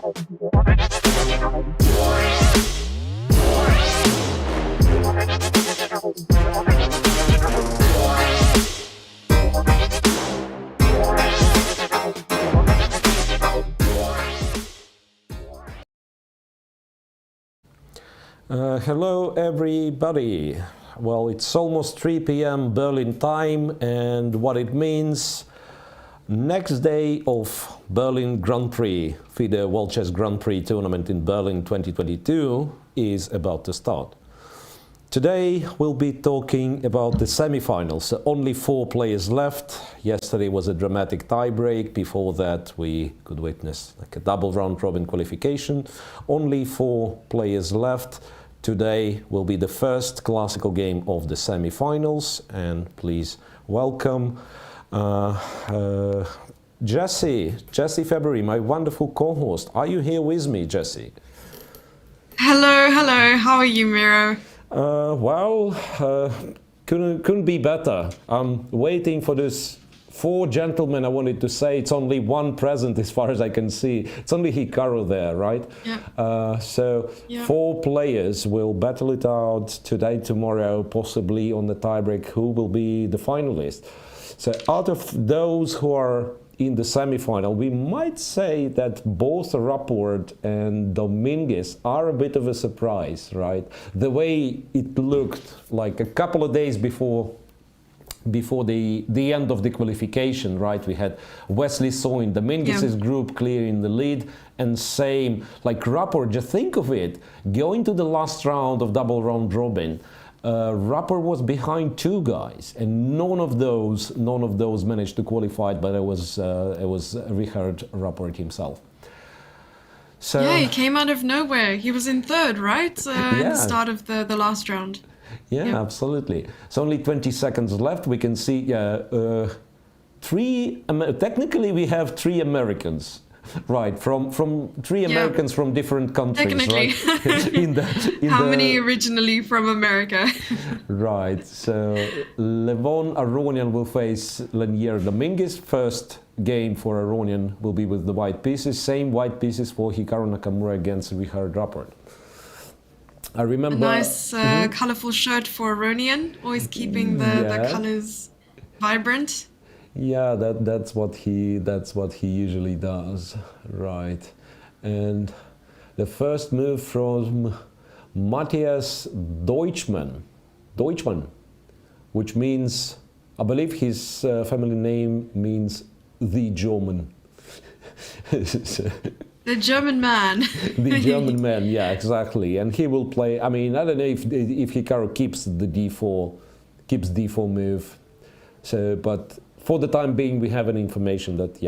Hello everybody. Well, it's almost 3 p.m. Berlin time, and what it means, next day of Berlin Grand Prix, FIDE World Chess Grand Prix tournament in Berlin 2022 is about to start. Today we'll be talking about the semi-finals. So only 4 players left. Yesterday was a dramatic tie-break. Before that we could witness like a double round-robin qualification. Only 4 players left. Today will be the first classical game of the semi-finals, and please welcome Jesse February, my wonderful co-host. Are you here with me, Jesse? Hello, how are you, Miro? Couldn't be better. I'm waiting for this 4 gentlemen. I wanted to say it's only 1 present as far as I can see. It's only Hikaru there, right? Yeah. So 4 players will battle it out today, tomorrow, possibly on the tiebreak, who will be the finalist. So out of those who are in the semi-final, we might say that both Rapport and Dominguez are a bit of a surprise, right? The way it looked like a couple of days before the end of the qualification, right? We had Wesley So in Dominguez's group clear in the lead, and same like Rapport. Just think of it, going to the last round of double round robin. Rapport was behind 2 guys, and none of those managed to qualify, but it was Richard Rapport himself. So yeah, he came out of nowhere. He was in 3rd, right? At the start of the last round. Yeah, absolutely. So only 20 seconds left. We can see technically we have 3 Americans. Right, from 3 Americans from different countries, technically. Right? How many originally from America? Right, so Levon Aronian will face Lenier Dominguez. First game for Aronian will be with the white pieces. Same white pieces for Hikaru Nakamura against Richard Rapport. I remember... A nice colorful shirt for Aronian, always keeping the colors vibrant. Yeah, that's what he usually does, right? And the first move from Matthias Deutschmann, which means, I believe his family name means the German. The German man. The German man, yeah, exactly. And he will play. I mean, I don't know if Hikaru keeps the D4 move. So, but for the time being, we have an information that,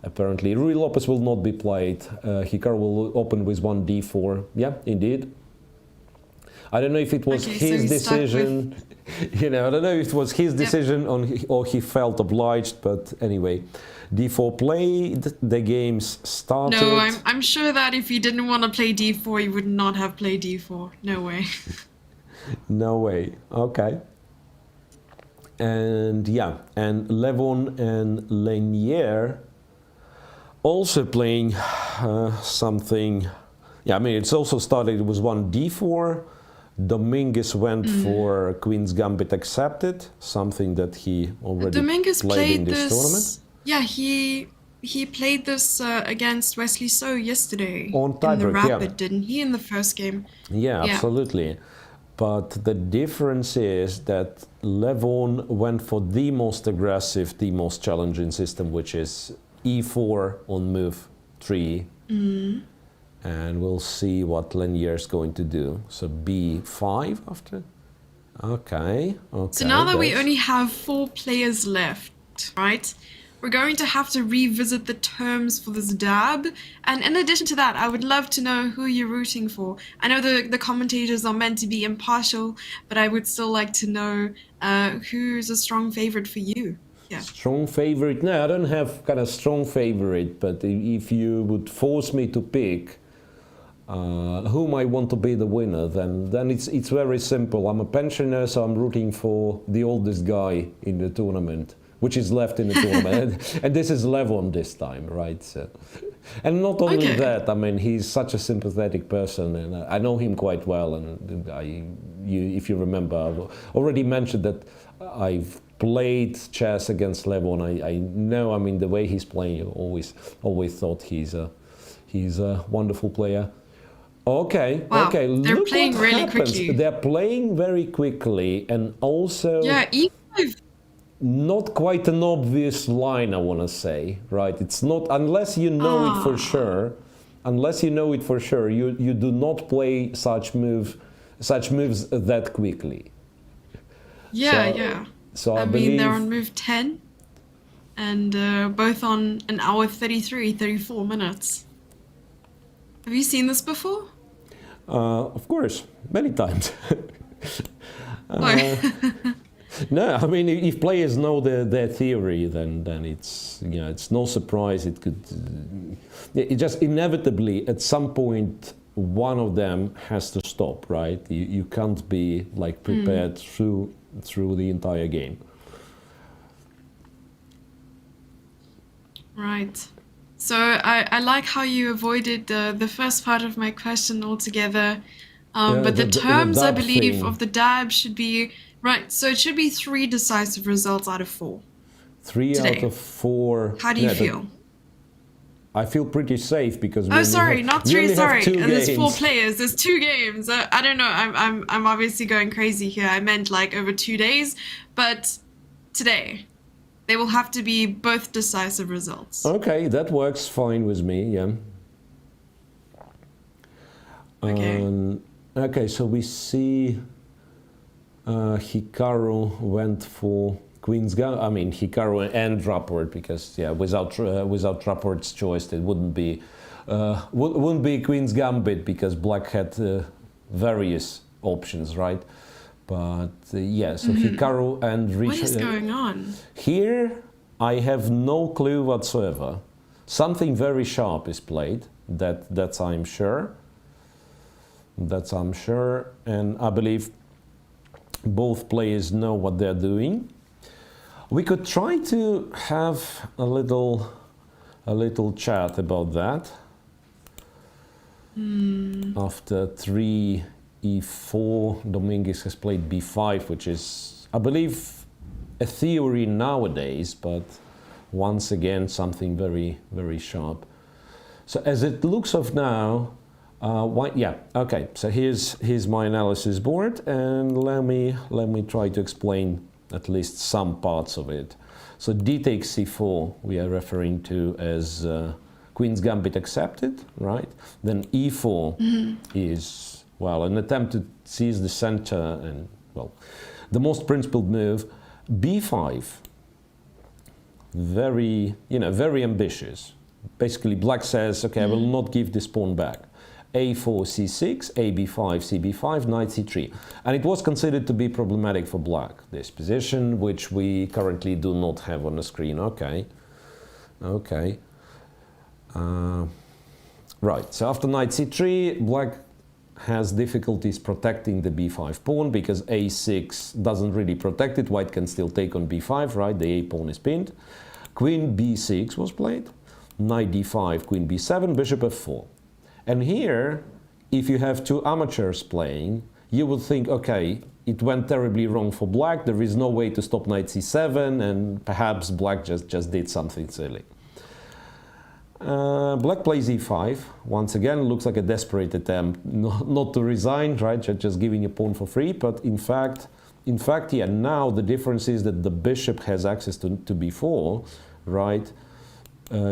apparently Rui Lopez will not be played. Hikaru will open with 1 D4. Yeah, indeed. I don't know if it was his decision. I don't know if it was his decision or he felt obliged. But anyway, D4 played. The games started. No, I'm sure that if he didn't want to play D4, he would not have played D4. No way. No way. Okay. And and Levon and Lenier also playing something. Yeah, I mean, it's also started with 1 D4. Dominguez went for Queen's Gambit accepted, something that he already played in this tournament. Yeah, he played this against Wesley So yesterday on tiebreak, in the Rapid, didn't he, in the first game? Yeah, absolutely. But the difference is that Levon went for the most aggressive, the most challenging system, which is E4 on move 3. And we'll see what Lenier is going to do. So B5 after. Okay. So now that we only have 4 players left, right? We're going to have to revisit the terms for this dab. And in addition to that, I would love to know who you're rooting for. I know the commentators are meant to be impartial, but I would still like to know who's a strong favorite for you. Yeah. Strong favorite? No, I don't have kind of strong favorite, but if you would force me to pick whom I want to be the winner, then it's very simple. I'm a pensioner, so I'm rooting for the oldest guy in the tournament, which is left in the tournament. And this is Levon this time, right? So And not only Okay. that, I mean, he's such a sympathetic person, and I know him quite well. And if you remember, I've already mentioned that I've played chess against Levo, and I know, I mean, the way he's playing, always thought he's a wonderful player. Okay, Wow, okay. they're Look playing what really happens. quickly. They're playing very quickly, and also Yeah, E5. not quite an obvious line, I want to say, right? It's not, unless you know it for sure. Unless you know it for sure, you do not play such moves that quickly. Yeah, So, yeah. so I mean, they're believe. on move 10 and both on an hour 33, 34 minutes. Have you seen this before? Of course, many times. Oh. No, I mean, if players know their theory, then it's, you know, it's no surprise. It could, it just inevitably at some point one of them has to stop, right? You can't be like prepared through the entire game. Right. So I like how you avoided the first part of my question altogether. But the terms, I dab believe, thing. of the dab should be, right, so it should be 3 decisive results out of 4. 3 Today. out of 4. How do you Yeah, but feel? I feel pretty safe because we Oh, only sorry, have, not we 3, only have sorry. 2 And there's 4 games. players. There's 2 games. I don't know. I'm obviously going crazy here. I meant like over 2 days, but today they will have to be both decisive results. Okay, that works fine with me. Yeah. Okay. Okay, so we see Hikaru went for Queen's Gambit. I mean, Hikaru and Rapport, because yeah, without Rapport's choice, it wouldn't be Queen's Gambit, because Black had various options, right? But yeah, so Hikaru and Richard. What is going on? Here, I have no clue whatsoever. Something very sharp is played. That's I'm sure. That's I'm sure, and I believe both players know what they're doing. We could try to have a little chat about that. After 3 e4, Dominguez has played b5, which is, I believe, a theory nowadays, but once again something very, very sharp. So as it looks of now, yeah, okay. So here's my analysis board, and let me try to explain at least some parts of it. So d takes c4 we are referring to as Queen's Gambit accepted, right? Then e4 is, well, an attempt to seize the center, and well, the most principled move. b5, very, you know, very ambitious. Basically, Black says, okay, I will not give this pawn back. a4, c6, ab5, cb5, knight c3. And it was considered to be problematic for Black, this position, which we currently do not have on the screen. Okay. Okay. Right, so after knight c3, Black has difficulties protecting the b5 pawn, because a6 doesn't really protect it. White can still take on b5, right? The a pawn is pinned. Queen b6 was played. Knight d5, queen b7, bishop f4. And here, if you have 2 amateurs playing, you would think, okay, it went terribly wrong for Black. There is no way to stop knight c7, and perhaps Black just did something silly. Black plays e5. Once again, looks like a desperate attempt not to resign, right? Just giving a pawn for free. But in fact, yeah, now the difference is that the bishop has access to b4, right?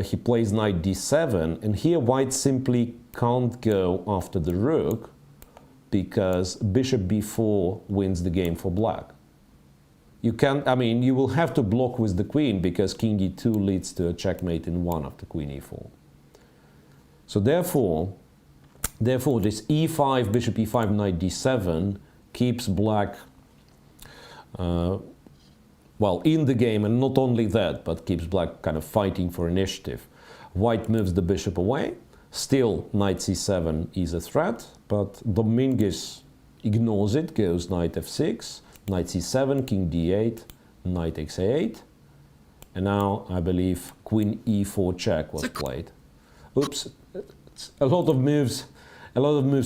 He plays knight d7, and here White simply can't go after the rook, because bishop b4 wins the game for Black. You can't, I mean, you will have to block with the queen, because king e2 leads to a checkmate in 1 after queen e4. So therefore this e5, bishop e5, knight d7 keeps Black well, in the game, and not only that, but keeps Black kind of fighting for initiative. White moves the bishop away. Still, knight c7 is a threat, but Dominguez ignores it, goes knight f6, knight c7, king d8, knight xa8, and now I believe queen e4 check was played. Oops, it's a lot of moves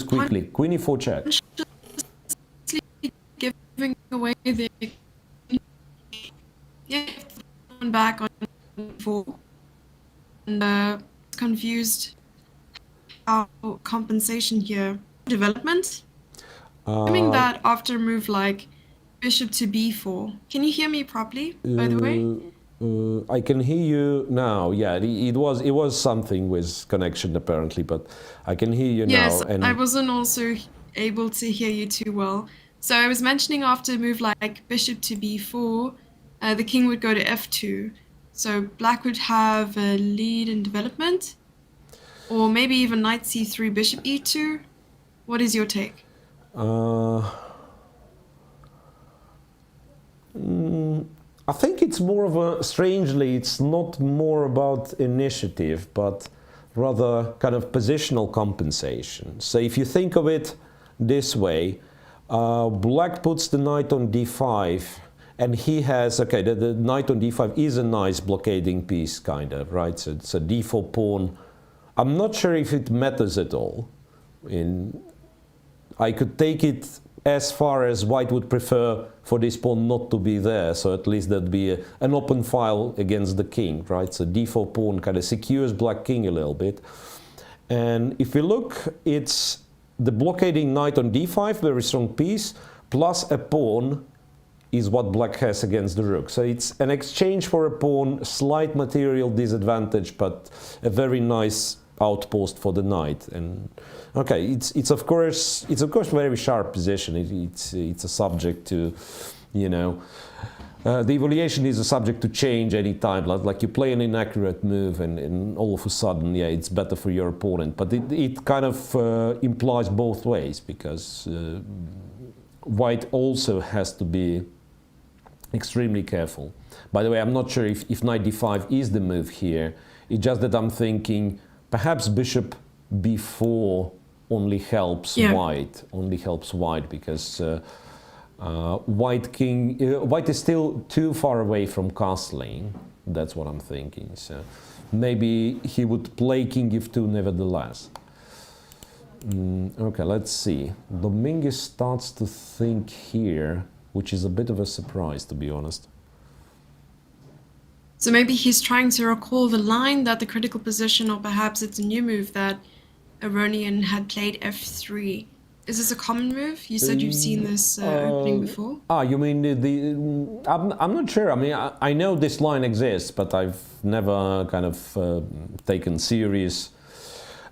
quickly. Queen e4 check. Giving away the back on 4 and confused how compensation here development. Assuming that after a move like bishop to b4, can you hear me properly? By the way, I can hear you now. Yeah, it was something with connection apparently, but I can hear you now. Yes, I wasn't also able to hear you too well. So I was mentioning after a move like bishop to b4, the king would go to f2. So black would have a lead in development, or maybe even knight c3, bishop e2. What is your take? I think it's more of a, strangely, it's not more about initiative, but rather kind of positional compensation. So if you think of it this way, black puts the knight on d5, and he has, okay, the knight on d5 is a nice blockading piece, kind of, right? So it's a d4 pawn. I'm not sure if it matters at all. I could take it as far as white would prefer for this pawn not to be there, so at least there'd be an open file against the king, right? So d4 pawn kind of secures black king a little bit. And if we look, it's the blockading knight on d5, very strong piece, plus a pawn is what black has against the rook. So it's an exchange for a pawn, slight material disadvantage, but a very nice outpost for the knight. And okay, it's of course very sharp position. It's a subject to, you know, the evaluation is a subject to change any time. Like you play an inaccurate move and all of a sudden, yeah, it's better for your opponent. But it kind of implies both ways, because white also has to be extremely careful. By the way, I'm not sure if knight d5 is the move here. It's just that I'm thinking perhaps bishop b4 only helps white, because white is still too far away from castling. That's what I'm thinking. So maybe he would play king f2 nevertheless. Okay, let's see. Dominguez starts to think here, which is a bit of a surprise, to be honest. So maybe he's trying to recall the line that the critical position, or perhaps it's a new move that Aronian had played f3. Is this a common move? You said you've seen this opening before. You mean I'm not sure. I mean, I know this line exists, but I've never kind of taken serious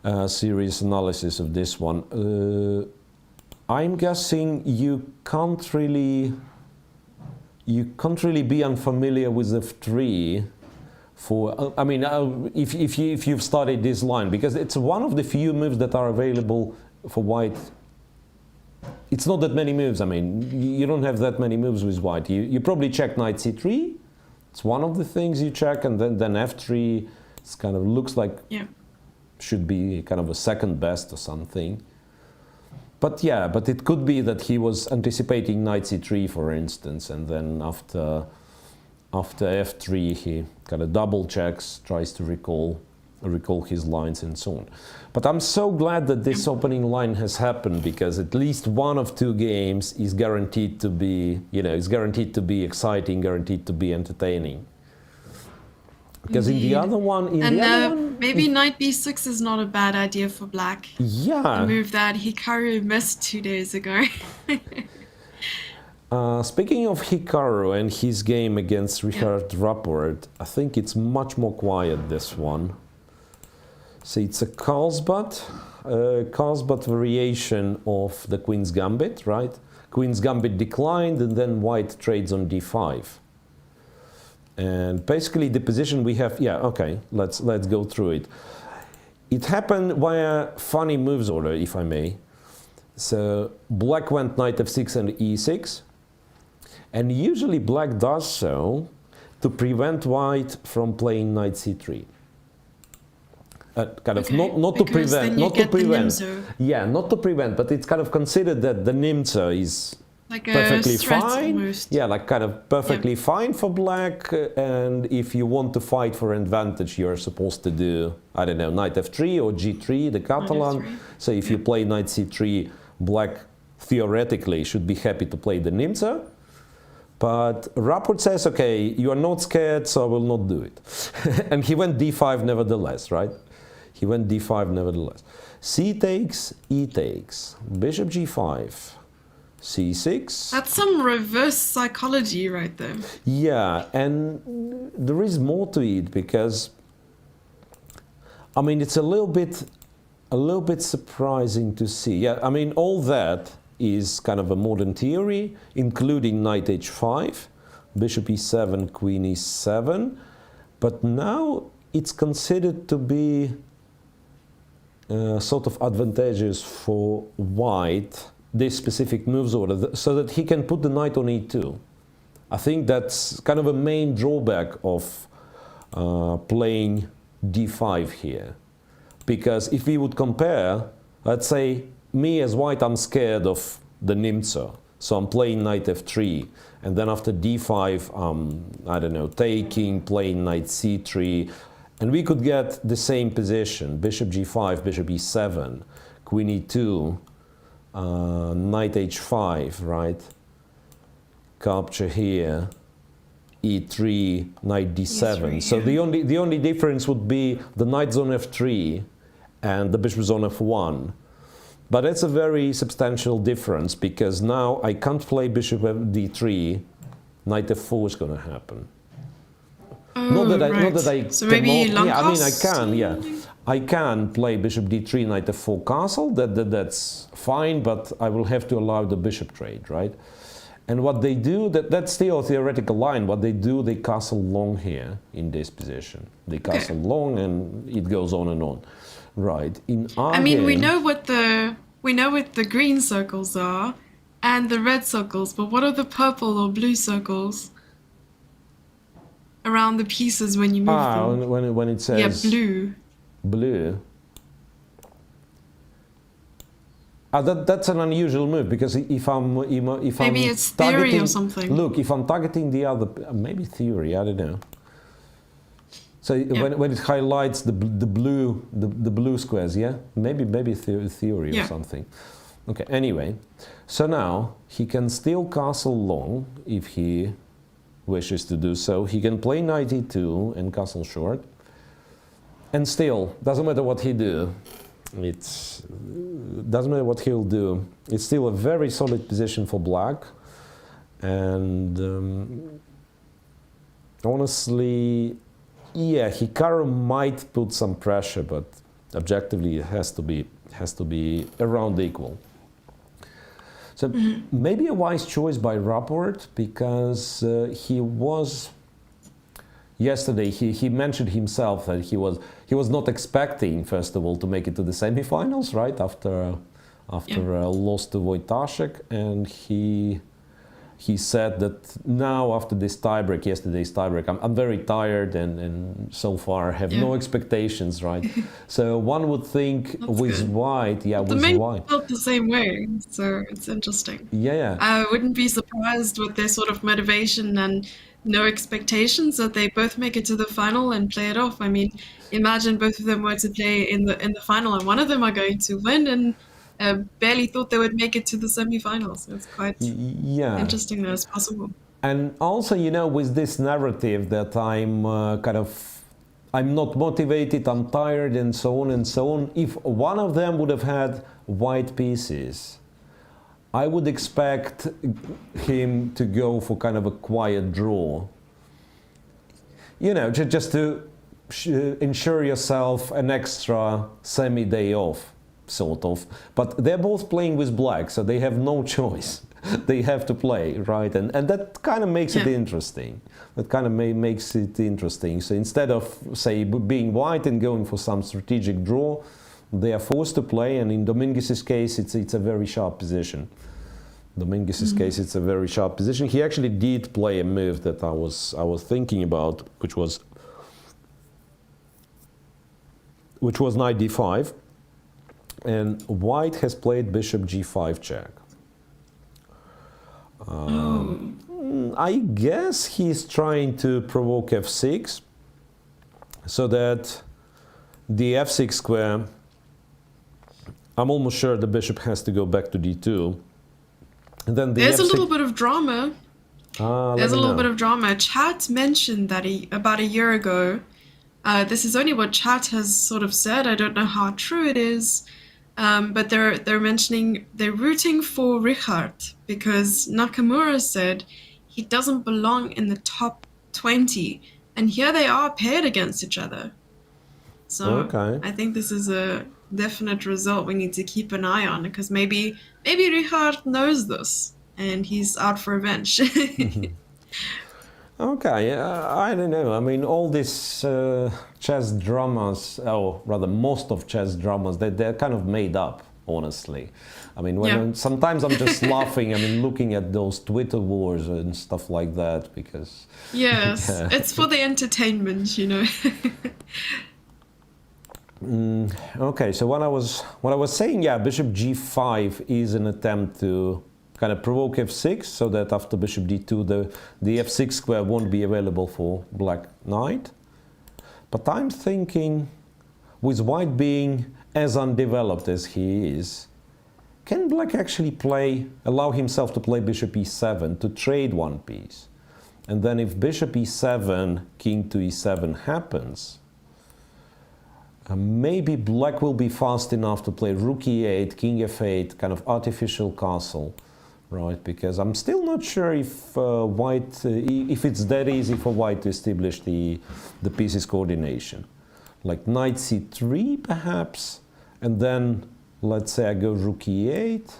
analysis of this one. I'm guessing you can't really be unfamiliar with f3 for, I mean, if you've studied this line, because it's one of the few moves that are available for white. It's not that many moves. I mean, you don't have that many moves with white. You probably check knight c3. It's one of the things you check, and then f3. It's kind of looks like should be kind of a second best or something. But yeah, but it could be that he was anticipating knight c3, for instance, and then after f3 he kind of double checks, tries to recall his lines and so on. But I'm so glad that this opening line has happened, because at least one of two games is guaranteed to be, you know, is guaranteed to be exciting, guaranteed to be entertaining. Because in the other one, maybe knight b6 is not a bad idea for black. Yeah. The move that Hikaru missed 2 days ago. Speaking of Hikaru and his game against Richard Rapport, I think it's much more quiet, this one. So it's a Carlsbad variation of the Queen's Gambit, right? Queen's Gambit declined, and then white trades on d5. And basically the position we have, let's go through it. It happened via funny moves order, if I may. So black went knight f6 and e6, and usually black does so to prevent white from playing knight c3. Kind of not to prevent, not to prevent. Yeah, not to prevent, but it's kind of considered that the Nimzo is Like a perfectly threat fine. almost. Yeah, like kind of perfectly fine for black. And if you want to fight for advantage, you're supposed to do, I don't know, knight f3 or g3, the Catalan. F3. So if you play knight c3, black theoretically should be happy to play the Nimzo. But Rapport says, okay, you are not scared, so I will not do it. And he went d5 nevertheless, right? He went d5 nevertheless. C takes, E takes, bishop g5, c6. That's some reverse psychology right there. Yeah, and there is more to it because, I mean, it's a little bit surprising to see. Yeah, I mean, all that is kind of a modern theory, including knight h5, bishop e7, queen e7. But now it's considered to be sort of advantageous for white, this specific moves order, so that he can put the knight on e2. I think that's kind of a main drawback of playing d5 here. Because if we would compare, let's say, me as white, I'm scared of the Nimzo, so I'm playing knight f3, and then after d5, I don't know, taking, playing knight c3, and we could get the same position, bishop g5, bishop e7, queen e2, knight h5, right? Capture here, e3, knight d7. E3, so yeah. the only difference would be the knight's on f3 and the bishop's on f1. But that's a very substantial difference because now I can't play bishop d3, knight f4 is going to happen. Oh, not that right. I So maybe long yeah, I mean, I cast? can, yeah. I can play bishop d3, knight f4 castle, that's fine, but I will have to allow the bishop trade, right? And what they do, that's still a theoretical line, what they do, they castle long here in this position. They castle long and it goes on and on. Right. In our I mean, game, we know what the green circles are and the red circles, but what are the purple or blue circles around the pieces when you move them? when it says Yeah, blue. That's an unusual move because if I'm Maybe it's theory or something. Look, if I'm targeting the other, maybe theory, I don't know. So when it highlights the blue squares, yeah, maybe theory or something. Okay. Anyway, so now he can still castle long if he wishes to do so. He can play knight e2 and castle short, and still doesn't matter what he do. It doesn't matter what he'll do. It's still a very solid position for black, and honestly. Yeah, Hikaru might put some pressure, but objectively it has to be around equal. So maybe a wise choice by Rapport because he was yesterday. He mentioned himself that he was not expecting, first of all, to make it to the semifinals, right? After a loss to Wojtaszek, and he said that now after this tiebreak, yesterday's tiebreak, I'm very tired and so far have no expectations, right? So one would think with white, white. Felt the same way, so it's interesting. Yeah. I wouldn't be surprised with their sort of motivation and no expectations that they both make it to the final and play it off. I mean, imagine both of them were to play in the final and one of them are going to win and barely thought they would make it to the semifinals. It's quite interesting that it's possible. And also, with this narrative that I'm not motivated, I'm tired, and so on and so on. If one of them would have had white pieces, I would expect him to go for kind of a quiet draw. Just to ensure yourself an extra semi-day off. Sort of, but they're both playing with black, so they have no choice. They have to play, right? And that kind of makes it interesting. That kind of makes it interesting. So instead of, say, being white and going for some strategic draw, they are forced to play. And in Dominguez's case, it's a very sharp position. Dominguez's case, it's a very sharp position. He actually did play a move that I was thinking about, which was knight d5. And white has played bishop g5 check. I guess he's trying to provoke f6 so that the f6 square, I'm almost sure the bishop has to go back to d2. And then There's a little bit of drama. There's a little bit of drama. Chat mentioned that about a year ago. This is only what Chat has sort of said. I don't know how true it is. But they're mentioning they're rooting for Richard because Nakamura said he doesn't belong in the top 20, and here they are paired against each other. So I think this is a definite result we need to keep an eye on, because maybe Richard knows this and he's out for revenge. Okay, I don't know. I mean, all these chess dramas, or rather most of chess dramas, they're kind of made up, honestly. I mean, sometimes I'm just laughing, I mean, looking at those Twitter wars and stuff like that, because... Yes, it's for the entertainment, you know. Okay, so what I was saying, yeah, bishop g5 is an attempt to kind of provoke f6, so that after bishop d2 the f6 square won't be available for black knight. But I'm thinking, with white being as undeveloped as he is, can black actually allow himself to play bishop e7 to trade one piece? And then if bishop e7, king to e7 happens, maybe black will be fast enough to play rook e8, king f8, kind of artificial castle. Right, because I'm still not sure if if it's that easy for white to establish the pieces coordination. Like knight c3 perhaps, and then let's say I go rook e8.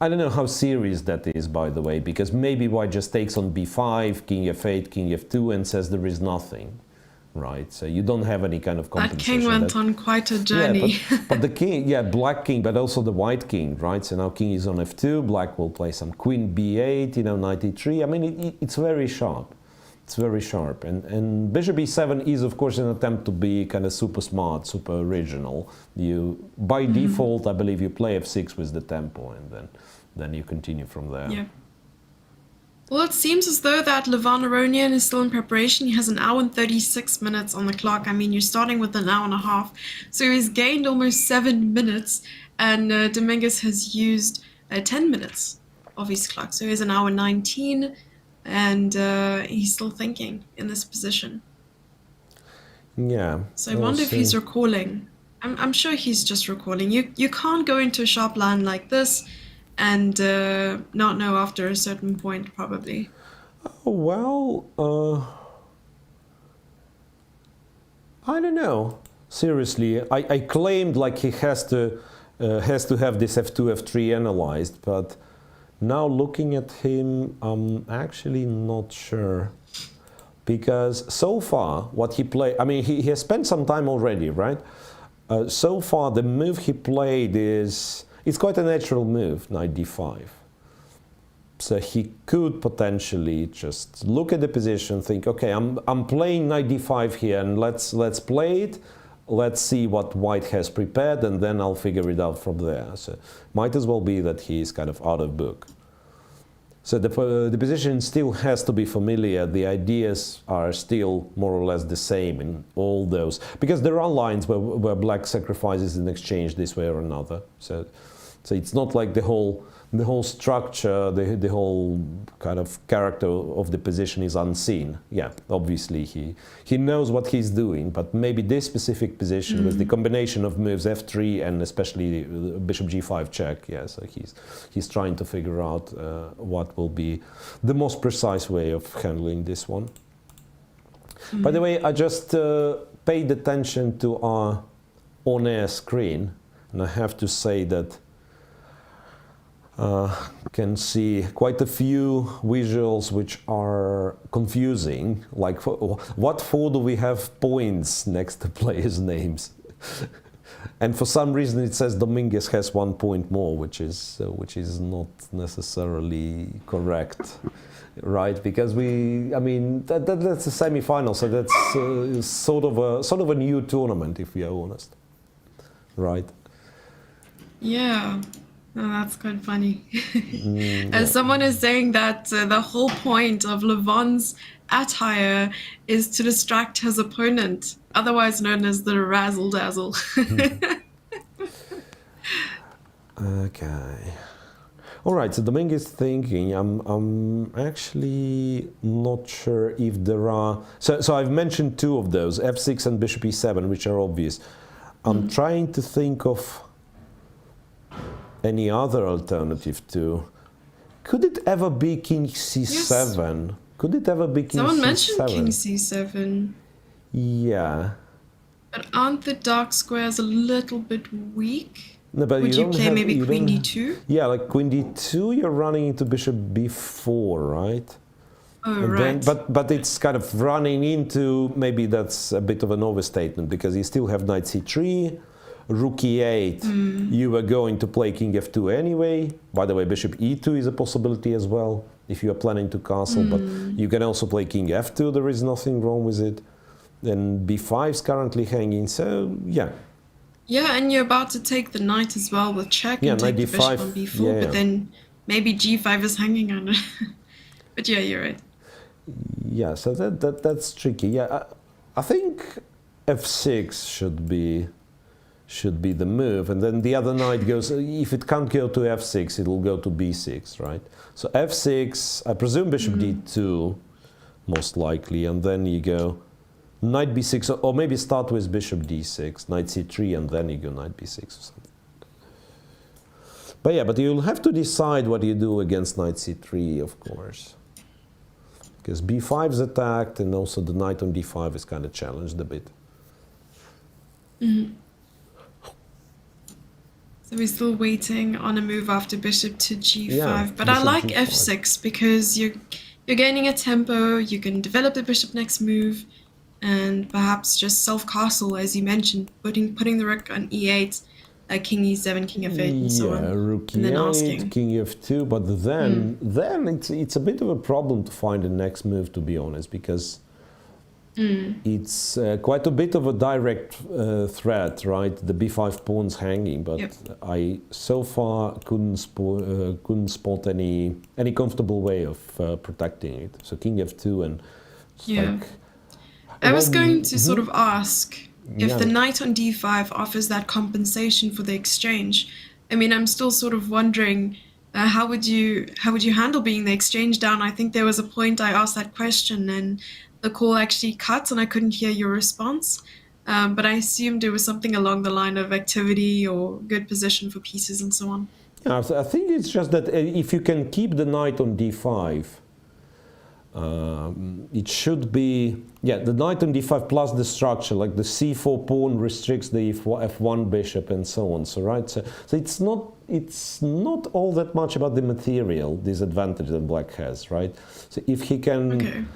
I don't know how serious that is, by the way, because maybe white just takes on b5, king f8, king f2 and says there is nothing. Right, so you don't have any kind of compensation. That king went on quite a journey. Yeah, but the king, yeah, black king, but also the white king, right? So now king is on f2, black will play some queen b8, you know, knight e3. I mean, it's very sharp. It's very sharp. And bishop e7 is, of course, an attempt to be kind of super smart, super original. You, by default, I believe you play f6 with the tempo, and then you continue from there. Yeah. Well, it seems as though that Levan Aronian is still in preparation. He has an hour and 36 minutes on the clock. I mean, you're starting with an hour and a half. So he's gained almost 7 minutes, and Dominguez has used 10 minutes of his clock. So he's an hour 19, and he's still thinking in this position. Yeah. So I wonder if he's recalling. I'm sure he's just recalling. You can't go into a sharp line like this and not know after a certain point, probably. Oh, well, I don't know. Seriously, I claimed like he has to have this f2, f3 analyzed, but now looking at him, I'm actually not sure. Because so far, what he played, I mean, he has spent some time already, right? So far, the move he played it's quite a natural move, knight d5. So he could potentially just look at the position, think, okay, I'm playing knight d5 here, and let's play it. Let's see what white has prepared, and then I'll figure it out from there. So might as well be that he's kind of out of book. So the position still has to be familiar. The ideas are still more or less the same in all those, because there are lines where black sacrifices in exchange this way or another. So it's not like the whole structure, the whole kind of character of the position is unseen. Yeah, obviously he knows what he's doing, but maybe this specific position with the combination of moves f3 and especially bishop g5 check, yeah, so he's trying to figure out what will be the most precise way of handling this one. By the way, I just paid attention to our on-air screen, and I have to say that can see quite a few visuals which are confusing, like what for do we have points next to players' names? And for some reason it says Dominguez has 1 point more, which is not necessarily correct, right? Because I mean that's a semi-final, so that's sort of a new tournament, if we are honest, right? Yeah. Oh, that's quite funny. Yeah. Someone is saying that the whole point of Levon's attire is to distract his opponent, otherwise known as the razzle dazzle. Okay. All right, so Domingue is thinking. I'm actually not sure if there are. So I've mentioned two of those, f6 and bishop e7, which are obvious. I'm trying to think of any other alternative too. Could it ever be king c7? Yes. Could it ever be king Someone c7? mentioned king c7. Yeah. But aren't the dark squares a little bit weak? No, but Would you play maybe queen don't, d2? Yeah, like queen d2, you're running into bishop b4, right? Oh, And right. then, but it's kind of running into, maybe that's a bit of an overstatement, because you still have knight c3, rook e8, you were going to play king f2 anyway. By the way, bishop e2 is a possibility as well, if you are planning to castle, but you can also play king f2, there is nothing wrong with it. Then b5 is currently hanging, so yeah. Yeah, and you're about to take the knight as well with check and take the bishop on b4, but then maybe g5 is hanging on it. But yeah, you're right. Yeah, so that's tricky. Yeah, I think f6 should be the move, and then the other knight goes. If it can't go to f6, it will go to b6, right? So f6, I presume bishop d2, most likely, and then you go knight b6, or maybe start with bishop d6, knight c3, and then you go knight b6 or something. But yeah, but you'll have to decide what you do against knight c3, of course. Because b5 is attacked, and also the knight on d5 is kind of challenged a bit. So we're still waiting on a move after bishop to g5. Yeah, but I like g5. f6 because you're gaining a tempo, you can develop the bishop next move, and perhaps just self-castle, as you mentioned, putting the rook on e8, king e7, king f8, and so on. Yeah, rook and then e8, asking. king f2, but then it's a bit of a problem to find the next move, to be honest, because it's quite a bit of a direct threat, right? The b5 pawn's hanging, but Yep. I so far couldn't spot any comfortable way of protecting it. So king f2, and it's like, I was going to sort of ask if Yeah. the knight on d5 offers that compensation for the exchange. I mean, I'm still sort of wondering how would you handle being the exchange down? I think there was a point I asked that question and the call actually cut and I couldn't hear your response. But I assumed it was something along the line of activity or good position for pieces and so on. Yeah, I think it's just that if you can keep the knight on d5, it should be, yeah, the knight on d5 plus the structure, like the c4 pawn restricts the f1 bishop and so on. So right, so it's not all that much about the material disadvantage that black has, right? So if he can.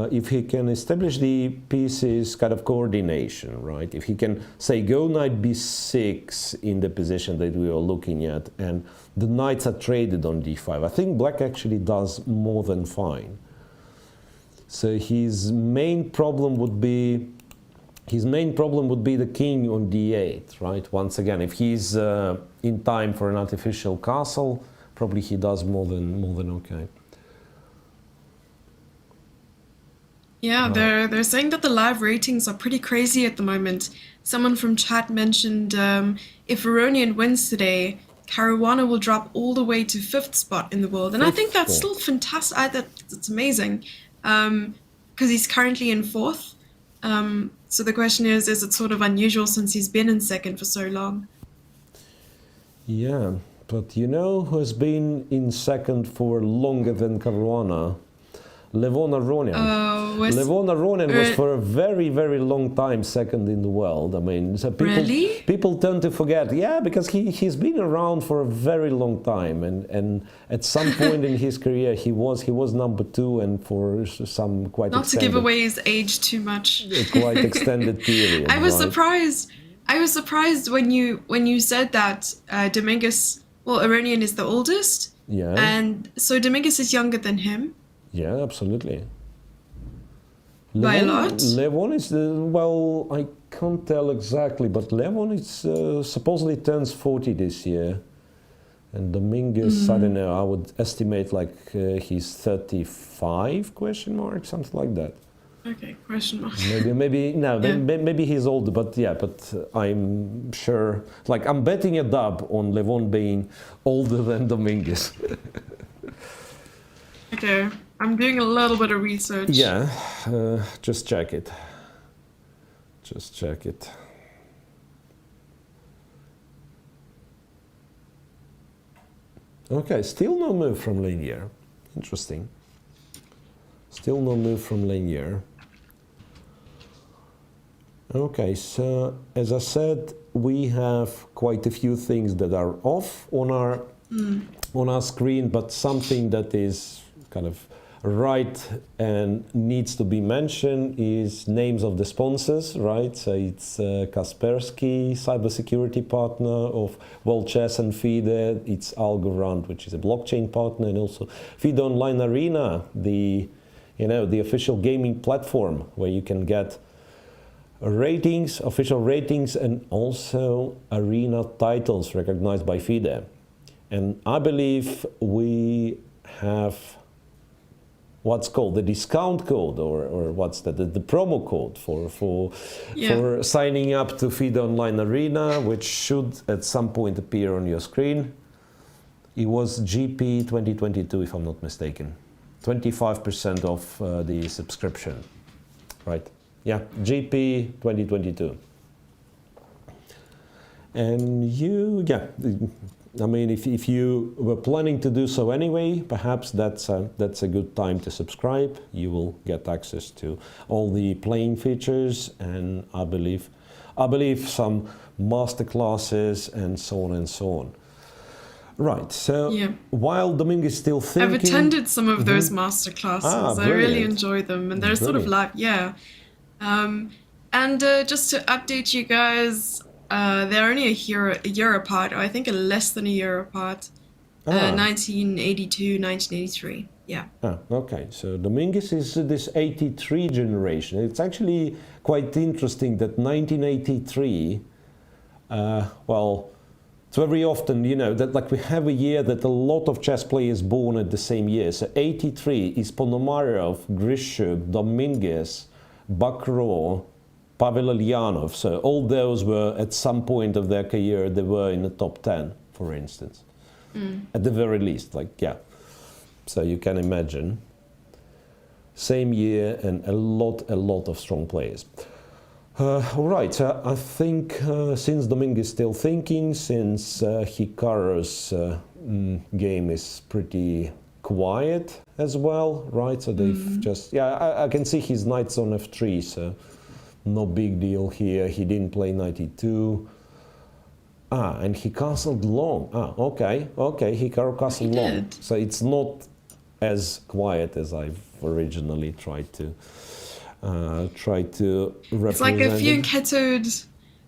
If he can establish the pieces kind of coordination, right? If he can say go knight b6 in the position that we are looking at, and the knights are traded on d5, I think black actually does more than fine. So his main problem would be the king on d8, right? Once again, if he's in time for an artificial castle, probably he does more than okay. Yeah, they're saying that the live ratings are pretty crazy at the moment. Someone from chat mentioned if Aronian wins today, Caruana will drop all the way to 5th spot in the world. And I think that's still fantastic. That's amazing because he's currently in 4th. So the question is it sort of unusual since he's been in 2nd for so long? Yeah, but you know who has been in 2nd for longer than Caruana? Levon Aronian. Levon Aronian was for a very, very long time 2nd in the world. I mean, so people tend to forget. Yeah, because he's been around for a very long time, and at some point in his career he was number 2, and for some quite not to give away his age too much. Quite extended period. I was right? surprised. I was surprised when you said that Dominguez. Well, Aronian is the oldest. Yeah. And so Dominguez is younger than him. Yeah, absolutely. By a lot? Levon is, well, I can't tell exactly, but Levon is supposedly turns 40 this year. And Dominguez, I don't know, I would estimate like he's 35 question mark, something like that. Okay, question mark. Maybe he's older, but yeah, but I'm sure, like I'm betting a dub on Levon being older than Dominguez. Okay, I'm doing a little bit of research. Yeah, just check it. Just check it. Okay, still no move from linear. Interesting. Still no move from linear. Okay, so as I said, we have quite a few things that are off on our screen, but something that is kind of right and needs to be mentioned is names of the sponsors, right? So it's Kaspersky, cybersecurity partner of World Chess and FIDE. It's Algorand, which is a blockchain partner, and also FIDE Online Arena, the official gaming platform where you can get ratings, official ratings, and also arena titles recognized by FIDE. And I believe we have what's called the discount code, or what's that, the promo code for signing up to FIDE Online Arena, which should at some point appear on your screen. It was GP 2022, if I'm not mistaken. 25% off the subscription, right? Yeah, GP 2022. And I mean, if you were planning to do so anyway, perhaps that's a good time to subscribe. You will get access to all the playing features, and I believe some masterclasses and so on and so on. Right. So while Dominguez is still thinking, I've attended some of those masterclasses. I really enjoy them, and they're sort of like and just to update you guys. They're only a year apart, or I think less than a year apart. 1982, 1983. Yeah. Okay. So Dominguez is this 83 generation. It's actually quite interesting that 1983, it's very often, that like we have a year that a lot of chess players born at the same year. So 83 is Ponomarev, Grishuk, Dominguez, Bakrov, Pavel Ulyanov. So all those were at some point of their career, they were in the top 10, for instance. At the very least, so you can imagine. Same year and a lot of strong players. All right, I think since Dominguez is still thinking, since Hikaru's game is pretty quiet as well, right? So they've just, I can see his knight's on f3, so no big deal here. He didn't play 92. And he castled long. Okay, Hikaru castled long. So it's not as quiet as I've originally tried to represent. It's like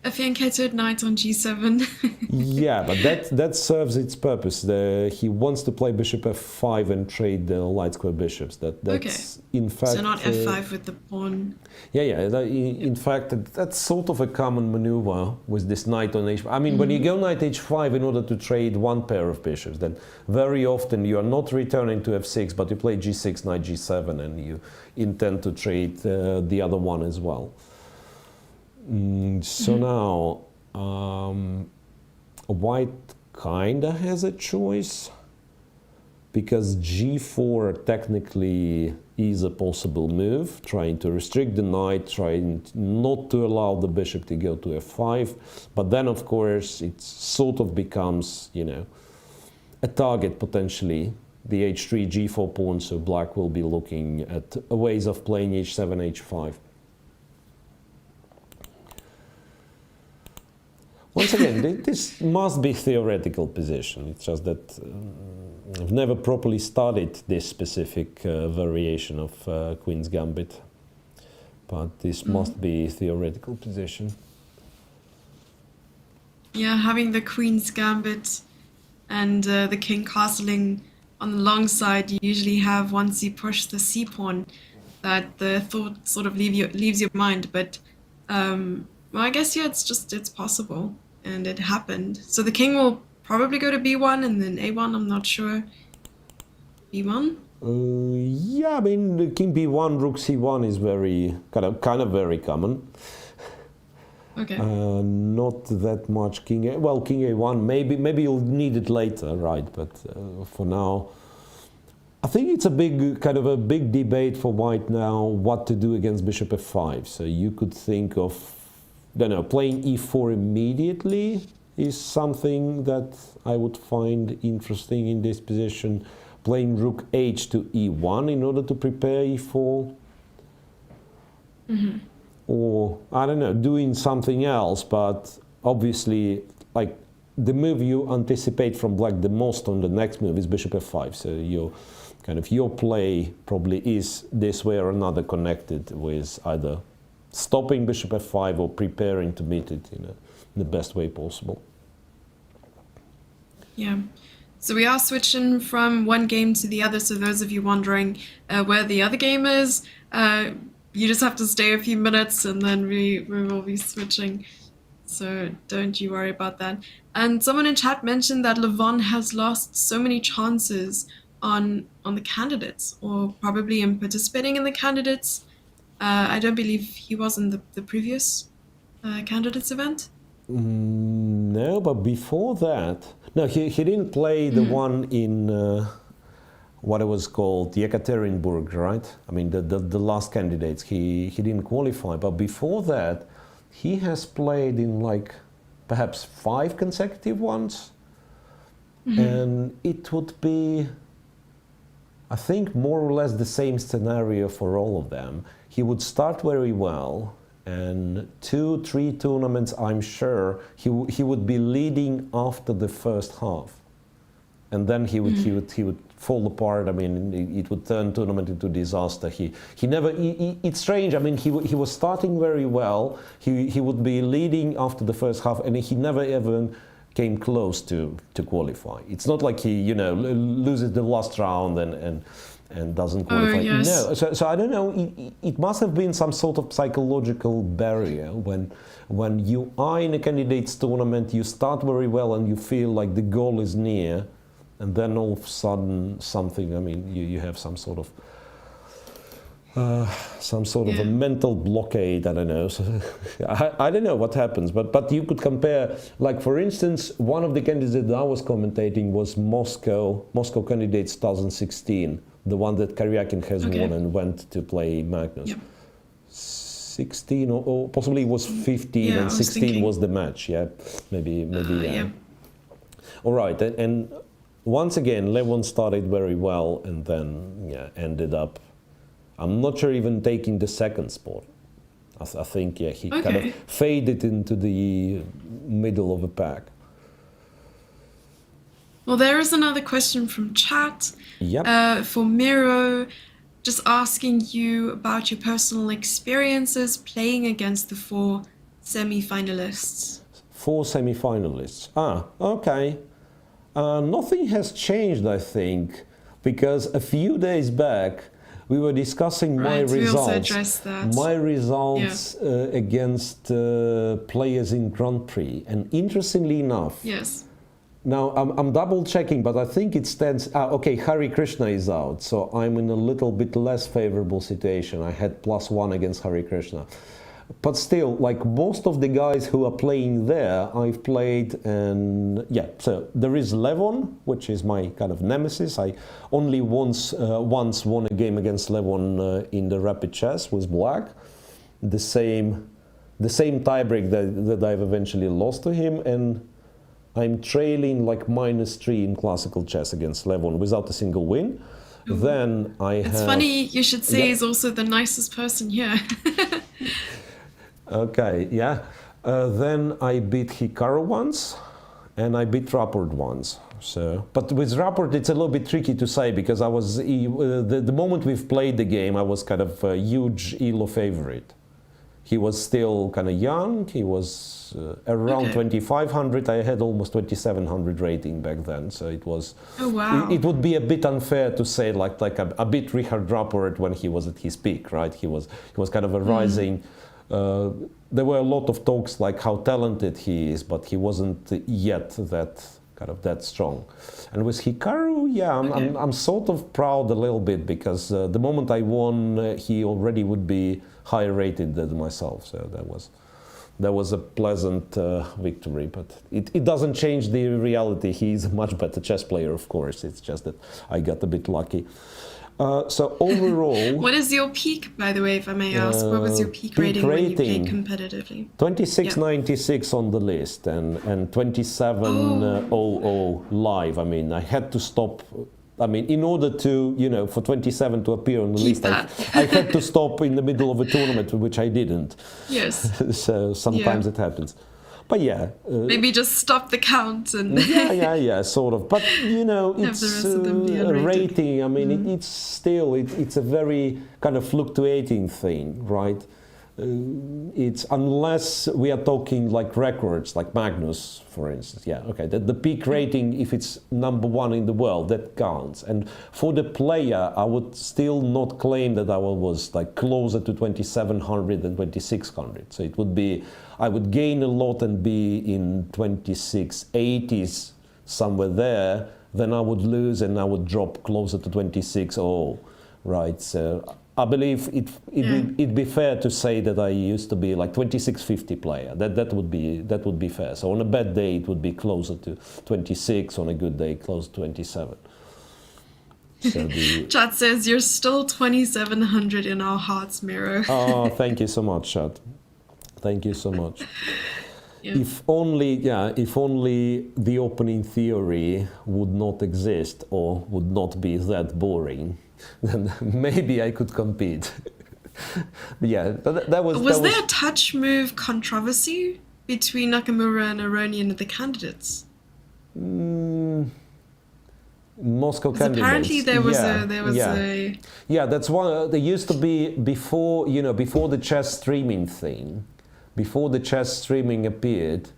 a fianchettoed knight on g7. Yeah, but that serves its purpose. He wants to play bishop f5 and trade the light square bishops. That's in fact. So not f5 with the pawn. In fact, that's sort of a common maneuver with this knight on h5. I mean, when you go knight h5 in order to trade one pair of bishops, then very often you are not returning to f6, but you play g6, knight g7, and you intend to trade the other one as well. So now, white kinda has a choice, because g4 technically is a possible move, trying to restrict the knight, trying not to allow the bishop to go to f5, but then of course it sort of becomes, a target potentially, the h3, g4 pawn, so black will be looking at ways of playing h7, h5. Once again, this must be theoretical position. It's just that I've never properly studied this specific variation of Queen's Gambit. But this must be theoretical position. Yeah, having the Queen's Gambit and the King castling on the long side, you usually have, once you push the c-pawn, that the thought sort of leaves your mind. But I guess, it's possible. And it happened. So the king will probably go to b1 and then a1. I'm not sure. b1. Yeah, I mean, the king b1, rook c1 is very kind of very common. Okay. Not that much king a. Well, king a1. Maybe you'll need it later, right? But for now, I think it's a big debate for white now what to do against bishop f5. So you could think of, I don't know, playing e4 immediately is something that I would find interesting in this position. Playing rook h to e1 in order to prepare e4. Or, I don't know, doing something else, but obviously, like, the move you anticipate from black the most on the next move is bishop f5. So your play probably is this way or another connected with either stopping bishop f5 or preparing to meet it in the best way possible. Yeah. So we are switching from one game to the other. So those of you wondering where the other game is, you just have to stay a few minutes and then we will be switching. So don't you worry about that. And someone in chat mentioned that Levon has lost so many chances on the candidates, or probably in participating in the candidates. I don't believe he was in the previous candidates event. No, but before that, no, he didn't play the one in what it was called Yekaterinburg, right? I mean the last candidates. He didn't qualify, but before that, he has played in like perhaps 5 consecutive ones, and it would be, I think, more or less the same scenario for all of them. He would start very well. And 2-3 tournaments, I'm sure he would be leading after the first half, and then he would fall apart. I mean, it would turn tournament into disaster. He never. It's strange. I mean, he was starting very well. He would be leading after the first half, and he never ever came close to qualify. It's not like he loses the last round and doesn't qualify. Oh, yes. No, so I don't know. It must have been some sort of psychological barrier when you are in a candidates tournament, you start very well and you feel like the goal is near, and then all of a sudden something. I mean, you have some sort of a mental blockade. I don't know. So I don't know what happens, but you could compare. Like, for instance, one of the candidates that I was commentating was Moscow candidates 2016. The one that Karyakin has won and went to play Magnus. Yep. 16 or possibly it was 15 and 16 was the match. Yeah, maybe. Yeah. All right, and once again, Levon started very well and then ended up. I'm not sure even taking the second spot. I think he kind of faded into the middle of the pack. Well, there is another question from chat for Miro, just asking you about your personal experiences playing against the 4 semi-finalists. 4 semi-finalists. Okay. Nothing has changed, I think, because a few days back we were discussing my results. We also addressed that. My results against players in Grand Prix, and interestingly enough. Yes. Now, I'm double checking, but I think it stands. Okay, Hari Krishna is out, so I'm in a little bit less favorable situation. I had +1 against Hari Krishna. But still, like most of the guys who are playing there, I've played, and so there is Levon, which is my kind of nemesis. I only once won a game against Levon in the rapid chess with black. The same tiebreak that I've eventually lost to him, and I'm trailing like -3 in classical chess against Levon without a single win. Then It's funny you should say he's also the nicest person here. Okay, then I beat Hikaru once, and I beat Rapport once. So, but with Rapport, it's a little bit tricky to say because I was the moment we've played the game, I was kind of a huge ELO favorite. He was still kind of young. He was around 2,500. I had almost 2,700 rating back then. So it was. Oh wow! It would be a bit unfair to say like a bit Richard Rapport when he was at his peak, right? He was kind of a rising. There were a lot of talks like how talented he is, but he wasn't yet that kind of that strong. And with Hikaru, yeah, I'm sort of proud a little bit, because the moment I won, he already would be higher rated than myself. So that was a pleasant victory, but it doesn't change the reality. He's a much better chess player, of course. It's just that I got a bit lucky. So overall... What is your peak, by the way, if I may ask? What was your peak rating when you played competitively? 2696 on the list, and 2700 live. I mean, I had to stop... I mean, in order to, you know, for 27 to appear on the list, I had to stop in the middle of a tournament, which I didn't. Yes. So sometimes it happens. But yeah. Maybe just stop the count and... yeah, sort of. But, you know, it's a rating. I mean, it's still, it's a very kind of fluctuating thing, right? It's, unless we are talking like records, like Magnus, for instance. Yeah, okay. The peak rating, if it's #1 in the world, that counts. And for the player, I would still not claim that I was like closer to 2700 than 2600. So it would be, I would gain a lot and be in 2680s somewhere there. Then I would lose and I would drop closer to 2600, right? So I believe it'd be fair to say that I used to be like 2650 player. That would be fair. So on a bad day it would be closer to 26. On a good day, close to 27. So Chat says you're still 2700 in our hearts, Miro. Oh, thank you so much, Chat. Thank you so much. Yeah. If only the opening theory would not exist or would not be that boring, then maybe I could compete. Yeah, that was... Was there a touch move controversy between Nakamura and Aronian and the candidates? Moscow candidates. Apparently there was a... Yeah, that's one. There used to be, before the chess streaming thing, before the chess streaming appeared,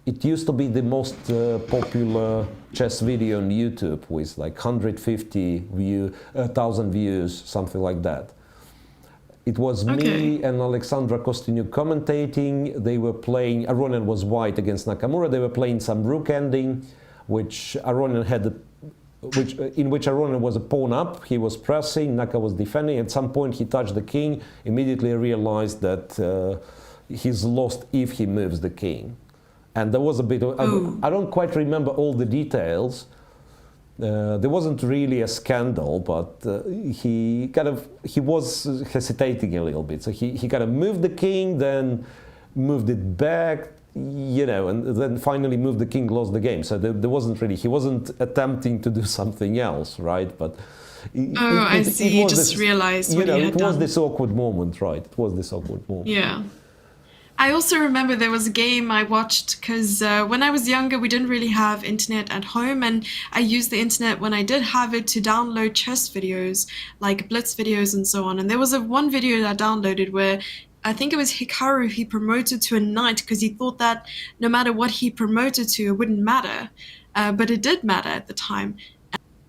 it used to be the most popular chess video on YouTube with like 1,000 views, something like that. It was me and Alexandra Kostyniuk commentating. They were playing, Aronian was white against Nakamura. They were playing some rook ending, which Aronian had, in which Aronian was a pawn up. He was pressing, Naka was defending. At some point he touched the king, immediately realized that he's lost if he moves the king. And there was a bit of, I don't quite remember all the details. There wasn't really a scandal, but he was hesitating a little bit. So he kind of moved the king, then moved it back, you know, and then finally moved the king, lost the game. So there wasn't really, he wasn't attempting to do something else, right? But I see. You just realized what he had done. It was this awkward moment, right? It was this awkward moment. Yeah. I also remember there was a game I watched because when I was younger, we didn't really have internet at home, and I used the internet when I did have it to download chess videos, like blitz videos and so on. And there was one video that I downloaded where I think it was Hikaru, he promoted to a knight because he thought that no matter what he promoted to, it wouldn't matter. But it did matter at the time.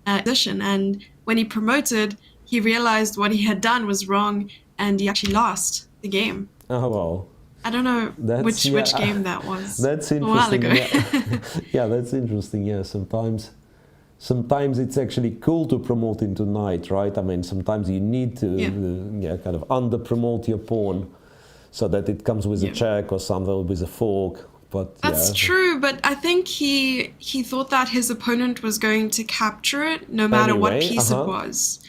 And when he promoted, he realized what he had done was wrong, and he actually lost the game. Oh, well. I don't know which game that was. That's interesting. A while ago. Yeah, that's interesting. Yeah, sometimes it's actually cool to promote into knight, right? I mean, sometimes you need to kind of under promote your pawn so that it comes with a check or something, with a fork. But that's true. But I think he thought that his opponent was going to capture it, no matter what piece it was.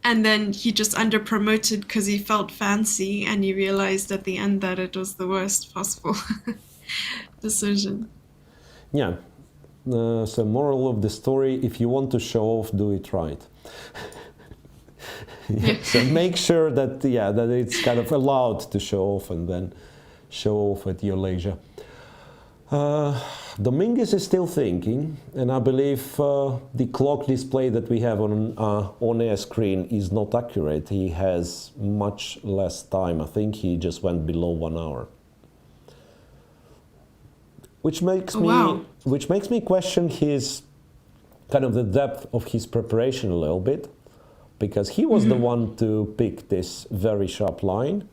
And then he just under-promoted because he felt fancy, and he realized at the end that it was the worst possible decision. Yeah. So moral of the story, if you want to show off, do it right. So make sure that, that it's kind of allowed to show off, and then show off at your leisure. Dominguez is still thinking, and I believe the clock display that we have on air screen is not accurate. He has much less time. I think he just went below 1 hour, which makes me question his kind of the depth of his preparation a little bit, because he was the one to pick this very sharp line.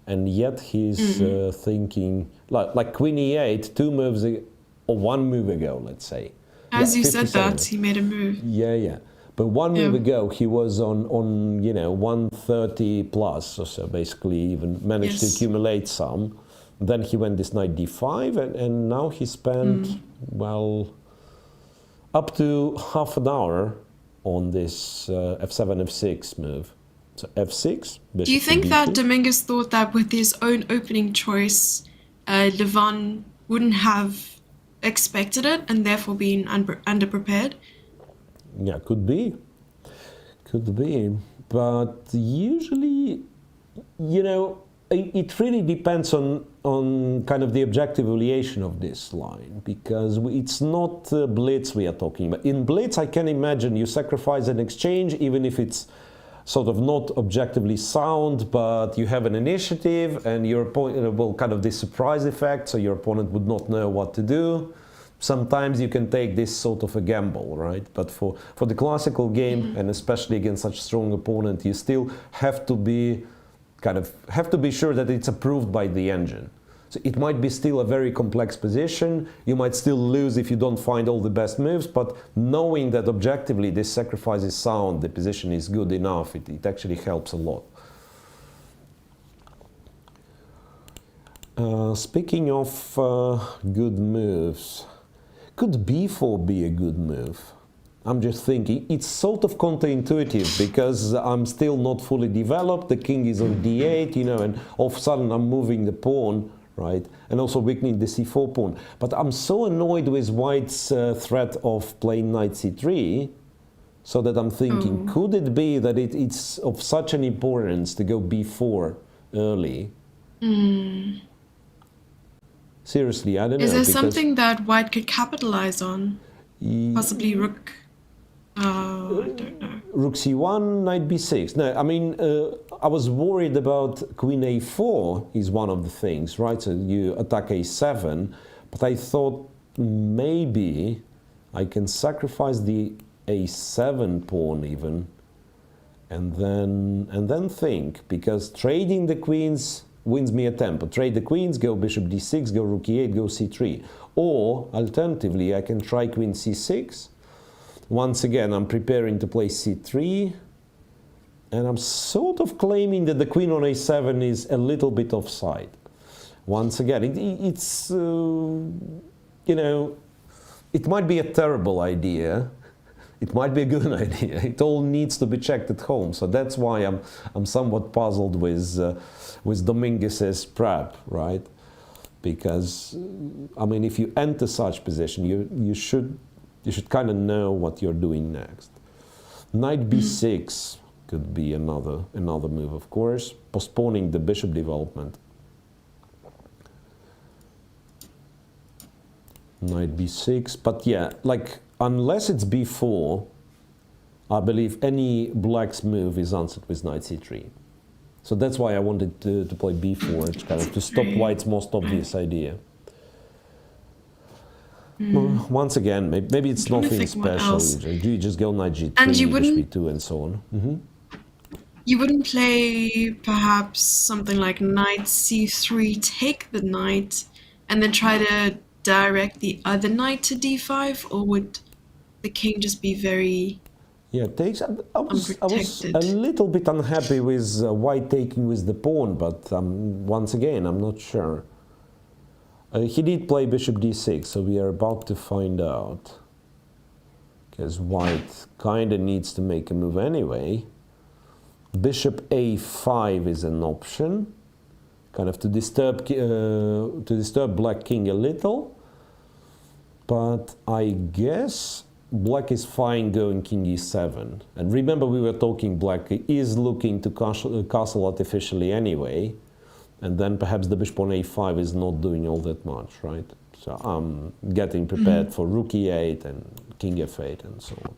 And yet he's thinking, like Queen E8, 2 moves, or 1 move ago, let's say. As you said 57. that, he made a move. Yeah. But one Yeah. move ago, he was on 130 plus or so, basically even managed to Yes. accumulate some. Then he went this knight d5, and now he spent, well, up to half an hour on this f7, f6 move. So f6, bishop Do you to think d2. that Dominguez thought that with his own opening choice, Levan wouldn't have expected it and therefore been underprepared? Yeah, could be. But usually, it really depends on kind of the objective evaluation of this line, because it's not blitz we are talking about. In blitz, I can imagine you sacrifice an exchange, even if it's sort of not objectively sound, but you have an initiative and your opponent will kind of this surprise effect, so your opponent would not know what to do. Sometimes you can take this sort of a gamble, right? But for the classical game, and especially against such a strong opponent, you still have to be sure that it's approved by the engine. So it might be still a very complex position. You might still lose if you don't find all the best moves, but knowing that objectively this sacrifice is sound, the position is good enough, it actually helps a lot. Speaking of good moves, could b4 be a good move? I'm just thinking, it's sort of counterintuitive because I'm still not fully developed, the king is on d8, and all of a sudden I'm moving the pawn, right? And also weakening the c4 pawn. But I'm so annoyed with white's threat of playing knight c3, so that I'm thinking, could it be that it's of such an importance to go b4 early? Seriously, I don't know. Is there something that white could capitalize on? Possibly rook? I don't know. Rook c1, knight b6. No, I mean, I was worried about queen a4 is one of the things, right? So you attack a7, but I thought maybe I can sacrifice the a7 pawn even, and then think, because trading the queens wins me a tempo. Trade the queens, go bishop d6, go rook e8, go c3. Or, alternatively, I can try queen c6. Once again, I'm preparing to play c3. And I'm sort of claiming that the queen on a7 is a little bit offside. Once again, it's, it might be a terrible idea. It might be a good idea. It all needs to be checked at home. So that's why I'm somewhat puzzled with Dominguez's prep, right? Because I mean, if you enter such position, you should kind of know what you're doing next. Knight b6 could be another move, of course, postponing the bishop development. Knight b6, but yeah, like, unless it's b4, I believe any black's move is answered with knight c3. So that's why I wanted to play b4, it's kind of to stop white's most obvious idea. Well, once again, maybe it's nothing special. You just go knight g3, and you bishop b2, and so on. You wouldn't play perhaps something like knight c3, take the knight, and then try to direct the other knight to d5, or would the king just be very takes. I was unprotected? a little bit unhappy with white taking with the pawn, but once again, I'm not sure. He did play bishop d6, so we are about to find out. Because white kind of needs to make a move anyway. Bishop a5 is an option, kind of to disturb black king a little. But I guess black is fine going king e7. And remember, we were talking black is looking to castle artificially anyway. And then perhaps the bishop on a5 is not doing all that much, right? So I'm getting prepared for rook e8 and king f8 and so on.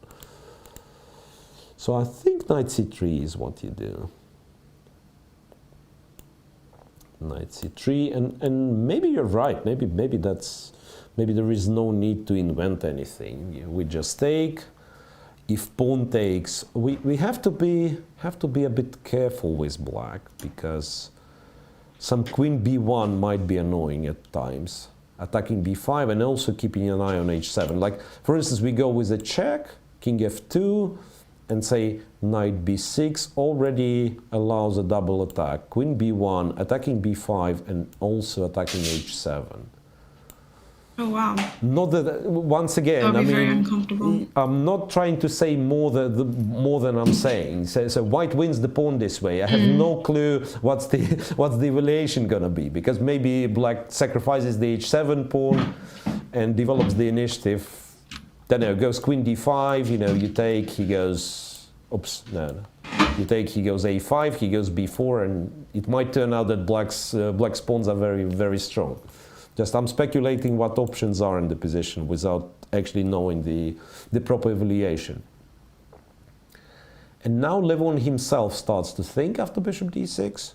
So I think knight c3 is what you do. Knight c3, and maybe you're right. Maybe there is no need to invent anything. We just take. If pawn takes, we have to be a bit careful with black, because some queen b1 might be annoying at times. attacking b5 and also keeping an eye on h7. Like, for instance, we go with a check, king f2, and say knight b6 already allows a double attack. Queen b1, attacking b5, and also attacking h7. Oh wow. Not that, once again, That'll I be mean, very uncomfortable. I'm not trying to say more than I'm saying. So white wins the pawn this way. I have no clue what's the evaluation gonna be, because maybe black sacrifices the h7 pawn and develops the initiative. Don't know, goes queen d5, you know, you take, he goes, oops, no. You take, he goes a5, he goes b4, and it might turn out that black's pawns are very, very strong. Just I'm speculating what options are in the position without actually knowing the proper evaluation. And now Levon himself starts to think after bishop d6,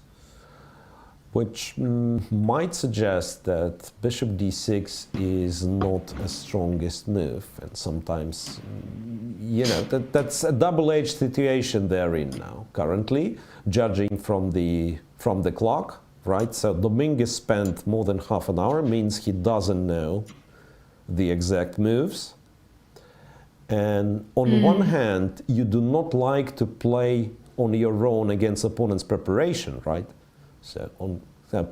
which might suggest that bishop d6 is not a strongest move. And sometimes, you know, that's a double-edged situation they're in now, currently, judging from the clock. Right, so Dominguez spent more than half an hour, means he doesn't know the exact moves. And on one hand, you do not like to play on your own against opponent's preparation, right? So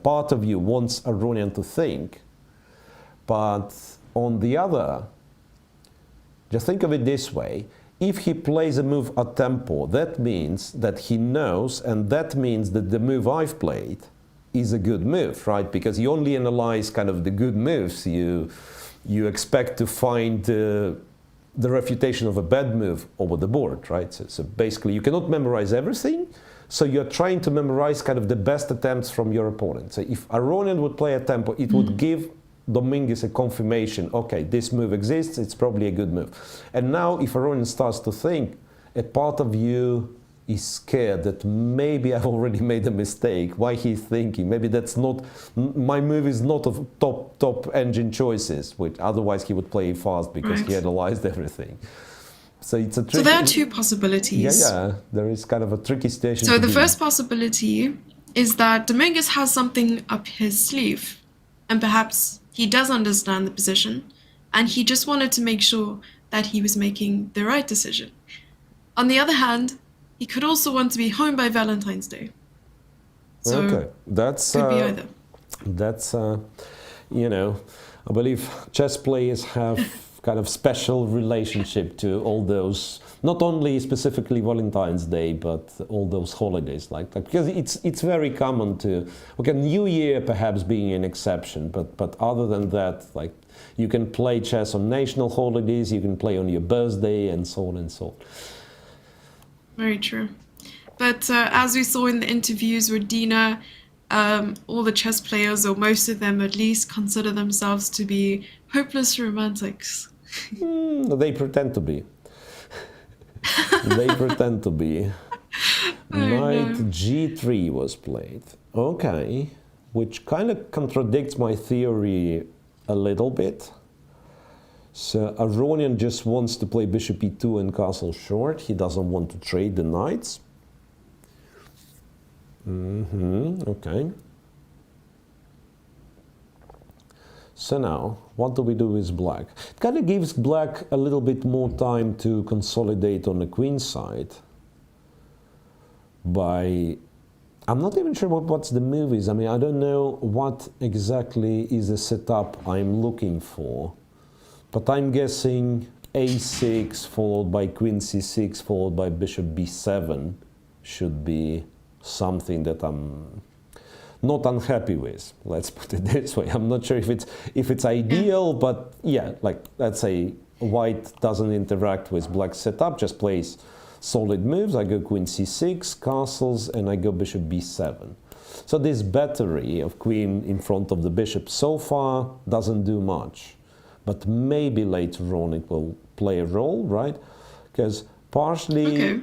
part of you wants Aronian to think, but on the other, just think of it this way. If he plays a move at tempo, that means that he knows, and that means that the move I've played is a good move, right? Because you only analyze kind of the good moves. You expect to find the refutation of a bad move over the board, right? So basically, you cannot memorize everything. So you're trying to memorize kind of the best attempts from your opponent. So if Aronian would play a tempo, it would give Dominguez a confirmation, okay, this move exists, it's probably a good move. And now if Aronian starts to think, a part of you is scared that maybe I've already made a mistake. Why he's thinking? Maybe that's not, my move is not of top engine choices, which otherwise he would play fast because he analyzed everything. So it's a tricky, so there are two possibilities. Yeah, there is kind of a tricky situation. So the first possibility is that Dominguez has something up his sleeve, and perhaps he does understand the position, and he just wanted to make sure that he was making the right decision. On the other hand, he could also want to be home by Valentine's Day. So okay, that's could be either. That's you know, I believe chess players have kind of special relationship to all those, not only specifically Valentine's Day, but all those holidays, like because it's very common to, okay, New Year perhaps being an exception, but other than that, like you can play chess on national holidays, you can play on your birthday, and so on and so on. Very true. But as we saw in the interviews with Dina, all the chess players, or most of them at least, consider themselves to be hopeless romantics. They pretend to be. They pretend to be. Knight g3 was played. Okay, which kind of contradicts my theory a little bit. So Aronian just wants to play bishop e2 and castle short. He doesn't want to trade the knights. Okay. So now, what do we do with black? It kind of gives black a little bit more time to consolidate on the queen side. I'm not even sure what's the move is. I mean, I don't know what exactly is the setup I'm looking for. But I'm guessing a6 followed by queen c6 followed by bishop b7 should be something that I'm not unhappy with. Let's put it this way. I'm not sure if it's ideal, but yeah, like let's say white doesn't interact with black setup, just plays solid moves. I go queen c6, castles, and I go bishop b7. So this battery of queen in front of the bishop so far doesn't do much. But maybe later on it will play a role, right? Because partially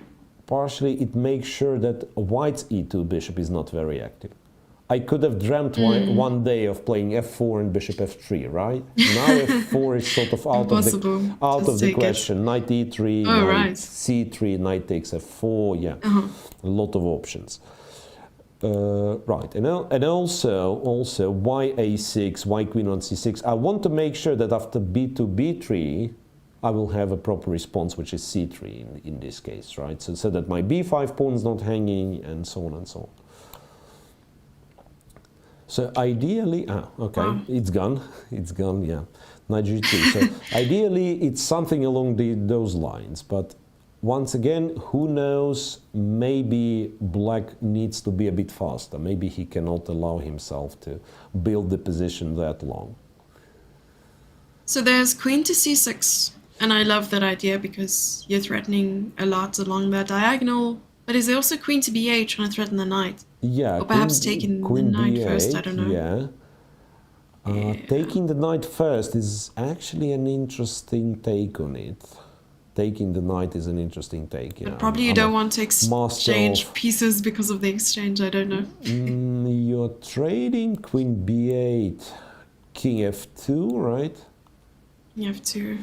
it makes sure that white's e2 bishop is not very active. I could have dreamt one day of playing f4 and bishop f3, right? Now f4 is sort of out of the question. Knight e3, knight c3, knight takes f4, yeah, a lot of options. Right, and also why a6, why queen on c6. I want to make sure that after b2, b3, I will have a proper response, which is c3 in this case, right? So that my b5 pawn is not hanging, and so on and so on. So ideally, okay, it's gone, yeah, knight g2. So ideally, it's something along those lines, but once again, who knows, maybe black needs to be a bit faster. Maybe he cannot allow himself to build the position that long. So there's queen to c6, and I love that idea because you're threatening a lot along that diagonal. But is there also queen to b8 trying to threaten the knight? Yeah, or perhaps taking the knight b8, first, I don't know. Yeah. Taking the knight first is actually an interesting take on it. Taking the knight is an interesting take. Yeah. But probably you don't want to exchange pieces because of the exchange, I don't know. You're trading queen b8, king f2, right? You have to.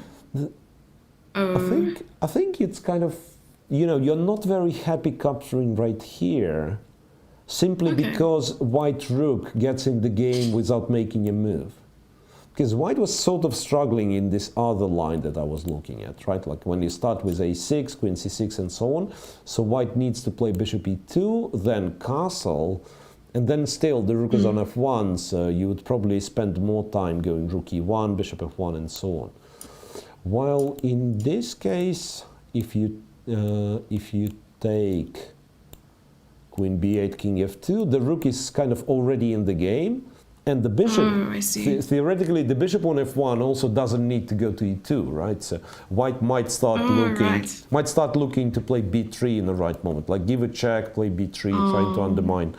I think it's kind of, you're not very happy capturing right here, simply because white rook gets in the game without making a move. Because white was sort of struggling in this other line that I was looking at, right? Like when you start with a6, queen c6, and so on. So white needs to play bishop e2, then castle, and then still the rook is on f1, so you would probably spend more time going rook e1, bishop f1, and so on. While in this case, if you take queen b8, king f2, the rook is kind of already in the game. And the bishop, theoretically, the bishop on f1 also doesn't need to go to e2, right? So white might start looking to play b3 in the right moment, like give a check, play b3, trying to undermine.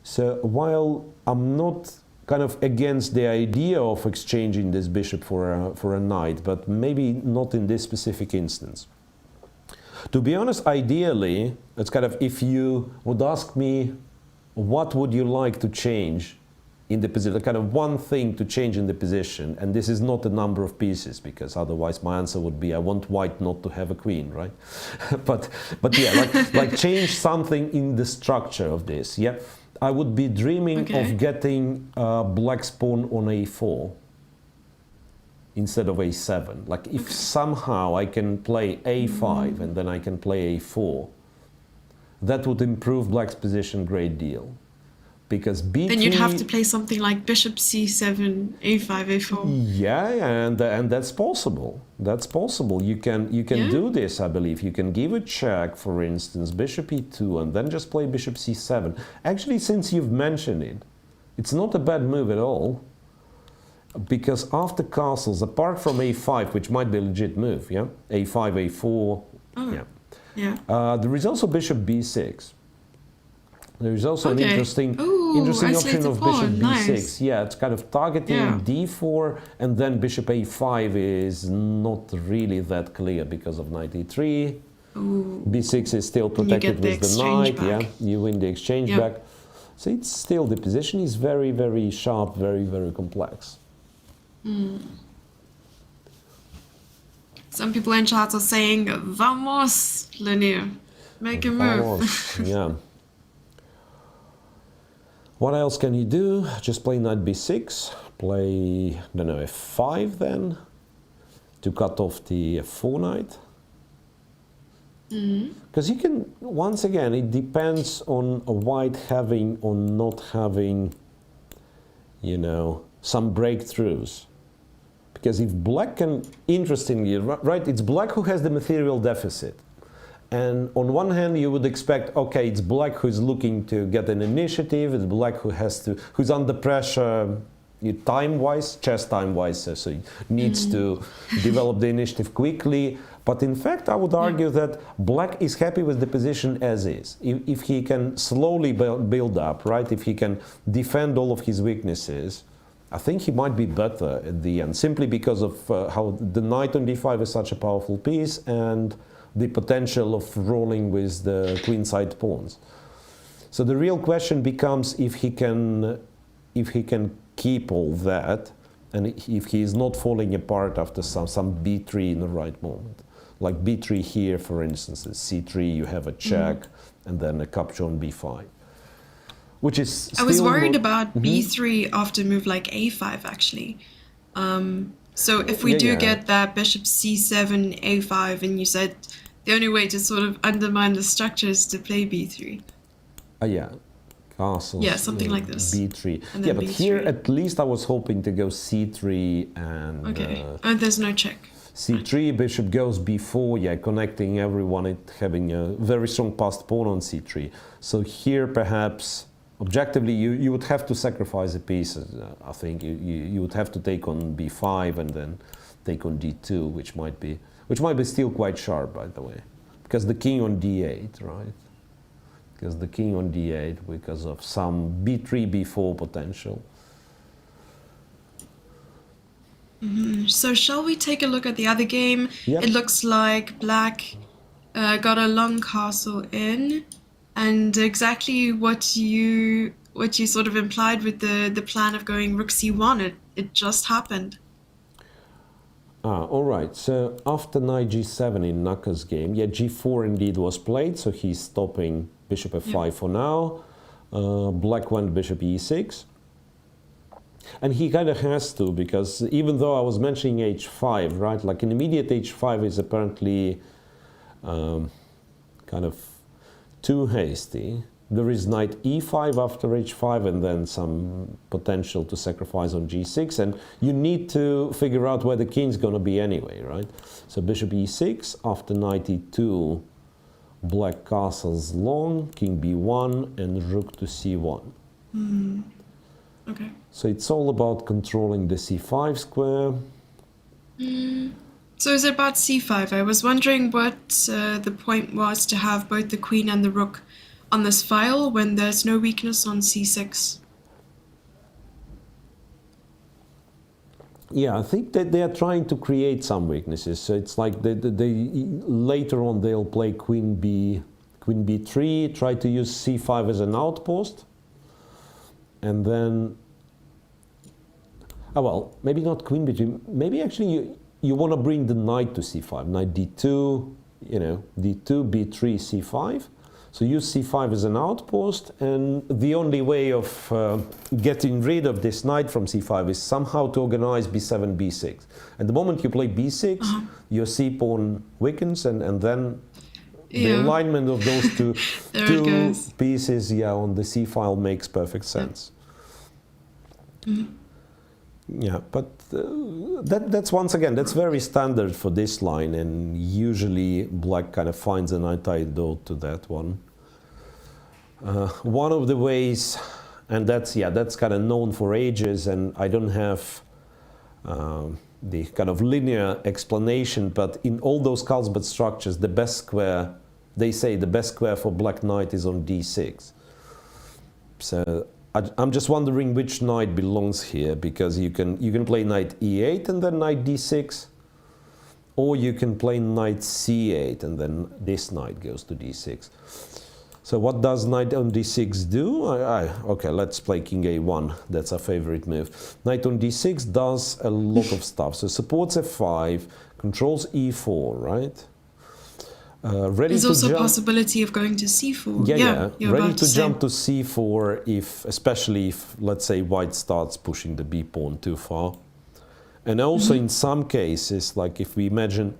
So while I'm not kind of against the idea of exchanging this bishop for a knight, but maybe not in this specific instance. To be honest, ideally, it's kind of, if you would ask me, what would you like to change in the position, kind of one thing to change in the position, and this is not a number of pieces, because otherwise my answer would be I want white not to have a queen, right? but yeah, like change something in the structure of this. Yeah, I would be dreaming of getting black's pawn on a4 instead of a7. Like if somehow I can play a5 and then I can play a4, that would improve black's position a great deal. Because b3, then you'd have to play something like bishop c7, a5, a4. Yeah, and that's possible. That's possible. You can do this, I believe. You can give a check, for instance, bishop e2, and then just play bishop c7. Actually, since you've mentioned it, it's not a bad move at all. Because after castles, apart from a5, which might be a legit move, yeah, a5, a4, there is also bishop b6. There is also an interesting option of bishop b6. Yeah, it's kind of targeting d4, and then bishop a5 is not really that clear because of knight e3. b6 is still protected with the knight. Yeah, you win the exchange back. So it's still, the position is very, very sharp, very, very complex. Some people in chat are saying, "Vamos, Lenier, make a move." Yeah. What else can he do? Just play knight b6, play, I don't know, f5 then, to cut off the f4 knight. Because you can, once again, it depends on white having or not having, some breakthroughs. Because if black can, interestingly, right, it's black who has the material deficit. And on one hand, you would expect, okay, it's black who's looking to get an initiative, it's black who's under pressure time-wise, chess time-wise, so he needs to develop the initiative quickly. But in fact, I would argue that black is happy with the position as is. If he can slowly build up, right, if he can defend all of his weaknesses, I think he might be better at the end, simply because of how the knight on d5 is such a powerful piece, and the potential of rolling with the queenside pawns. So the real question becomes if he can keep all that, and if he is not falling apart after some b3 in the right moment. Like b3 here, for instance, is c3, you have a check, and then a capture on b5. which is I was still worried not- about b3 after a move like a5 actually. So if we Yeah, do yeah. get that bishop c7, a5, and you said the only way to sort of undermine the structure is to play b3. Yeah, castles. Yeah, something like this. B3. And Yeah, then but here B3. at least I was hoping to go C3 and Okay. Oh, there's no check. C3, bishop goes B4, yeah, connecting everyone, having a very strong passed pawn on C3. So here perhaps, objectively, you would have to sacrifice a piece. I think you would have to take on B5 and then take on D2, which might be still quite sharp, by the way, because the king on D8, right? Because the king on D8, because of some B3, B4 potential. So shall we take a look at the other game? Yep. It looks like black got a long castle in, and exactly what you sort of implied with the plan of going rook c1. It just happened. All right, so after knight g7 in Naka's game, yeah, g4 indeed was played, so he's stopping bishop f5 for now. Black went bishop e6. And he kind of has to, because even though I was mentioning h5, right, like an immediate h5 is apparently kind of too hasty. There is knight e5 after h5 and then some potential to sacrifice on g6, and you need to figure out where the king's going to be anyway, right? So bishop e6, after knight e2, black castles long, king b1 and rook to c1. Okay. So it's all about controlling the c5 square. So is it about c5? I was wondering what the point was to have both the queen and the rook on this file when there's no weakness on c6. Yeah, I think that they are trying to create some weaknesses. So it's like they later on they'll play queen b3, try to use c5 as an outpost, and then well, maybe not queen b3. Maybe actually you want to bring the knight to c5, knight d2, you know, d2, b3, c5. So use c5 as an outpost, and the only way of getting rid of this knight from c5 is somehow to organize b7, b6. At the moment you play b6, your c-pawn weakens, and then the alignment of those two pieces, yeah, on the c file makes perfect sense. Yeah, but that's once again, that's very standard for this line, and usually black kind of finds an antidote to that one. One of the ways, and that's kind of known for ages, and I don't have the kind of linear explanation, but in all those Carlsbad structures, the best square, they say the best square for black knight is on d6. So I'm just wondering which knight belongs here, because you can play knight e8 and then knight d6, or you can play knight c8 and then this knight goes to d6. So what does knight on d6 do? Okay, let's play king a1. That's our favorite move. Knight on d6 does a lot of stuff. So supports f5, controls e4, right? Ready There's to also a jump. possibility of going to c4. Yeah. You're Ready about to say. jump to c4 especially if, let's say, white starts pushing the b pawn too far. And also in some cases, like if we imagine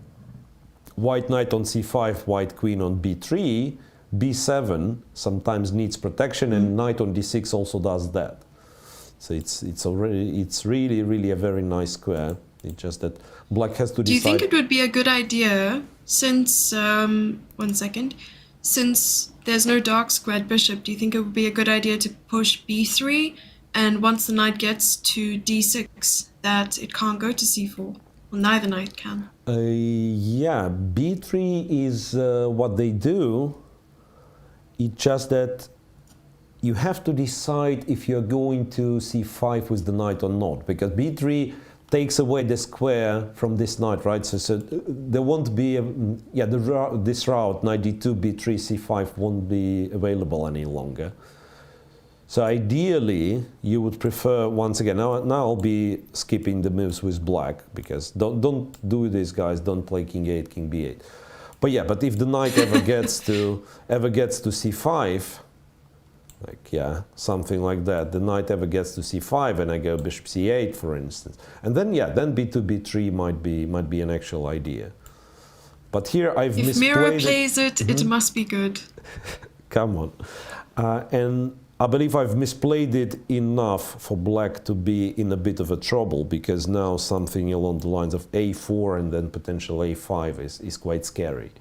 white knight on c5, white queen on b3, b7 sometimes needs protection, and knight on d6 also does that. So it's really a very nice square. It's just that black has to decide. Do you think it would be a good idea, since one second, since there's no dark squared bishop, do you think it would be a good idea to push b3, and once the knight gets to d6, that it can't go to c4? Well, neither knight can. Yeah, b3 is what they do. It's just that you have to decide if you're going to c5 with the knight or not, because b3 takes away the square from this knight, right? So there won't be, this route, knight d2, b3, c5 won't be available any longer. So ideally, you would prefer, once again, now I'll be skipping the moves with black, because don't do this, guys, don't play king 8, king b8. But yeah, but if the knight ever gets to c5, Like, yeah, something like that. The knight ever gets to c5 and I go bishop c8, for instance. And then, yeah, then b2, b3 might be an actual idea. But here I've If misplayed Miro plays it, it must be good. Come on. And I believe I've misplayed it enough for black to be in a bit of a trouble, because now something along the lines of a4 and then potential a5 is quite scary.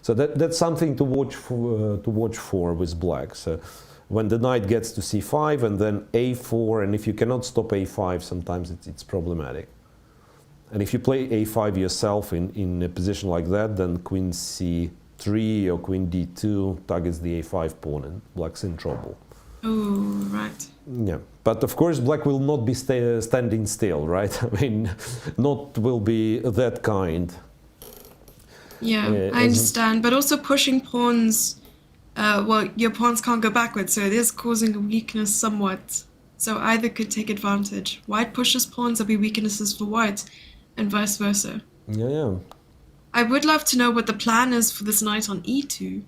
So that's something to watch for with black. So when the knight gets to c5 and then a4, and if you cannot stop a5, sometimes it's problematic. And if you play a5 yourself in a position like that, then queen c3 or queen d2 targets the a5 pawn and black's in trouble. Oh, right. Yeah, but of course black will not be standing still, right? I mean, not will be that kind. Yeah, I understand. But also pushing pawns, well, your pawns can't go backwards, so it is causing a weakness somewhat. So either could take advantage. White pushes pawns, there'll be weaknesses for white, and vice versa. Yeah, yeah. I would love to know what the plan is for this knight on e2.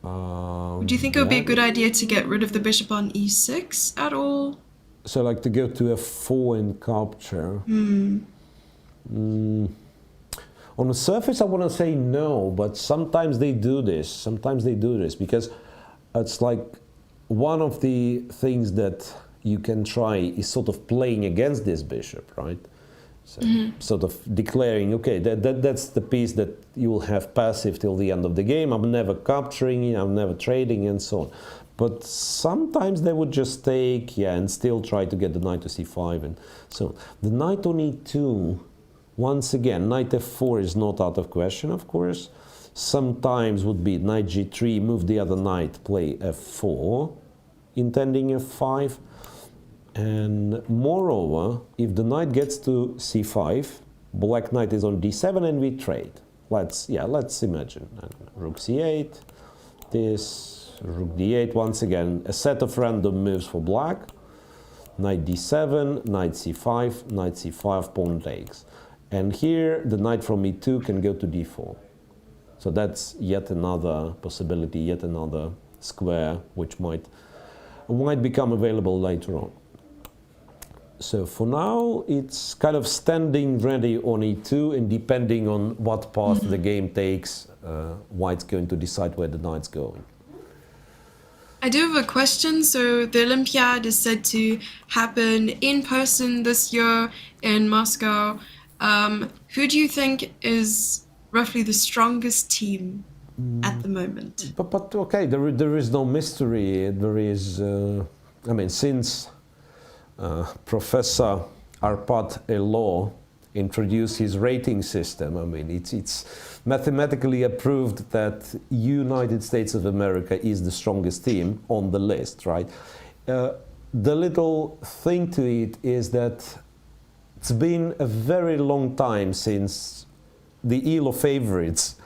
Do you think it would be a good idea to get rid of the bishop on e6 at all? So like to go to f4 and capture. On the surface I want to say no, but sometimes they do this. Sometimes they do this because it's like one of the things that you can try is sort of playing against this bishop, right? So sort of declaring, okay, that's the piece that you will have passive till the end of the game. I'm never capturing it, I'm never trading, and so on. But sometimes they would just take, yeah, and still try to get the knight to c5 and so on. The knight on e2, once again, knight f4 is not out of question, of course. Sometimes would be knight g3, move the other knight, play f4, intending f5. And moreover, if the knight gets to c5, black knight is on d7 and we trade. Let's imagine. Rook c8, this, rook d8, once again, a set of random moves for black. Knight d7, knight c5, knight c5, pawn takes. And here the knight from e2 can go to d4. So that's yet another possibility, yet another square which might become available later on. So for now, it's kind of standing ready on e2, and depending on what path the game takes, white's going to decide where the knight's going. I do have a question. So the Olympiad is said to happen in person this year in Moscow. Who do you think is roughly the strongest team at the moment? But okay, there is no mystery. There is, I mean, since Professor Arpad Elo introduced his rating system, I mean, it's mathematically approved that United States of America is the strongest team on the list, right? The little thing to it is that it's been a very long time since the ELO favorites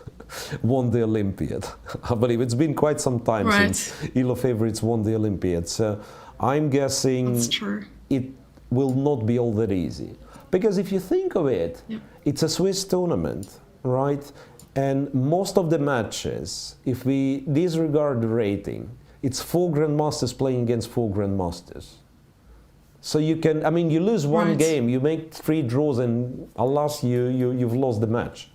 won the Olympiad. I believe it's been quite some time since ELO favorites won the Olympiad. So I'm guessing that's true. It will not be all that easy. Because if you think of it, it's a Swiss tournament, right? And most of the matches, if we disregard the rating, it's 4 grandmasters playing against 4 grandmasters. So you can, I mean, you lose one game, you make 3 draws, and alas, you've lost the match.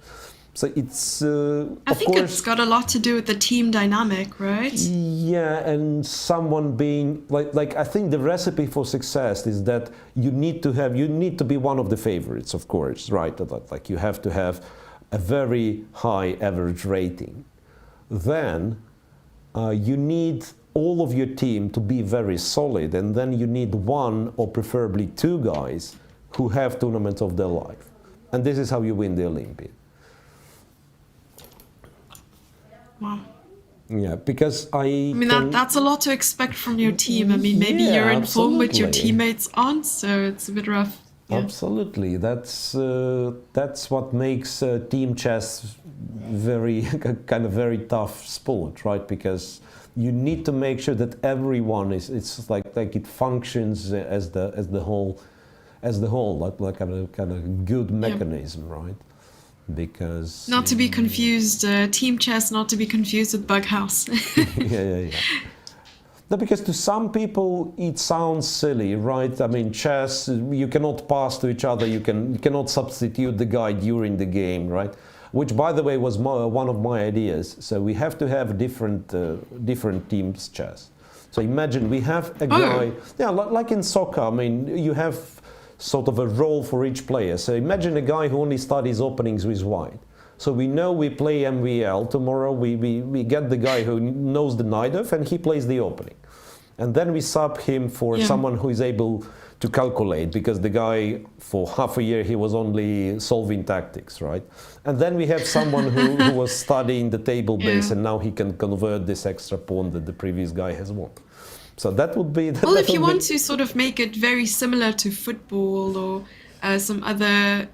So it's, I think it's got a lot to do with the team dynamic, right? Yeah, and someone being like I think the recipe for success is that you need to be one of the favorites, of course, right? Like you have to have a very high average rating. Then you need all of your team to be very solid, and then you need 1 or preferably 2 guys who have tournaments of their life, and this is how you win the Olympiad. Wow. Yeah, because I mean, that's a lot to expect from your team. I mean, maybe you're in form, but your teammates aren't, so it's a bit rough. Yeah. Absolutely. That's what makes team chess very very tough sport, right? Because you need to make sure that everyone it's like it functions as the whole, like a kind of good mechanism, right? Because not to be confused, team chess, not to be confused with Bug House. yeah. No, because to some people it sounds silly, right? I mean, chess, you cannot pass to each other, you cannot substitute the guy during the game, right? Which, by the way, was one of my ideas. So we have to have different teams chess. So imagine we have a guy, yeah, like in soccer. I mean, you have sort of a role for each player. So imagine a guy who only studies openings with white. So we know we play MVL tomorrow. We get the guy who knows the knight off, and he plays the opening. And then we sub him for someone who is able to calculate, because the guy for half a year he was only solving tactics, right? And then we have someone who was studying the table base, and now he can convert this extra pawn that the previous guy has won. So that would be... Well, if you want to sort of make it very similar to football or some other,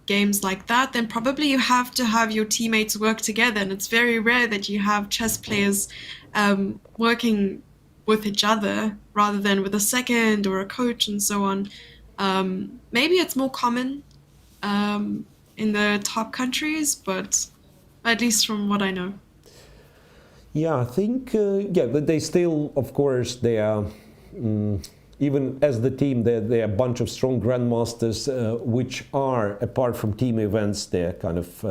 games like that, then probably you have to have your teammates work together. And it's very rare that you have chess players working with each other rather than with a second or a coach and so on. Maybe it's more common in the top countries, but at least from what I know. Yeah, I think, but they still, of course, they are, even as the team, they're a bunch of strong grandmasters, which are, apart from team events, they're kind of,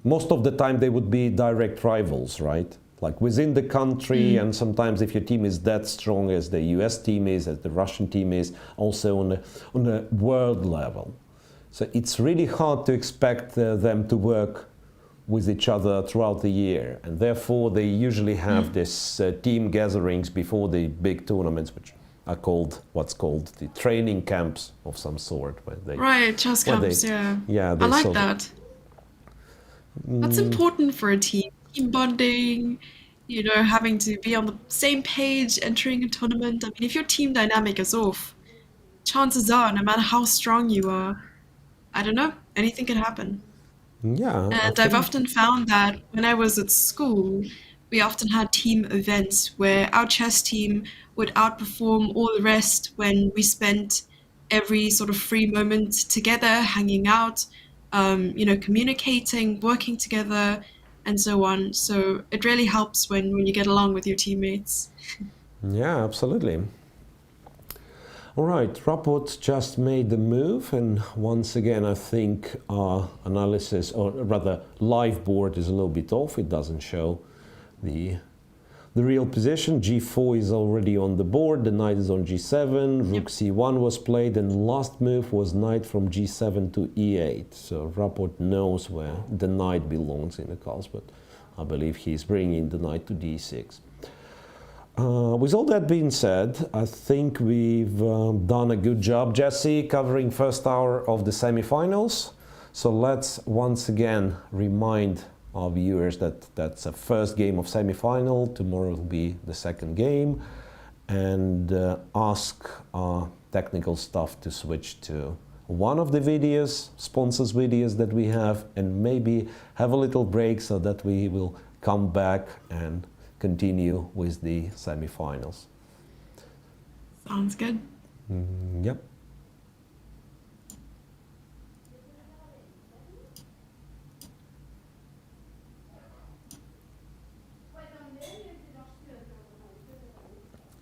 most of the time they would be direct rivals, right? Like within the country, and sometimes if your team is that strong as the US team is, as the Russian team is, also on a world level. So it's really hard to expect them to work with each other throughout the year, and therefore they usually have this team gatherings before the big tournaments, which are called what's called the training camps of some sort, where they chess camps, yeah, I like that. That's important for a team bonding, having to be on the same page entering a tournament. I mean, if your team dynamic is off, chances are, no matter how strong you are, I don't know, anything can happen. Yeah, And I've often found that when I was at school, we often had team events where our chess team would outperform all the rest when we spent every sort of free moment together, hanging out, communicating, working together, and so on. So it really helps when you get along with your teammates. yeah, absolutely. All right, Rapport just made the move, and once again I think our analysis, or rather live board, is a little bit off. It doesn't show the real position. G4 is already on the board, the knight is on G7, Rook C1 was played, and last move was knight from G7 to E8. So Rapport knows where the knight belongs in the cards, but I believe he's bringing the knight to D6. With all that being said, I think we've done a good job, Jesse, covering first hour of the semifinals. So let's once again remind our viewers that that's a first game of semifinal. Tomorrow will be the second game, and ask our technical staff to switch to one of the videos, sponsors videos that we have, and maybe have a little break so that we will come back and continue with the semifinals. Sounds good. Yep.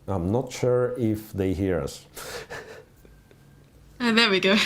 I'm not sure if they hear us. There we go.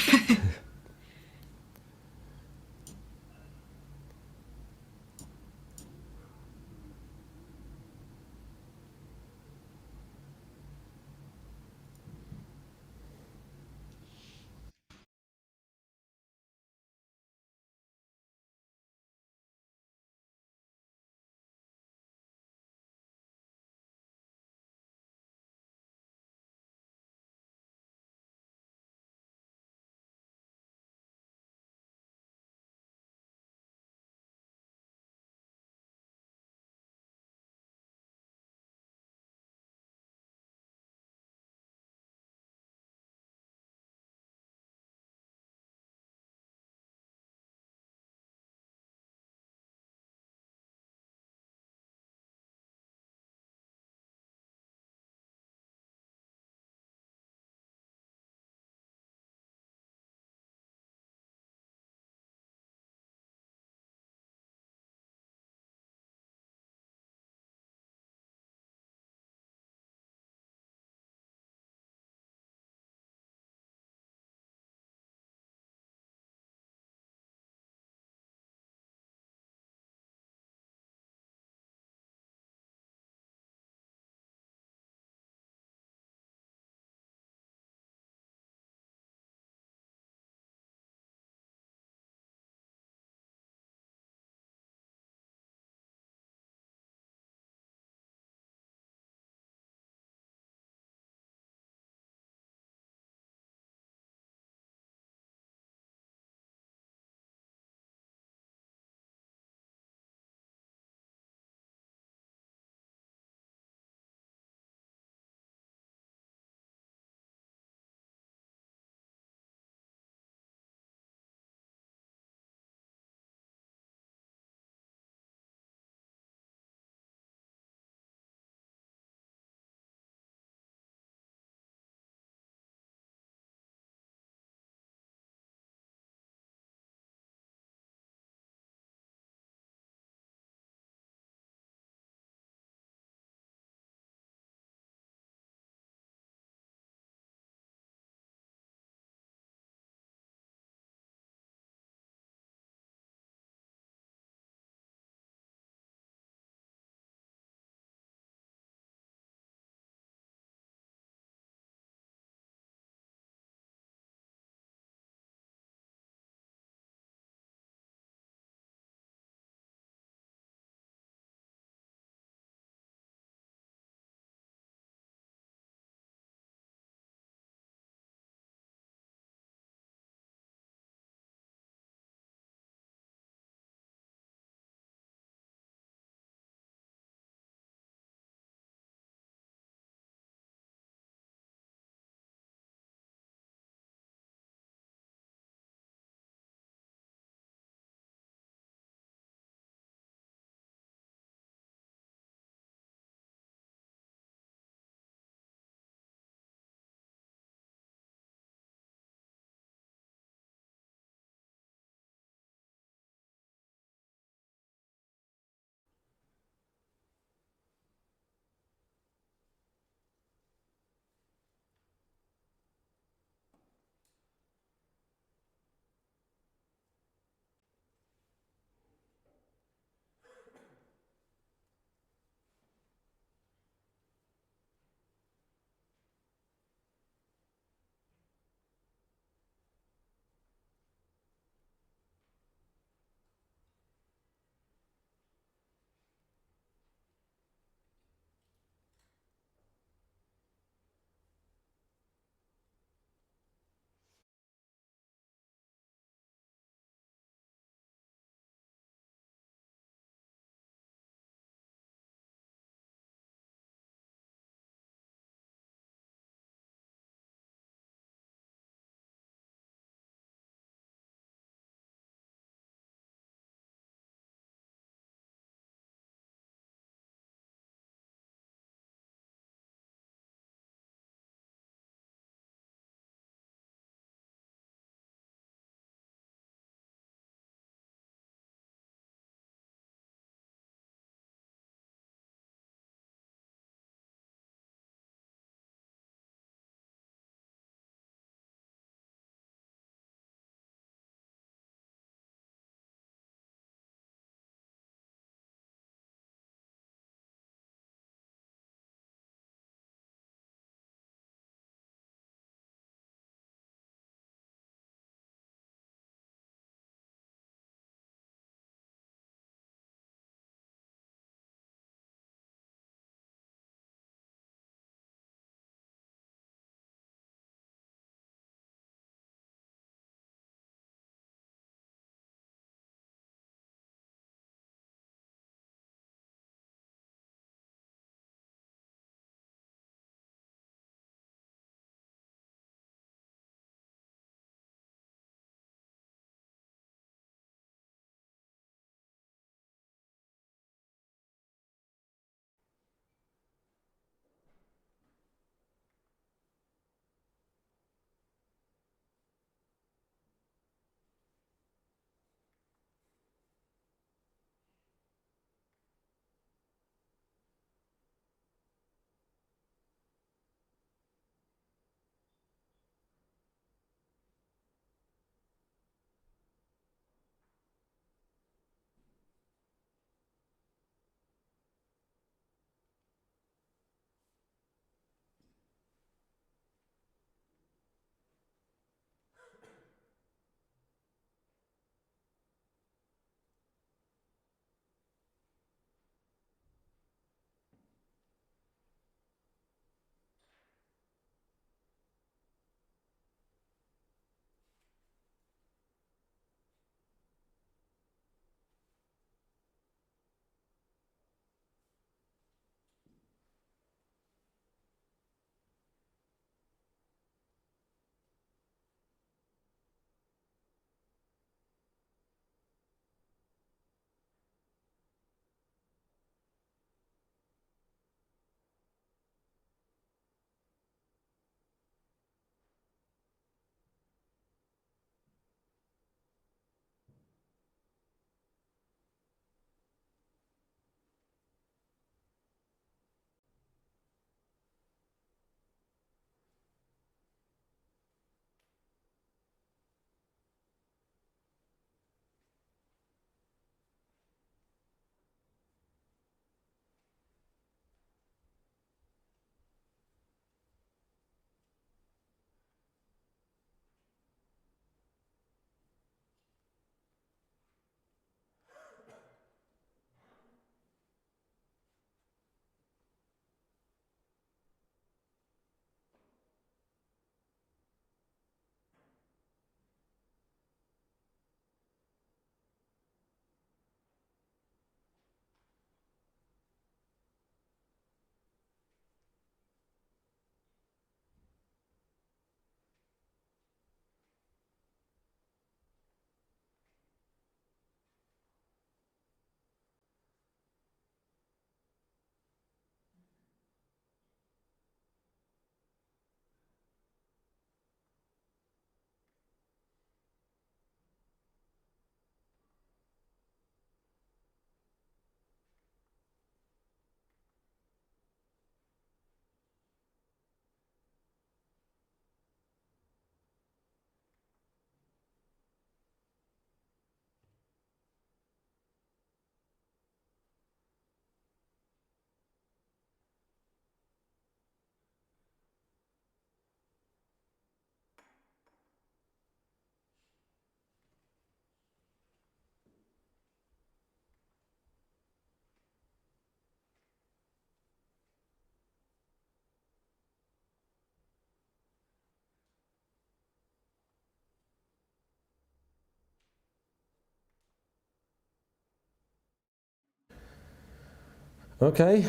Okay,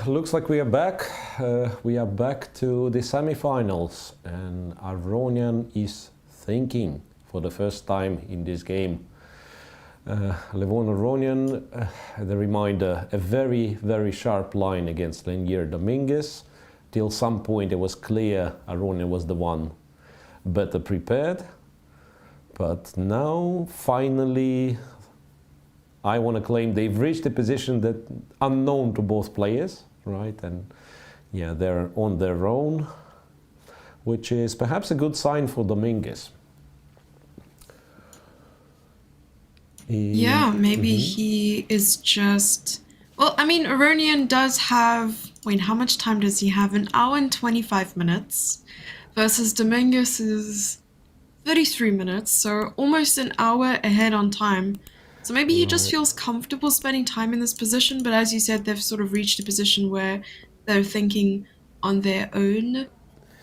looks like we are back. We are back to the semifinals, and Aronian is thinking for the first time in this game. Levon Aronian, the reminder, a very, very sharp line against Lenier Dominguez. Till some point it was clear Aronian was the one better prepared. But now, finally, I want to claim they've reached a position that unknown to both players, right? And yeah, they're on their own, which is perhaps a good sign for Dominguez. Yeah, maybe he is just... Well, I mean, Aronian does have... Wait, how much time does he have? An hour and 25 minutes versus Dominguez is 33 minutes, so almost an hour ahead on time. So maybe he just feels comfortable spending time in this position, but as you said, they've sort of reached a position where they're thinking on their own.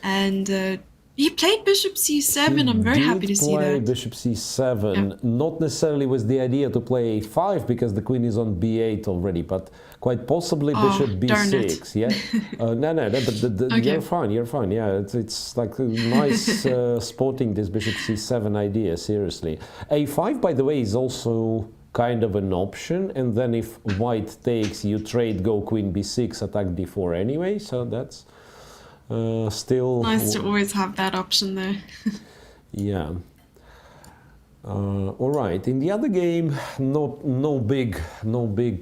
And he played Bishop C7. I'm very happy to see that. Play Bishop C7, not necessarily with the idea to play A5 because the queen is on B8 already, but quite possibly Bishop B6. Yeah, no, okay. You're fine. You're fine. Yeah, it's like nice sporting this Bishop C7 idea. Seriously, A5, by the way, is also kind of an option, and then if White takes, you trade, go Queen B6, attack D4 anyway. So that's. Still nice to always have that option there. Yeah. All right. In the other game, no big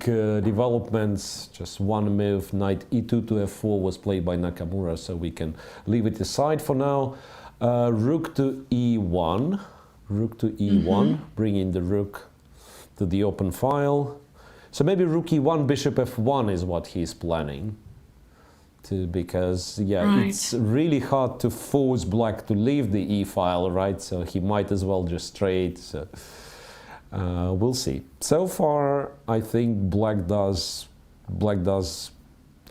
developments. Just one move. Knight E2 to F4 was played by Nakamura, so we can leave it aside for now. Rook to E1. Rook to E1, bringing the rook to the open file. So maybe Rook E1, Bishop F1 is what he's planning. Because it's really hard to force black to leave the E file, right? So he might as well just trade. So we'll see. So far, I think black does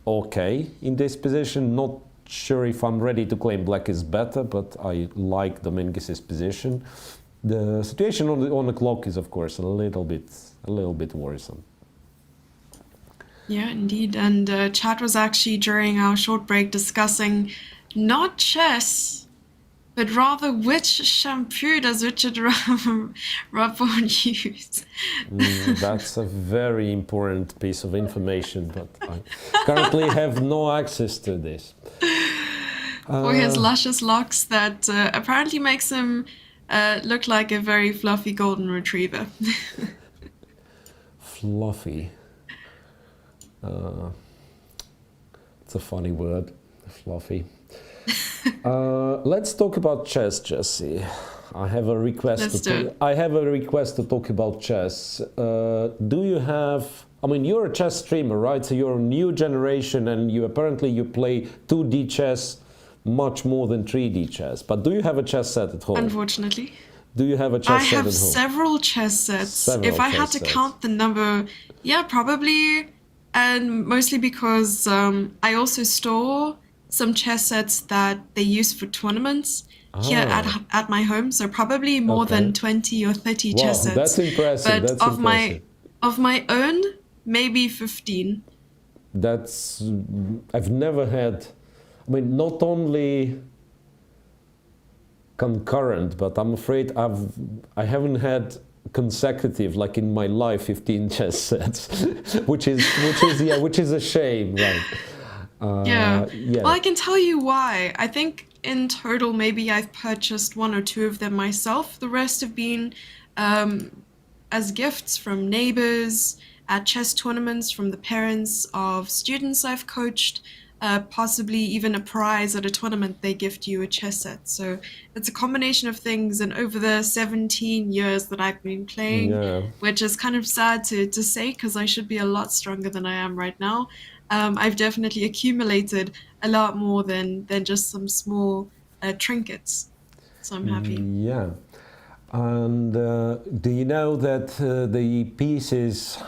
okay in this position. Not sure if I'm ready to claim black is better, but I like Dominguez's position. The situation on the clock is, of course, a little bit worrisome. Yeah, indeed. And chat was actually during our short break discussing not chess, but rather which shampoo does Richard Rapport use. That's a very important piece of information, but I currently have no access to this. For his luscious locks that apparently makes him look like a very fluffy golden retriever. Fluffy. It's a funny word, fluffy. Let's talk about chess, Jesse. I have a request to talk about chess. Do you have? I mean, you're a chess streamer, right? So you're a new generation, and you play 2D chess much more than 3D chess. But do you have a chess set at home? Unfortunately. Do you have a chess set at home? I have several chess sets. If I had to count the number, yeah, probably. And mostly because I also store some chess sets that they use for tournaments here at my home. So probably more than 20 or 30 chess sets. That's impressive. But of my own, maybe 15. I've never had, I mean, not only concurrent, but I'm afraid I haven't had consecutive, like in my life, 15 chess sets, which is a shame, right? Yeah. Well, I can tell you why. I think in total, maybe I've purchased 1 or 2 of them myself. The rest have been as gifts from neighbors, at chess tournaments, from the parents of students I've coached. Possibly even a prize at a tournament, they gift you a chess set. So it's a combination of things, and over the 17 years that I've been playing, which is kind of sad to say because I should be a lot stronger than I am right now, I've definitely accumulated a lot more than just some small trinkets. So I'm happy. Yeah. And do you know that the pieces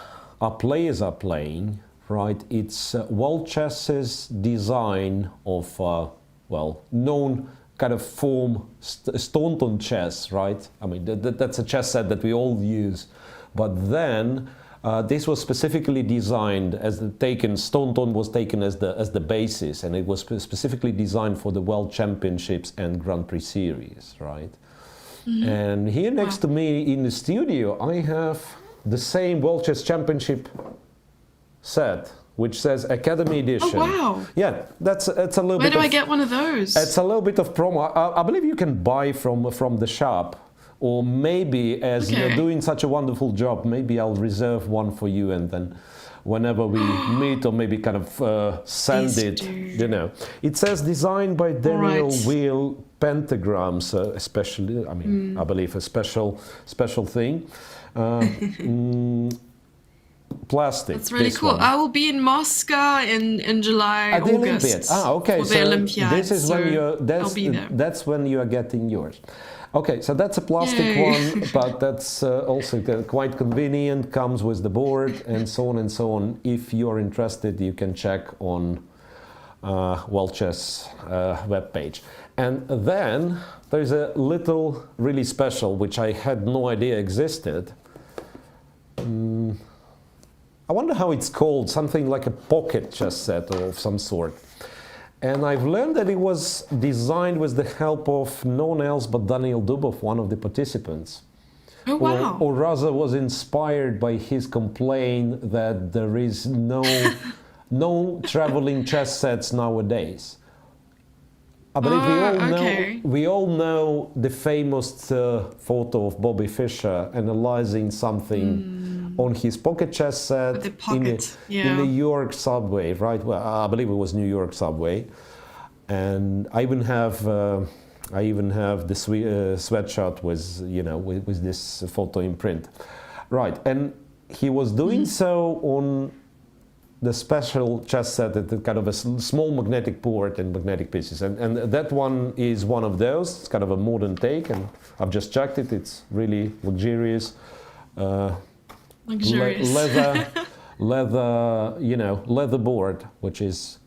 our players are playing, right? It's World Chess's design of, known kind of form, Staunton chess, right? I mean, that's a chess set that we all use. But then This was specifically designed as Staunton was taken as the basis, and it was specifically designed for the World Championships and Grand Prix series, right? And here next to me in the studio, I have the same World Chess Championship set, which says Academy Edition. Oh wow! Yeah, it's a little bit. Where do I get one of those? It's a little bit of promo. I believe you can buy from the shop. Or maybe, as you're doing such a wonderful job, maybe I'll reserve one for you, and then whenever we meet, or maybe kind of send Please it, do. you know. It says designed by Daniel Wheel Pentagrams, especially, I mean, I believe a special thing. Plastic. That's really this cool. one. I will be in Moscow in July, At the August. Olympiad. Okay. For the So Olympiad. this is when you're. I'll be there. That's when you are getting yours. Okay, so that's a plastic one, but that's also quite convenient. Comes with the board and so on and so on. If you're interested, you can check on World Chess webpage. And then there's a little really special, which I had no idea existed. I wonder how it's called, something like a pocket chess set of some sort. And I've learned that it was designed with the help of no one else but Daniel Dubov, one of the participants. Oh, wow. Or rather was inspired by his complaint that there is no traveling chess sets nowadays. I believe we all know the famous photo of Bobby Fischer analyzing something on his pocket chess set With the pocket, in the New York subway, right? Well, I believe it was New York subway, and I even have the sweatshirt with this photo in print, right? And he was doing so on the special chess set, at kind of a small magnetic board and magnetic pieces, and that one is one of those. It's kind of a modern take, and I've just checked it. It's really luxurious. Luxurious. leather board, which is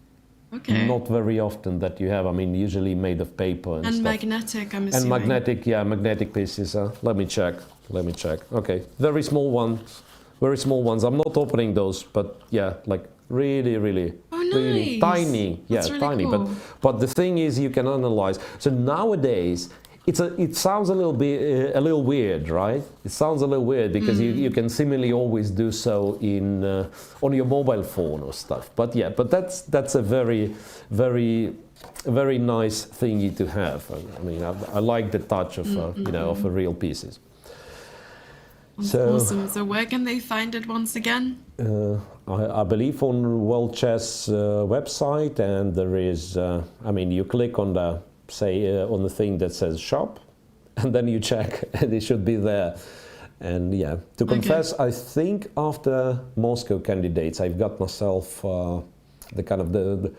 not very often that you have. I mean, usually made of paper and stuff. Magnetic, I'm assuming. And magnetic pieces. Let me check. Okay, very small ones. I'm not opening those, but yeah, like really tiny. Yeah, That's really tiny. cool. But the thing is, you can analyze. So nowadays, it sounds a little weird, right? It sounds a little weird because you can seemingly always do so on your mobile phone or stuff. But yeah, that's a very nice thingy to have. I mean, I like the touch of of real pieces. Awesome. So where can they find it once again? I believe on World Chess website, and there is. You click on the on the thing that says shop, and then you check, and it should be there. And yeah, to confess, I think after Moscow candidates, I've got myself the kind of the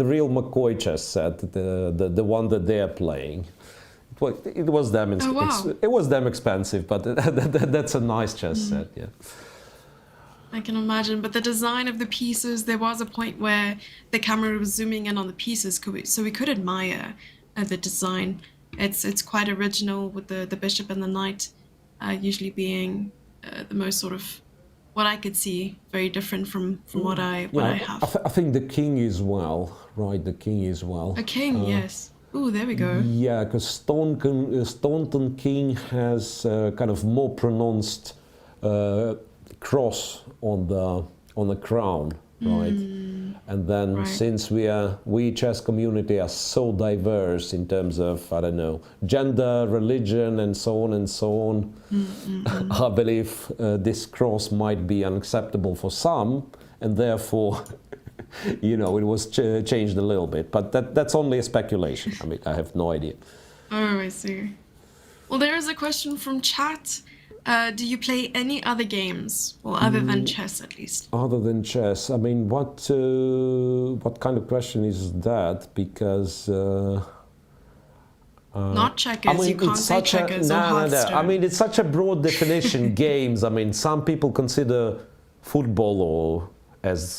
real McCoy chess set, the one that they're playing. It was damn it was damn expensive, but that's a nice chess set. Yeah. I can imagine, but the design of the pieces, there was a point where the camera was zooming in on the pieces, so we could admire the design. It's quite original, with the bishop and the knight usually being the most sort of, what I could see, very different from what I have. I think the king as well, right? The king as well. A king, yes. Ooh, there we go. Yeah, because Staunton king has kind of more pronounced cross on the crown, right? And then since we chess community are so diverse in terms of, I don't know, gender, religion, and so on, I believe this cross might be unacceptable for some, and therefore it was changed a little bit, but that's only a speculation. I mean, I have no idea. Oh, I see. Well, there is a question from chat. Do you play any other games, or other than chess, at least? Other than chess, I mean, what kind of question is that? Because not checkers. You can't say checkers or Hearthstone. No. I mean, it's such a broad definition. Games. I mean, some people consider football or as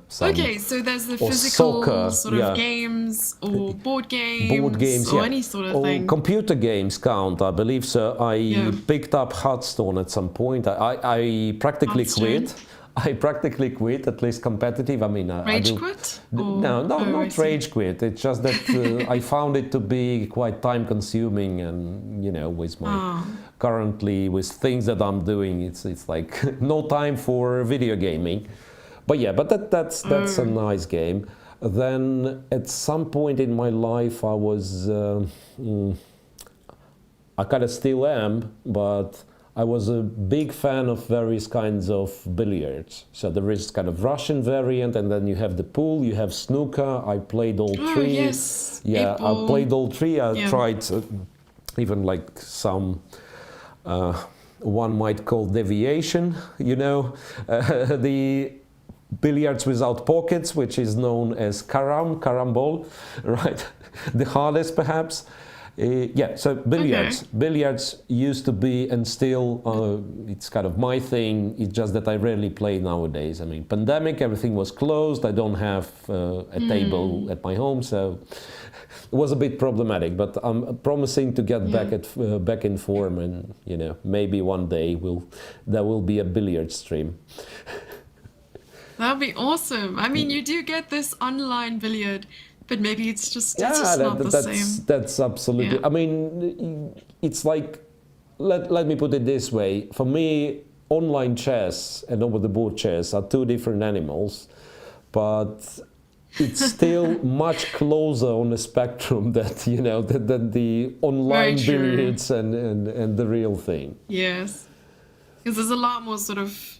some Okay, so there's the or physical soccer, sort yeah. of games or board games yeah. or any sort of Or thing. computer games count, I believe. So I Yeah. picked up Hearthstone at some point. I practically Hearthstone? quit. I practically quit, at least competitive. I mean, I Rage do. quit? No, Or- I not see. rage quit. It's just that I found it to be quite time consuming, and with my Oh. currently with things that I'm doing, it's like no time for video gaming. But yeah, but that's a nice game. Then at some point in my life, I was I kind of still am, but I was a big fan of various kinds of billiards. So there is kind of Russian variant, and then you have the pool, you have snooker. I played all Oh, three. yes. Yeah, Eight ball. I played all three. I Yeah. tried even like some one might call deviation, the billiards without pockets, which is known as carambol, right? The hardest perhaps. Yeah, so billiards used to be, and still it's kind of my thing. It's just that I rarely play nowadays. I mean, pandemic, everything was closed. I don't have a table at my home, so it was a bit problematic. But I'm promising to get back in form, and maybe one day there will be a billiard stream. That'd be awesome. I mean, you do get this online billiard, but maybe it's just not the same. That's absolutely. Yeah. I mean, it's like, let me put it this way. For me, online chess and over-the-board chess are two different animals, but it's still much closer on the spectrum than the online Very true. billiards and the real thing. Yes. Because there's a lot more sort of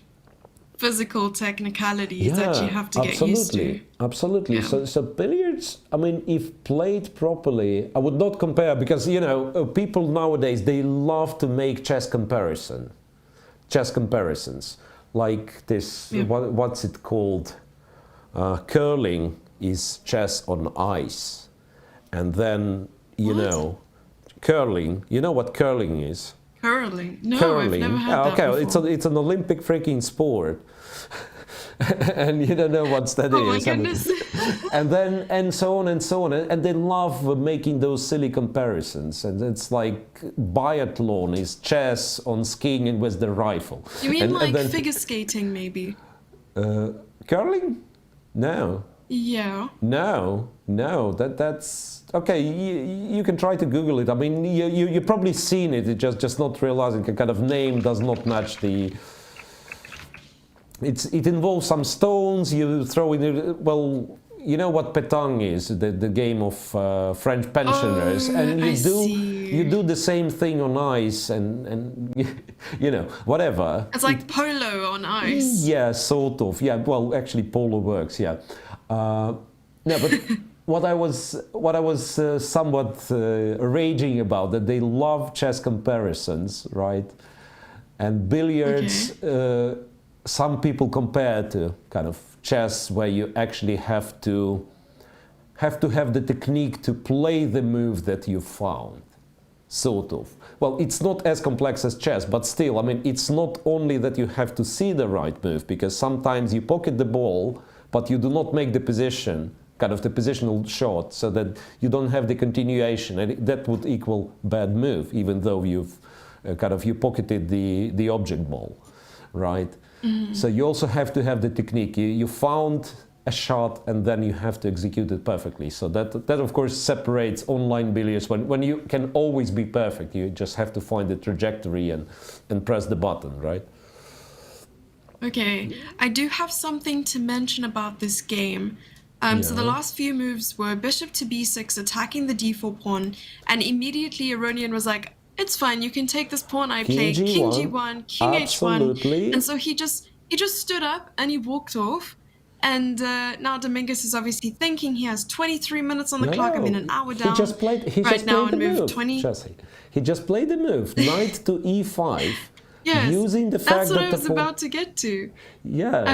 physical technicalities that you have to get used to. Absolutely. Yeah. So billiards, I mean, if played properly, I would not compare, because people nowadays, they love to make chess comparisons, like this. Yeah. What's it called? Curling is chess on ice, and then curling. You know what curling is? Curling? No, Curling. I've never had that before. It's an Olympic freaking sport. And you don't know what that is. Oh my goodness. And so on and so on. And they love making those silly comparisons. And it's like biathlon is chess on skiing and with the rifle. You mean and then, figure skating, maybe? curling? No. Yeah. No, that's okay. You can try to Google it. I mean, you've probably seen it. It's just not realizing the kind of name does not match the. It involves some stones. You throw in. Well, you know what pétanque is, the game of French pensioners, and you do the same thing on ice, and whatever. It's like polo on ice. Yeah, sort of. Yeah, well, actually, polo works. Yeah. No, but what I was somewhat raging about, that they love chess comparisons, right? And billiards, some people compare to kind of chess, where you actually have to have the technique to play the move that you found, sort of. Well, it's not as complex as chess, but still, I mean, it's not only that you have to see the right move, because sometimes you pocket the ball, but you do not make the position, kind of the positional shot, so that you don't have the continuation, and that would equal bad move, even though you've you pocketed the object ball, right? Mm-hmm. So you also have to have the technique. You found a shot, and then you have to execute it perfectly. So that of course separates online billiards. When you can always be perfect, you just have to find the trajectory and press the button, right? Okay, I do have something to mention about this game. So the last few moves were bishop to b6, attacking the d4 pawn, and immediately Aronian was like, it's fine, you can take this pawn I played, king g1, king Absolutely. h1, and so he just stood up and he walked off. And now Dominguez is obviously thinking he has 23 minutes on the clock. I mean, an hour down. He just played the move. Jesse. He just played the move, knight to e5. Yes, using the fact that's what that I was about to get to. Yeah,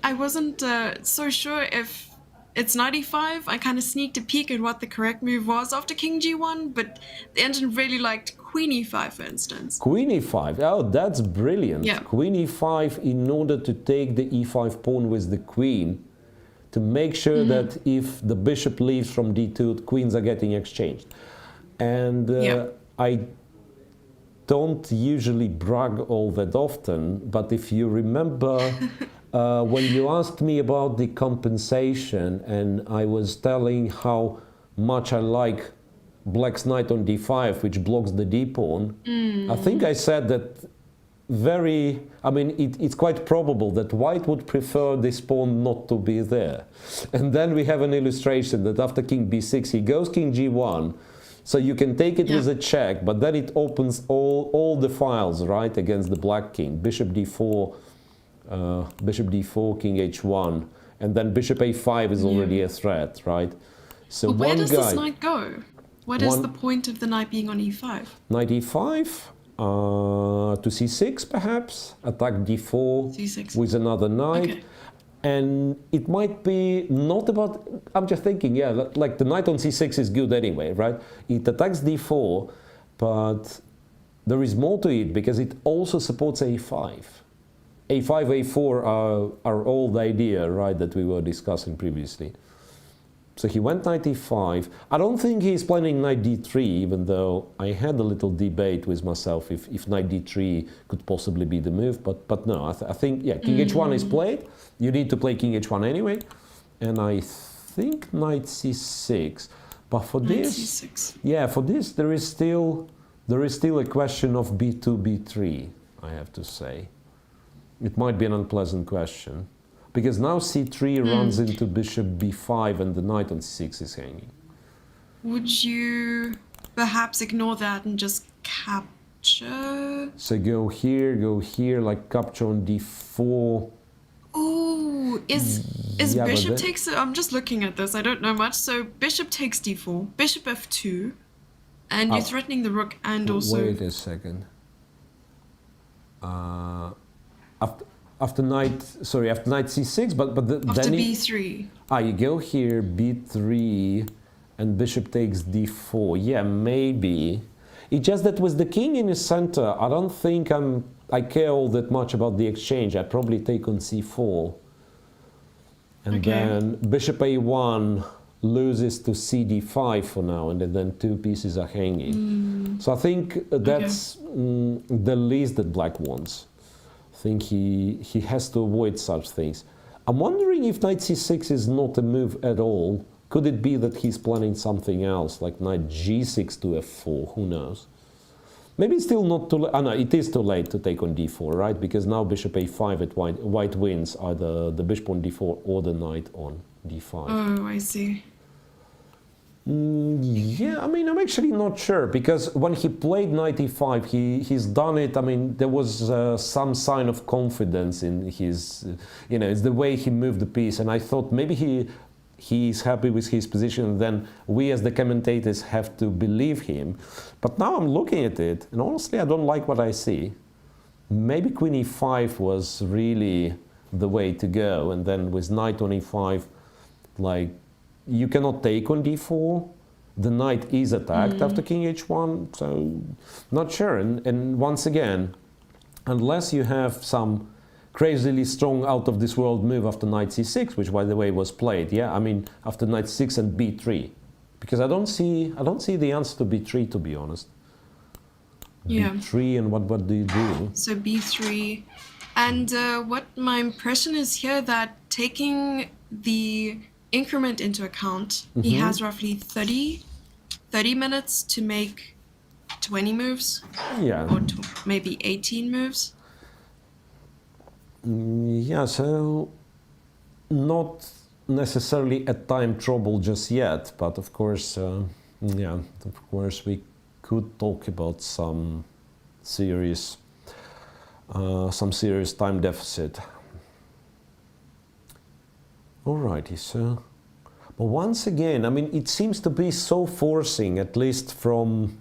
I wasn't so sure if it's knight e5. I kind of sneaked a peek at what the correct move was after king g1, but the engine really liked queen e5, for instance. Queen e5, oh, that's brilliant. Yeah. Queen e5 in order to take the e5 pawn with the queen, to make sure that if the bishop leaves from d2, queens are getting exchanged. And I don't usually brag all that often, but if you remember when you asked me about the compensation and I was telling how much I like black's knight on d5, which blocks the d pawn, I think I said that it's quite probable that white would prefer this pawn not to be there. And then we have an illustration that after king b6 he goes king g1, so you can take it with a check, but then it opens all the files, right, against the black king. Bishop d4, king h1, and then bishop a5 is already a threat, right? So but where does this knight go? What is the point of the knight being on e5? Knight e5, to c6 perhaps, attack d4 c6. with another knight. Okay. And it might be not about, I'm just thinking, like the knight on c6 is good anyway, right? It attacks d4, but there is more to it because it also supports a5. a5, a4 are all the idea, right, that we were discussing previously. So he went knight e5. I don't think he's planning knight d3, even though I had a little debate with myself if knight d3 could possibly be the move. But no, I think, king h1 is played. You need to play king h1 anyway. And I think knight c6. But for this, c6. For this there is still a question of b2, b3, I have to say. It might be an unpleasant question. Because now c3 runs into bishop b5 and the knight on c6 is hanging. Would you perhaps ignore that and just capture? So go here, like capture on d4. Oh, is bishop takes... I'm just looking at this, I don't know much. So bishop takes d4, bishop f2, and you're threatening the rook and also... Wait a second. After knight c6, but after b3. You go here, b3, and bishop takes d4. Yeah, maybe. It's just that with the king in the center, I don't think I care all that much about the exchange. I probably take on c4, and then bishop a1 loses to cd5 for now, and then two pieces are hanging. So I think that's the least that black wants. I think he has to avoid such things. I'm wondering if knight c6 is not a move at all. Could it be that he's planning something else, like knight g6 to f4? Who knows? Maybe it's still not too late. No, it is too late to take on d4, right? Because now bishop a5 at white wins either the bishop on d4 or the knight on d5. Oh, I see. I'm actually not sure, because when he played knight e5, he's done it. There was some sign of confidence in his, it's the way he moved the piece, and I thought maybe he's happy with his position, and then we as the commentators have to believe him. But now I'm looking at it, and honestly, I don't like what I see. Maybe queen e5 was really the way to go, and then with knight on e5, like, you cannot take on d4. The knight is attacked after king h1, so not sure. And once again, unless you have some crazily strong out-of-this-world move after knight c6, which by the way was played, after knight 6 and b3, because I don't see the answer to b3, to be honest. b3, and what do you do? So b3, and what my impression is here, that taking the increment into account, he has roughly 30 minutes to make 20 moves, or maybe 18 moves. So not necessarily a time trouble just yet, but of course, we could talk about some serious time deficit. Alrighty, so, but once again, it seems to be so forcing, at least from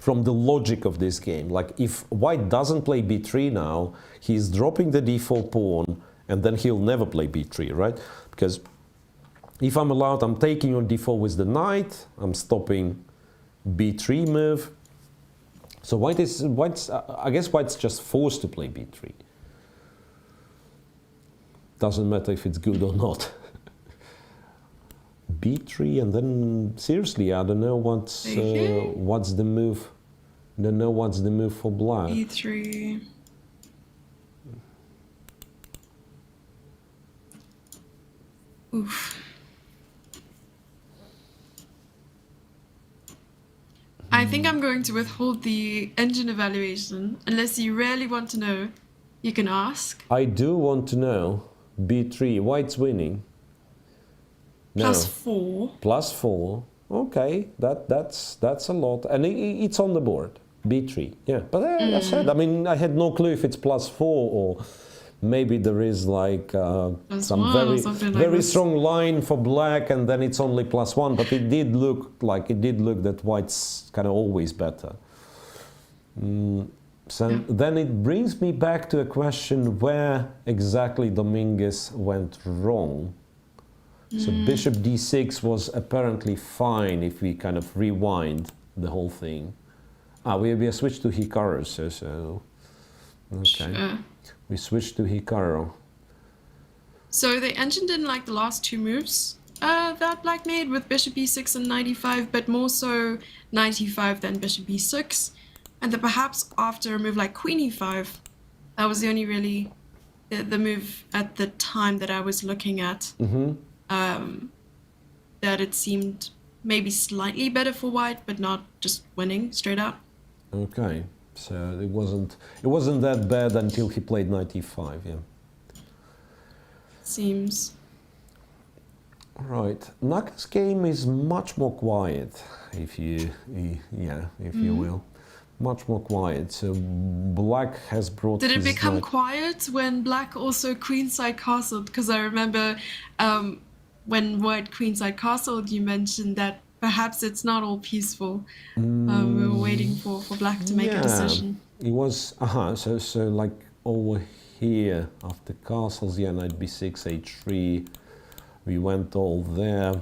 the logic of this game. Like, if white doesn't play b3 now, he's dropping the d4 pawn, and then he'll never play b3, right? Because If I'm allowed, I'm taking on d4 with the knight. I'm stopping b3 move. So white's I guess white's just forced to play b3. Doesn't matter if it's good or not. b3, and then seriously, I don't know what's the move. Don't know what's the move for black. e3. Oof. I think I'm going to withhold the engine evaluation. Unless you really want to know, you can ask. I do want to know. b3, white's winning. No. +4. +4. Okay, that's a lot, and it's on the board. b3, yeah. But I said, I mean, I had no clue if it's +4 or maybe there is like some very strong line for black, and then it's only +1. But it did look that white's kind of always better. So then it brings me back to a question: where exactly Dominguez went wrong? So bishop d6 was apparently fine if we kind of rewind the whole thing. We switched to Hikaru, so okay. Sure. We switched to Hikaru. So they engined in like the last two moves that black made with bishop e6 and knight e5, but more so knight e5 than bishop e6. And then perhaps after a move like queen e5, that was the only really the move at the time that I was looking at. That it seemed maybe slightly better for white, but not just winning straight up. Okay, so it wasn't that bad until he played knight e5, yeah. Seems. Right, Naka's game is much more quiet, if you will. Much more quiet. So black has brought. Did it become quiet when black also queenside castled? Because I remember when white queenside castled, you mentioned that perhaps it's not all peaceful. We were waiting for black to make a decision. It was so like over here after castles, knight b6, a3. We went all there.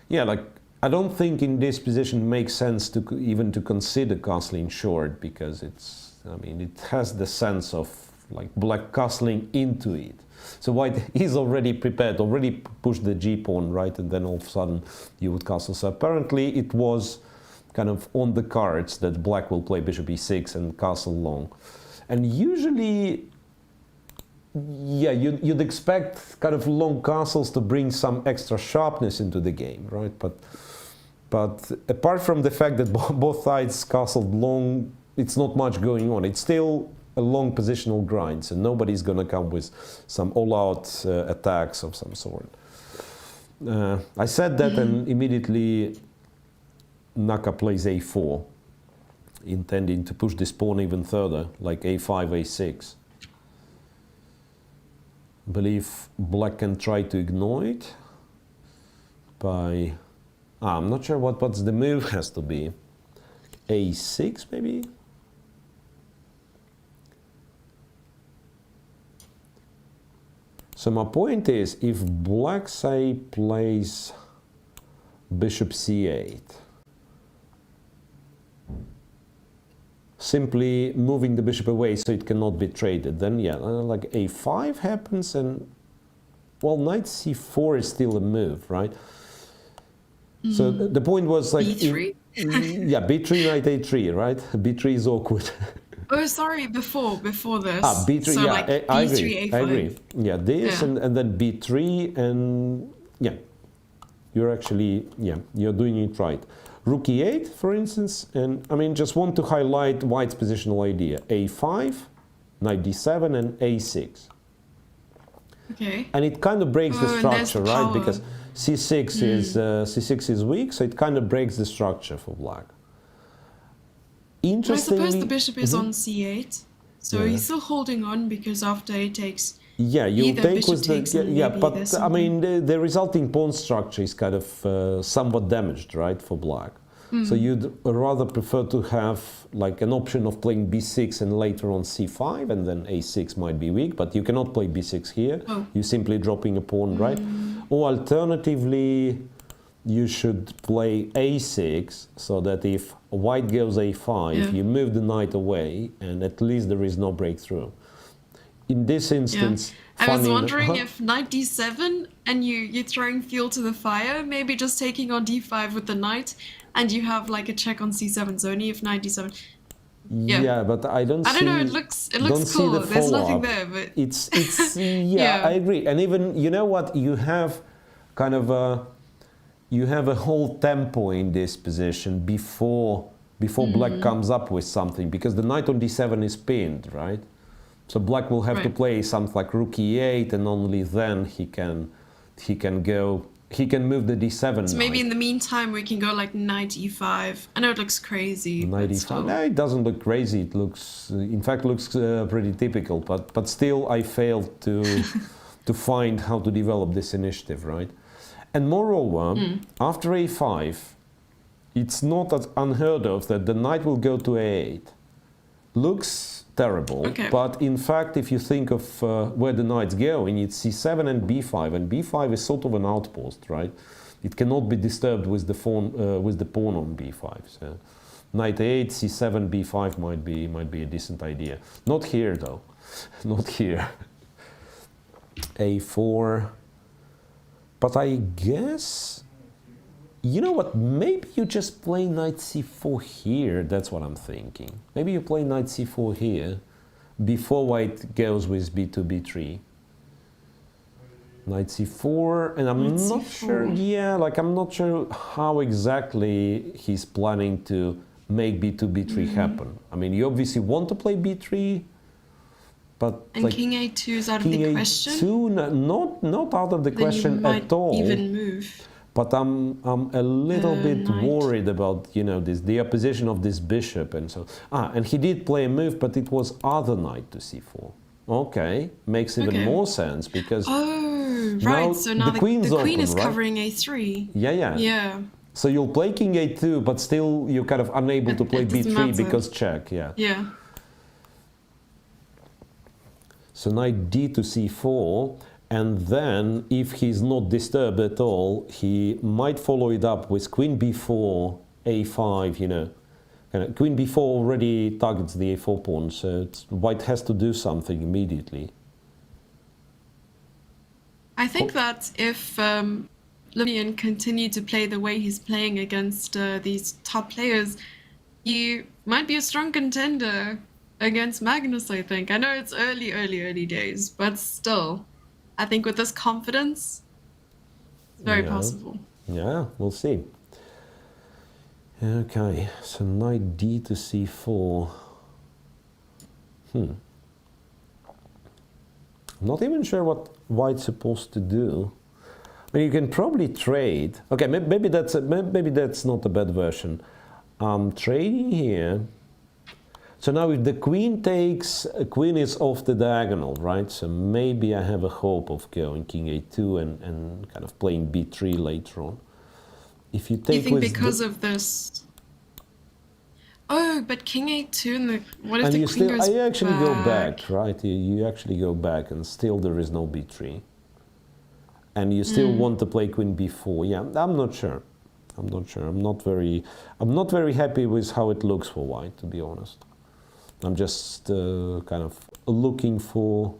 Yeah, like I don't think in this position makes sense to even to consider castling short, because it has the sense of like black castling into it. So white is already prepared, already pushed the g-pawn, right, and then all of a sudden you would castle. So apparently it was kind of on the cards that black will play bishop e6 and castle long. And usually, yeah, you'd expect kind of long castles to bring some extra sharpness into the game, right? But apart from the fact that both sides castled long, it's not much going on. It's still a long positional grind, so nobody's going to come with some all-out attacks of some sort. I said that, and immediately Naka plays a4, intending to push this pawn even further, like a5, a6. I believe black can try to ignore it by... I'm not sure what's the move has to be. a6 maybe? So my point is, if black, say, plays bishop c8, simply moving the bishop away so it cannot be traded, then yeah, like a5 happens, and well, knight c4 is still a move, right? So the point was like b3? Yeah, b3, knight a3, right? b3 is awkward. Oh, sorry, before this. b3, so yeah, like I b3, agree. a5. I agree. Yeah, this Yeah. And then b3, and yeah, you're actually, yeah, you're doing it right. Rook e8, for instance, and I mean, just want to highlight white's positional idea. a5, knight d7, and a6. Okay. And it kind of breaks the and there's structure, the right? power. Because c6 is weak, so it kind of breaks the structure for black. I Interestingly, suppose the bishop is on c8, so Yeah. he's still holding on because after he takes. yeah, you either take bishop with takes the and yeah, maybe but there's I mean the resulting pawn structure is kind of somewhat damaged, right, for black. So you'd rather prefer to have like an option of playing b6 and later on c5, and then a6 might be weak, but you cannot play b6 here. Oh. You're simply dropping a pawn, right? Or alternatively, you should play a6, so that if white goes a5, you move the knight away, and at least there is no breakthrough. In this instance, I was wondering if knight d7 and you're throwing fuel to the fire, maybe just taking on d5 with the knight, and you have like a check on c7, so only if knight d7. Yeah, but I don't know, it looks cool. There's nothing there, but it's I agree. And even, you know what, you have kind of a whole tempo in this position before black comes up with something, because the knight on d7 is pinned, right? So black will have to play something like rook e8, and only then he can move the d7. So maybe in the meantime we can go like knight e5. I know it looks crazy. Knight e5. No, it doesn't look crazy. It looks, in fact, looks pretty typical. But still, I failed to find how to develop this initiative, right? And moreover, after a5, it's not as unheard of that the knight will go to a8. Looks terrible, but in fact, if you think of where the knight's going, it's c7 and b5 is sort of an outpost, right? It cannot be disturbed with the pawn on b5. So knight a8, c7, b5 might be a decent idea. Not here though, not here. a4, but I guess, you know what, maybe you just play knight c4 here. That's what I'm thinking. Maybe you play knight c4 here before white goes with b2, b3. Knight c4, and I'm not sure, I'm not sure how exactly he's planning to make b2, b3 happen. I mean, you obviously want to play b3, but and like, king a2 is out of the question? King a2, not out of the question at all. Even move. But I'm a little bit worried about, you know, the opposition of this bishop and so. And he did play a move, but it was other knight to c4. Okay, makes even more sense, because now so now the queen is covering a3. Yeah. So you'll play king a2, but still you're kind of unable to play b3 because check. Yeah. So knight d to c4. And then, if he's not disturbed at all, he might follow it up with queen b4, a5, you know. Queen b4 already targets the a4 pawn, so white has to do something immediately. I think that if Limian continued to play the way he's playing against these top players, he might be a strong contender against Magnus, I think. I know it's early days, but still. I think with this confidence, it's very possible. Yeah, we'll see. Okay, so knight d to c4. I'm not even sure what white's supposed to do. I mean, you can probably trade. Okay, maybe that's not a bad version. Trading here. So now if the queen takes, queen is off the diagonal, right? So maybe I have a hope of going king a2 and kind of playing b3 later on. If you take, you think because of this? Oh, but king a2 and what if the queen goes back? You actually go back, right? You actually go back, and still there is no b3. And you still want to play queen b4. Yeah, I'm not sure. I'm not very happy with how it looks for white, to be honest. I'm just kind of looking for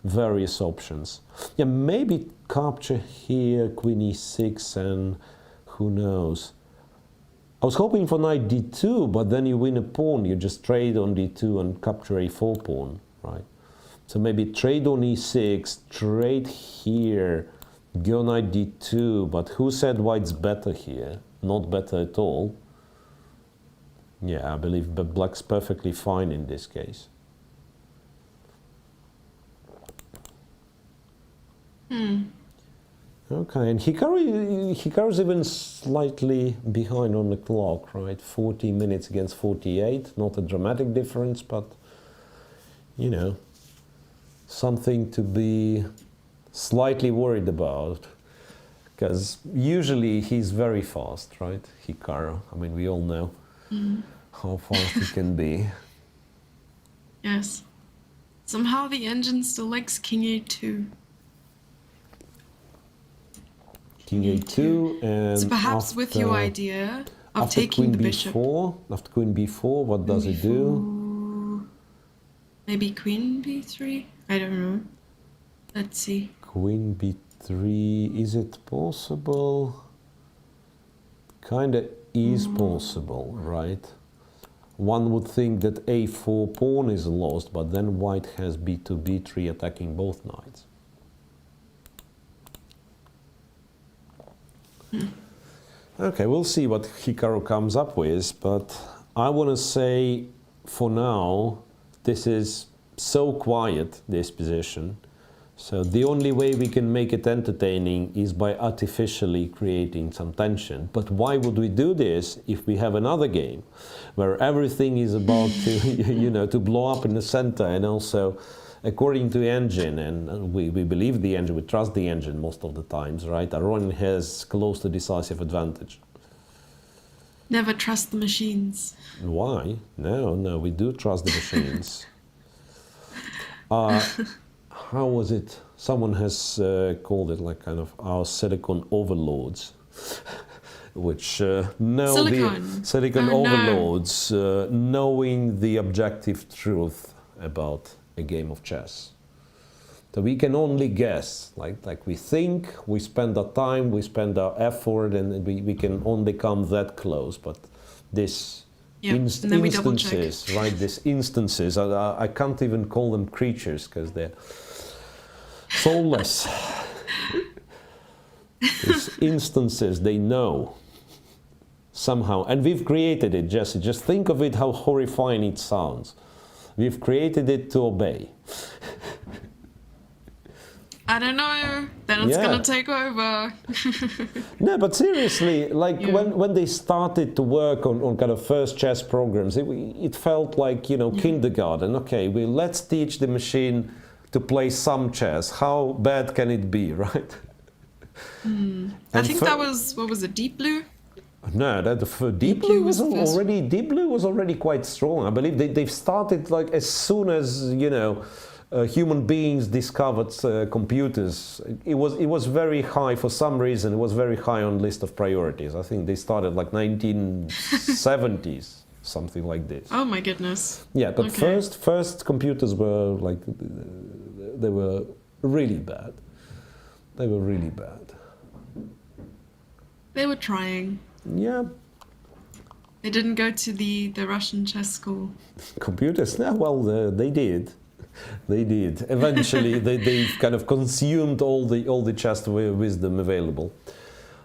various options. Yeah, maybe capture here, queen e6, and who knows. I was hoping for knight d2, but then you win a pawn. You just trade on d2 and capture a4 pawn, right? So maybe trade on e6, trade here, go knight d2, but who said white's better here? Not better at all. Yeah, I believe that black's perfectly fine in this case. Okay, and Hikaru's even slightly behind on the clock, right? 40 minutes against 48, not a dramatic difference, but, you know, something to be slightly worried about. Because usually he's very fast, right? Hikaru, I mean, we all know how fast he can be. Yes. Somehow the engine still likes king a2. king a2, and So perhaps with your idea of after taking queen the bishop. b4, after queen b4, what does it do? Maybe queen b3? I don't know. Let's see. Queen b3, is it possible? Kinda is possible, right? One would think that a4 pawn is lost, but then white has b2, b3 attacking both knights. Okay, we'll see what Hikaru comes up with, but I want to say for now, this is so quiet, this position. So the only way we can make it entertaining is by artificially creating some tension. But why would we do this if we have another game where everything is about to, you know, to blow up in the center, and also according to the engine, and we believe the engine, we trust the engine most of the times, right? Aron has close to decisive advantage. Never trust the machines. Why? No, we do trust the machines. How was it? Someone has called it like kind of our silicon overlords, which know Silicon. the silicon overlords, knowing the objective truth about a game of chess. So we can only guess, like we think, we spend our time, we spend our effort, and we can only come that close. But this instances, right? These instances, I can't even call them creatures because they're soulless. These instances, they know somehow, and we've created it, Jesse. Just think of it, how horrifying it sounds. We've created it to obey. I don't know. Then it's gonna take over. No, but seriously, like when they started to work on kind of first chess programs, it felt like, you know, kindergarten. Okay, let's teach the machine to play some chess. How bad can it be, right? I think that was, what was it, Deep Blue? No, Deep Blue was already quite strong. I believe they've started like as soon as, you know, human beings discovered computers. It was very high for some reason. It was very high on list of priorities. I think they started like 1970s, something like this. Oh my goodness. Yeah, but first computers were like, they were really bad. They were really bad. They were trying. Yeah. They didn't go to the Russian chess school. Computers? Yeah, well, they did. They did. Eventually, they kind of consumed all the chess wisdom available.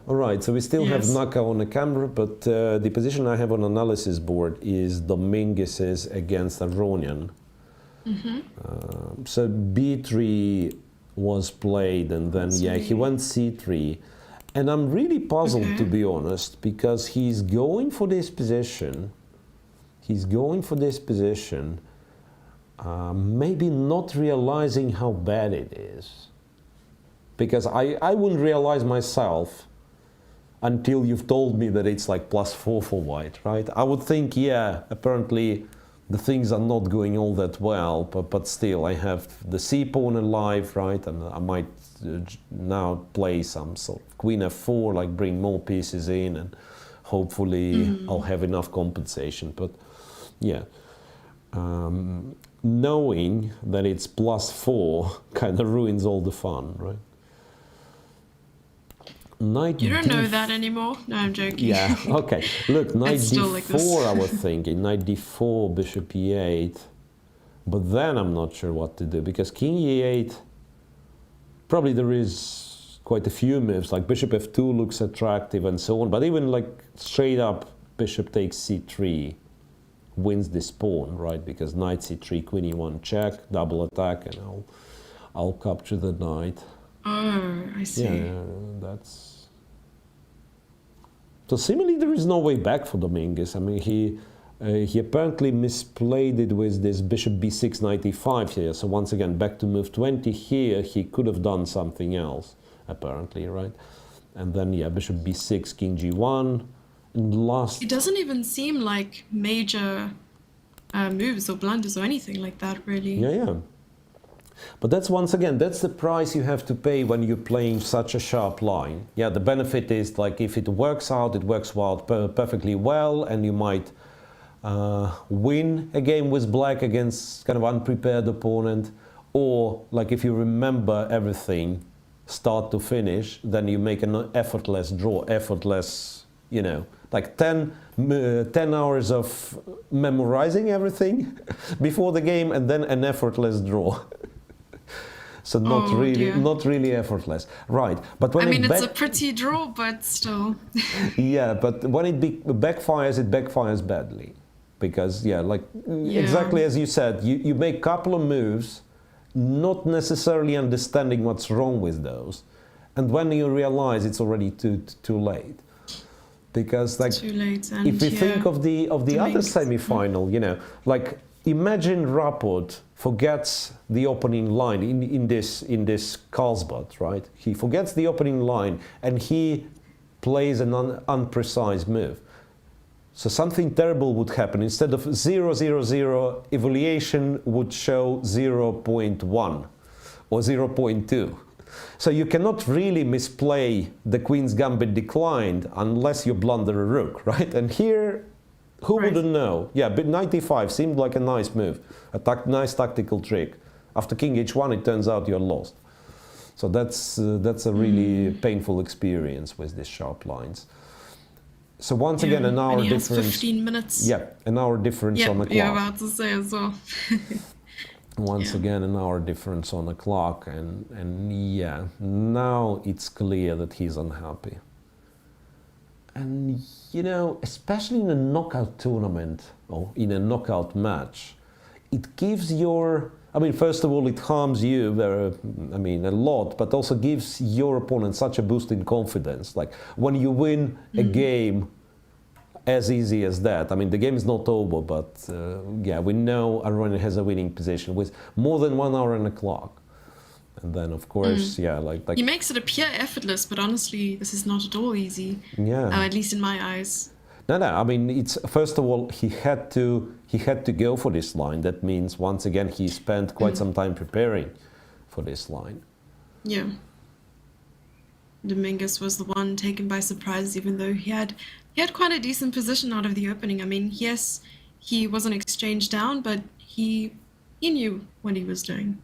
All right, so we still have Naka on the camera, but the position I have on analysis board is Dominguez's against Aronian. So b3 was played, and then he went c3. And I'm really puzzled, to be honest, because he's going for this position. Maybe not realizing how bad it is. Because I wouldn't realize myself until you've told me that it's like +4 for white, right? I would think, yeah, apparently the things are not going all that well, but still I have the c pawn alive, right? And I might now play some sort of queen f4, like bring more pieces in, and hopefully I'll have enough compensation. But yeah, knowing that it's +4 kind of ruins all the fun, right? Knight You don't know that anymore? No, I'm joking. Yeah, okay. Look, knight d4, like I was thinking. Knight d4, bishop e8. But then I'm not sure what to do, because king e8, probably there is quite a few moves, like bishop f2 looks attractive and so on. But even like straight up bishop takes c3 wins this pawn, right? Because knight c3, queen e1 check, double attack, and I'll capture the knight. Oh, I see. Yeah, that's... So seemingly there is no way back for Dominguez. I mean, he apparently misplayed it with this bishop b6, knight e5 here. So once again, back to move 20 here, he could have done something else, apparently, right? And then, yeah, bishop b6, king g1. And last... It doesn't even seem like major moves or blunders or anything like that, really. Yeah. But that's, once again, that's the price you have to pay when you're playing such a sharp line. Yeah, the benefit is, like, if it works out, it works out perfectly well, and you might win a game with black against kind of unprepared opponent, or, like, if you remember everything start to finish, then you make an effortless draw, effortless, you know, like 10 hours of memorizing everything before the game, and then an effortless draw. So not really effortless, right? But when it's a pretty draw, but still. Yeah, but when it backfires badly, because exactly as you said, you make a couple of moves, not necessarily understanding what's wrong with those, and when you realize, it's already too late. Because, like, too late, and if we think of the other semi-final, you know, like, imagine Rapport forgets the opening line in this Carlsbad, right? He forgets the opening line and he plays an unprecise move. So something terrible would happen. Instead of 0-0-0, evaluation would show 0.1 or 0.2. So you cannot really misplay the Queen's Gambit declined unless you blunder a rook, right? And here, who wouldn't know? Yeah, but knight e5 seemed like a nice move, a nice tactical trick. After king h1, it turns out you're lost. So that's a really painful experience with these sharp lines. So once again, an hour difference. 15 minutes. Yeah, an hour difference on the clock. Yeah, about to say as well. Once again, an hour difference on the clock, and yeah, now it's clear that he's unhappy. And, you know, especially in a knockout tournament or in a knockout match, it gives your, I mean, first of all, it harms you a lot, but also gives your opponent such a boost in confidence. Like, when you win a game as easy as that, I mean, the game is not over, but yeah, we know Arona has a winning position with more than 1 hour on the clock. And then, of course, yeah, like he makes it appear effortless, but honestly, this is not at all easy. Yeah. At least in my eyes. No. I mean, it's, first of all, he had to go for this line. That means, once again, he spent quite some time preparing for this line. Yeah. Dominguez was the one taken by surprise, even though he had quite a decent position out of the opening. I mean, yes, he was an exchange down, but he knew what he was doing.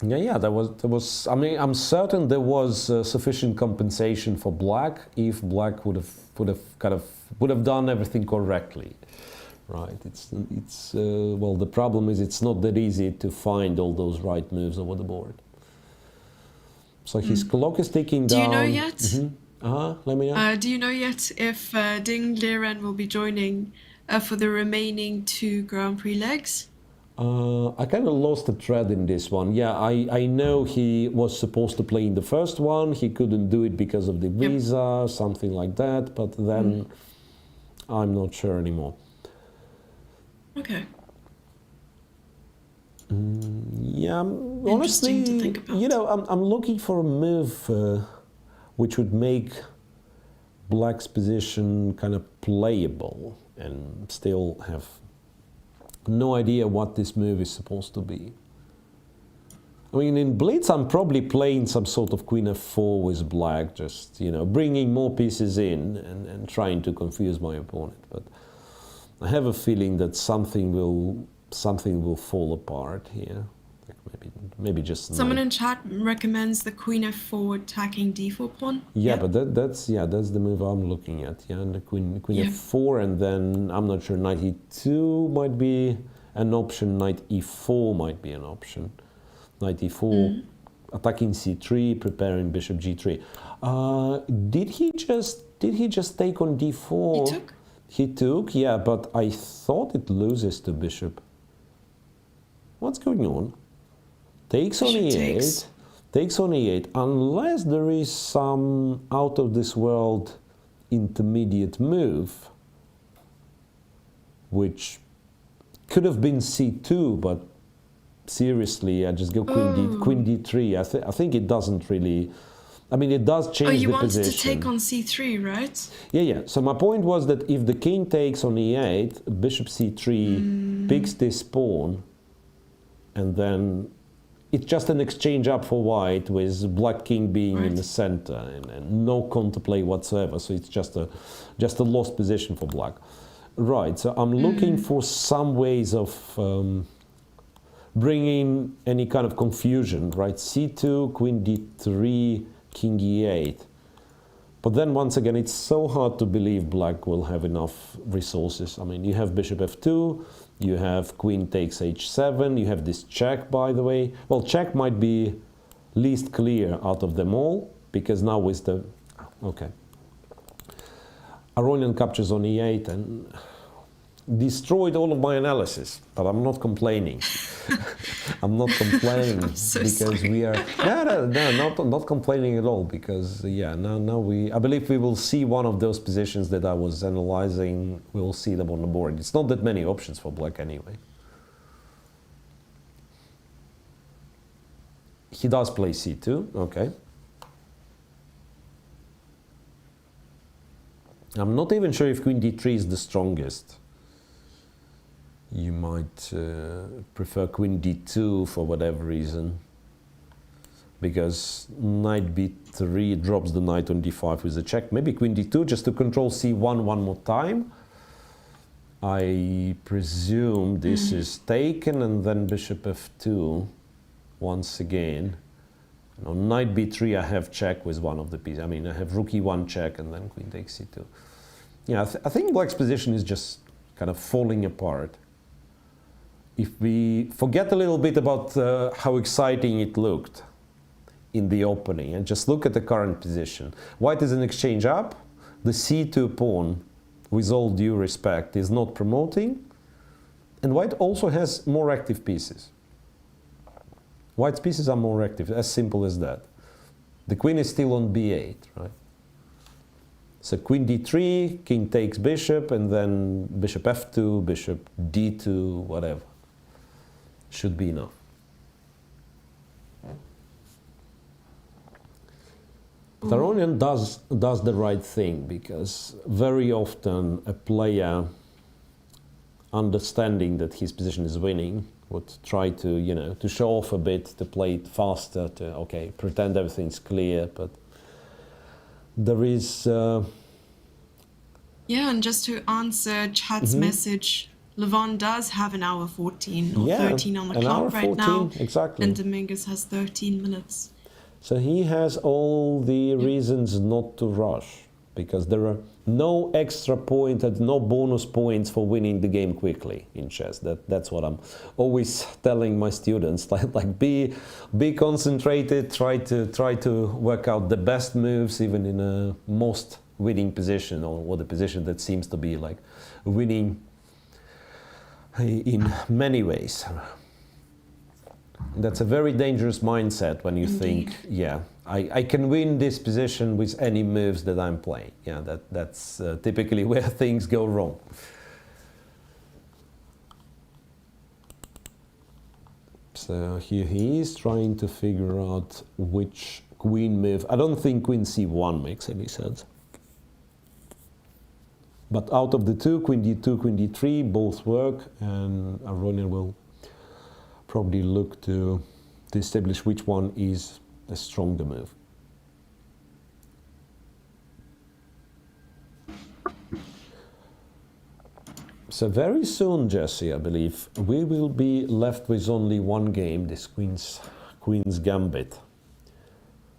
Yeah, there was. I mean, I'm certain there was sufficient compensation for Black if Black would have done everything correctly, right? It's well, the problem is it's not that easy to find all those right moves over the board. So his clock is ticking down. Do you know yet? Let me know. Do you know yet if Ding Liren will be joining for the remaining 2 Grand Prix legs? I kind of lost the thread in this one. Yeah, I know he was supposed to play in the first one. He couldn't do it because of the visa, something like that. But then I'm not sure anymore. Okay. Yeah, honestly, to think about. You know, I'm looking for a move which would make Black's position kind of playable and still have no idea what this move is supposed to be. I mean, in Blitz, I'm probably playing some sort of Queen f4 with Black, just, you know, bringing more pieces in and trying to confuse my opponent. But I have a feeling that something will fall apart here. Like maybe just someone in chat recommends the Queen f4 attacking d4 pawn. Yeah, but that's the move I'm looking at. Yeah, and the Queen f4, and then I'm not sure, Knight e2 might be an option. Knight e4 might be an option. Knight e4, attacking c3, preparing bishop g3. Did he just take on d4? He took. He took, yeah, but I thought it loses to bishop. What's going on? Takes on e8, takes on e8, unless there is some out-of-this-world intermediate move, which could have been c2, but seriously, I just go queen d3. I think it doesn't really. I mean, it does change the position. Oh, you wanted to take on c3, right? Yeah. So my point was that if the king takes on e8, bishop c3 picks this pawn, and then it's just an exchange up for white with black king being in the center and no counterplay whatsoever. So it's just a lost position for black. Right. So I'm looking for some ways of bringing any kind of confusion. Right. C2, queen d3, king e8. But then once again, it's so hard to believe black will have enough resources. I mean, you have bishop f2, you have queen takes h7, you have this check, by the way. Well, check might be least clear out of them all, because now with the... Okay. Aronian captures on e8 and destroyed all of my analysis, but I'm not complaining. I'm not complaining because we are not complaining at all, because now I believe we will see one of those positions that I was analyzing. We'll see them on the board. It's not that many options for black anyway. He does play c2. Okay. I'm not even sure if queen d3 is the strongest. You might prefer queen d2 for whatever reason, because knight b3 drops the knight on d5 with a check. Maybe queen d2 just to control c1 one more time. I presume this is taken, and then bishop f2 once again. And on knight b3 I have check with one of the pieces. I mean, I have rook e1 check and then queen takes c2. Yeah, I think black's position is just kind of falling apart. If we forget a little bit about how exciting it looked in the opening and just look at the current position. White is an exchange up. The c2 pawn, with all due respect, is not promoting. And white also has more active pieces. White's pieces are more active, as simple as that. The queen is still on b8, right? So queen d3, king takes bishop, and then bishop f2, bishop d2, whatever. Should be enough. Aronian does the right thing, because very often a player, understanding that his position is winning, would try to, to show off a bit, to play it faster, to, okay, pretend everything's clear, but there is... Yeah, and just to answer Chad's message, Levon does have an hour 14 or 13 on the clock right now. Exactly. And Dominguez has 13 minutes. So he has all the reasons not to rush, because there are no extra points and no bonus points for winning the game quickly in chess. That's what I'm always telling my students. Like be concentrated, try to work out the best moves even in a most winning position, or the position that seems to be like winning in many ways. That's a very dangerous mindset when you think, yeah, I can win this position with any moves that I'm playing. Yeah, that's typically where things go wrong. So here he is trying to figure out which queen move. I don't think queen c1 makes any sense. But out of the two, queen d2, queen d3, both work, and Aronian will probably look to establish which one is a stronger move. So very soon, Jesse, I believe, we will be left with only one game, this Queen's Gambit.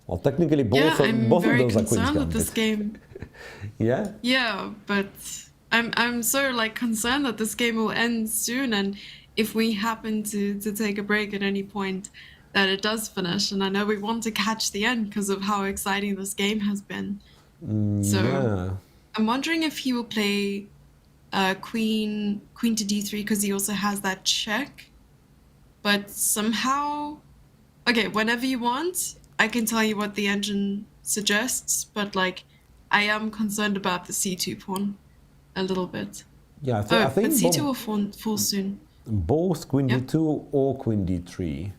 Well, technically both of those are Queen's Gambit. I'm very concerned with this game. Yeah? Yeah, but I'm so concerned that this game will end soon, and if we happen to take a break at any point, that it does finish. And I know we want to catch the end because of how exciting this game has been. So I'm wondering if he will play queen to d3, because he also has that check. But somehow, okay, whenever you want, I can tell you what the engine suggests, but I am concerned about the c2 pawn a little bit. Yeah, I think but c2 will fall soon. Both queen d2 or queen d3.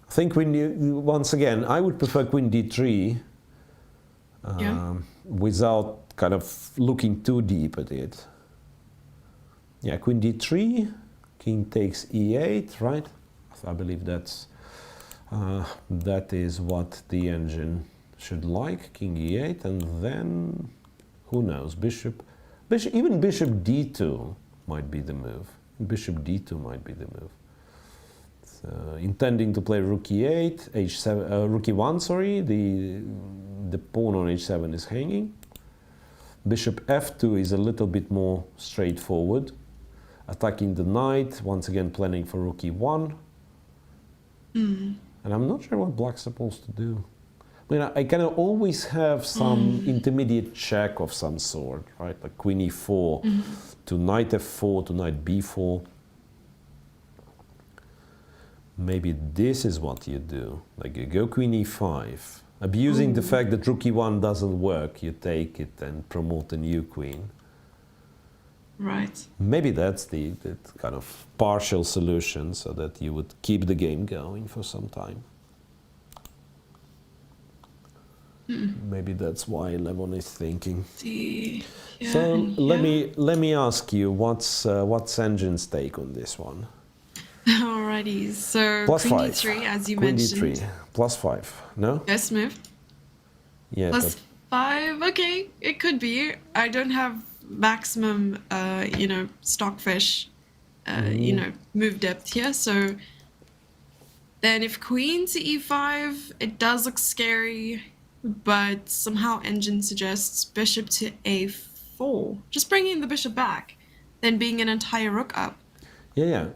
I think once again, I would prefer queen d3 without kind of looking too deep at it. Yeah, queen d3, king takes e8, right? I believe that's That is what the engine should like. King e8, and then who knows? Bishop, even bishop d2 might be the move. Bishop d2 might be the move. So, intending to play rook e8, h7, rook e1. Sorry, the pawn on h7 is hanging. Bishop f2 is a little bit more straightforward. Attacking the knight, once again planning for rook e1. And I'm not sure what black's supposed to do. I mean, I can always have some intermediate check of some sort, right? Like queen e4 to knight f4 to knight b4. Maybe this is what you do. Like you go queen e5. Abusing the fact that rook e1 doesn't work, you take it and promote a new queen. Right. Maybe that's the kind of partial solution, so that you would keep the game going for some time. Maybe that's why Levon is thinking. Yeah, So let me ask you, what's Engine's take on this one? Alrighty, so Plus queen 5. d3, as you Queen mentioned. d3, plus 5. No? Best move. Yeah. Plus 5. Okay, it could be. I don't have maximum, stockfish, move depth here. So then, if queen to e5, it does look scary, but somehow Engine suggests bishop to a4, just bringing the bishop back, then being an entire rook up. Yeah.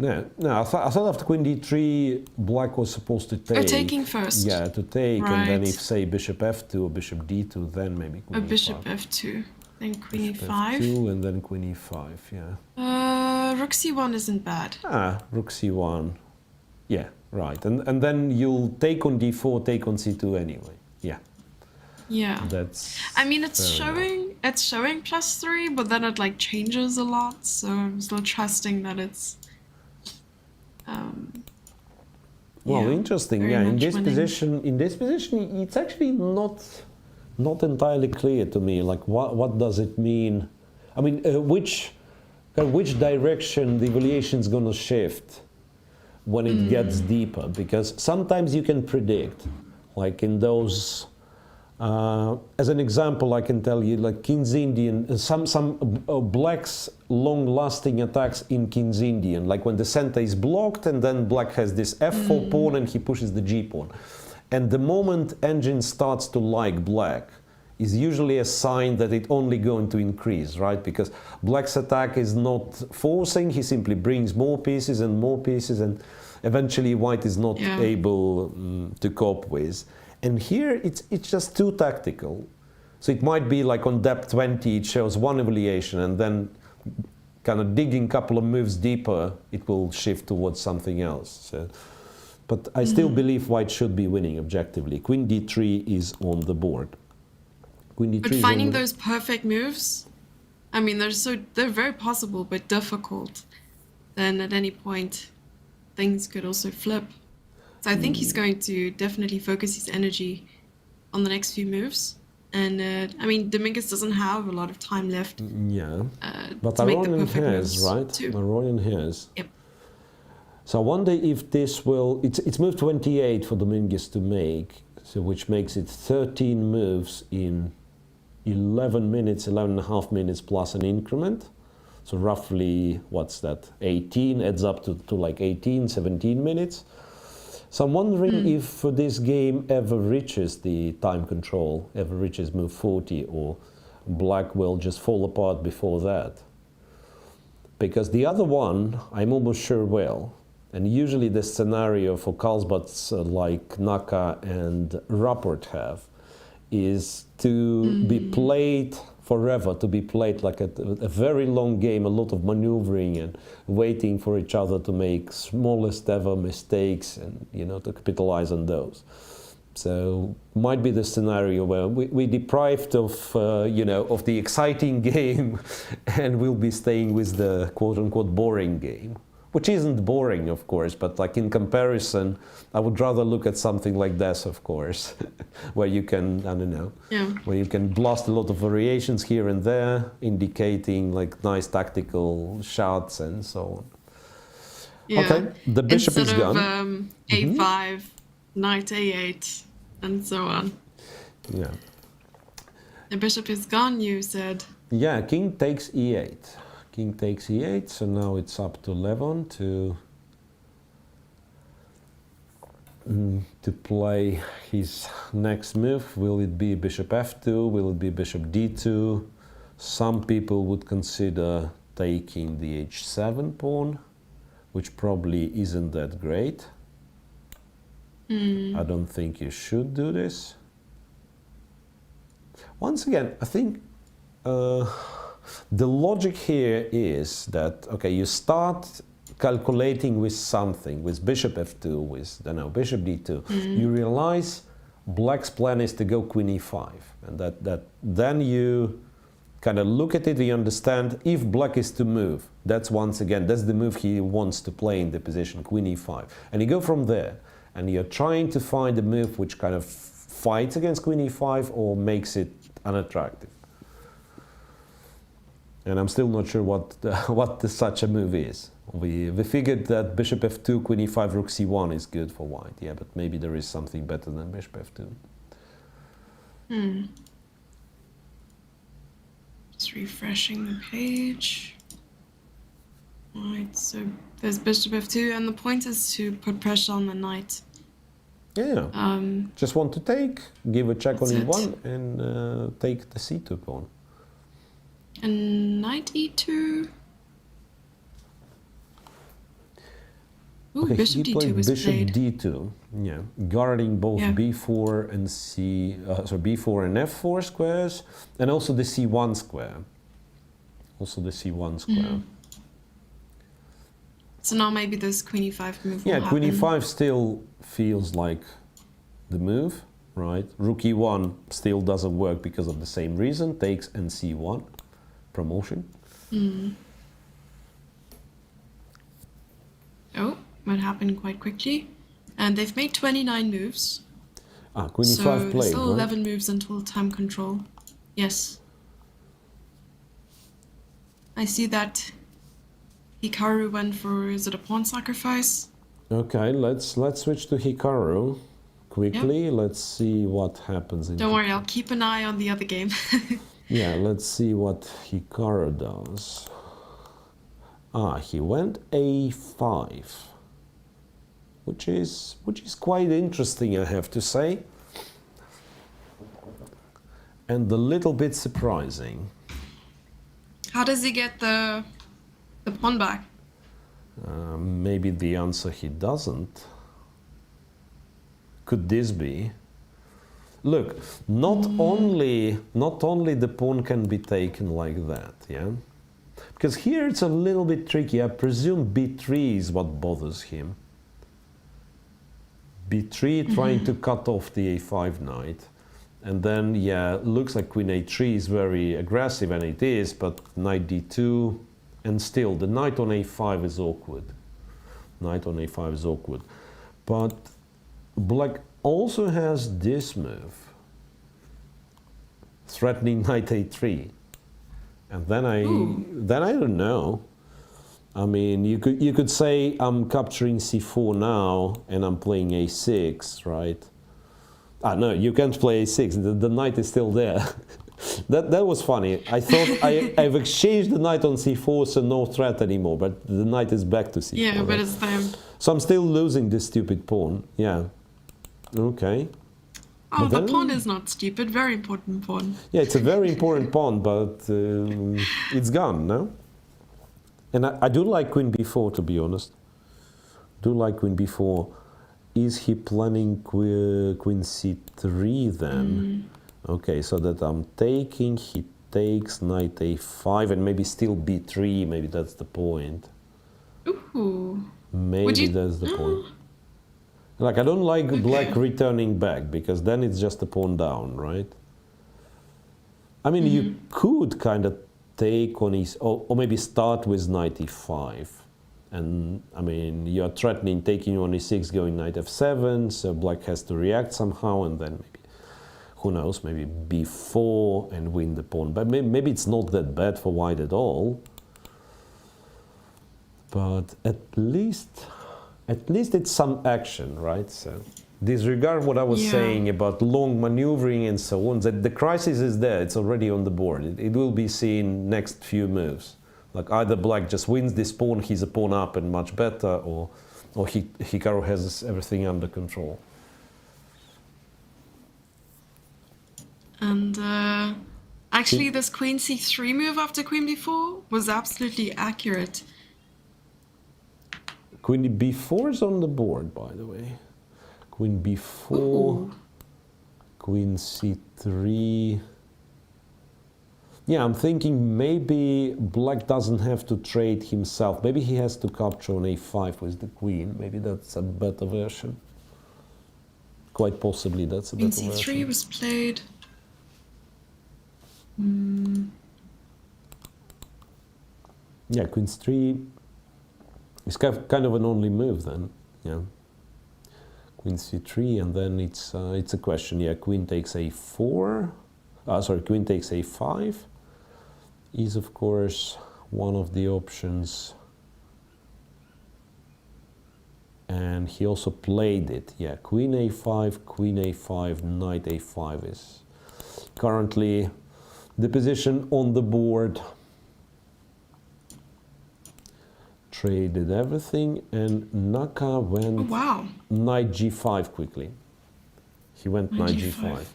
No, I thought after queen d3, black was supposed to take. Oh, taking first. Yeah, to take, Right. and then if, say, bishop f2 or bishop d2, then maybe queen Or bishop e5. f2, then queen Bishop e5. f2, and then queen e5, yeah. Rook c1 isn't bad. Rook c1. Yeah, right. And then you'll take on d4, take on c2 anyway. Yeah. Yeah. That's. I mean, it's fair enough. showing +3, but then it like changes a lot. So I'm still trusting that it's. Well, yeah, interesting. very Yeah, in much this winning. position, it's actually not entirely clear to me. Like, what does it mean? I mean, which direction the evaluation is going to shift when it gets deeper? Because sometimes you can predict, like in those. As an example, I can tell you, like King's Indian, some black's long-lasting attacks in King's Indian, like when the center is blocked and then black has this f4 pawn and he pushes the g pawn. And the moment Engine starts to like black is usually a sign that it's only going to increase, right? Because black's attack is not forcing, he simply brings more pieces, and eventually white is not able to cope with. And here it's just too tactical. So it might be like on depth 20, it shows one evaluation, and then kind of digging a couple of moves deeper, it will shift towards something else. So, but I still believe white should be winning objectively. Queen d3 is on the board. Queen d3 But is finding on the... those perfect moves, I mean, they're very possible, but difficult. Then at any point, things could also flip. So I think he's going to definitely focus his energy on the next few moves. And I mean, Dominguez doesn't have a lot of time left. Yeah, but to make the Aronian perfect has, moves right? too. Aronian has. Yep. So I wonder if this will... It's move 28 for Dominguez to make, so which makes it 13 moves in 11 minutes, 11 and a half minutes plus an increment. So roughly, what's that? 18 adds up to like 18, 17 minutes. So I'm wondering if this game ever reaches the time control, ever reaches move 40, or black will just fall apart before that. Because the other one, I'm almost sure will. And usually the scenario for Carlsbad's like Naka and Rapport have is to be played forever, to be played like a very long game, a lot of maneuvering and waiting for each other to make smallest ever mistakes and, to capitalize on those. So might be the scenario where we're deprived of, of the exciting game and we'll be staying with the quote-unquote boring game. Which isn't boring, of course, but like in comparison, I would rather look at something like this, of course, where you can, where you can blast a lot of variations here and there, indicating like nice tactical shots and so Yeah. Okay, the bishop Instead is of gone. a5, knight a8, and so on. Yeah. The bishop is gone, you said. Yeah, king takes e8. King takes e8, so now it's up to Levon to play his next move. Will it be bishop f2? Will it be bishop d2? Some people would consider taking the h7 pawn, which probably isn't that great. I don't think you should do this. Once again, I think the logic here is that, okay, you start calculating with something, with bishop f2, with, I don't know, bishop d2. You realize black's plan is to go queen e5. And that then you kind of look at it, you understand if black is to move. That's once again, that's the move he wants to play in the position, queen e5. And you go from there. And you're trying to find a move which kind of fights against queen e5 or makes it unattractive. And I'm still not sure what such a move is. We figured that bishop f2, queen e5, rook c1 is good for white. Yeah, but maybe there is something better than bishop f2. Just refreshing the page. Right, so there's bishop f2, and the point is to put pressure on the knight. Yeah, just want to take, give a check on That's e1 and take the c2 pawn. And knight e2. Ooh, Okay, bishop he d2 played was bishop played. d2, yeah, guarding both Yeah. b4 and b4 and f4 squares, and also the c1 square. Also the c1 square. So now maybe this queen e5 move Yeah, will queen happen. e5 still feels like the move, right? Rook e1 still doesn't work because of the same reason, takes and c1, promotion. Oh, that happened quite quickly. And they've made 29 moves. Ah, queen So e5 played, still right? 11 moves until time control. Yes. I see that Hikaru went for, is it a pawn sacrifice? Okay, let's switch to Hikaru quickly. Let's see what happens. Don't worry, I'll keep an eye on the other game. Yeah, let's see what Hikaru does. Ah, he went a5, which is quite interesting, I have to say, and a little bit surprising. How does he get the pawn back? Maybe the answer he doesn't. Could this be? Look, not only the pawn can be taken like that, yeah? Because here it's a little bit tricky. I presume b3 is what bothers him. b3 trying to cut off the a5 knight. And then, yeah, looks like queen a3 is very aggressive, and it is, but knight d2, and still, the knight on a5 is awkward. Knight on a5 is awkward. But black also has this move, threatening knight a3. And then I don't know. I mean, you could say I'm capturing c4 now and I'm playing a6, right? Ah, no, you can't play a6. The knight is still there. that was funny. I thought I've exchanged the knight on c4, so no threat anymore. But the knight is back to c4. Yeah, but right? it's there. So I'm still losing this stupid pawn. Yeah. Okay. Oh, But the then- pawn is not stupid. Very important pawn. Yeah, it's a very important pawn, but it's gone, no? And I do like queen b4, to be honest. Do like queen b4. Is he planning queen c3 then? Okay, so that I'm taking, he takes knight a5, and maybe still b3, maybe that's the point. Ooh. Maybe that's the point. Like, I don't like black returning back, because then it's just a pawn down, right? I mean, you could kind of take on his, or maybe start with knight e5. And, I mean, you're threatening taking on e6, going knight f7, so black has to react somehow, and then maybe, who knows, maybe b4 and win the pawn. But maybe it's not that bad for white at all. But at least it's some action, right? So disregard what I was saying about long maneuvering and so on. That the crisis is there. It's already on the board. It will be seen next few moves. Like either black just wins this pawn, he's a pawn up and much better, or Hikaru has everything under control. And actually, this queen c3 move after queen b4 was absolutely accurate. Queen b4 is on the board, by the way. Queen b4, Ooh. queen c3. Yeah, I'm thinking maybe black doesn't have to trade himself. Maybe he has to capture on a5 with the queen. Maybe that's a better version. Quite possibly that's a better version. Queen c3 was played. Yeah, queen c3 is kind of an only move then. Yeah. Queen c3, and then it's a question. Yeah, queen takes a4. Sorry, queen takes a5 is of course one of the options. And he also played it. Yeah, queen a5, knight a5 is currently the position on the board. Traded everything, and Naka went knight g5 quickly. He went knight g5.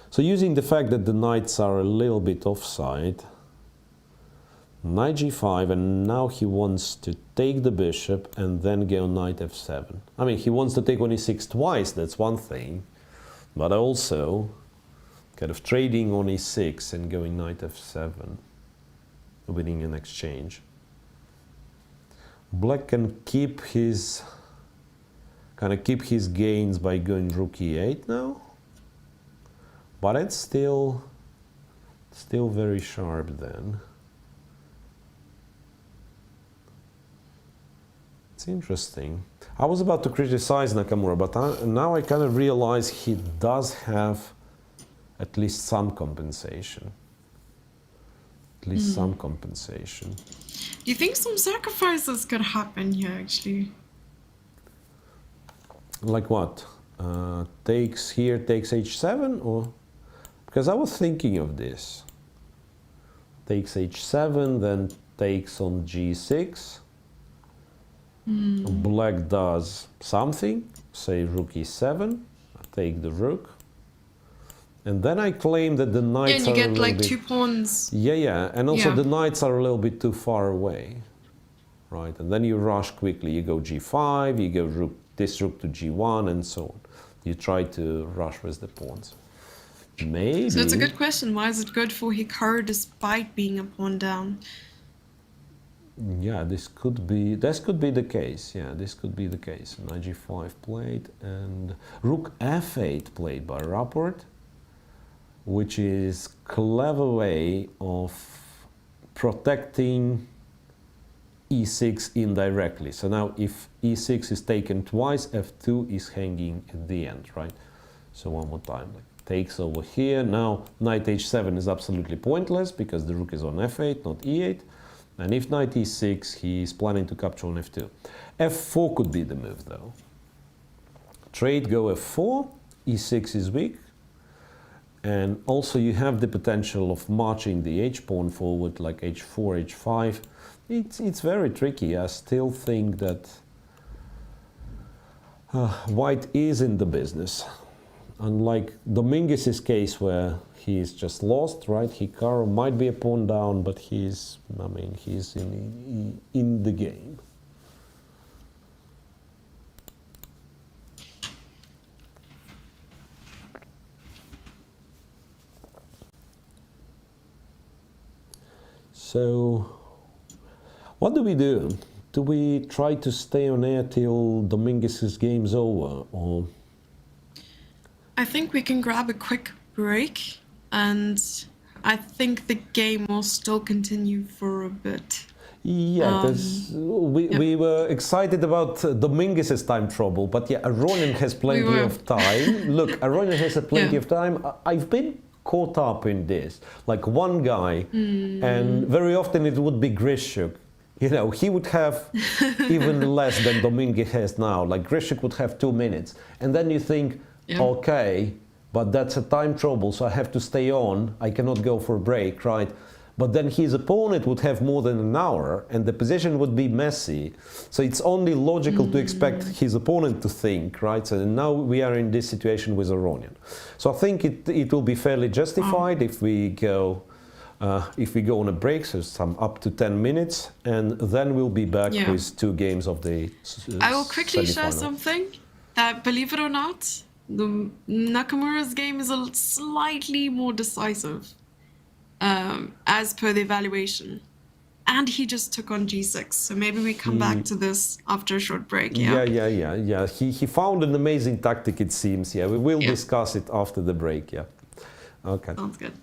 So using the fact that the knights are a little bit offside, knight g5, and now he wants to take the bishop and then go knight f7. I mean, he wants to take on e6 twice, that's one thing, but also kind of trading on e6 and going knight f7. Winning an exchange. Black can keep his gains by going rook e8 now, but it's still very sharp then. It's interesting. I was about to criticize Nakamura, but now I kind of realize he does have at least some compensation. At least some compensation. Do you think some sacrifices could happen here, actually? Like what? Takes h7, or? Because I was thinking of this. Takes h7, then takes on g6. Black does something, say rook e7, take the rook. And then I claim that the knights and you are get like 2 pawns. Yeah, and also the knights are a little bit too far away, right? And then you rush quickly. You go g5, you go this rook to g1, and so on. You try to rush with the pawns. Maybe. So it's a good question. Why is it good for Hikaru despite being a pawn down? Yeah, this could be the case. Yeah, this could be the case. Knight g5 played, and rook f8 played by Rapport, which is clever way of protecting e6 indirectly. So now if e6 is taken twice, f2 is hanging at the end, right? So one more time, like takes over here. Now knight h7 is absolutely pointless because the rook is on f8, not e8. And if knight e6, he is planning to capture on f2. f4 could be the move though. Trade, go f4, e6 is weak. And also you have the potential of marching the h-pawn forward, like h4, h5. It's very tricky. I still think that white is in the business. Unlike Dominguez's case where he is just lost, right? Hikaru might be a pawn down, but he's in the game. So, what do we do? Do we try to stay on air till Dominguez's game's over, or? I think we can grab a quick break, and I think the game will still continue for a bit. Yeah, because we were excited about Dominguez's time trouble, but yeah, Aronin has plenty of time. Look, Aronin has plenty of time. I've been caught up in this, like one guy, and very often it would be Grishuk. You know, he would have even less than Dominguez has now. Like Grishik would have 2 minutes. And then you think, Yeah. okay, but that's a time trouble, so I have to stay on. I cannot go for a break, right? But then his opponent would have more than an hour and the position would be messy. So it's only logical to expect his opponent to think, right? So now we are in this situation with Aronian. So I think it will be fairly justified if we go on a break, so some up to 10 minutes, and then we'll be back with 2 games of the I will quickly share semi-final. something that, believe it or not, the Nakamura's game is a slightly more decisive, as per the evaluation. And he just took on g6, so maybe we come back to this after a short break, yeah? Yeah. He found an amazing tactic, it seems, yeah. We will discuss it after the break, yeah. Okay. Sounds good.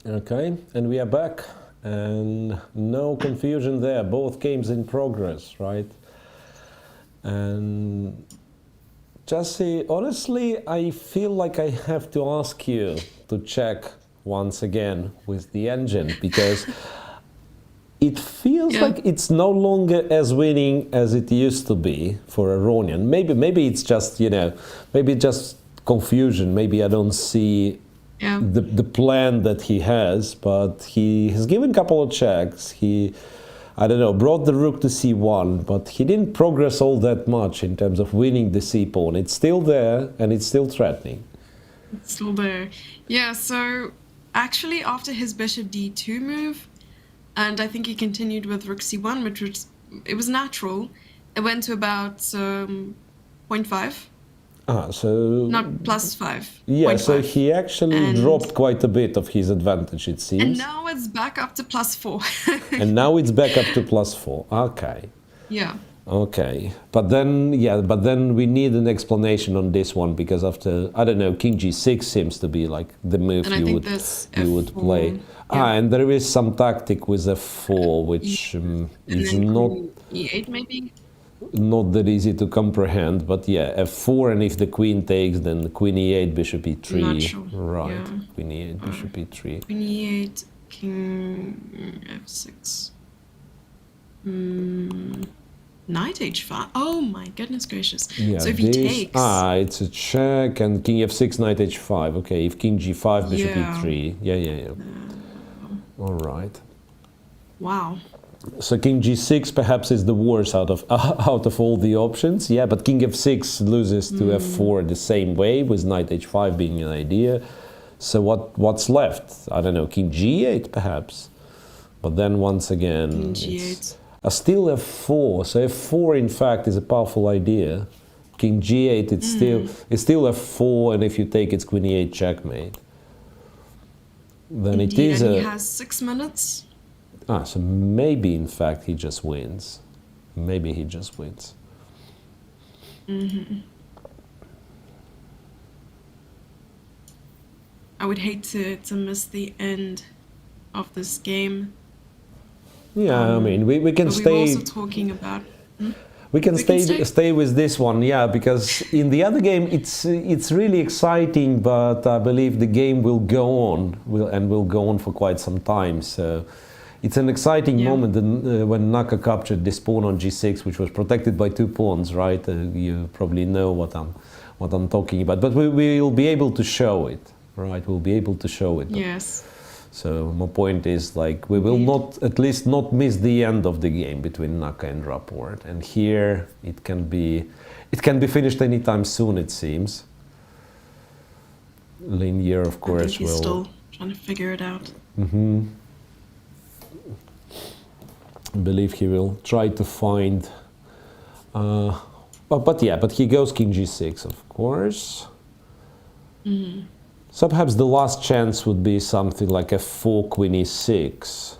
Okay, and we are back, and no confusion there. Both games in progress, right? And Jesse, honestly, I feel like I have to ask you to check once again with the engine, because it feels like it's no longer as winning as it used to be for Aronian. Maybe it's just, you know, maybe just confusion. Maybe I don't see the plan that he has, but he has given a couple of checks. He, I don't know, brought the rook to c1, but he didn't progress all that much in terms of winning the c pawn. It's still there, and it's still threatening. It's still there. Yeah, so actually after his bishop d2 move, and I think he continued with rook c1, which was, it was natural. It went to about 0.5. So... Not +5. Yeah, 0.5. so he actually dropped quite a bit of his advantage, it seems. And now it's back up to +4. And now it's back up to +4. Okay. Yeah. Okay. But then we need an explanation on this one, because after, I don't know, king g6 seems to be like the move you would play. Yeah. And there is some tactic with f4, which is not... e8 maybe? Not that easy to comprehend, but yeah, f4, and if the queen takes, then queen e8, bishop e3. Not sure. Right, yeah. Queen e8, bishop e3. Queen e8, king f6. Knight h5. Oh my goodness gracious. Yeah, so if he takes... it's a check, and king f6, knight h5. Okay, if king g5, bishop e3. Yeah. All right. Wow. So king g6 perhaps is the worst out of all the options. Yeah, but king f6 loses to f4 the same way, with knight h5 being an idea. So what's left? I don't know, king g8 perhaps. But then once again, king g8. Still f4. So f4 in fact is a powerful idea. King g8, it's still f4, and if you take, it's queen e8 checkmate. Then Indeed, it is and he has 6 minutes. So maybe in fact he just wins. Maybe he just wins. I would hate to miss the end of this game. Yeah, I mean, we can stay... We were also talking about... We can stay with this one, yeah, because in the other game it's really exciting, but I believe the game will go on, will go on for quite some time. So it's an exciting moment when Naka captured this pawn on g6, which was protected by 2 pawns, right? You probably know what I'm talking about, but we will be able to show it, right? We'll be able to show it. Yes. So my point is, like, we will not, at least not miss the end of the game between Naka and Rapport. And here it can be finished anytime soon, it seems. Linear, of course, I think he's still trying to figure it out. I believe he will try to find. But he goes king g6, of course. So perhaps the last chance would be something like f4, queen e6.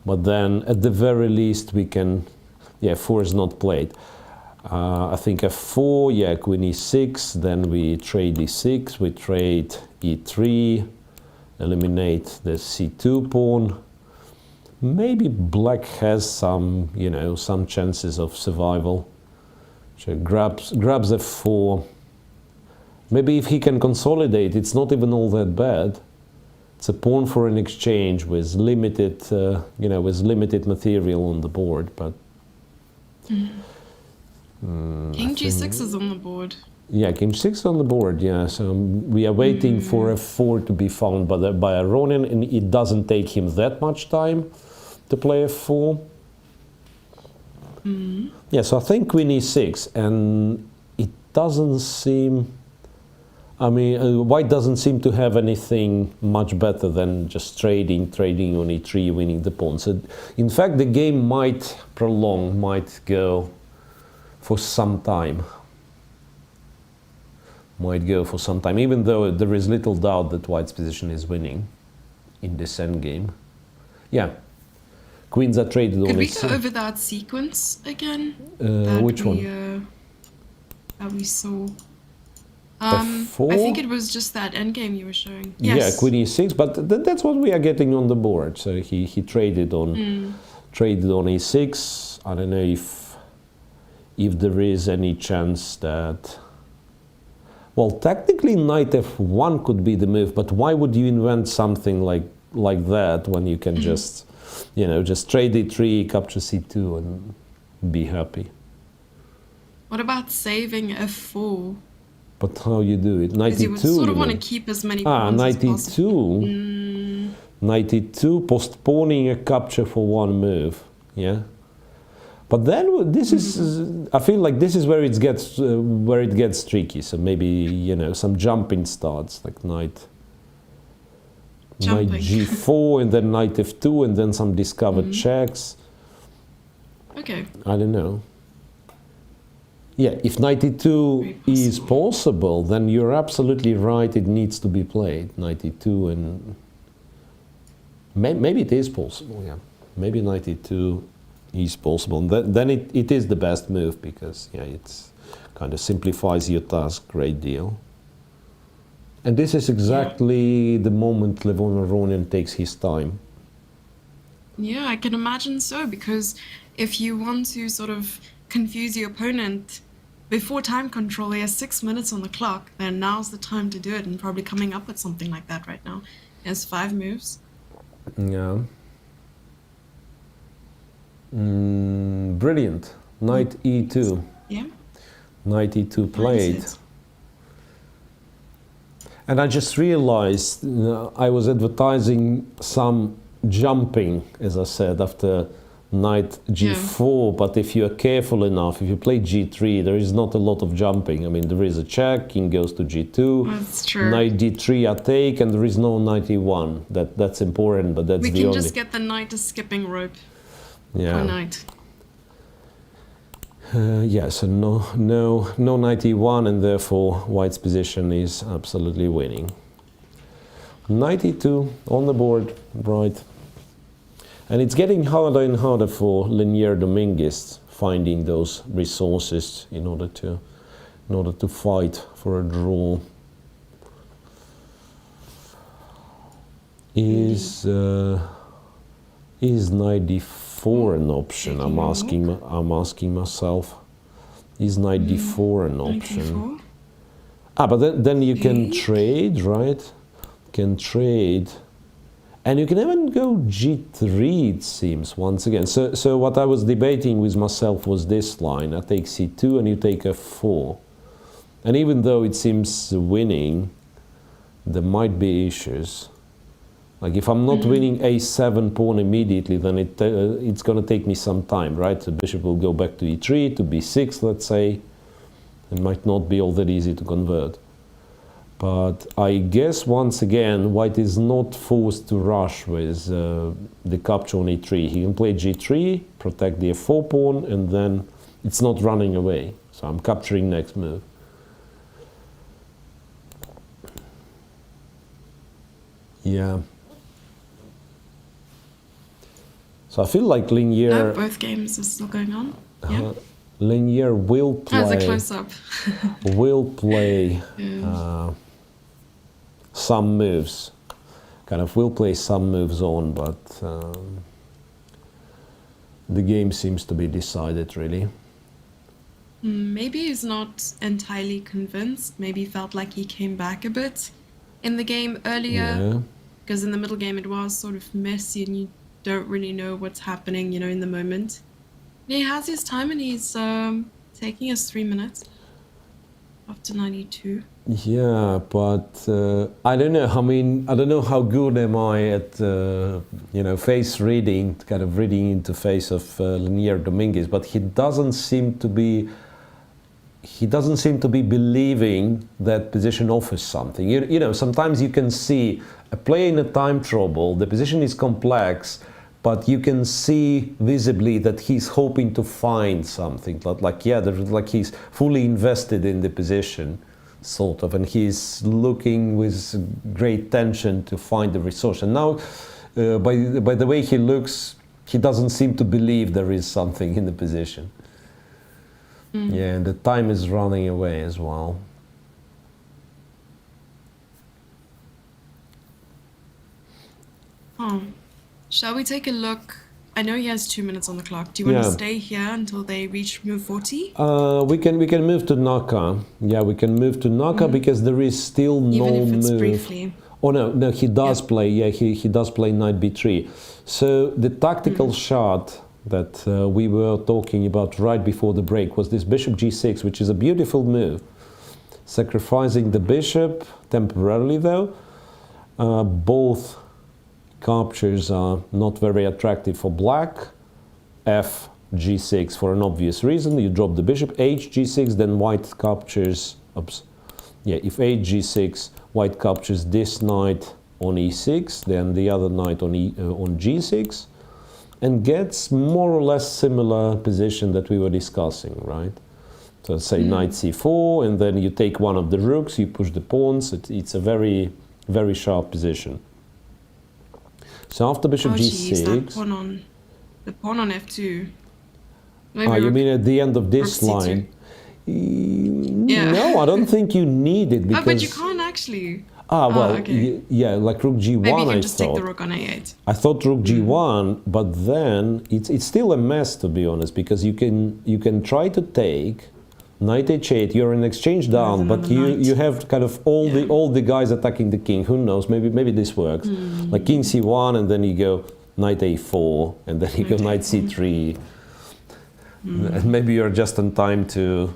But then, at the very least, we can... Yeah, 4 is not played. I think f4, yeah, queen e6, then we trade e6, we trade e3, eliminate the c2 pawn. Maybe black has some, you know, some chances of survival. So grabs f4. Maybe if he can consolidate, it's not even all that bad. It's a pawn for an exchange with limited, with limited material on the board. But king g6 is on the board. Yeah, king g6 on the board. Yeah, so we are waiting for f4 to be found by Aronian, and it doesn't take him that much time to play f4. Yeah, so I think queen e6, and it doesn't seem... I mean, white doesn't seem to have anything much better than just trading on e3, winning the pawn. So, in fact, the game might prolong, might go for some time. Even though there is little doubt that white's position is winning in this endgame. Yeah, queens are traded on e6. Could we go over that sequence again? Which one? That we saw. F4? I think it was just that endgame you were showing. Yeah, Yes. queen e6, but that's what we are getting on the board. So he traded on e6. I don't know if there is any chance that... Well, technically knight f1 could be the move, but why would you invent something like that when you can just, you know, just trade e3, capture c2 and be happy? What about saving f4? But how you do it? Knight Because you e2, would sort of you want to mean? keep as many pawns as Knight possible. e2. Knight e2, postponing a capture for one move. Yeah. But then this is, I feel like this is where it gets tricky. So maybe, you know, some jumping starts, like knight g4 and then knight f2 and then some discovered checks. Okay. I don't know. Yeah, if knight e2 is possible, then you're absolutely right, it needs to be played. Knight e2 and... Maybe it is possible, yeah. Maybe knight e2 is possible. And then it is the best move because, yeah, it's kind of simplifies your task a great deal. And this is exactly the moment Levon Aronian takes his time. Yeah, I can imagine so, because if you want to sort of confuse your opponent before time control, he has 6 minutes on the clock, then now's the time to do it, and probably coming up with something like that right now. He has 5 moves. Yeah. Brilliant. Knight e2. Yeah. Knight e2 played. And I just realized I was advertising some jumping, as I said, after knight g4, but if you are careful enough, if you play g3, there is not a lot of jumping. I mean, there is a check, king goes to g2, that's true. Knight d3 I take, and there is no knight e1. That's important, but that's the only... We can just get the knight a skipping rope. Yeah. Per knight. Yeah, so no knight e1, and therefore white's position is absolutely winning. Knight e2 on the board, right. And it's getting harder and harder for Lenier Dominguez finding those resources in order to fight for a draw. Is knight d4 an option? I'm asking myself. Is knight d4 an option? But then you can trade, right? Can trade. And you can even go g3, it seems, once again. So what I was debating with myself was this line. I take c2 and you take f4. And even though it seems winning, there might be issues. Like if I'm not winning a7 pawn immediately, then it's going to take me some time, right? The bishop will go back to e3, to b6, let's say. It might not be all that easy to convert. But I guess, once again, white is not forced to rush with the capture on e3. He can play g3, protect the f4 pawn, and then it's not running away. So I'm capturing next move. Yeah. So I feel like Lenier... No, both games are still going on. Yeah. Lenier will play... That's a close-up. will play... some moves, will play some moves on, but the game seems to be decided, really. Maybe he's not entirely convinced. Maybe he felt like he came back a bit in the game earlier, because in the middle game it was sort of messy and you don't really know what's happening, in the moment. He has his time and he's taking his 3 minutes after 92. Yeah, but I don't know. I mean, I don't know how good am I at face reading, reading into face of Lenier Dominguez. But he doesn't seem to be believing that position offers something. You know, sometimes you can see a player in a time trouble. The position is complex, but you can see visibly that he's hoping to find something. Like he's fully invested in the position. Sort of, and he's looking with great tension to find the resource. And now, by the way he looks, he doesn't seem to believe there is something in the position. Yeah, and the time is running away as well. Oh. Shall we take a look? I know he has 2 minutes on the clock. Do you want to Yeah. stay here until they reach move 40? We can move to Naka. Yeah, we can move to Naka because there is still no Even if it's move. briefly. Oh no, he does Yeah. play. Yeah, he does play knight b3. So the tactical shot that we were talking about right before the break was this bishop g6, which is a beautiful move, sacrificing the bishop temporarily though. Both captures are not very attractive for black. F g6 for an obvious reason. You drop the bishop. H g6, then white captures. Oops. Yeah, if H g6, white captures this knight on e6, then the other knight on on g6, and gets more or less similar position that we were discussing, right? So say knight c4, and then you take one of the rooks, you push the pawns. It's a very, very sharp position. So after bishop Geez, that g6, the pawn on f2. Maybe you rook- mean at the end of this rook c2. line? Yeah. No, I don't think you need it because. Oh, but you can't actually. Well, okay. yeah, like rook g1. Maybe you can I just take thought. the rook on a8. I thought rook g1, but then it's still a mess, to be honest, because you can try to take knight h8. You're in exchange down, but you have kind of all the guys attacking the king. Who knows? Maybe this works. Like king c1, and then you go knight a4, and then you go knight c3, and maybe you're just in time to,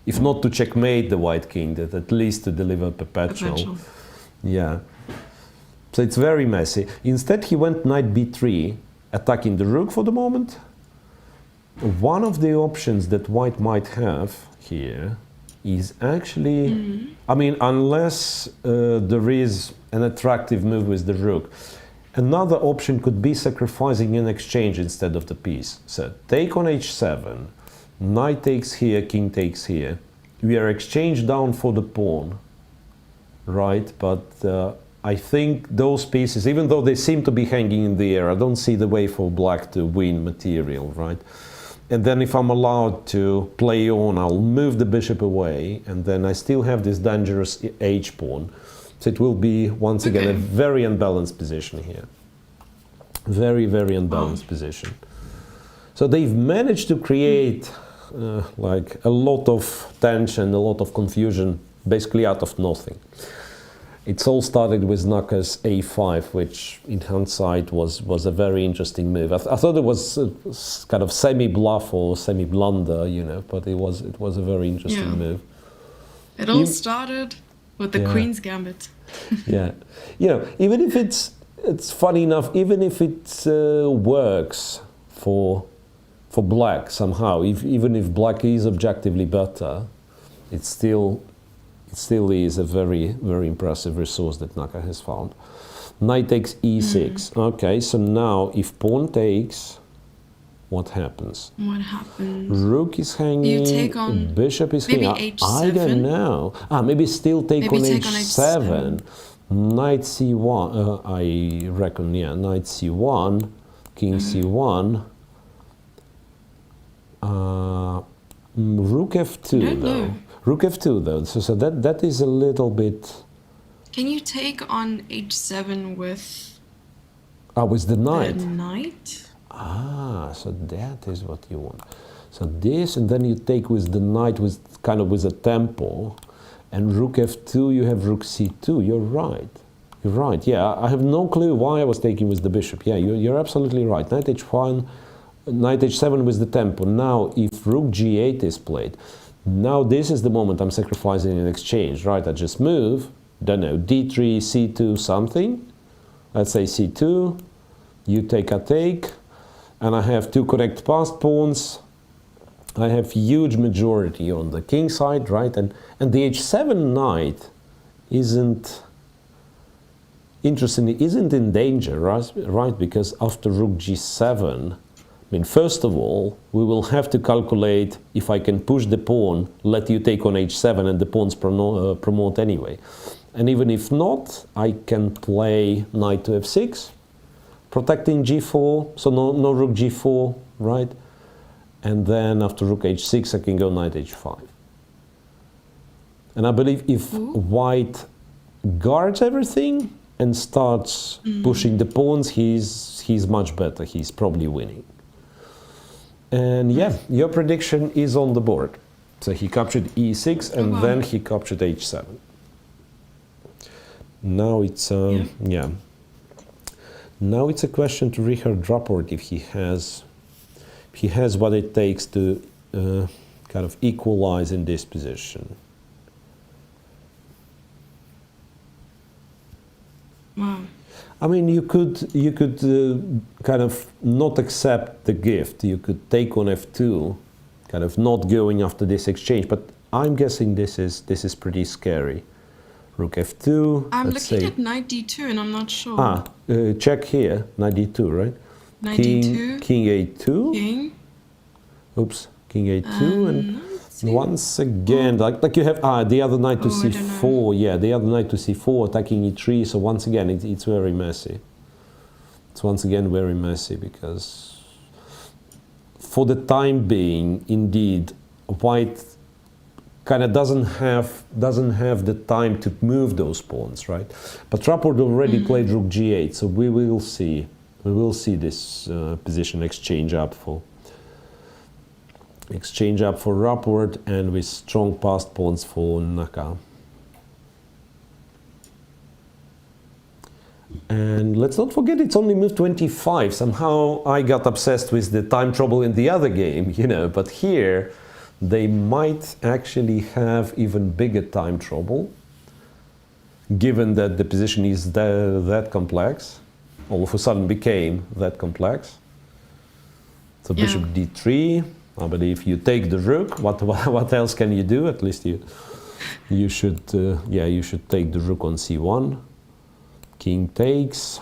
if not to checkmate the white king, that at least to deliver perpetual. Yeah. So it's very messy. Instead, he went knight b3, attacking the rook for the moment. One of the options that white might have here is actually, I mean, unless there is an attractive move with the rook, another option could be sacrificing an exchange instead of the piece. So take on h7, knight takes here, king takes here. We are exchanged down for the pawn, right? But I think those pieces, even though they seem to be hanging in the air, I don't see the way for black to win material, right? And then if I'm allowed to play on, I'll move the bishop away, and then I still have this dangerous h-pawn. So it will be, once again, a very unbalanced position here. Very, very unbalanced position. So they've managed to create like a lot of tension, a lot of confusion, basically out of nothing. It's all started with Naka's a5, which in hindsight was a very interesting move. I thought it was kind of semi-bluff or semi-blunder, you know, but it was a very interesting move. It all started with the Queen's Gambit. Yeah, you know, even if it's funny enough, even if it works for black somehow, even if black is objectively better, it still is a very, very impressive resource that Naka has found. Knight takes e6. Okay, so now if pawn takes, what happens? What happens? Rook is hanging. You take on bishop is maybe hanging. h7. I don't know. Maybe still take on h7. Knight c1. I reckon, yeah. Knight c1, king c1. Rook f2 though. Rook f2 though. So that is a little bit. Can you take on h7 with? With the knight. The knight. So that is what you want. So this, and then you take with the knight with kind of with a tempo, and rook f2. You have rook c2. You're right. You're right. Yeah, I have no clue why I was taking with the bishop. Yeah, you're absolutely right. Knight h1, knight h7 with the tempo. Now, if rook g8 is played, now this is the moment I'm sacrificing an exchange, right? I just move. Don't know, d3, c2, something. Let's say c2. You take a take. And I have two correct passed pawns. I have huge majority on the king side, right? And the h7 knight isn't, interestingly, isn't in danger, right? Because after rook g7, I mean, first of all, we will have to calculate if I can push the pawn, let you take on h7, and the pawns promote anyway. And even if not, I can play knight to f6. Protecting g4, so no rook g4, right? And then after rook h6, I can go knight h5. And I believe if white guards everything, and starts pushing the pawns, he's much better. He's probably winning. And yeah, your prediction is on the board. So he captured e6 and then he captured h7. Now it's yeah. Now it's a question to Richard Rapport if he has what it takes to kind of equalize in this position. Wow. I mean, you could kind of not accept the gift. You could take on f2, kind of not going after this exchange. But I'm guessing this is pretty scary. Rook f2. I'm looking at knight d2 and I'm not sure. Check here, knight d2, right? Knight d2. King a2. King. Oops, king a2 and once again, like you have the other knight to c4. Yeah, the other knight to c4, attacking e3. So once again, it's very messy. It's once again very messy because for the time being, indeed, white kind of doesn't have the time to move those pawns, right? But Rapport already played rook g8, so we will see this position exchange up for Rapport and with strong passed pawns for Naka. And let's not forget it's only move 25. Somehow I got obsessed with the time trouble in the other game, you know, but here they might actually have even bigger time trouble, given that the position is that complex, all of a sudden became that complex. So bishop d3. I believe you take the rook. What else can you do? At least you should take the rook on c1. King takes,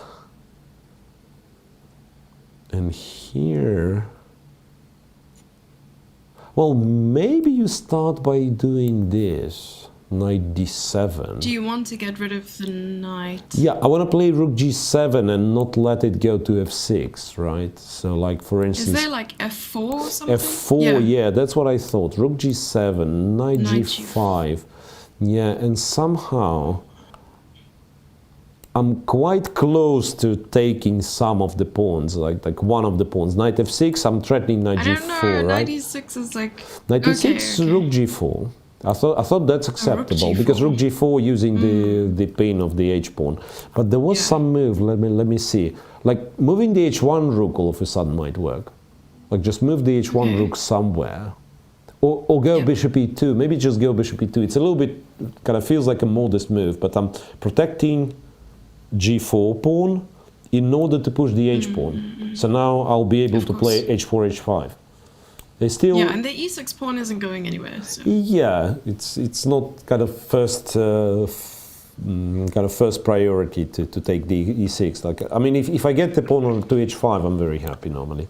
and here, well, maybe you start by doing this. Knight d7. Do you want to get rid of the knight? Yeah, I want to play rook g7 and not let it go to f6, right? So, like, for instance... Is there, like, f4 or something? f4, yeah, that's what I thought. Rook g7, knight g5. Yeah, and somehow I'm quite close to taking some of the pawns, like one of the pawns. Knight f6, I'm threatening knight g4, right? Knight e6 is like... Knight e6, rook g4. I thought that's acceptable because rook g4 using the pain of the h pawn. But there was some move. Let me see. Like moving the h1 rook all of a sudden might work. Like just move the h1 rook somewhere, or go bishop e2. Maybe just go bishop e2. It's a little bit kind of feels like a modest move, but I'm protecting g4 pawn in order to push the h pawn. So now I'll be able to play h4 h5. They still and the e6 pawn isn't going anywhere. So. Yeah, it's not kind of first priority to take the e6. Like I mean, if I get the pawn on to h5, I'm very happy normally.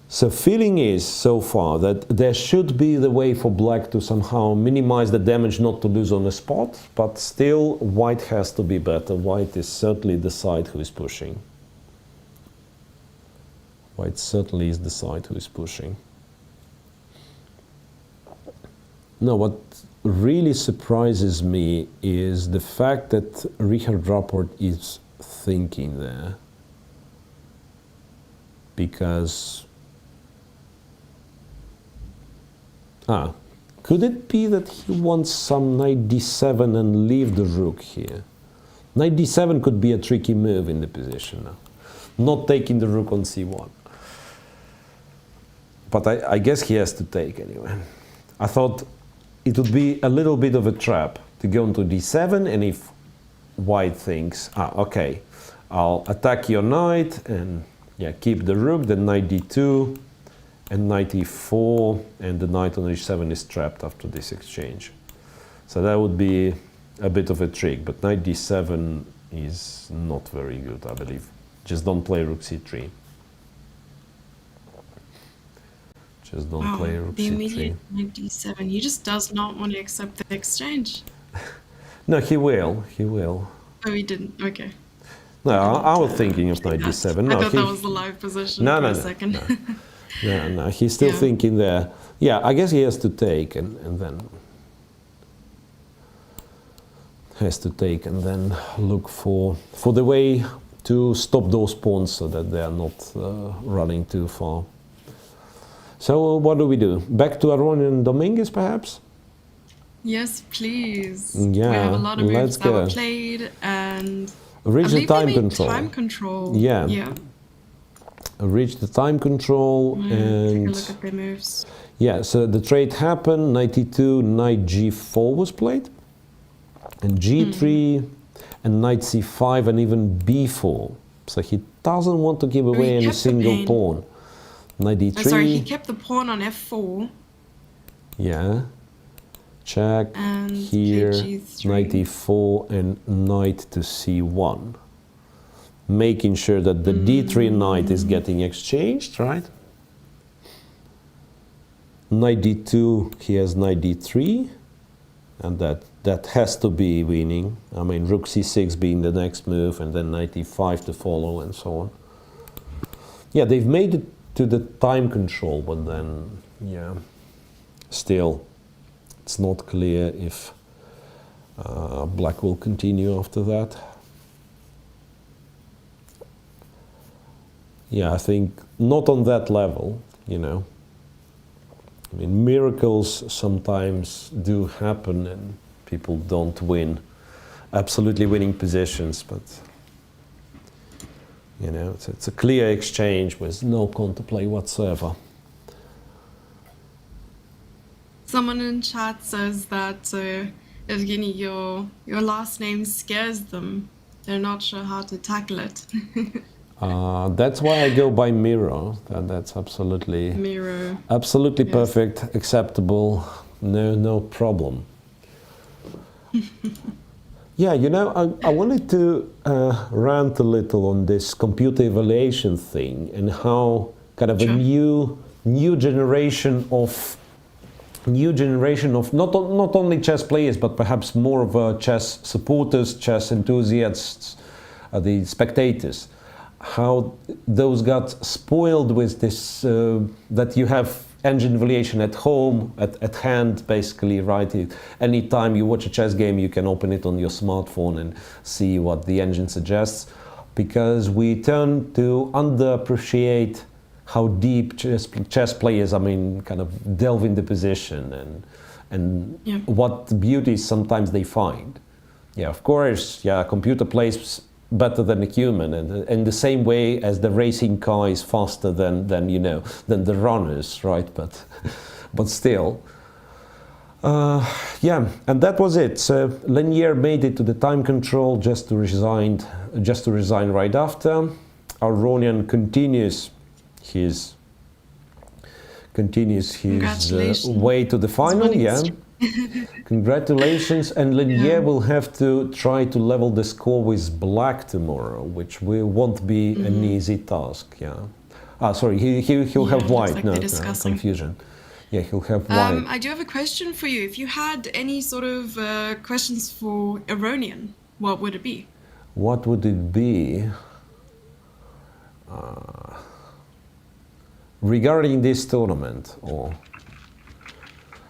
So feeling is so far that there should be the way for black to somehow minimize the damage, not to lose on the spot, but still white has to be better. White is certainly the side who is pushing. White certainly is the side who is pushing. Now, what really surprises me is the fact that Richard Rapport is thinking there. Because... could it be that he wants some knight d7 and leave the rook here? Knight d7 could be a tricky move in the position now. Not taking the rook on c1. But I guess he has to take anyway. I thought it would be a little bit of a trap to go into d7, and if white thinks, okay, I'll attack your knight and keep the rook, then knight d2 and knight e4, and the knight on h7 is trapped after this exchange. So that would be a bit of a trick, but knight d7 is not very good, I believe. Just don't play rook c3. Just don't play rook the c3. immediate knight d7. He just does not want to accept the exchange. No, he will. He will. Oh, he didn't. Okay. No, I was thinking of knight d7. No, I thought that was the live position for a second. No, he's still thinking there. Yeah, I guess he has to take, and then... has to take, and then look for the way to stop those pawns so that they are not running too far. So what do? Back to Aronian Dominguez, perhaps? Yes, please. Yeah, we have a lot of moves let's that go. were played, and Reach the time they made control. Time control. Yeah. Yeah. Reach the time control and take a look at their moves. yeah. So the trade happened. 92 knight g4 was played, and g3 and knight c5 and even b4. So he doesn't want to give away any single pawn. Knight d3. Sorry, he kept the pawn on f4. Yeah. Check and here. kg3. Knight e4 and knight to c1. Making sure that the d3 knight is getting exchanged, right? Knight d2, he has knight d3, and that has to be winning. I mean, rook c6 being the next move, and then knight e5 to follow, and so on. Yeah, they've made it to the time control, but then, yeah, still, it's not clear if black will continue after that. Yeah, I think not on that level, you know. I mean, miracles sometimes do happen and people don't win absolutely winning positions, but, you know, it's a clear exchange with no counterplay whatsoever. Someone in chat says that, Evgenij, your last name scares them. They're not sure how to tackle it. That's why I go by Miro. That's absolutely Miro. Absolutely Yes. perfect, acceptable, no problem. Yeah, you know, I wanted to rant a little on this computer evaluation thing and how kind of a new generation of not only chess players but perhaps more of chess supporters, chess enthusiasts, the spectators, how those got spoiled with this that you have engine evaluation at home, at hand, basically, right? Anytime you watch a chess game, you can open it on your smartphone and see what the engine suggests, because we tend to underappreciate how deep chess players, I mean, kind of delve into position and what beauties sometimes they find. Yeah, of course, yeah, computer plays better than a human, and in the same way as the racing car is faster than the runners, right? But still, yeah, and that was it. So Lenier made it to the time control, just to resign right after. Aronian continues his way to the final. Yeah. Congratulations, and Lenier will have to try to level the score with black tomorrow, which won't be an easy task. Yeah. Sorry, he'll have white. Like no, confusion. Yeah, he'll have white. I do have a question for you. If you had any sort of questions for Aronian, what would it be? What would it be? Regarding this tournament, or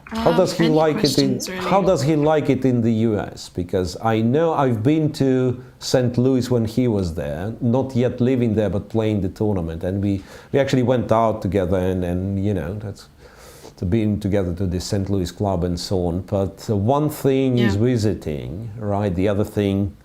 how does he like it in? Really? How does he like it in the U.S.? Because I know I've been to St. Louis when he was there, not yet living there, but playing the tournament, and we actually went out together, and you know, that's to being together to the St. Louis club and so on. But one thing is visiting, right? The other thing,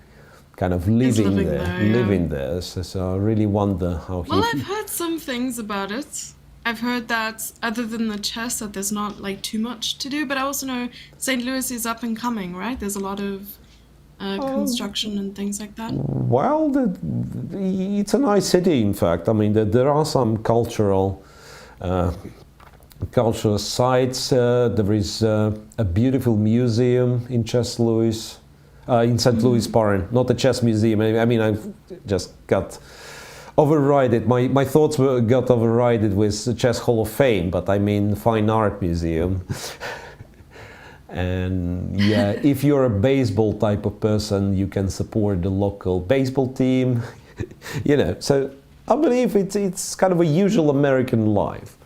kind of living there. So I really wonder how he. Well, I've heard some things about it. I've heard that other than the chess, that there's not like too much to do, but I also know St. Louis is up and coming, right? There's a lot of construction and things like that. Well, it's a nice city, in fact. I mean, there are some cultural sites. There is a beautiful museum in St. Louis, pardon, not a chess museum. I mean, I've just got overridden. My thoughts got overridden with the Chess Hall of Fame, but I mean Fine Art Museum. And yeah, if you're a baseball type of person, you can support the local baseball team. You know, so I believe it's kind of a usual American life.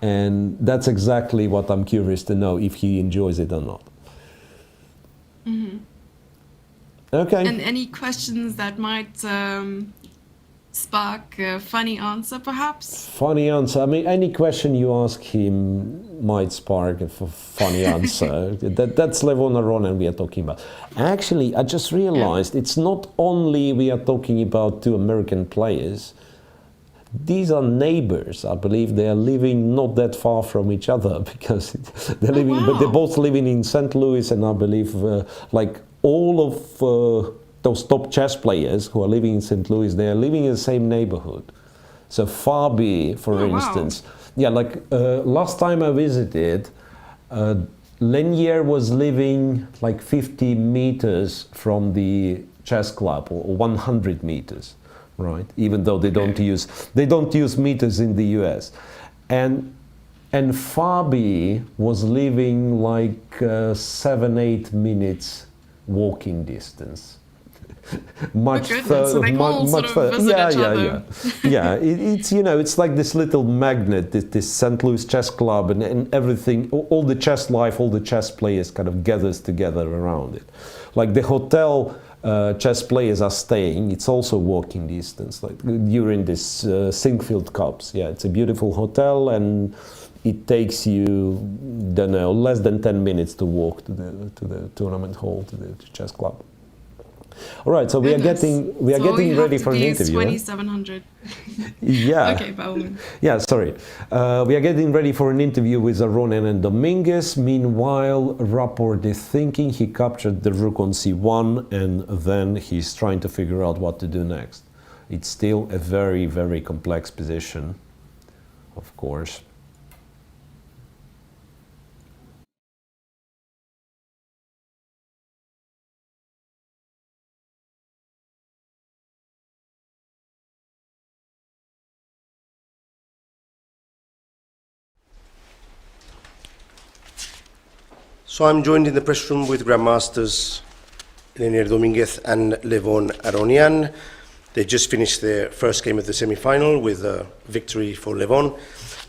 And that's exactly what I'm curious to know, if he enjoys it or not. Okay. And any questions that might spark a funny answer, perhaps? Funny answer. I mean, any question you ask him might spark a funny answer. That's Levon Aronen we are talking about. Actually, I just realized it's not only we are talking about two American players. These are neighbors. I believe they are living not that far from each other because they're living, but they're both living in St. Louis, and I believe like all of those top chess players who are living in St. Louis, they are living in the same neighborhood. So Fabi, for instance, like last time I visited, Lenier was living like 50 meters from the chess club, or 100 meters, right? Even though they don't use meters in the US, and Fabi was living like 7-8 minutes walking distance. Much so they all sort of visit each other. It's it's like this little magnet, this St. Louis Chess Club, and everything, all the chess life, all the chess players kind of gathers together around it. Like the hotel chess players are staying, it's also walking distance, like during this Sinkfield Cups. Yeah, it's a beautiful hotel, and it takes you, don't know, less than 10 minutes to walk to the tournament hall, to the chess club. All right, so we are getting ready for an interview. 2700. Yeah. Okay, Bowman. Yeah, sorry. We are getting ready for an interview with Aronen and Dominguez. Meanwhile, Rapport is thinking. He captured the rook on c1, and then he's trying to figure out what to do next. It's still a very, very complex position, of course. So I'm joined in the press room with Grandmasters Lenier Dominguez and Levon Aronian. They just finished their first game of the semi-final with a victory for Levon.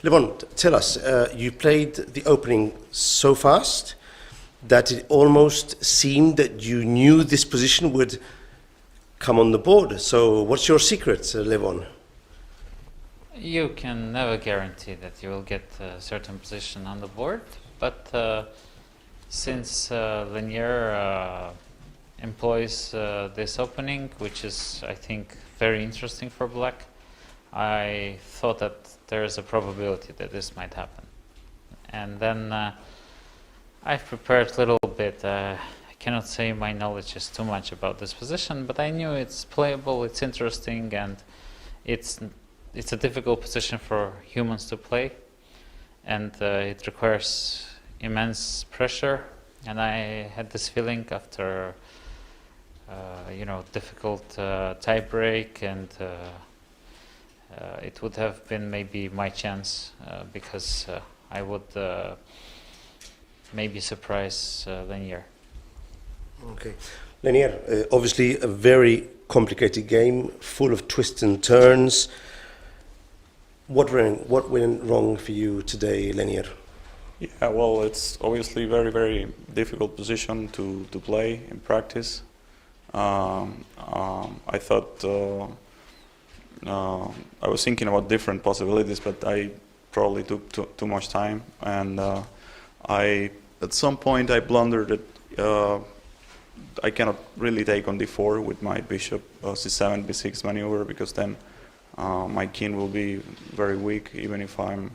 Levon, tell us, you played the opening so fast that it almost seemed that you knew this position would come on the board. So what's your secret, Levon? You can never guarantee that you will get a certain position on the board, but since Lenier employs this opening, which is, I think, very interesting for black, I thought that there is a probability that this might happen. And then I've prepared a little bit. I cannot say my knowledge is too much about this position, but I knew it's playable, it's interesting, and it's a difficult position for humans to play, and it requires immense pressure. And I had this feeling after difficult tie break, and it would have been maybe my chance because I would maybe surprise Lenier. Okay, Lenier, obviously a very complicated game, full of twists and turns. What went wrong for you today, Lenier? Yeah, well, it's obviously very, very difficult position to play in practice. I thought I was thinking about different possibilities, but I probably took too much time, and at some point I blundered it. I cannot really take on d4 with my bishop c7 b6 maneuver, because then my king will be very weak, even if I'm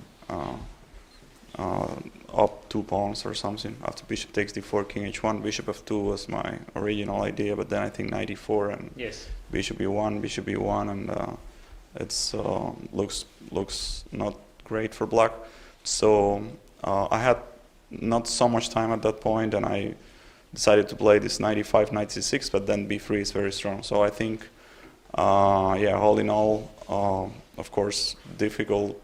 up 2 pawns or something. After bishop takes d4, king h1, bishop f2 was my original idea, but then I think knight e4 and yes, bishop e1, and it's looks not great for black. So I had not so much time at that point, and I decided to play this knight e5, knight c6, but then b3 is very strong. So I think, all in all, of course, difficult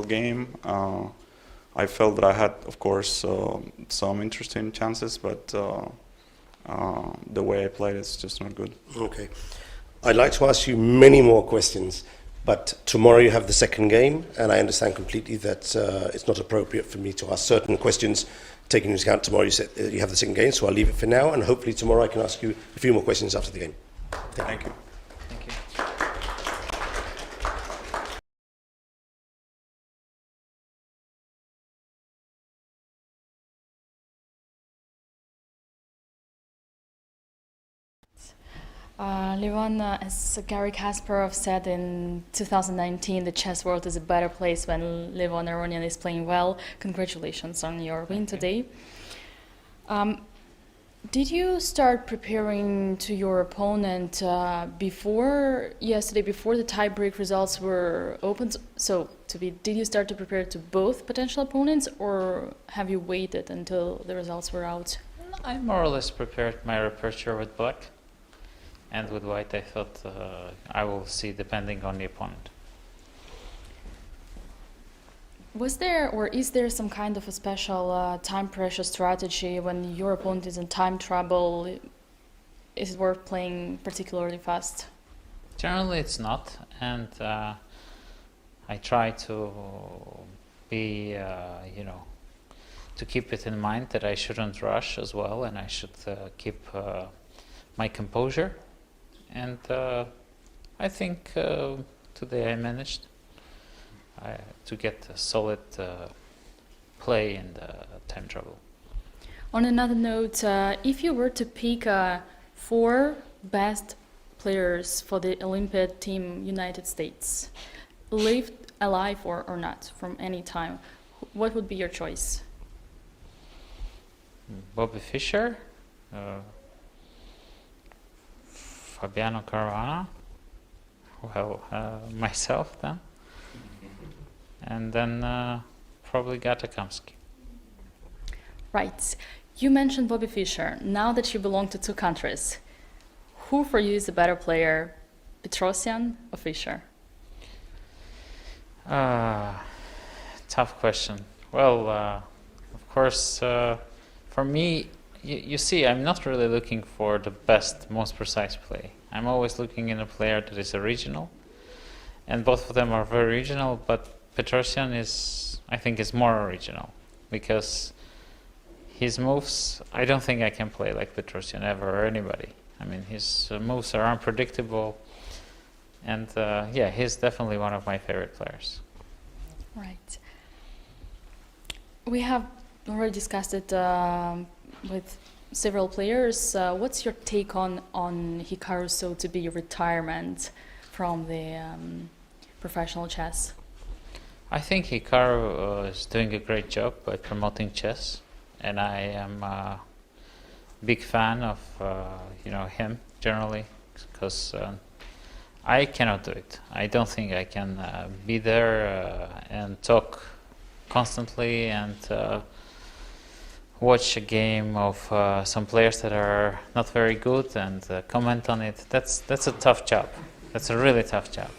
game. I felt that I had, of course, some interesting chances, but the way I played is just not good. Okay. I'd like to ask you many more questions, But tomorrow you have the second game, and I understand completely that it's not appropriate for me to ask certain questions, taking into account tomorrow you said you have the second game, so I'll leave it for now, and hopefully tomorrow I can ask you a few more questions after the game. Thank you. Thank you. Levon, as Gary Kasparov said in 2019, the chess world is a better place when Levon Aronian is playing well. Congratulations on your win today. Did you start preparing to your opponent before yesterday, before the tie-break results were opened? Did you start to prepare to both potential opponents, or have you waited until the results were out? I more or less prepared my repertoire with black. And with white, I thought I will see depending on the opponent. Was there or is there some kind of a special time pressure strategy when your opponent is in time trouble? Is it worth playing particularly fast? Generally, it's not, and I try to be, to keep it in mind that I shouldn't rush as well, and I should keep my composure. And I think today I managed to get a solid play in the time trouble. On another note, if you were to pick 4 best players for the Olympiad team United States, lived alive or not, from any time, what would be your choice? Bobby Fischer, Fabiano Caruana, myself then, and then probably Gata Kamsky. Right. You mentioned Bobby Fischer. Now that you belong to 2 countries, who for you is a better player, Petrosian or Fischer? Tough question. Well, of course, for me, you see, I'm not really looking for the best, most precise play. I'm always looking in a player that is original, and both of them are very original, but Petrosian I think, is more original, because his moves, I don't think I can play like Petrosian ever, or anybody. I mean, his moves are unpredictable, and yeah, he's definitely one of my favorite players. Right. We have already discussed it with several players. What's your take on Hikaru Sotobi retirement from the professional chess? I think Hikaru is doing a great job by promoting chess, and I am a big fan of him generally, because I cannot do it. I don't think I can be there and talk constantly and watch a game of some players that are not very good and comment on it. That's a tough job. That's a really tough job,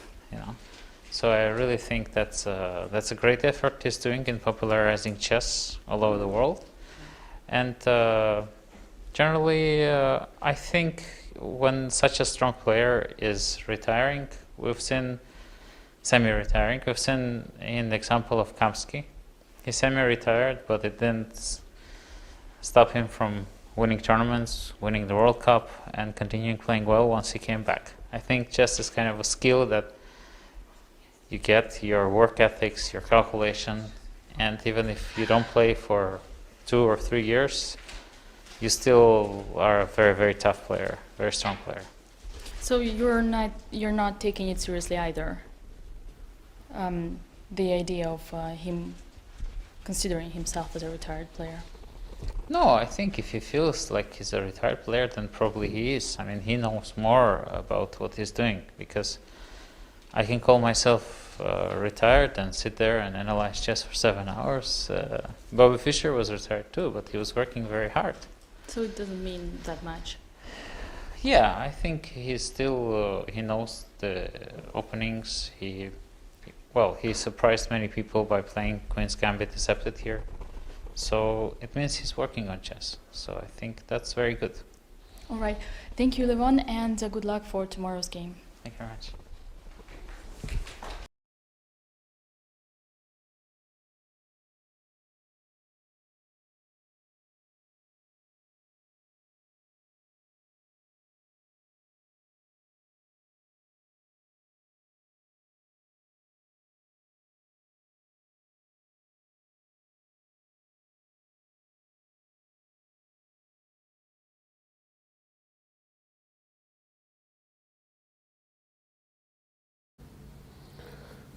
So I really think that's a great effort he's doing in popularizing chess all over the world. And generally, I think when such a strong player is retiring, we've seen semi-retiring. We've seen in the example of Kamsky. He's semi-retired, but it didn't stop him from winning tournaments, winning the World Cup, and continuing playing well once he came back. I think chess is kind of a skill that you get, your work ethics, your calculation, and even if you don't play for 2 or 3 years, you still are a very, very tough player, very strong player. So you're not taking it seriously either. The idea of him considering himself as a retired player. No, I think if he feels like he's a retired player, then probably he is. I mean, he knows more about what he's doing, because I can call myself retired and sit there and analyze chess for 7 hours. Bobby Fischer was retired too, but he was working very hard. So it doesn't mean that much. Yeah, I think he still he knows the openings. He surprised many people by playing Queen's Gambit Decepted here. So it means he's working on chess. So I think that's very good. All right. Thank you, Levon, and good luck for tomorrow's game. Thank you very much.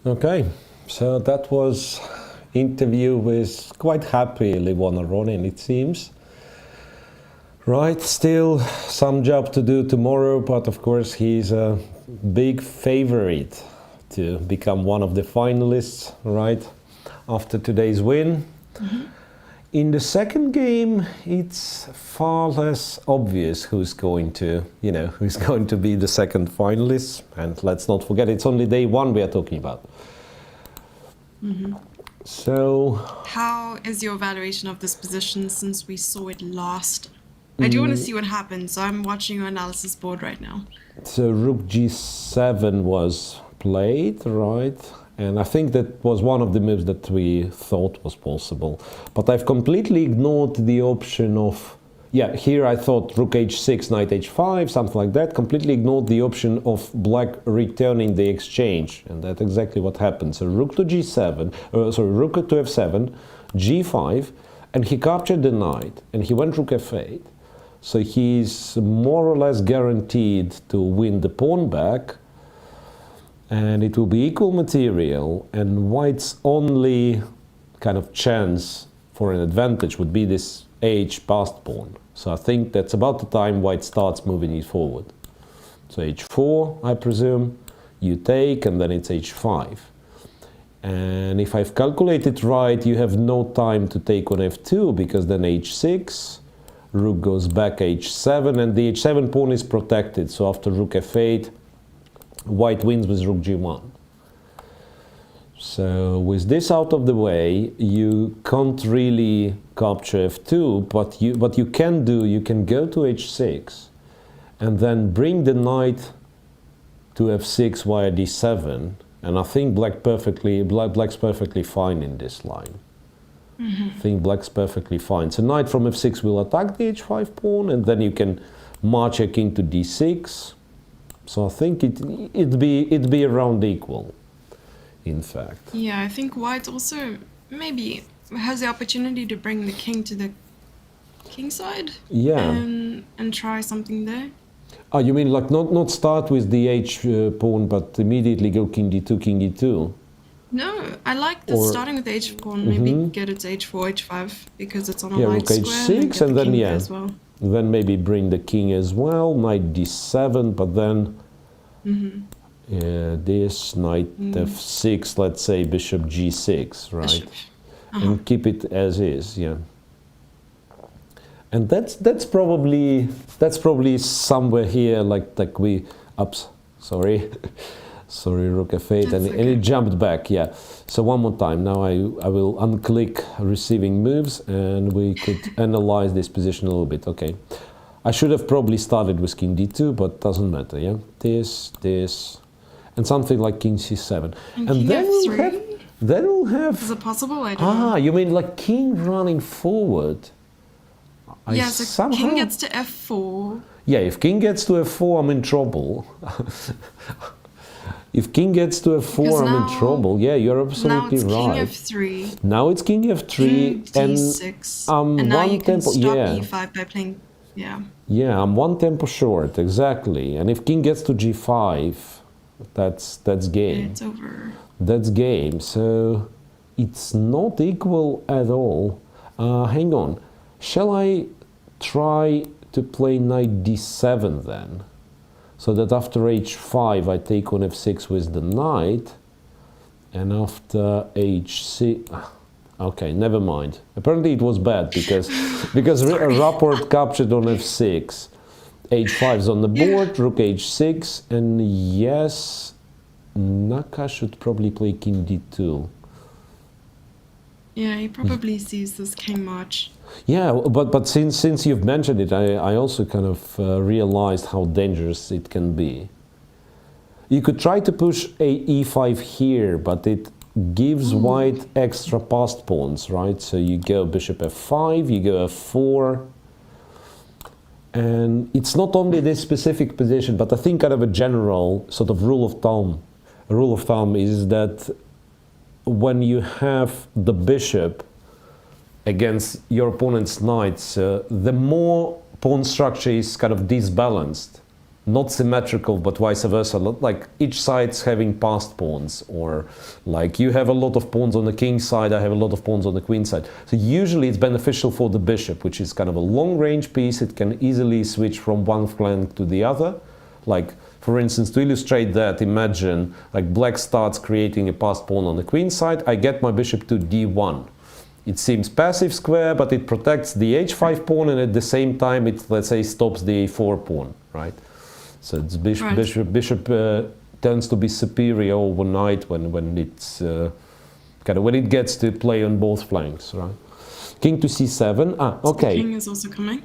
Okay, so that was interview with quite happy Levon Aronian, it seems. Right, still some job to do tomorrow, but of course he's a big favorite to become one of the finalists, right, after today's win. In the second game, it's far less obvious who's going to, who's going to be the second finalist. And let's not forget, it's only day one we are talking about. So, How is your evaluation of this position since we saw it last? I do want to see what happens, so I'm watching your analysis board right now. so Rook G7 was played, right? And I think that was one of the moves that we thought was possible. But I've completely ignored the option of, here I thought Rook H6, Knight H5, something like that. Completely ignored the option of black returning the exchange. And that's exactly what happened. So Rook to G7, Rook to F7, G5, and he captured the knight, and he went Rook F8. So he's more or less guaranteed to win the pawn back. And it will be equal material, and white's only kind of chance for an advantage would be this H passed pawn. So I think that's about the time white starts moving it forward. So H4, I presume, you take, and then it's H5. And if I've calculated right, you have no time to take on F2, because then H6, Rook goes back H7, and the H7 pawn is protected. So after Rook F8, white wins with Rook G1. So with this out of the way, you can't really capture F2, but what you can do, you can go to H6 and then bring the knight to F6 via D7, and I think black's perfectly fine in this line. I think black's perfectly fine. So knight from F6 will attack the H5 pawn, and then you can march your king to D6. So I think it'd be around equal, in fact. Yeah, I think white also maybe has the opportunity to bring the king to the king side. Yeah. And try something there. Oh, you mean like not start with the H pawn, but immediately go King D2, King D2? No, I like the starting with the H pawn. Maybe get it to H4, H5 because it's on a light Rook square. H6, and then as well. Then maybe bring the king as well, knight D7, but then this knight F6, let's say bishop G6, right? Bishop. And keep it as is, And that's probably somewhere here, like we sorry, Rook F8, and it jumped back, So one more time. Now I will unclick receiving moves, and we could analyze this position a little bit. Okay, I should have probably started with King D2, but doesn't matter. This, and something like King C7, And then King F3? we'll have. Is it possible? I don't know. You mean like king running forward? So king gets to F4. Yeah, if king gets to F4, I'm in trouble. If king gets to F4, I'm in trouble. Yeah, you're absolutely now right. it's king F3. Now it's king F3 King and D6. And now you can stop E5 by playing. Yeah, I'm one tempo short, exactly. And if king gets to G5, that's game. It's over. That's game. So it's not equal at all. Hang on. Shall I try to play knight D7 then? So that after H5 I take on F6 with the knight, and after H6... Okay, never mind. Apparently it was bad because Rapport captured on F6. H5 is on the board, Rook H6, and yes, Naka should probably play King D2. Yeah, he probably sees this king march. Yeah, but since you've mentioned it, I also kind of realized how dangerous it can be. You could try to push a E5 here, but it gives white extra passed pawns, right? So you go bishop F5, you go F4, and it's not only this specific position, but I think kind of a general sort of rule of thumb. A rule of thumb is that when you have the bishop against your opponent's knights, the more pawn structure is kind of disbalanced, not symmetrical, but vice versa. Like each side's having passed pawns, or like you have a lot of pawns on the king side, I have a lot of pawns on the queen side. So usually it's beneficial for the bishop, which is kind of a long range piece. It can easily switch from one flank to the other. Like, for instance, to illustrate that, imagine like black starts creating a passed pawn on the queen side. I get my bishop to d1. It seems passive square, but it protects the h5 pawn, and at the same time it, let's say, stops the a4 pawn, right? So it's bishop tends to be superior overnight when it's kind of when it gets to play on both flanks, right? King to c7. Ah, okay. The king is also coming.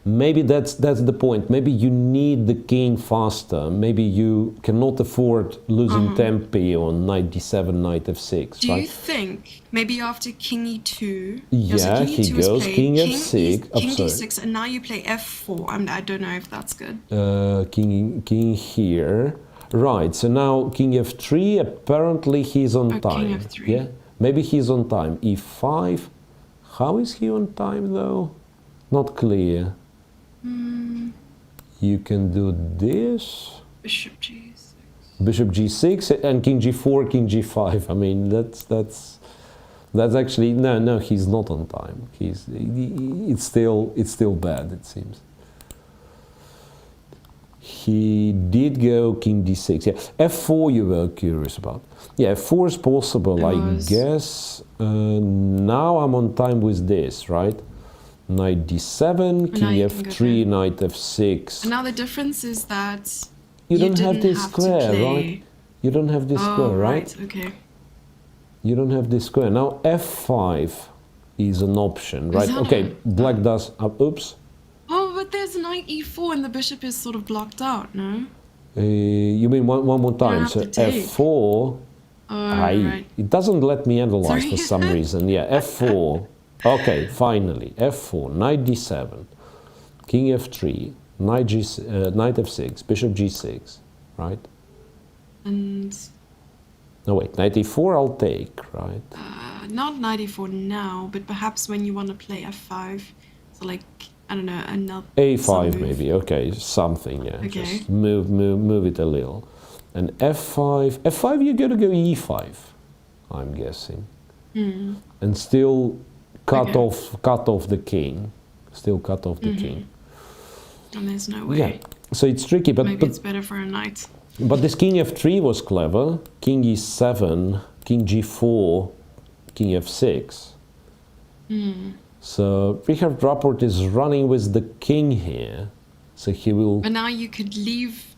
Maybe that's the point. Maybe you need the king faster. Maybe you cannot afford losing tempi on knight d7, knight f6. Do right? you think maybe after king e2? Yeah, king he e2 is goes played, king f6. king d6, and now you play f4. I don't know if that's good. King here. Right. So now king f3. Apparently he's on time. King f3. Yeah. Maybe he's on time. e5. How is he on time though? Not clear. You can do this. Bishop g6. Bishop g6 and king g4, king g5. I mean, that's actually no. He's not on time. It's still bad. It seems. He did go king d6. Yeah, f4 you were curious about. Yeah, f4 is possible. I guess. Now I'm on time with this, right? Knight d7, king f3, knight f6. And now the difference is that you don't have this have square, to right? You don't have this square, right? Okay. You don't have this square. Now f5 is an option, right? Okay, black does. Oops. Oh, but there's knight e4 and the bishop is sort of blocked out, no? You mean one more time? So take. f4. Right. It doesn't let me analyze Sorry. for some reason. Yeah, f4. Okay, finally, f4, knight d7, king f3, knight f6, bishop g6, right? And No, wait, knight e4 I'll take, right? not knight e4 now, but perhaps when you want to play f5, so like I don't know, another a5 maybe. Okay, something. Yeah, Okay. just move it a little. And f5 you're gonna go e5, I'm guessing, and still cut off the king. Still cut off the king. And there's no way. Yeah. So it's tricky, but Maybe it's better for a knight. But this king f3 was clever. King e7, king g4, king f6. So Richard Rapport is running with the king here. So he will. But now you could leave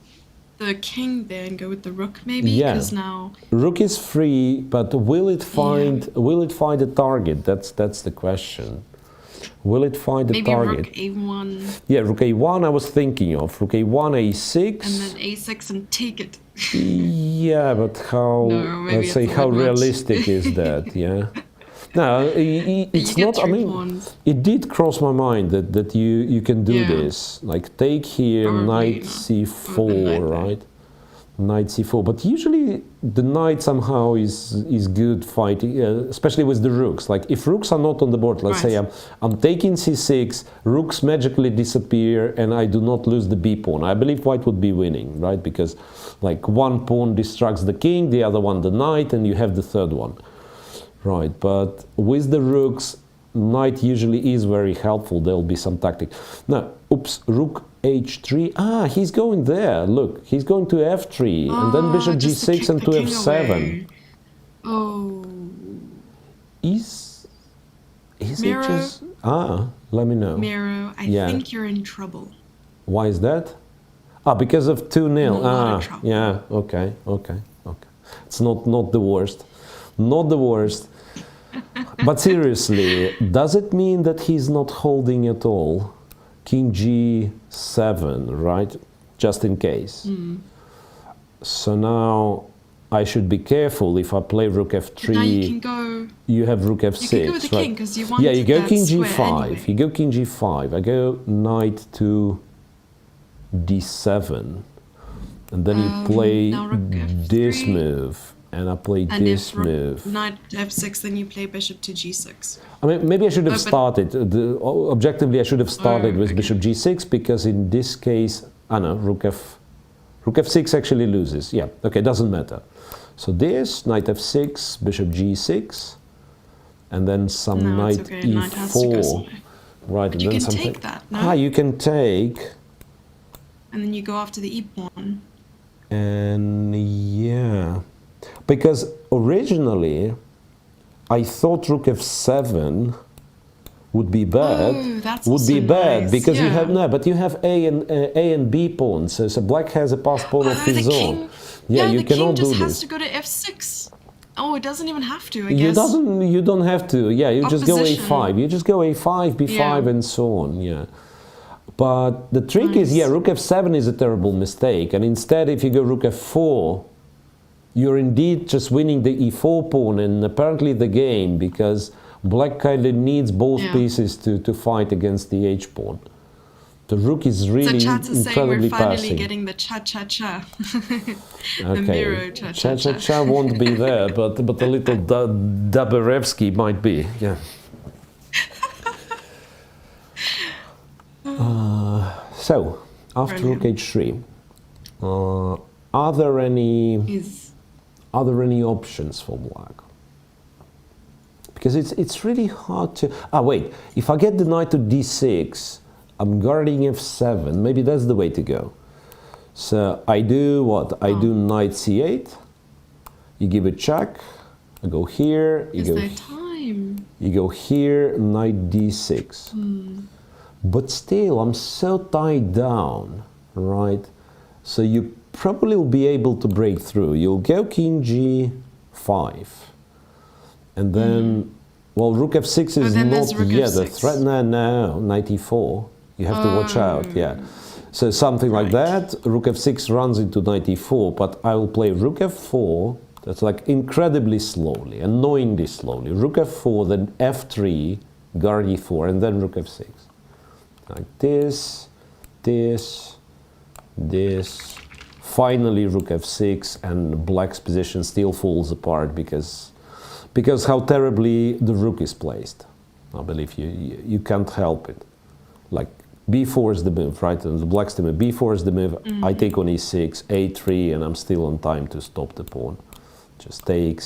the king there and go with the rook, maybe. Yeah. Because now Rook is free, but will it find a target? That's the question. Will it find a maybe target? rook a1 Yeah, rook a1 I was thinking of. Rook a1, a6. and then a6 and take it. Yeah, but how? No, maybe Let's say it's a how bit much. realistic is that? Yeah. No, it's You not. get I 3 mean, pawns. it did cross my mind that you can do Yeah. this. Like take here, Probably knight not. c4, Or the knight right? Knight c4. But usually the knight somehow is good fighting, especially with the rooks. Like if rooks are not on the board, let's say I'm taking c6, rooks magically disappear, and I do not lose the b pawn. I believe white would be winning, right? Because like one pawn distracts the king, the other one the knight, and you have the third one. Right, but with the rooks, knight usually is very helpful. There'll be some tactic. Now, oops, rook h3. Ah, he's going there. Look, he's going to f3, and then bishop just to g6 kick and the to king f7. away. Oh, Is Miro? it just... Ah, let me know. Miro, I Yeah. think you're in trouble. Why is that? Ah, because of 2-0. A lot of Ah, trouble. yeah, okay. It's not the worst. Not the worst. But seriously, does it mean that he's not holding at all? King g7, right? Just in case. So now I should be careful if I play rook f3. Now you can go. You have rook f6, You can go with the right? king because you want. Yeah, you go that king square g5. anyway. You go king g5. I go knight to d7, and then you play now rook f3. this move, and I play And this if rook, move. knight f6, then you play bishop to g6. I mean, maybe I should have but- started. Objectively, I should have started with okay. bishop g6 because in this case, I know rook f. Rook f6 actually loses. Yeah, okay, doesn't matter. So this, knight f6, bishop g6, and then some No, knight it's okay. Knight has to go e4. somewhere. Right, But and you then can something. take that, no? Ah, you can take, And then you go after the e-pawn. and yeah, because originally I thought rook f7 would be bad. Oh, that's would be also bad nice, because you yeah. have no, but you have A and B pawns. So black has a passed pawn of the his own. king. Yeah, Yeah, you the king cannot just do has this. to go to f6. Oh, it doesn't even have to, I You guess. you don't have to. Yeah, you just go Opposition. a5. You just go a5, b5, Yeah. and so on. Yeah. But the trick is, Nice. yeah, rook f7 is a terrible mistake, and instead, if you go rook f4, you're indeed just winning the e4 pawn and apparently the game, because black kind of needs both Yeah. pieces to fight against the h pawn. The rook is So really chat is saying we're incredibly finally passing. getting the cha-cha-cha. The Okay, Miro cha-cha-cha. cha-cha-cha won't be there, but a little Daberevsky might be. Yeah. So after rook Brilliant. h3, are there any Is options for black? Because it's really hard to. Ah, wait. If I get the knight to d6, I'm guarding f7. Maybe that's the way to go. So I do what? I do knight c8. You give a check. I go here. is there time? You go here. Knight d6. But still, I'm so tied down, right? So you probably will be able to break through. You'll go king g5. And then, well, rook f6 is then not there's rook yet a f6. threat. No, knight e4. You have to watch out, yeah. So something like that, rook f6 runs into knight e4, but I will play rook f4, that's like incredibly slowly, annoyingly slowly. Rook f4, then f3, guard e4, and then rook f6. Like this, this, this. Finally rook f6, and black's position still falls apart because how terribly the rook is placed. I believe you can't help it. Like b4 is the move, right? And the black's the move. b4 is the move. I take on e6, a3, and I'm still on time to stop the pawn. Just take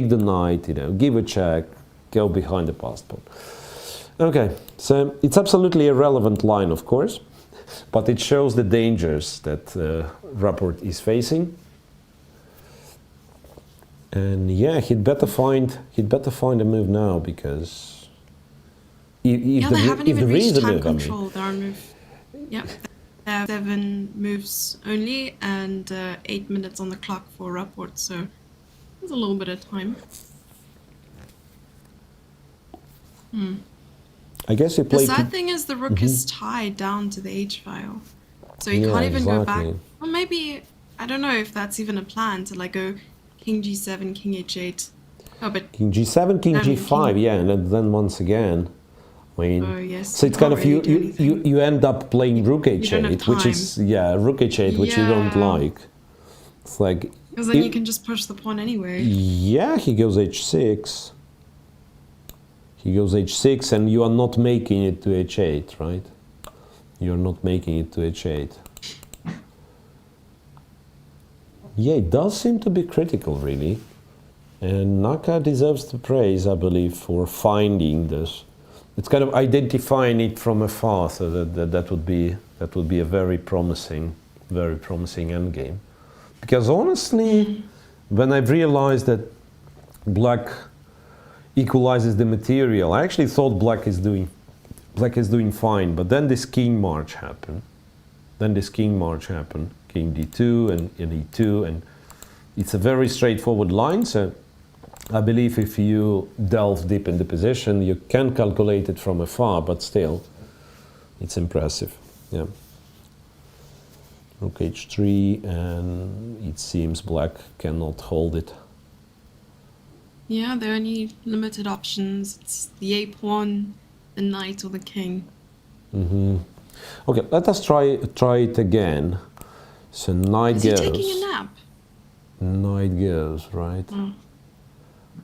the knight, give a check, go behind the passed pawn. Okay, so it's absolutely irrelevant line, of course, but it shows the dangers that Rapport is facing. And yeah, he'd better find a move now, because if They haven't even there is reached a time move, I mean. control. There are move. Yep. They have 7 moves only and 8 minutes on the clock for Rapport, so there's a little bit of time. I guess you The play. sad thing is the rook is tied down to the h file, so you Yeah, can't even go back. exactly. Well, maybe I don't know if that's even a plan to like go king g7, king h8. Oh, but King g7, king I mean, g5, king- yeah, and then once again, I mean, Oh, yes, so you it's kind can't of really do anything. you end up playing rook don't have h8, which is rook h8, which you don't Yeah. like. It's like because then you can just push the pawn anyway. yeah, he goes h6. He goes h6, and you are not making it to h8, right? You're not making it to h8. Yeah, it does seem to be critical, really. And Naka deserves the praise, I believe, for finding this. It's kind of identifying it from afar, so that would be a very promising endgame. Because honestly, when I realized that black equalizes the material, I actually thought black is doing fine. But then this king march happened. King d2 and e2, and it's a very straightforward line. So I believe if you delve deep in the position, you can calculate it from afar, but still, it's impressive. Yeah. Rook h3, and it seems black cannot hold it. Yeah, there are only limited options. It's the a pawn, the knight, or the king. Okay, let us try it again. So knight Is he goes. taking a nap? Knight goes, right?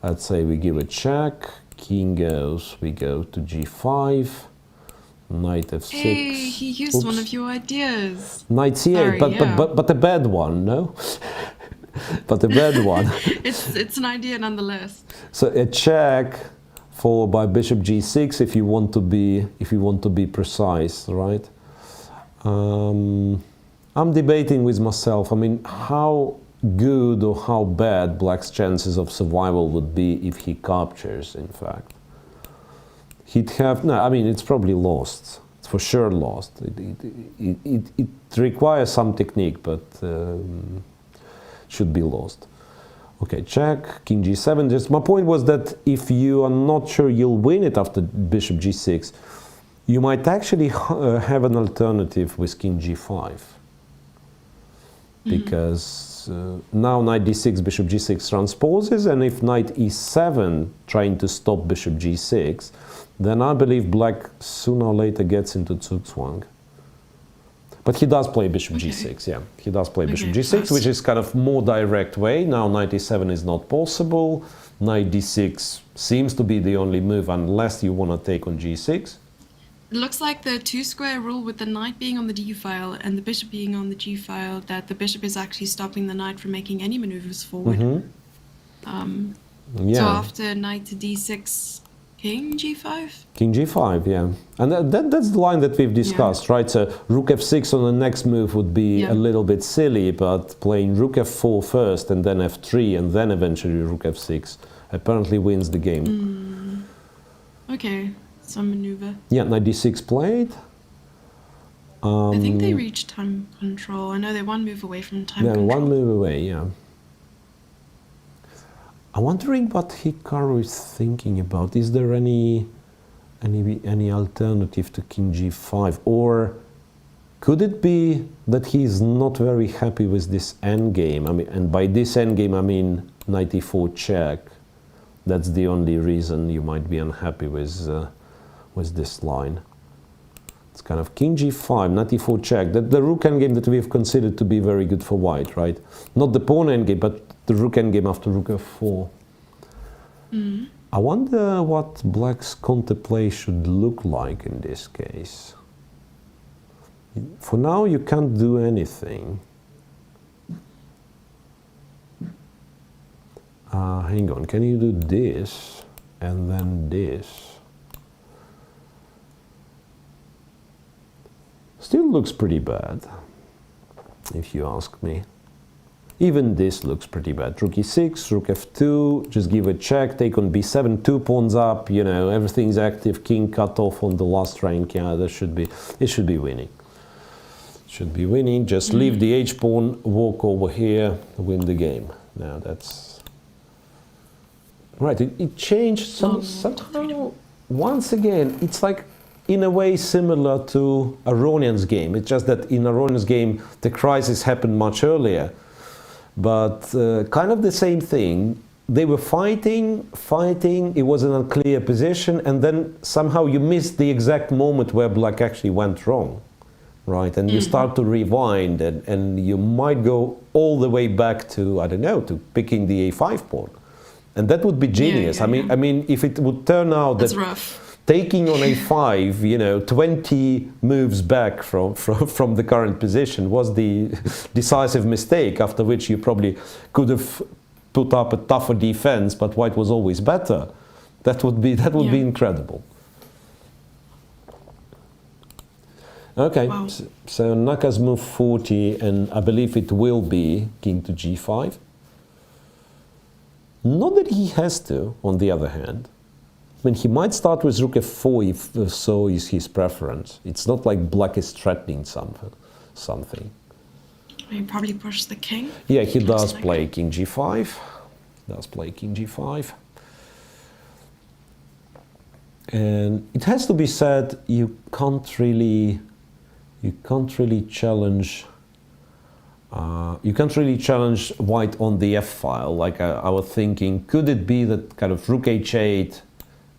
Let's say we give a check. King goes. We go to g5. Knight f6. Hey, he used one Oops. of your ideas. Knight c8, Sorry, yeah. but a bad one, no? But a bad one. It's an idea nonetheless. So a check followed by bishop g6 if you want to be precise, right? I'm debating with myself. I mean, how good or how bad black's chances of survival would be if he captures, in fact. He'd have, no, I mean, it's probably lost. It's for sure lost. It requires some technique, but should be lost. Okay, check, king g7. Just my point was that if you are not sure you'll win it after bishop g6, you might actually have an alternative with king g5. Because now knight d6, bishop g6 transposes, and if knight e7 trying to stop bishop g6, then I believe black sooner or later gets into zugzwang. But he does play bishop g6, yeah. He does play bishop g6, which is kind of more direct way. Now knight e7 is not possible. Knight d6 seems to be the only move unless you want to take on g6. It looks like the two-square rule with the knight being on the d file and the bishop being on the g file, that the bishop is actually stopping the knight from making any maneuvers forward. Yeah. So after knight to d6, king g5? King g5, yeah. And that's the line that we've discussed, right? So rook f6 on the next move would be a little bit silly, but playing rook f4 first and then f3 and then eventually rook f6 apparently wins the game. Okay, some maneuver. Yeah, knight d6 played. I think they reached time control. I know they're one move away from time control. One move away, yeah. I'm wondering what Hikaru is thinking about. Is there any alternative to king g5? Or could it be that he's not very happy with this endgame? I mean, and by this endgame I mean knight e4 check. That's the only reason you might be unhappy with this line. It's kind of king g5, knight e4 check. The rook endgame that we've considered to be very good for white, right? Not the pawn endgame, but the rook endgame after rook f4. I wonder what black's counterplay should look like in this case. For now, you can't do anything. Hang on, can you do this and then this? Still looks pretty bad, if you ask me. Even this looks pretty bad. Rook e6, rook f2, just give a check, take on b7, 2 pawns up, you know, everything's active, king cut off on the last rank, yeah, it should be winning. Should be winning, just leave the h-pawn, walk over here, win the game. Now that's... Right, it changed somehow, once again, it's like in a way similar to Aronian's game. It's just that in Aronian's game, the crisis happened much earlier. But kind of the same thing. They were fighting, it was an unclear position, and then somehow you missed the exact moment where black actually went wrong, right? And you start to rewind, and you might go all the way back to, I don't know, to picking the a5 pawn. And that would be genius. I mean, if it would turn out that... That's rough. Taking on a5, you know, 20 moves back from the current position was the decisive mistake, after which you probably could have put up a tougher defense, but white was always better. That would be incredible. Okay, wow. so Naka's move 40, and I believe it will be king to g5. Not that he has to, on the other hand. I mean, he might start with rook f4 if so is his preference. It's not like black is threatening something. He probably push the king. Yeah, he does play king g5. Does play king g5. And it has to be said, you can't really challenge. You can't really challenge white on the f file. Like I was thinking, could it be that kind of rook h8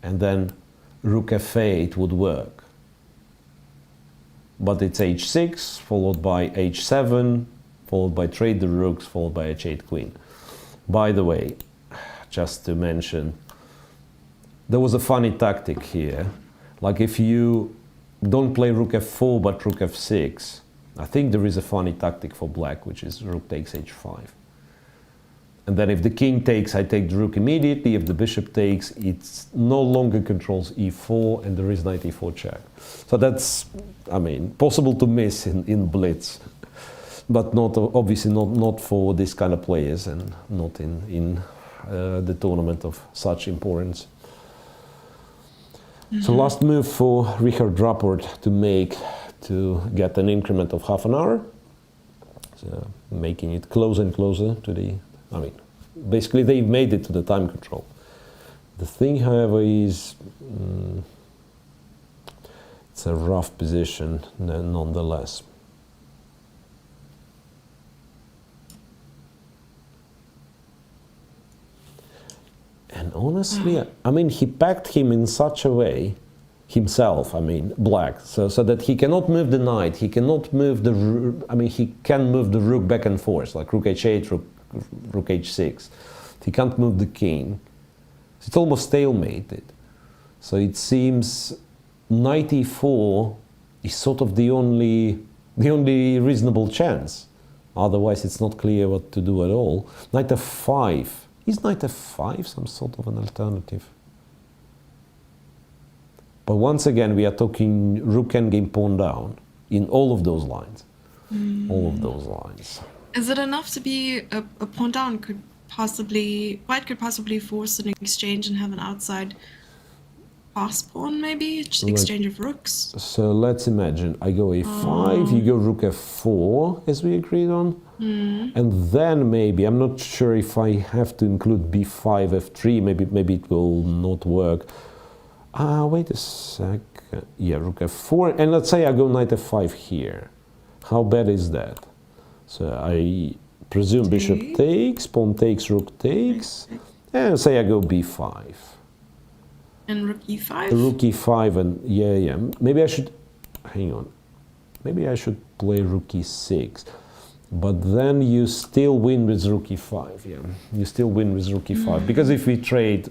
and then rook f8 would work? But it's h6 followed by h7 followed by trade the rooks followed by h8 queen. By the way, just to mention, there was a funny tactic here. Like if you don't play rook f4 but rook f6. I think there is a funny tactic for black, which is rook takes h5. And then if the king takes, I take the rook immediately. If the bishop takes, it no longer controls e4, and there is knight e4 check. So that's, I mean, possible to miss in blitz, but not obviously not for this kind of players, and not in the tournament of such importance. So last move for Richard Rapport to make to get an increment of half an hour, so making it closer and closer to the, I mean, basically they've made it to the time control. The thing, however, is it's a rough position nonetheless. And honestly, I mean, he packed him in such a way, himself, I mean, black, so that he cannot move the knight, he cannot move the, I mean, he can move the rook back and forth, like rook h8, rook h6. He can't move the king. It's almost stalemated. So it seems knight e4 is sort of the only reasonable chance. Otherwise, it's not clear what to do at all. Knight f5. Is knight f5 some sort of an alternative? But once again, we are talking rook endgame pawn down in all of those lines. All of those lines. Is it enough to be a pawn down? White could possibly force an exchange and have an outside pass pawn, maybe? Exchange of rooks? So let's imagine I go a5, you go rook f4, as we agreed on. And then maybe, I'm not sure if I have to include b5, f3, maybe it will not work. Wait a sec. Yeah, rook f4, and let's say I go knight f5 here. How bad is that? So I presume bishop takes, pawn takes, rook takes, and say I go b5. And rook e5? Rook e5, and yeah. Maybe I should, hang on. Maybe I should play rook e6. But then you still win with rook e5, yeah. You still win with rook e5. Because if we trade,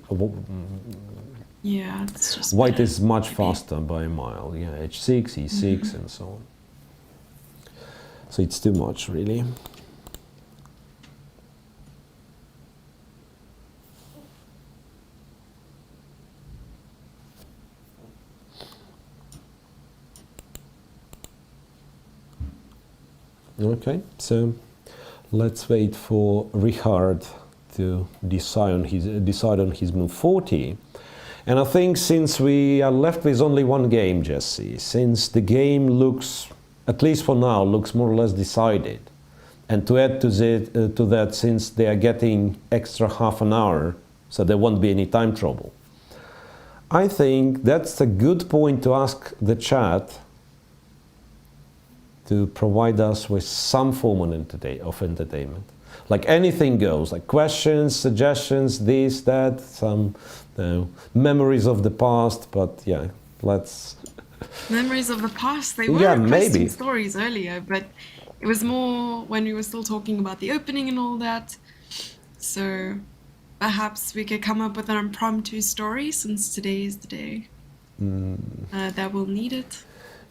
yeah, it's just white is much faster by a mile. Yeah, h6, e6, and so on. So it's too much, really. Okay, so let's wait for Richard to decide on his move 40. And I think since we are left with only one game, Jesse, since the game looks, at least for now, looks more or less decided, and to add to that, since they are getting extra half an hour, so there won't be any time trouble, I think that's a good point to ask the chat to provide us with some form of entertainment. Like anything goes, like questions, suggestions, this, that, some memories of the past, but yeah, let's... Memories of the past, they were requesting stories earlier, but it was more when we were still talking about the opening and all that. So perhaps we could come up with an impromptu story, since today is the day that we'll need it.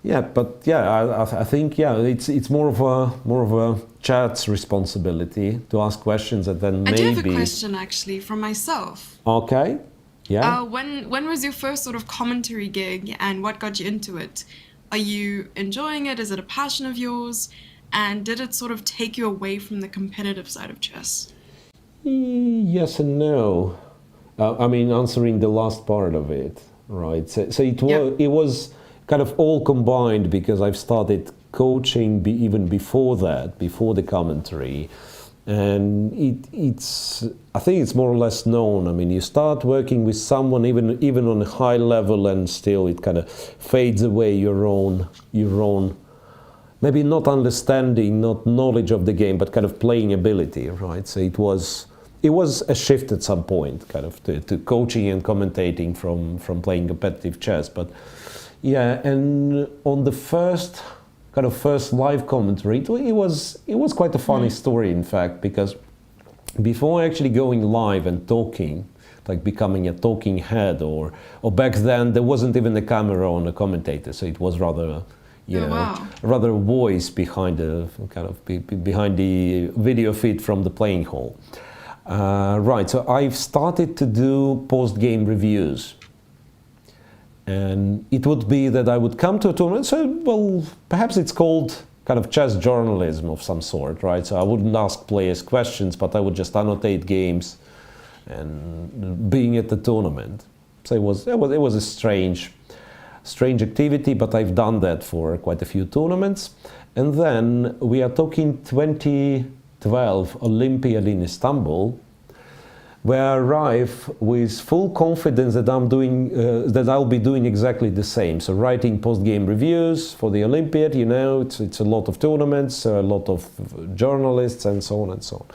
Yeah, but yeah, I think it's more of a chat's responsibility to ask questions, and then maybe. I do have a question actually from myself. Okay. Yeah. When was your first sort of commentary gig, and what got you into it? Are you enjoying it? Is it a passion of yours? And did it sort of take you away from the competitive side of chess? Yes and no. I mean, answering the last part of it, right? So it was kind of all combined, because I've started coaching even before that, before the commentary, and I think it's more or less known. I mean, you start working with someone even on a high level, and still it kind of fades away your own maybe not understanding, not knowledge of the game, but kind of playing ability, right? So it was a shift at some point, kind of to coaching and commentating from playing competitive chess, but. Yeah, and on the first live commentary, it was quite a funny story, in fact, because before actually going live and talking, like becoming a talking head, or back then there wasn't even a camera on the commentator, so it was rather, you know, wow. rather a voice behind the kind of behind the video feed from the playing hall. Right, so I've started to do post-game reviews. And it would be that I would come to a tournament, so, well, perhaps it's called kind of chess journalism of some sort, right? So I wouldn't ask players questions, but I would just annotate games and being at the tournament. So it was a strange activity, but I've done that for quite a few tournaments. And then we are talking 2012 Olympiad in Istanbul, where I arrive with full confidence that that I'll be doing exactly the same. So writing post-game reviews for the Olympiad, you know, it's a lot of tournaments, a lot of journalists, and so on and so on.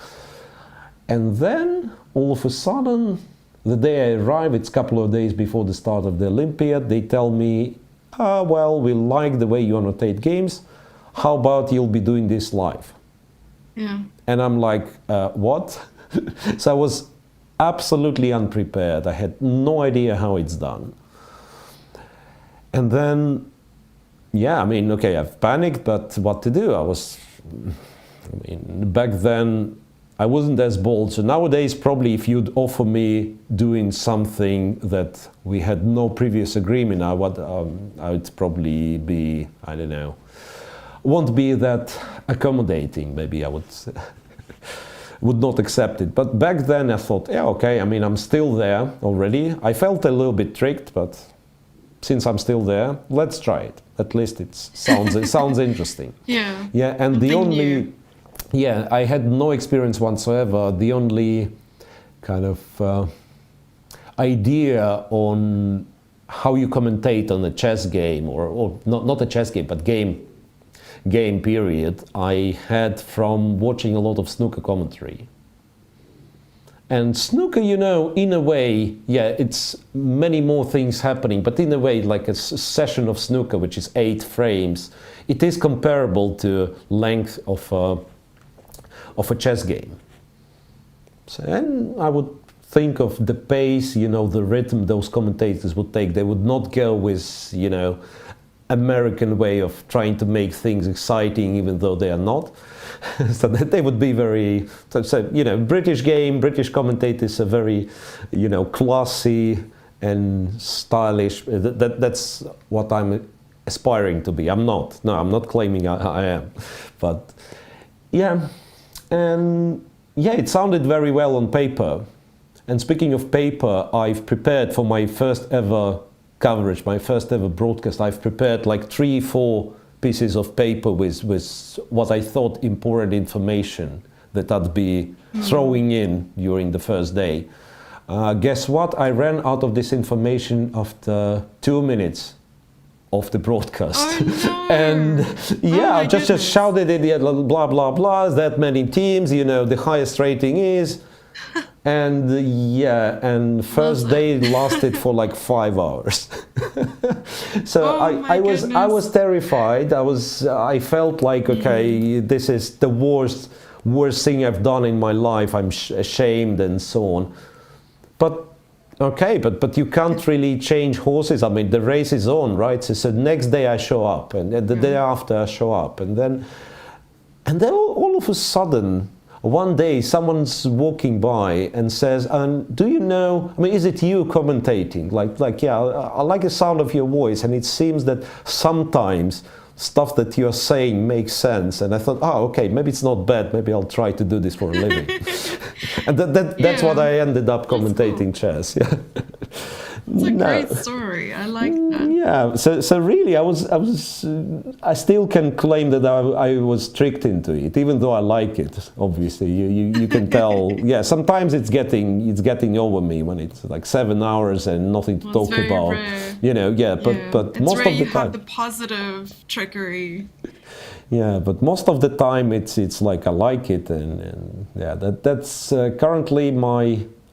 And then all of a sudden, the day I arrive, it's a couple of days before the start of the Olympiad, they tell me, well, we like the way you annotate games. How about you'll be doing this live? Yeah. And I'm like, what? So I was absolutely unprepared. I had no idea how it's done. And then, yeah, I mean, okay, I've panicked, but what to do? Back then, I wasn't as bold. So nowadays, probably if you'd offer me doing something that we had no previous agreement, I would probably be, I don't know, won't be that accommodating, maybe I would would not accept it. But back then I thought, yeah, okay, I mean, I'm still there already. I felt a little bit tricked, but since I'm still there, let's try it. At least it sounds interesting. Yeah. Yeah, and Something the only, new. yeah, I had no experience whatsoever. The only kind of idea on how you commentate on a chess game, or not a chess game, but game period, I had from watching a lot of snooker commentary. And snooker, you know, in a way, yeah, it's many more things happening, but in a way, like a session of snooker, which is 8 frames, it is comparable to length of a chess game. So, and I would think of the pace, you know, the rhythm those commentators would take. They would not go with, you know, American way of trying to make things exciting even though they are not. So that they would be very, so you know, British commentators are very, you know, classy and stylish. That's what I'm aspiring to be. I'm not. No, I'm not claiming I am. But yeah, and yeah, it sounded very well on paper. And speaking of paper, I've prepared for my first ever coverage, my first ever broadcast. I've prepared like 3-4 pieces of paper with what I thought important information that I'd be throwing in during the first day. Guess what? I ran out of this information after 2 minutes of the broadcast. Oh, no. And yeah, I just goodness. shouted it, yeah, blah, blah, blah, that many teams, you know, the highest rating is. And yeah, and first day lasted for like 5 hours. So Oh my I was terrified. I felt like, okay, this is the worst thing I've done in my life. I'm ashamed and so on. But okay, but you can't really change horses. I mean, the race is on, right? So next day I show up, and the day after I show up, and then all of a sudden, one day someone's walking by and says, do you know, I mean, is it you commentating? Like, yeah, I like the sound of your voice, and it seems that sometimes stuff that you're saying makes sense. And I thought, oh, okay, maybe it's not bad. Maybe I'll try to do this for a living. And that's what I ended up commentating chess. Yeah. It's a great story. I like that. Yeah. So really, I still can claim that I was tricked into it, even though I like it. Obviously, you can tell. Yeah. Sometimes it's getting over me when it's like 7 hours and nothing to talk very about. rare. You know. Yeah. But It's most rare of the you time. have the positive trickery. Yeah, but most of the time it's like I like it, and yeah, that's currently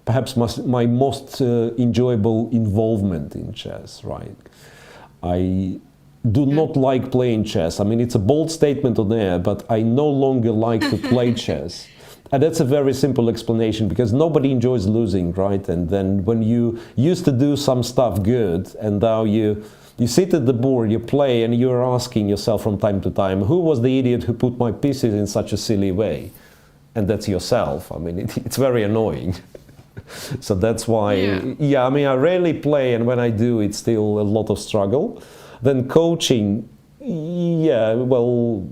perhaps my most enjoyable involvement in chess, right? I do not like playing chess. I mean, it's a bold statement on air, but I no longer like to play chess. And that's a very simple explanation, because nobody enjoys losing, right? And then when you used to do some stuff good, and now you sit at the board, you play, and you're asking yourself from time to time, who was the idiot who put my pieces in such a silly way? And that's yourself. I mean, it's very annoying. So that's why, I mean, I rarely play, and when I do, it's still a lot of struggle. Then coaching, well,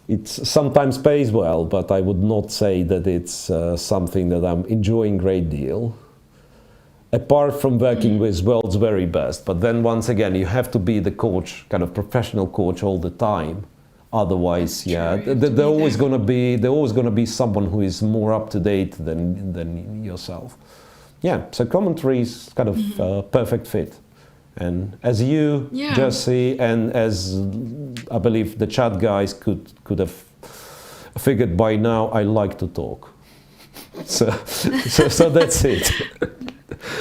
it sometimes pays well, but I would not say that it's something that I'm enjoying a great deal. Apart from working with world's very best, but then once again, you have to be the coach, kind of professional coach all the time. Otherwise, there's always going to be someone who is more up to date than yourself. Yeah, so commentary is kind of a perfect fit. And as you, Jesse, and as I believe the chat guys could have figured by now, I like to talk. So that's it.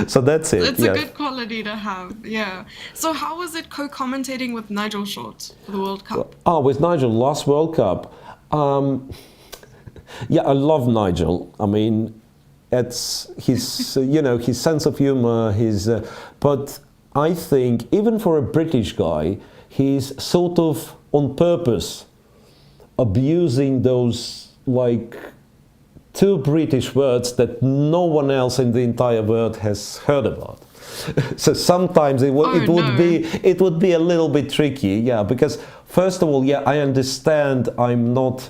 So that's it. It's a good quality to have, yeah. So how was it co-commentating with Nigel Short for the World Cup? With Nigel, last World Cup. Yeah, I love Nigel. I mean, it's his, his sense of humor, but I think even for a British guy, he's sort of on purpose abusing those, like, two British words that no one else in the entire world has heard about. So sometimes it would be a little bit tricky, because first of all, I understand I'm not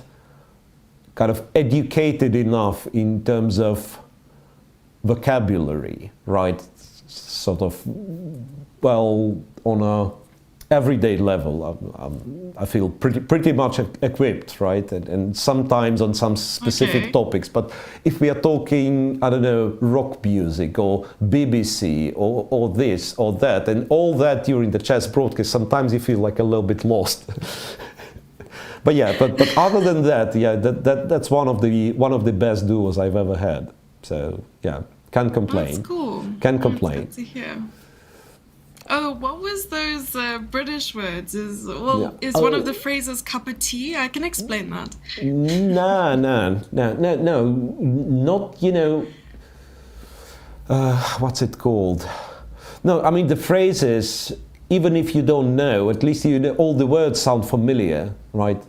kind of educated enough in terms of vocabulary, right? Sort of, well, on a everyday level, I feel pretty much equipped, right? And sometimes on some specific topics. But if we are talking, I don't know, rock music or BBC or this or that, and all that during the chess broadcast, sometimes you feel like a little bit lost. But but other than that, that's one of the best duos I've ever had. So can't complain. That's cool. Can't complain. That's good to hear. Oh, what was those British words? Is one of the phrases cup of tea? I can explain that. No, not, what's it called? No, I mean, the phrases, even if you don't know, at least you know, all the words sound familiar, right?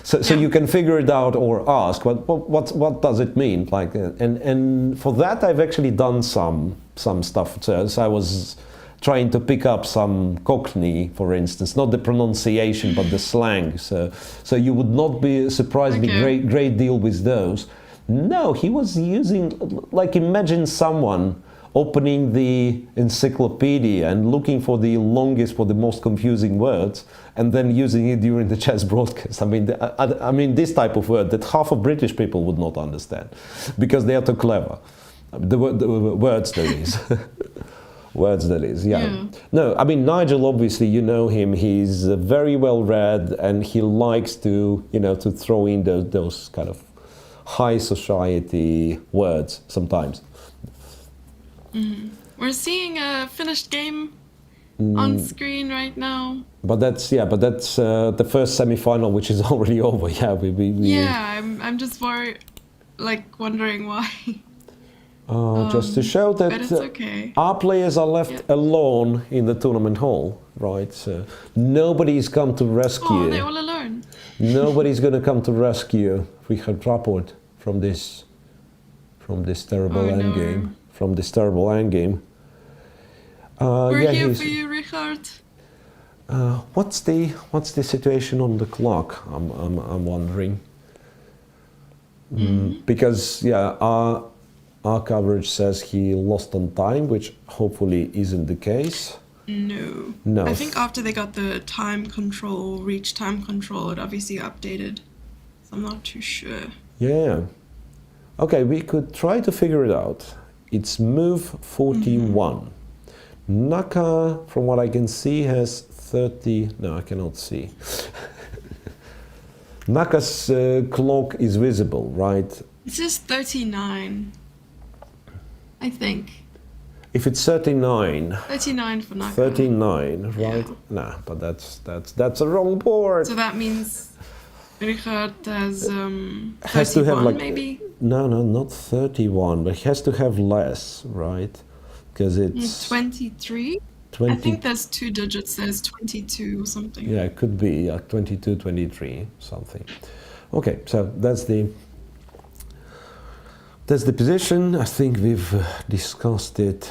So you can figure it out or ask, what does it mean? Like, and for that, I've actually done some stuff. So I was trying to pick up some Cockney, for instance, not the pronunciation, but the slang. So you would not be surprised me great deal with those. No, he was using, like, imagine someone opening the encyclopedia and looking for the longest, for the most confusing words, and then using it during the chess broadcast. I mean, this type of word that half of British people would not understand, because they are too clever. The words, that is. Words, that is, No, I mean, Nigel, obviously, you know him. He's very well read, and he likes to, to throw in those kind of high society words sometimes. We're seeing a finished game on screen right now. But that's the first semi-final, which is already over. I'm just wondering why. Just to show that our players are left alone in the tournament hall, right? So nobody's come to rescue. Oh, they're all alone. Nobody's going to come to rescue Richard Rapport from this terrible endgame. From this terrible endgame. We're here for you, Richard. What's the situation on the clock? I'm wondering. Because our coverage says he lost on time, which hopefully isn't the case. No. I think after they got the time control, reach time control, it obviously updated. So I'm not too sure. Yeah. Okay, we could try to figure it out. It's move 41. Naka, from what I can see, has 30. No, I cannot see. Naka's clock is visible, right? It says 39, I think. If it's 39. 39 for Naka. 39, right? Nah, but that's a wrong board. So that means I heard there's Has to have 31 like maybe. no, not 31, but it has to have less, right? Because it's 23. 20. I think there's 2 digits. There's 22 or something. Yeah, it could be like 22, 23, something. Okay, so that's the position. I think we've discussed it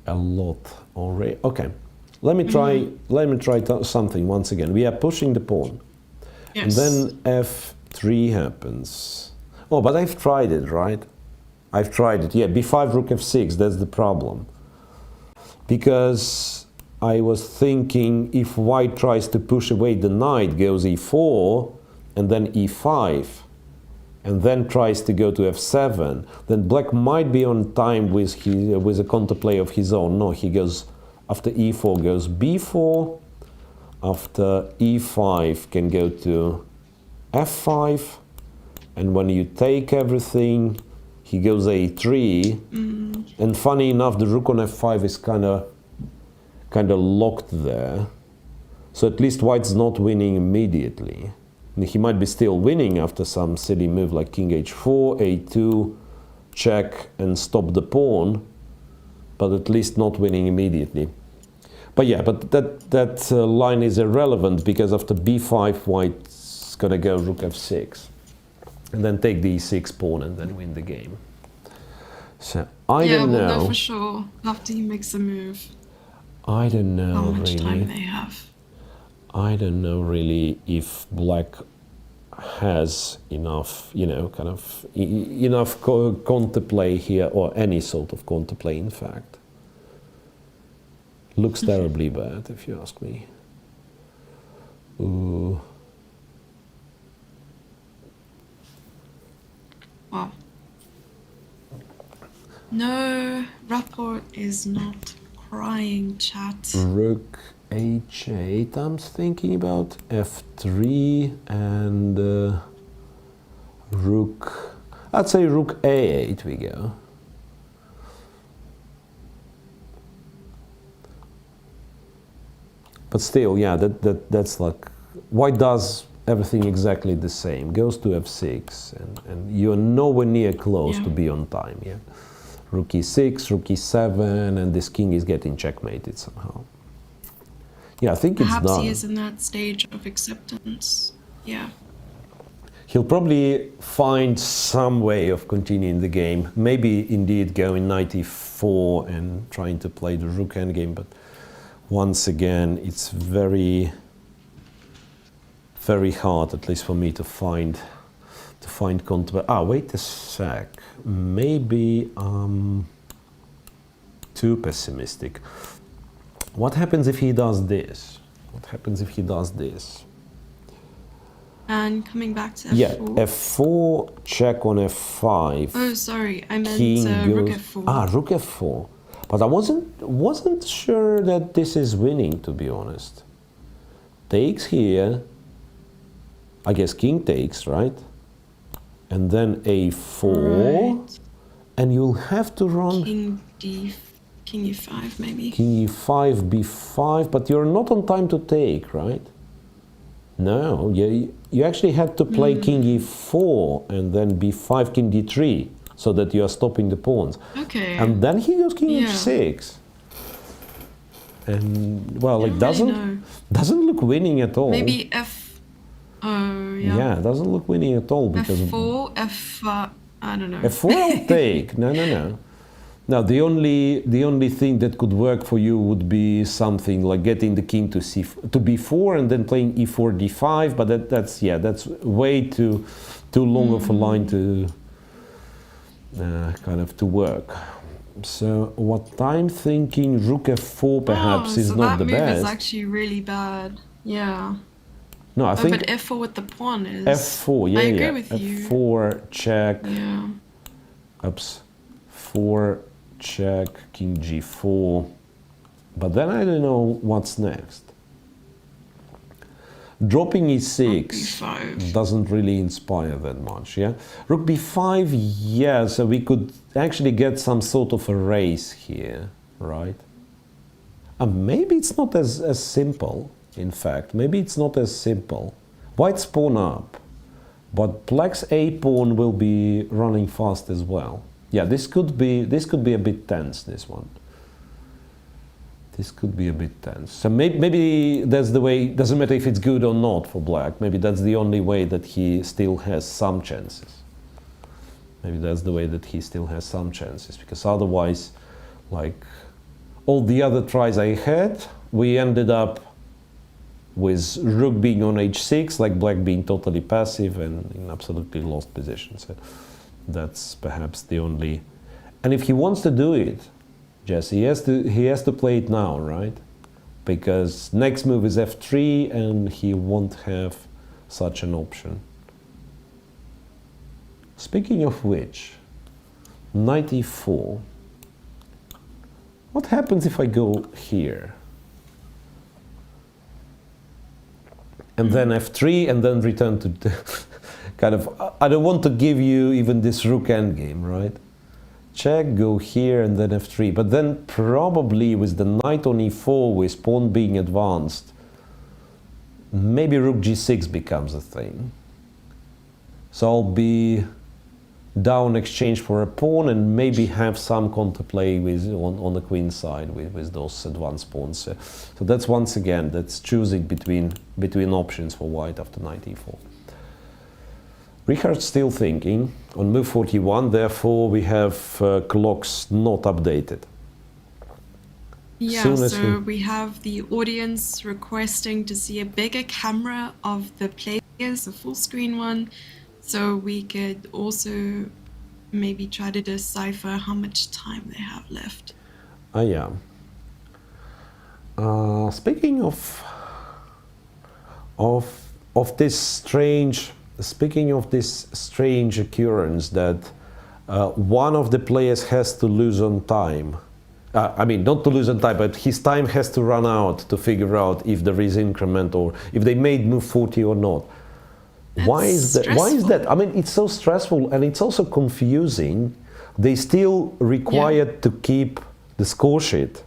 a lot already. Okay, let me try. Let me try something once again. We are pushing the pawn, and Yes. then f3 happens. Oh, but I've tried it, right? I've tried it. Yeah, b5, rook f6. That's the problem. Because I was thinking if white tries to push away the knight, goes e4 and then e5 and then tries to go to f7, then black might be on time with a counterplay of his own. No, he goes after e4 goes b4, after e5 can go to f5, and when you take everything he goes a3, and funny enough, the rook on f5 is kind of locked there. So at least white's not winning immediately. And he might be still winning after some silly move like king h4, a2, check, and stop the pawn, but at least not winning immediately. But yeah, but that line is irrelevant because after b5, white's gonna go rook f6. And then take the e6 pawn and then win the game. So I don't we'll know. know for sure after he makes a move I don't know how much time really. they have. I don't know really if black has enough, you know, kind of enough counterplay here, or any sort of counterplay. In fact, looks terribly bad if you ask me. Ooh. Wow. No, rapport is not crying, chat. Rook h8. I'm thinking about f3 and rook. I'd say rook a8 we go. But still, yeah, that's like white does everything exactly the same. Goes to f6, and you're nowhere near close to be on time. Yeah. Rook e6, rook e7, and this king is getting checkmated somehow. Yeah, I think Perhaps it's done. he is in that stage of acceptance. Yeah. He'll probably find some way of continuing the game. Maybe indeed going knight e4 and trying to play the rook endgame, but once again, it's very, very hard, at least for me, to find counter. Ah, wait a sec. Maybe I'm too pessimistic. What happens if he does this? What happens if he does this? And coming back to f4. Yeah, f4, check on f5. Oh, sorry, I meant King rook goes, f4. rook f4. But I wasn't sure that this is winning, to be honest. Takes here. I guess king takes, right? And then a4. Right. And you'll have to run King e5 maybe. king e5, b5, but you're not on time to take, right? No, you actually had to play king e4 and then b5, king d3, so that you are stopping the pawns. Okay. And then he goes king Yeah. h6. And, well, I it don't doesn't really know. doesn't look winning at all. Maybe f. Oh yeah. Yeah, it doesn't look winning at all because f4, f. I don't know. f4 I'll take. No. Now the only thing that could work for you would be something like getting the king to b4 and then playing e4 d5, but that's way too long of a line to kind of to work. So what I'm thinking, rook f4 perhaps is so not the that move best. is actually really bad. Yeah. No, I think but f4 with the pawn is. f4. Yeah, I agree yeah. with you. f4 check. Yeah. Oops. 4 check, king g4. But then I don't know what's next. Dropping e6 b5. doesn't really inspire that much, yeah? Rook b5, yeah, so we could actually get some sort of a race here, right? Maybe it's not as simple, in fact. Maybe it's not as simple. White's pawn up, but black's a pawn will be running fast as well. Yeah, this could be a bit tense, this one. This could be a bit tense. So maybe that's the way. Doesn't matter if it's good or not for black. Maybe that's the only way that he still has some chances. Maybe that's the way that he still has some chances, because otherwise, like all the other tries I had, we ended up with rook being on h6, like black being totally passive and in absolutely lost position. So that's perhaps the only. And if he wants to do it, Jesse, he has to play it now, right? Because next move is f3 and he won't have such an option. Speaking of which, knight e4. What happens if I go here? And then f3 and then return to kind of, I don't want to give you even this rook endgame, right? Check, go here and then f3. But then probably with the knight on e4 with pawn being advanced, maybe rook g6 becomes a thing. So I'll be down exchange for a pawn and maybe have some counterplay with on the queen side with those advanced pawns. So that's once again, that's choosing between options for white after knight e4. Richard's still thinking on move 41, therefore we have clocks not updated. Yeah, so we have the audience requesting to see a bigger camera of the players, a full screen one, so we could also maybe try to decipher how much time they have left. Yeah. Speaking of this strange. Speaking of this strange occurrence that one of the players has to lose on time. I mean, not to lose on time, but his time has to run out to figure out if there is increment or if they made move 40 or not. Why is that? I mean, it's so stressful and it's also confusing. They still required to keep the score sheet.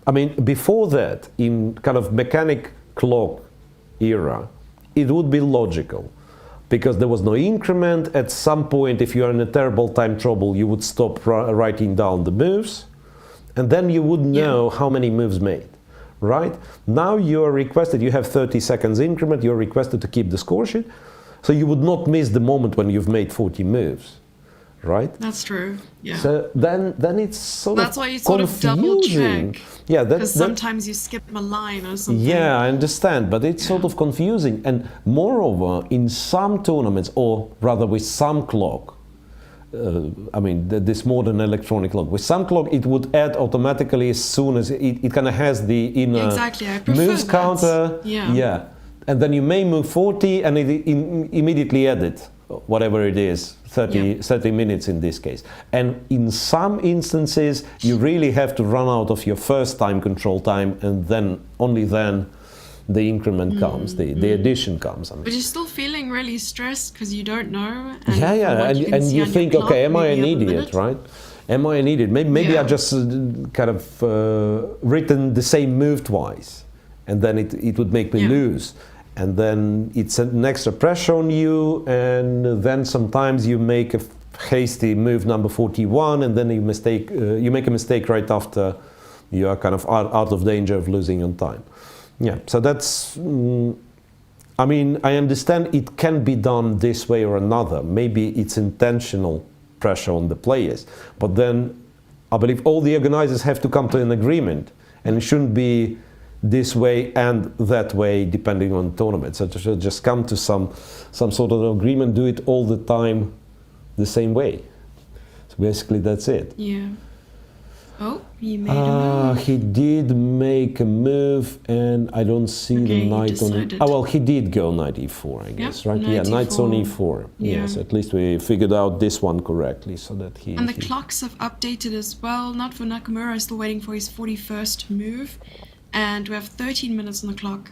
I mean, before that, in kind of mechanic clock era, it would be logical. Because there was no increment, at some point, if you are in a terrible time trouble, you would stop writing down the moves, and then you would know how many moves made, right? Now you are requested, you have 30 seconds increment, you're requested to keep the score sheet, so you would not miss the moment when you've made 40 moves, right? That's true, yeah. So then it's sort That's of why you sort of double check. Yeah, because sometimes you skip a line or something. Yeah, I understand, but it's sort of confusing. And moreover, in some tournaments, or rather with some clock, I mean, this modern electronic clock, with some clock it would add automatically as soon as it kind of has the inner exactly. I prefer moves that. counter. Yeah. And then you may move 40 and it immediately add it, whatever it is. 30 minutes in this case. And in some instances, you really have to run out of your first time control time, and then only then the increment comes, the addition comes. I mean. But you're still feeling really stressed because you don't know. And and you think, okay, am I an idiot, right? Am I an idiot? Maybe I just kind of written the same move twice, and then it would make me lose. And then it's an extra pressure on you, and then sometimes you make a hasty move number 41, and then you make a mistake right after you are kind of out of danger of losing on time. Yeah, so that's, I mean, I understand it can be done this way or another. Maybe it's intentional pressure on the players, but then I believe all the organizers have to come to an agreement, and it shouldn't be this way and that way depending on tournament. So just come to some sort of agreement, do it all the time the same way. So basically that's it. Yeah. Oh, he made a move. He did make a move, and I don't see the knight on. Oh well, he did go knight e4, I guess, right? Yeah, knight's on e4. Yeah. Yes, at least we figured out this one correctly, so that he. And the clocks have updated as well. Not for Nakamura, still waiting for his 41st move. And we have 13 minutes on the clock.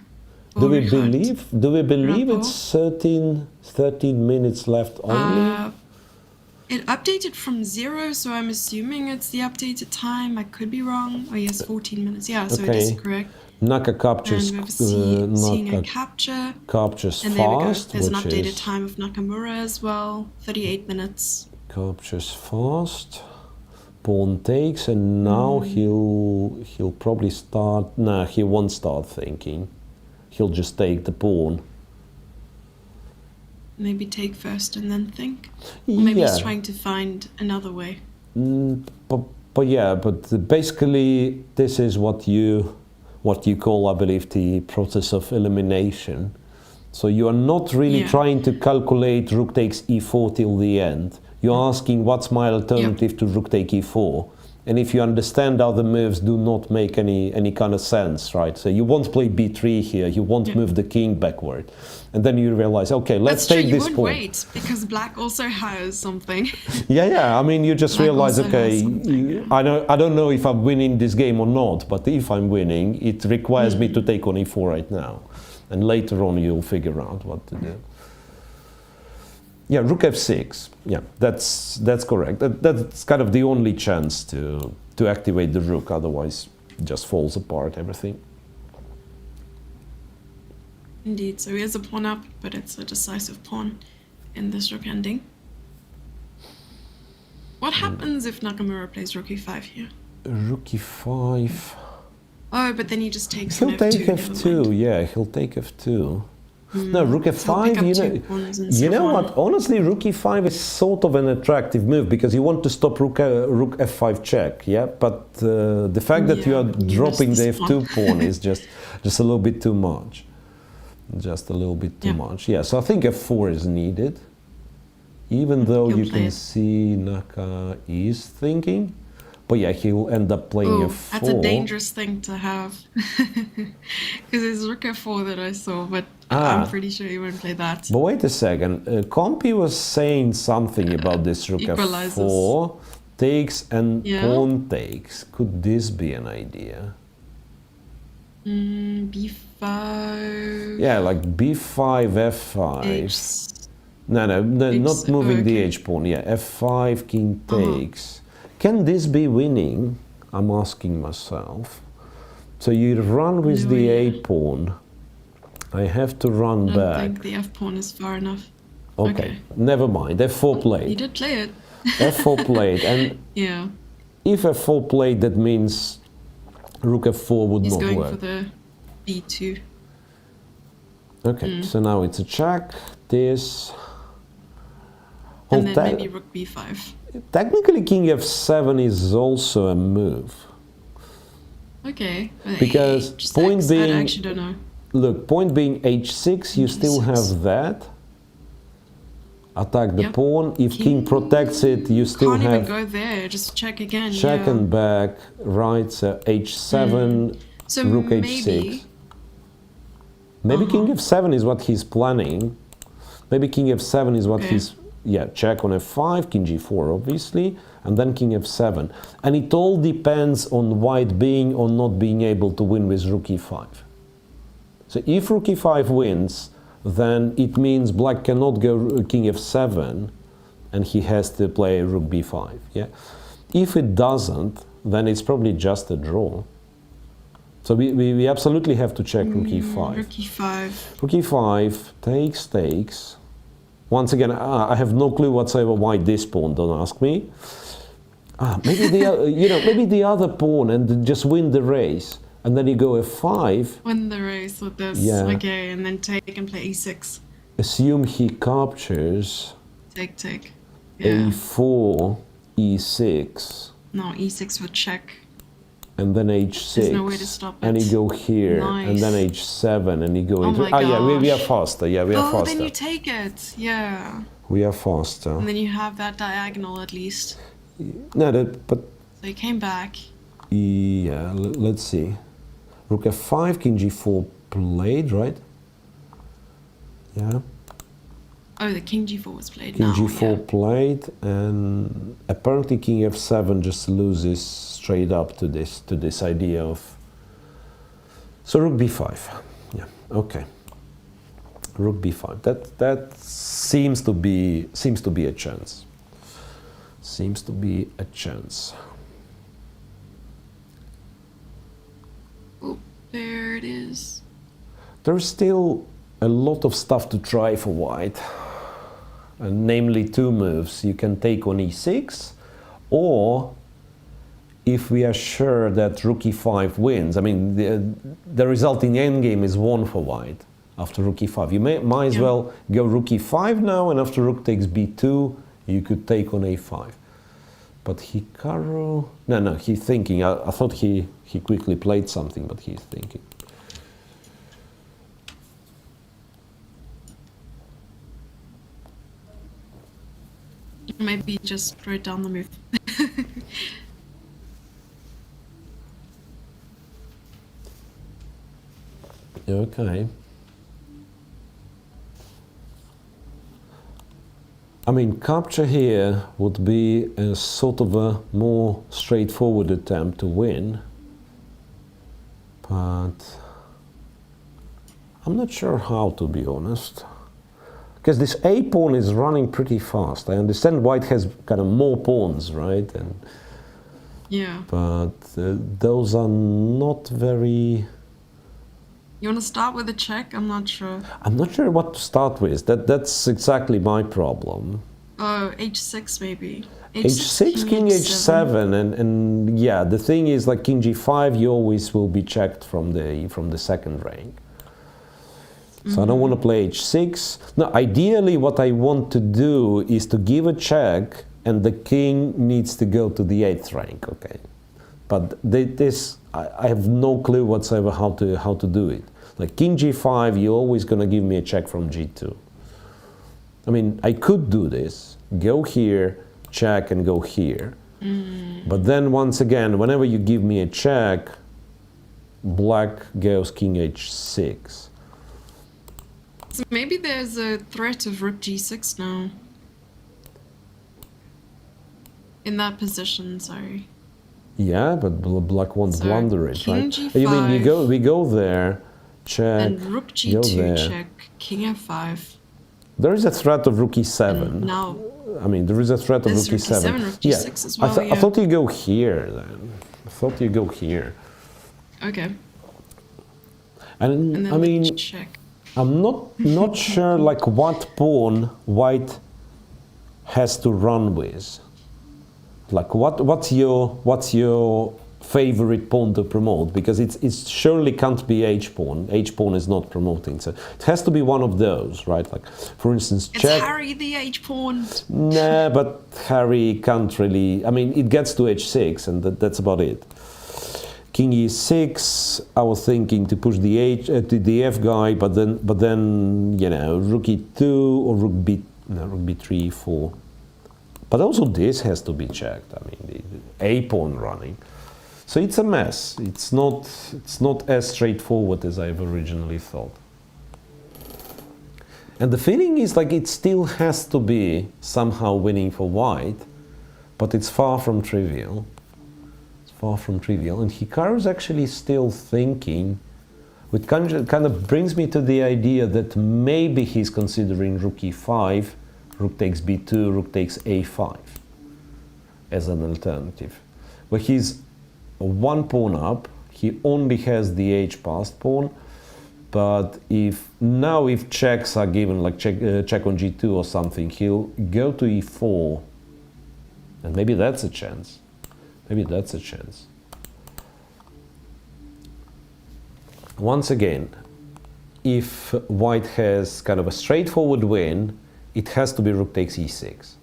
Do we believe it's 13 minutes left only? It updated from 0, so I'm assuming it's the updated time. I could be wrong. Oh yes, 14 minutes. Yeah, so it is correct. Naka captures, And we're seeing a Naka capture. captures And there we go. fast, There's an which updated is time of Nakamura as well. 38 minutes. captures fast. Pawn takes, and now he'll probably start. Nah, he won't start thinking. He'll just take the pawn. Maybe take first and then think. Or maybe he's Yeah. trying to find another way. But yeah, but basically this is what you call, I believe, the process of elimination. So you are not really Yeah. trying to calculate rook takes e4 till the end. You're asking what's my alternative to rook take e4. And if you understand other moves do not make any kind of sense, right? So you won't play b3 here, you won't move the king backward. And then you realize, okay, let's That's true, take you this would pawn. wait, because black also has something. Yeah. I mean, you just Black realize, also okay, has something, I don't know if I'm winning this game or not, but if I'm winning, it requires me to take on e4 right now. And later on, you'll figure out what to do. Yeah, rook f6. Yeah, that's correct. That's kind of the only chance to activate the rook. Otherwise, it just falls apart, everything. Indeed, so he has a pawn up, but it's a decisive pawn in this rook ending. What happens if Nakamura plays rook e5 here? Rook e5. Oh, but then he just takes on He'll f2. take never f2. mind. Yeah, he'll take f2. No, rook So he'll f5, pick up you two know, pawns instead you know of one. what? Honestly, rook e5 is sort of an attractive move because you want to stop rook f5 check, yeah? But the fact that you are Yeah, you dropping missed the this f2 pawn. pawn is just a little bit too much. Just a little bit too Yeah. much. Yeah, so I think f4 is needed. Even though He'll you play can it. see Naka is thinking. But yeah, he'll end up playing Ooh, f4. that's a dangerous thing to have. Because it's rook f4 that I saw, but I'm pretty sure he won't play that. But wait a second, Compi was saying something about this rook equalizes. f4, takes and Yeah. pawn takes. Could this be an idea? B5. Yeah, like b5, f5. H. No, H- not moving the okay. h pawn. Yeah, f5, king takes. Can this be winning? I'm asking myself. So you run with No the a idea. pawn. I have to run I don't back. think the f pawn is far enough. Okay, never mind. f4 He played. did play it. f4 played, and Yeah, if f4 played, that means rook f4 would he's not going work. for the b2. Okay, so now it's a check. This. And Well, then maybe rook b5. technically, king f7 is also a move. Okay. but Because just point X, I being- actually don't know. Look, point being h6, you still H6. have that. Attack the Yep. pawn. If king protects it, you still Can't even have go there. Just check again. check yeah. and back. Right, so h7, So rook maybe h6. Maybe king f7 is what he's planning. Maybe king f7 is what Okay. he's... Yeah, check on f5, king g4 obviously, and then king f7. And it all depends on white being or not being able to win with rook e5. So if rook e5 wins, then it means black cannot go king f7 and he has to play rook b5. Yeah. If it doesn't, then it's probably just a draw. So we absolutely have to check rook e5. Rook e5. Rook e5 takes. Once again, I have no clue whatsoever why this pawn. Don't ask me. Maybe maybe the other pawn and just win the race, and then you go f5. Win the race with this. Yeah. Okay, and then take and play e6. Assume he captures Take. Yeah. a4, e6, No, e6 would check. and then h6. There's no way to stop and it. you go here, and then Nice. h7, and you go Oh into. my Yeah, we are gosh. faster. Yeah, we are Oh, faster. then you take it. Yeah. We are faster. And then you have that diagonal at least. No, but So you came back. yeah, let's see. Rook f5, king g4 played, right? Yeah. Oh, the king g4 was played King now. g4 yeah. played, and apparently king f7 just loses straight up to this idea of. So rook b5. Yeah. Okay. Rook b5. That seems to be a chance. Seems to be a chance. There it is. There's still a lot of stuff to try for white, and namely two moves. You can take on e6, or if we are sure that rook e5 wins, I mean, the result in the endgame is 1 for white after rook e5. You might as well go rook e5 now, and after rook takes b2, you could take on a5. But Hikaru... No, he's thinking. I thought he quickly played something, but he's thinking. Maybe just wrote down the move. Okay. I mean, capture here would be a sort of a more straightforward attempt to win, but I'm not sure how, to be honest, because this a pawn is running pretty fast. I understand white has kind of more pawns, right? And Yeah. but those are not very... You want to start with a check? I'm not sure. I'm not sure what to start with. That's exactly my problem. Oh, h6 maybe. H6, king h7, and yeah, the thing is, like king g5, you always will be checked from the second rank. So I don't want to play h6. No, ideally what I want to do is to give a check, and the king needs to go to the 8th rank, okay? But I have no clue whatsoever how to do it. Like king g5, you're always going to give me a check from g2. I mean, I could do this, go here, check, and go here. But then once again, whenever you give me a check, black goes king h6. So maybe there's a threat of rook g6 now. In that position, sorry. Yeah, but black won't So blunder it, king right? g5, You mean we go there, check, and rook go g2 there. check, king f5. There is a threat of rook e7. And now I mean, there is a threat of rook there's rook e7. e7, rook Yeah, g6 as well, I thought you go here then. I thought you go here. Okay. And And then I mean, let's check. I'm not sure like what pawn white has to run with. Like what's your favorite pawn to promote? Because it surely can't be h pawn. H pawn is not promoting, so it has to be one of those, right? Like for instance, It's check. Harry the h pawn. Nah, but Harry can't really. I mean, it gets to h6, and that's about it. King e6. I was thinking to push to the f guy, but then you know, rook e2 or rook b3, 4. But also this has to be checked. I mean, the a pawn running. So it's a mess. It's not as straightforward as I've originally thought. And the feeling is like it still has to be somehow winning for white, but it's far from trivial. It's far from trivial. And Hikaru's actually still thinking, which kind of brings me to the idea that maybe he's considering rook e5, rook takes b2, rook takes a5 as an alternative. But he's one pawn up, he only has the h-passed pawn, but if checks are given, like check on g2 or something, he'll go to e4, and maybe that's a chance. Maybe that's a chance. Once again, if white has kind of a straightforward win, it has to be rook takes e6.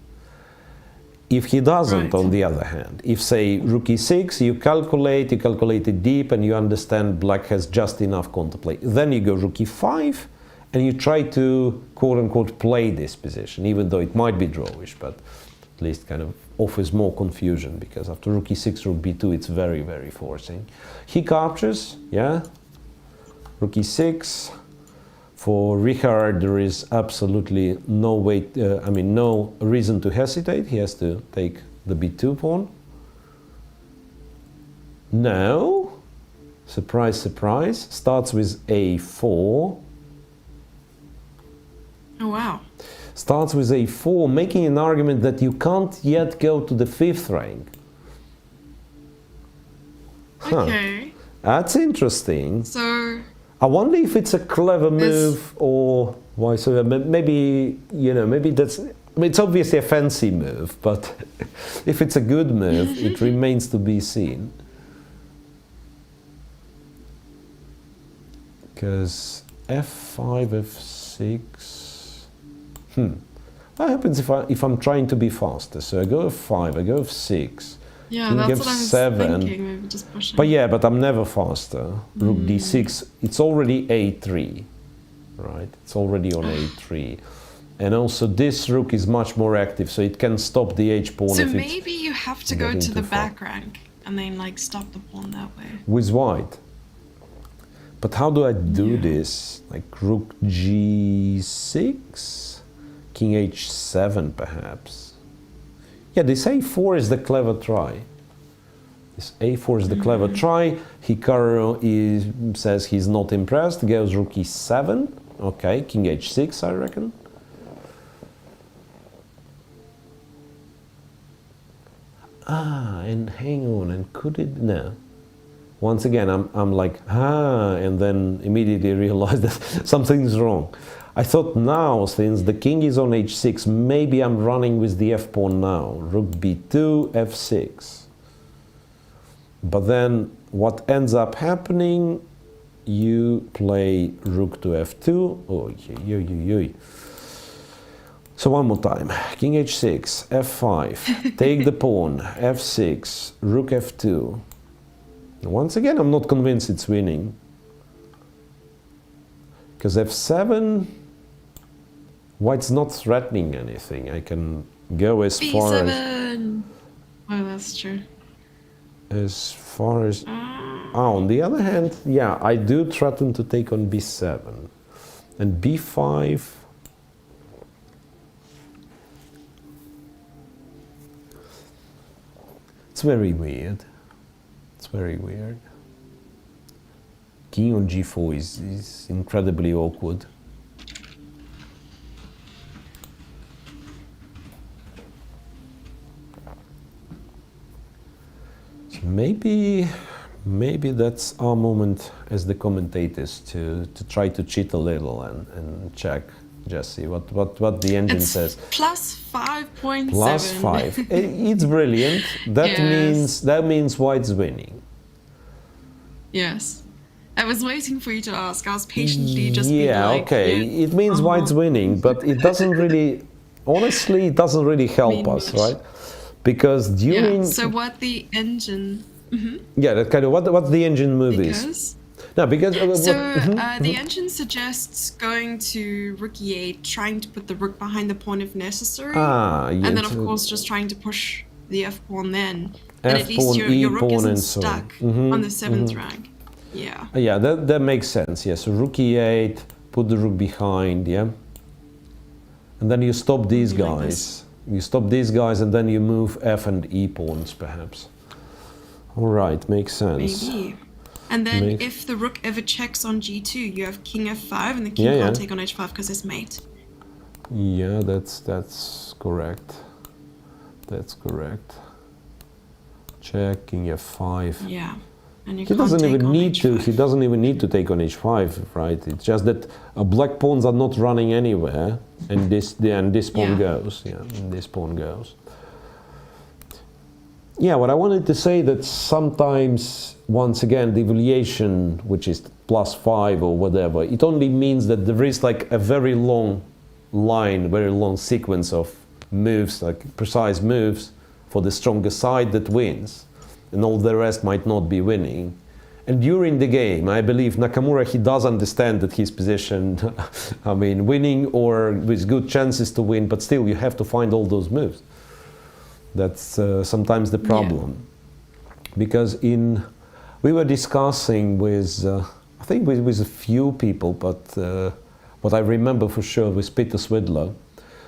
If he doesn't, on the other hand, if say rook e6, you calculate it deep, and you understand black has just enough pawn to play. Then you go rook e5, and you try to quote-unquote play this position, even though it might be drawish, but at least kind of offers more confusion, because after rook e6, rook b2, it's very, very forcing. He captures, yeah, rook e6. For Richard, there is absolutely no way, no reason to hesitate. He has to take the b2 pawn. Now, surprise, surprise, starts with a4. Oh wow. Starts with a4, making an argument that you can't yet go to the 5th rank. Huh. Okay. That's interesting. So I wonder if it's a clever This- move or why. So maybe, you know, maybe that's. I mean, it's obviously a fancy move, but if it's a good move, it remains to be seen. Because f5, f6. What happens if I'm trying to be faster? So I go f5, I go f6. yeah, King that's what I was f7. thinking. Maybe just pushing. But yeah, but I'm never faster. Rook d6. It's already a3, right? It's already on a3. And also this rook is much more active, so it can stop the h-pawn So if it's maybe you have to go getting to the too far. back rank and then like stop the pawn that way. with white. But how do I do this? Like rook g6? King h7 perhaps. Yeah, this a4 is the clever try. This a4 is the clever try. Hikaru says he's not impressed. Goes rook e7. Okay, king h6 I reckon. Ah, and hang on, and could it? No. Once again, I'm like, and then immediately realize that something's wrong. I thought now, since the king is on h6, maybe I'm running with the f-pawn now. Rook b2, f6. But then what ends up happening, you play rook to f2. Oh, So one more time. King h6, f5, take the pawn, f6, rook f2. Once again, I'm not convinced it's winning. Because f7, white's not threatening anything. I can go as far as... B7! Oh, that's true. As far as... on the other hand, yeah, I do threaten to take on b7. And b5... It's very weird. It's very weird. King on g4 is incredibly awkward. So maybe that's our moment as the commentators to try to cheat a little and check, Jesse, what the engine It's says. plus 5.7. Plus 5. It's brilliant. That Yes. means white's winning. Yes. I was waiting for you to ask. I was patiently just being Yeah, like, okay. yeah. It means white's winning, but it doesn't really, honestly, it doesn't really help us, much. right? Because during... Yeah. So what the engine... Yeah, that kind of what the engine move is. Because... No, because... the engine suggests going to rook e8, trying to put the rook behind the pawn if necessary. yeah, And then, of to- course, just trying to push the f-pawn then. And at least F-pawn, your rook E-pawn, isn't and so on. stuck on the 7th rank. Yeah. Yeah, that makes sense, yeah. So rook e8, put the rook behind, yeah? And then you stop these Something like guys. You stop these guys and then you move f and e pawns, perhaps. All right, makes sense. Maybe. And then Make- if the rook ever checks on g2, you have king f5, and the king Yeah, can't yeah. take on h5 because it's mate. Yeah, that's correct. That's correct. Check, king f5. Yeah. And you He can't doesn't take even on need to. h5. He doesn't even need to take on h5, right? It's just that black pawns are not running anywhere, and this pawn Yeah. goes. Yeah, and this pawn goes. Yeah, what I wanted to say that sometimes, once again, the evaluation, which is +5 or whatever, it only means that there is like a very long line, very long sequence of moves, like precise moves for the stronger side that wins, and all the rest might not be winning. And during the game, I believe Nakamura, he does understand that his position, I mean, winning or with good chances to win, but still you have to find all those moves. That's sometimes the problem. Because we were discussing with, I think with a few people, but what I remember for sure was Peter Swidler,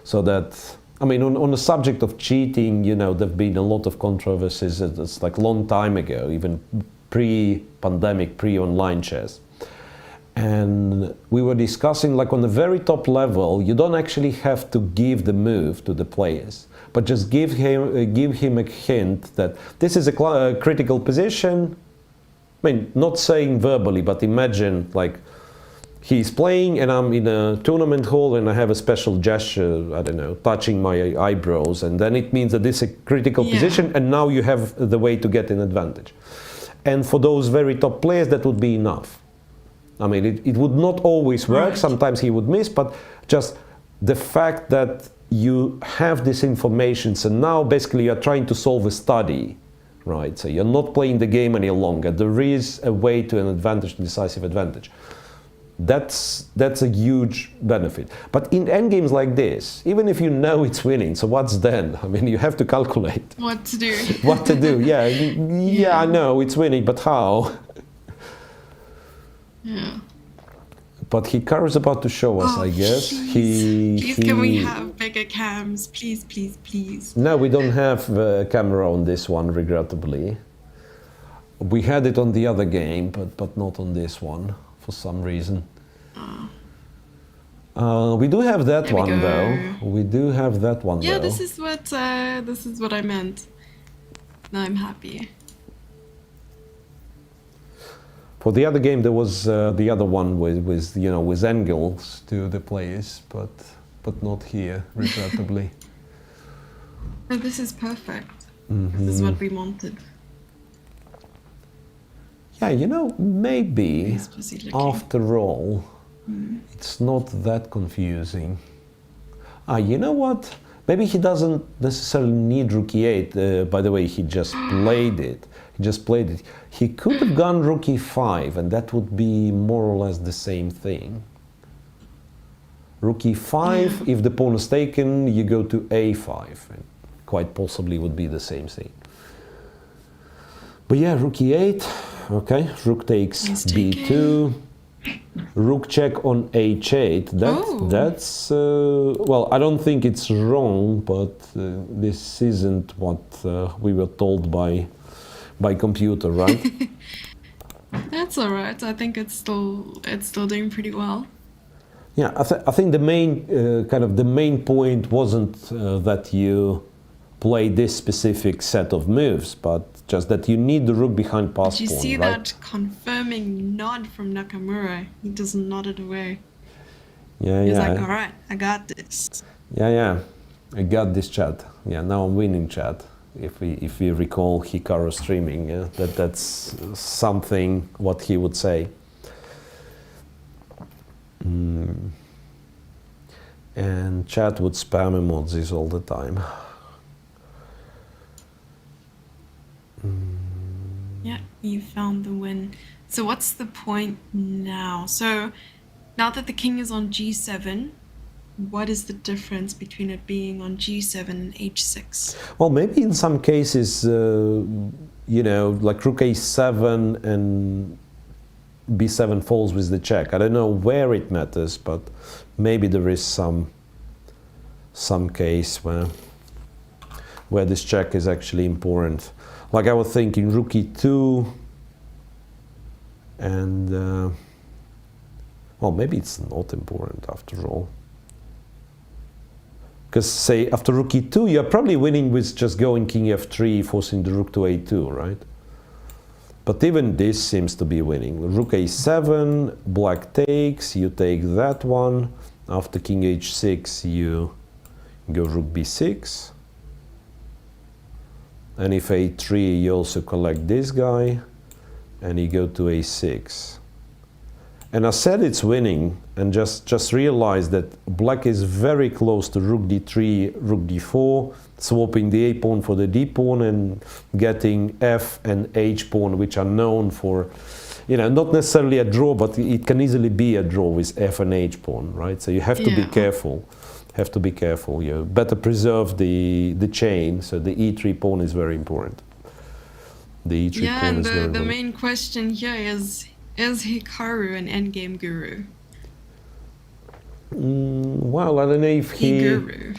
so that, I mean, on the subject of cheating, you know, there've been a lot of controversies. It's like a long time ago, even pre-pandemic, pre-online chess. And we were discussing, like on the very top level, you don't actually have to give the move to the players, but just give him a hint that this is a critical position, I mean, not saying verbally, but imagine like he's playing and I'm in a tournament hall and I have a special gesture, I don't know, touching my eyebrows, and then it means that this is a critical position and now you have the way to get an advantage. And for those very top players, that would be enough. I mean, it would not always work. Right. Sometimes he would miss, but just the fact that you have this information, so now basically you're trying to solve a study, right? So you're not playing the game any longer. There is a way to an advantage, decisive advantage. That's a huge benefit. But in endgames like this, even if you know it's winning, so what's then? I mean, you have to calculate What to do? what to do. Yeah, I know it's winning, but how? Yeah. But Hikaru's about to show us, I guess. Please, can we have bigger cams? Please, please, please. No, we don't have a camera on this one, regrettably. We had it on the other game, but not on this one, for some reason. We do have that There we one, go. though. We do have that one, Yeah, though. this is what I meant. Now I'm happy. For the other game, there was the other one with you know, with angles to the players, but not here, regrettably. But this is perfect. Mhm. This is what we wanted. Yeah, you know, maybe He's busy looking. after all, it's not that confusing. You know what? Maybe he doesn't necessarily need rook e8. By the way, he just played it. He could have gone rook e5, and that would be more or less the same thing. Rook e5, if the pawn is taken, you go to a5, and quite possibly would be the same thing. But yeah, rook e8, okay, rook takes He's b2, rook check on h8. That's well, I don't think it's wrong, but this isn't what we were told by computer, right? That's all right. I think it's still doing pretty well. Yeah, I think the main the main point wasn't that you play this specific set of moves, but just that you need the rook behind pass Did you pawn, see right? that confirming nod from Nakamura? He just nodded away. Yeah, He's yeah. like, all right, I got this. Yeah, I got this chat. Yeah, now I'm winning chat. If we recall Hikaru streaming, yeah, that's something what he would say. And chat would spam emojis all the time. Yeah, you found the win. So what's the point now? So now that the king is on g7, what is the difference between it being on g7 and h6? Well, maybe in some cases, you know, like rook a7 and b7 falls with the check. I don't know where it matters, but maybe there is some case where this check is actually important. Like I was thinking rook e2 and well, maybe it's not important after all. Because say after rook e2, you're probably winning with just going king f3, forcing the rook to a2, right? But even this seems to be winning. Rook a7, black takes, you take that one. After king h6, you go rook b6. And if a3, you also collect this guy, and you go to a6. And I said it's winning, and just realize that black is very close to rook d3, rook d4, swapping the a pawn for the d pawn and getting f and h pawn, which are known for, you know, not necessarily a draw, but it can easily be a draw with f and h pawn, right? So you have to be careful. You better preserve the chain. So the e3 pawn is very important. The e3 Yeah, pawn and is very the important. main question here is Hikaru an endgame guru? Well, I don't know if Guru.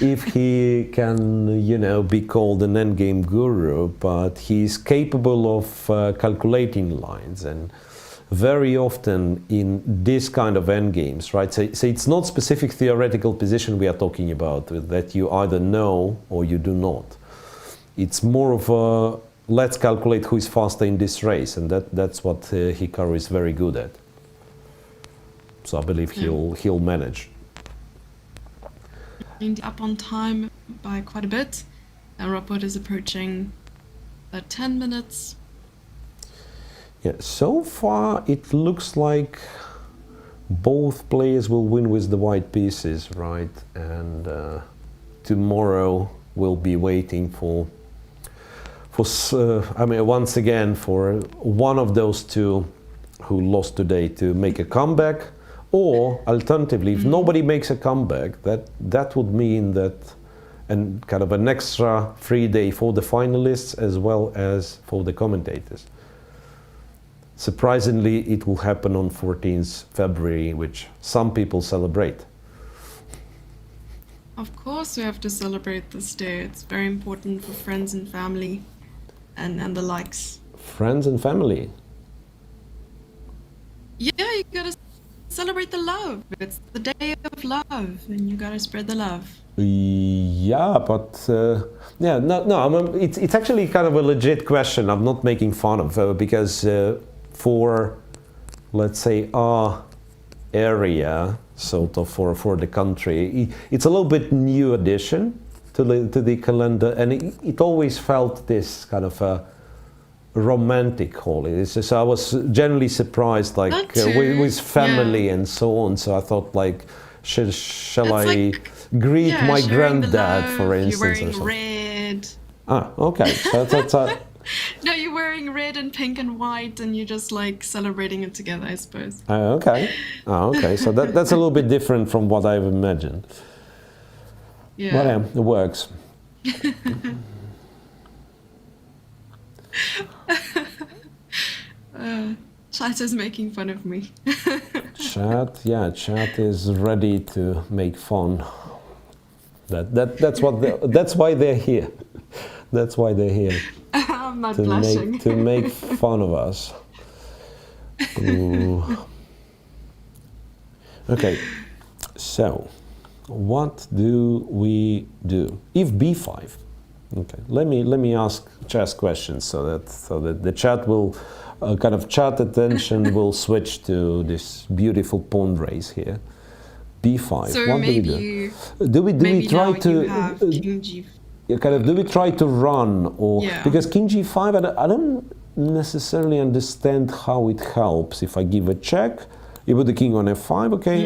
if he can, you know, be called an endgame guru, but he's capable of calculating lines, and very often in this kind of endgames, right? So it's not specific theoretical position we are talking about that you either know or you do not. It's more of a let's calculate who is faster in this race, and that's what Hikaru is very good at. So I believe he'll manage. Up on time by quite a bit, and Robert is approaching 10 minutes. Yeah, so far it looks like both players will win with the white pieces, right? And tomorrow we'll be waiting for once again for one of those two who lost today to make a comeback, or alternatively, if nobody makes a comeback, that would mean that and kind of an extra free day for the finalists as well as for the commentators. Surprisingly, it will happen on 14th February, which some people celebrate. Of course we have to celebrate this day. It's very important for friends and family and the likes. Friends and family? Yeah, you gotta celebrate the love. It's the day of love, and you gotta spread the love. Yeah, but it's actually kind of a legit question. I'm not making fun of because for, let's say, our area, sort of for the country, it's a little bit new addition to the calendar, and it always felt this kind of a romantic holiday. So I was generally surprised, like with family and so on. So I thought, like, shall I greet my granddad, for instance? You're wearing red. Ah, okay. So that's No, you're wearing red and pink and white, and you're just like celebrating it together, I suppose. Okay. Okay. So that's a little bit different from what I've imagined. Yeah. But yeah, it works. Chat is making fun of me. Chat is ready to make fun. That's why they're here. That's why they're here. I'm not blushing. To make fun of us. Ooh. Okay, so what do we do if b5? Okay, let me ask chess questions so that the chat will chat attention will switch to this beautiful pawn race here. b5. So what maybe do we try to King G. do we try to run, or because King G5, I don't necessarily understand how it helps if I give a check. You put the king on F5, okay,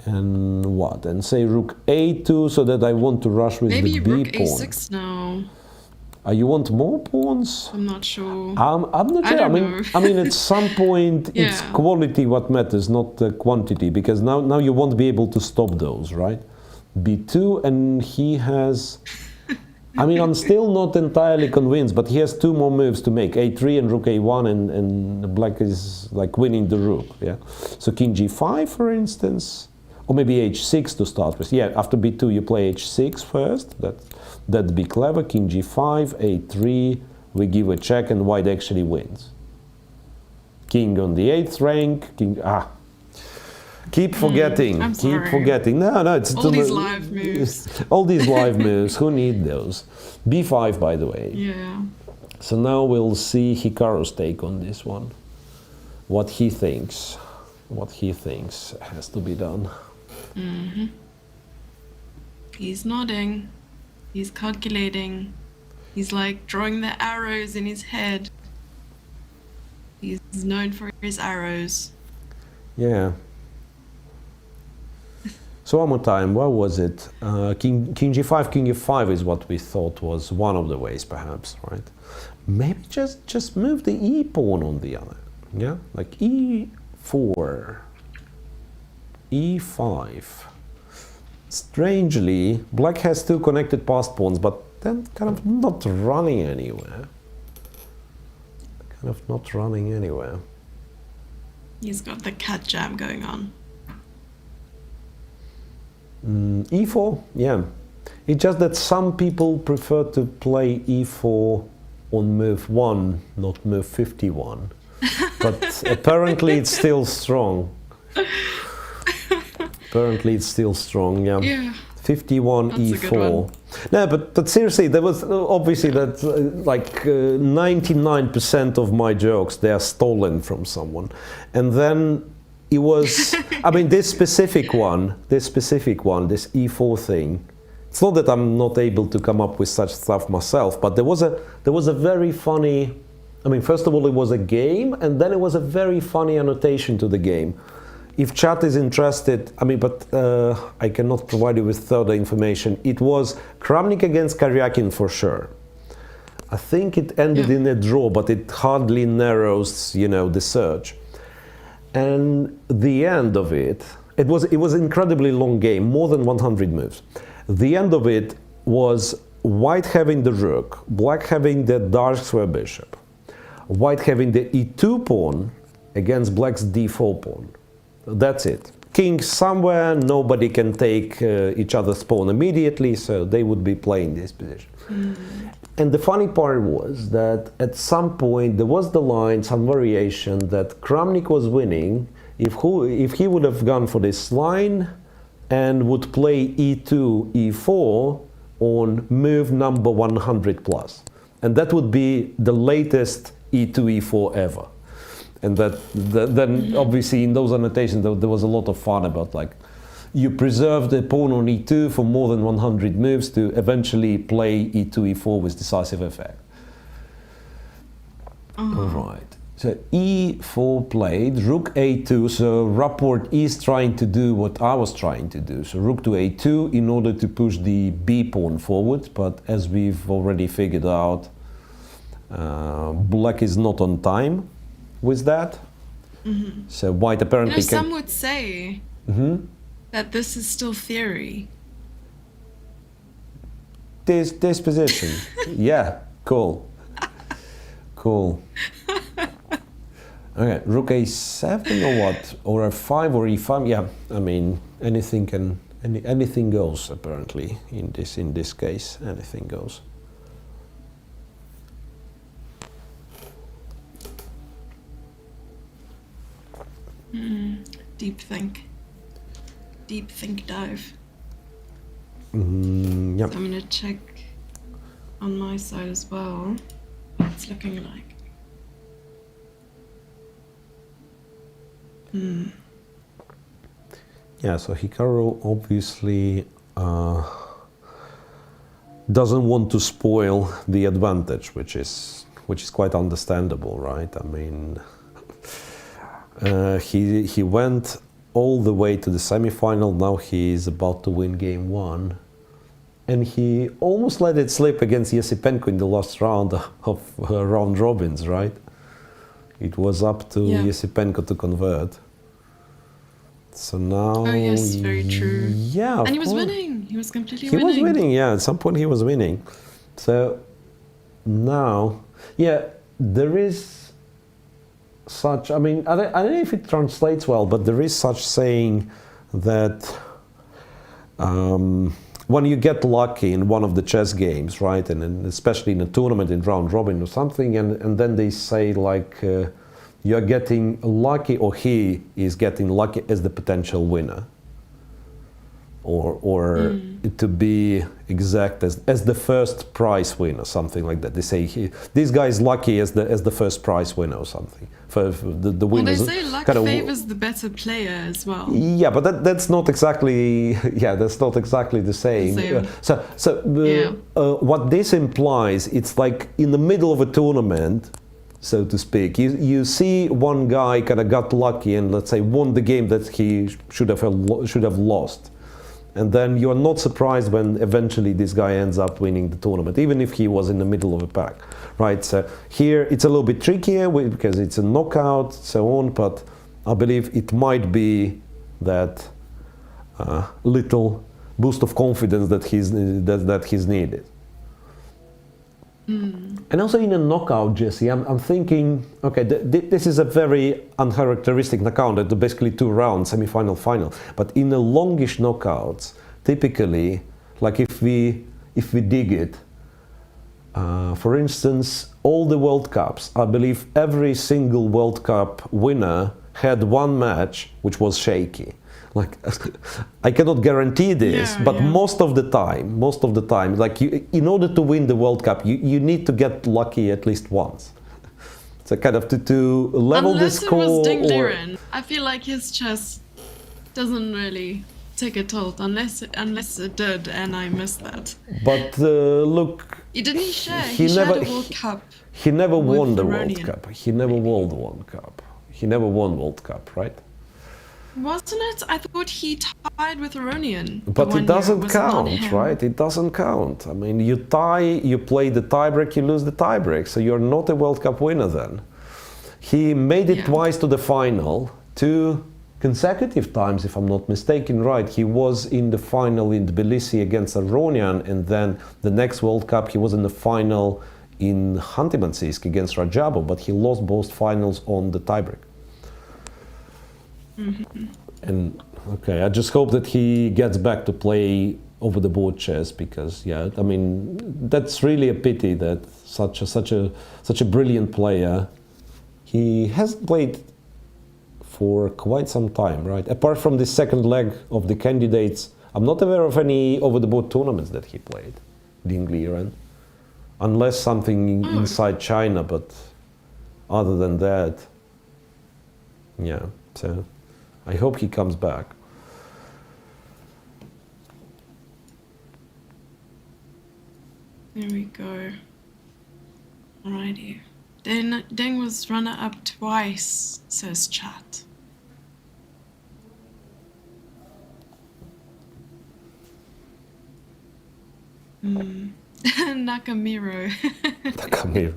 and what? And say Rook A2, so that I want to rush with maybe the B Rook pawn. A6 now. You want more pawns? I'm not sure. I'm not sure. I mean, at some point, Yeah. it's quality what matters, not quantity, because now you won't be able to stop those, right? B2, and he has. I mean, I'm still not entirely convinced, but he has two more moves to make, A3 and Rook A1, and black is like winning the rook, yeah? So King G5, for instance, or maybe H6 to start with. Yeah, after B2 you play H6 first, that'd be clever. King G5, A3, we give a check and white actually wins. King on the 8th rank, keep forgetting. I'm keep sorry. forgetting. No, it's All these live moves. all these live moves. Who need those? B5, by the way. Yeah. So now we'll see Hikaru's take on this one. What he thinks has to be done. Mm-hmm. He's nodding. He's calculating. He's like drawing the arrows in his head. He's known for his arrows. Yeah. So one more time, what was it? King G5, King F5 is what we thought was one of the ways, perhaps, right? Maybe just move the E pawn on the other, yeah? Like E4, E5. Strangely, black has two connected passed pawns, but then kind of not running anywhere. He's got the cat jam going on. E4, yeah. It's just that some people prefer to play E4 on move 1, not move 51. But apparently it's still strong. Yeah. 51 That's a good e4. one. No, but seriously, there was obviously that 99% of my jokes, they are stolen from someone. And then it was, I mean, this specific one, this e4 thing, it's not that I'm not able to come up with such stuff myself, but there was a very funny, I mean, first of all, it was a game, and then it was a very funny annotation to the game. If chat is interested, I mean, but I cannot provide you with further information. It was Kramnik against Karyakin for sure. I think it ended in a draw, but it hardly narrows, you know, the search. And the end of it, it was an incredibly long game, more than 100 moves. The end of it was white having the rook, black having the dark square bishop, white having the e2 pawn against black's d4 pawn. That's it. King somewhere, nobody can take each other's pawn immediately, so they would be playing this position. And the funny part was that at some point there was the line, some variation, that Kramnik was winning if he would have gone for this line and would play e2, e4 on move number 100 plus. And that would be the latest e2, e4 ever. And then obviously in those annotations there was a lot of fun about, like, you preserve the pawn on e2 for more than 100 moves to eventually play e2, e4 with decisive effect. All right. So e4 played, rook a2, so Rapport is trying to do what I was trying to do. So rook to a2 in order to push the b pawn forward, but as we've already figured out, black is not on time with that. So white apparently can... Some would say that this is still theory. This position. Yeah, cool. Cool. Okay, rook a7 or what? Or a5 or e5? Yeah, I mean, anything goes apparently in this case. Anything goes. Deep think dive. Yep. So I'm gonna check on my side as well what it's looking like. Yeah, so Hikaru obviously doesn't want to spoil the advantage, which is quite understandable, right? I mean, he went all the way to the semi-final. Now he is about to win game 1, and he almost let it slip against Yesipenko in the last round of round robins, right? It was up to Yesipenko to convert. So now... Oh yes, very true. Yeah, and he was winning. He was completely winning. winning. He was winning, yeah. At some point he was winning. So now, yeah, there is such... I mean, I don't know if it translates well, but there is such saying that when you get lucky in one of the chess games, right, and especially in a tournament in round robin or something, and then they say, like... you're getting lucky, or he is getting lucky as the potential winner, or to be exact, as the first prize winner, something like that. They say this guy is lucky as the first prize winner or something. For the winner. Well, they say luck favors the better player as well. Yeah, but that's not exactly that's not exactly the same. What this implies, it's like in the middle of a tournament, so to speak, you see one guy kind of got lucky and, let's say, won the game that he should have lost, and then you are not surprised when eventually this guy ends up winning the tournament, even if he was in the middle of a pack, right? So here it's a little bit trickier because it's a knockout, so on. But I believe it might be that little boost of confidence that he's needed. And also in a knockout, Jesse, I'm thinking, okay, this is a very uncharacteristic knockout, at basically 2 rounds, semi-final, final. But in the longish knockouts, typically, like if we dig it, for instance, all the World Cups, I believe every single World Cup winner had one match which was shaky. like I cannot guarantee this, Yeah, but yeah. most of the time, like in order to win the World Cup, you need to get lucky at least once. So kind of to level Unless the it score. was Ding or, Liren. I feel like his chess doesn't really take a toll unless it did, and I missed that. but look, Didn't he share? he He shared never- a World Cup. he never With won the World Aronian, Cup. He never won the World Cup. He never won World Cup, right? Wasn't it? I thought he tied with Aronian. the But one it year. doesn't Was it not count, him? right? It doesn't count. I mean, you tie, you play the tiebreak, you lose the tiebreak, so you're not a World Cup winner then. He made it Yeah. twice to the final, 2 consecutive times, if I'm not mistaken, right? He was in the final in Tbilisi against Aronian, and then the next World Cup he was in the final in Khanty-Mansiysk against Rajabov, but he lost both finals on the tiebreak. And okay, I just hope that he gets back to play over the board chess, because yeah, I mean that's really a pity that such a brilliant player, he hasn't played for quite some time, right? Apart from the second leg of the candidates, I'm not aware of any over the board tournaments that he played, Ding Liren, unless something inside China, but other than that, yeah. So I hope he comes back. There we go. Alrighty. Deng was runner-up twice, says chat. Nakamiro. Come here.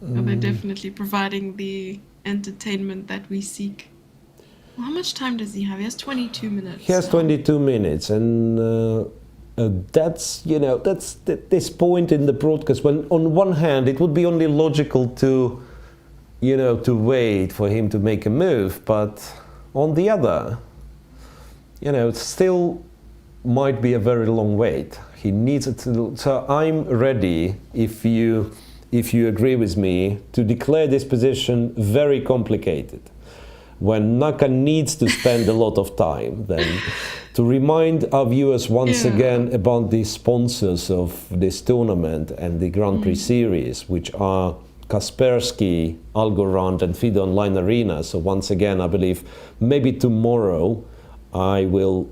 They're definitely providing the entertainment that we seek. Well, how much time does he have? He has 22 minutes. He has 22 minutes, and that's, you know, that's this point in the broadcast when, on one hand, it would be only logical to, you know, to wait for him to make a move, but on the other, you know, it still might be a very long wait. He needs it to. So I'm ready, if you agree with me, to declare this position very complicated. When Naka needs to spend a lot of time, then to remind our viewers once again about the sponsors of this tournament and the Grand Prix series, which are Kaspersky, Algorand, and FIDE Online Arena. So once again, I believe maybe tomorrow I will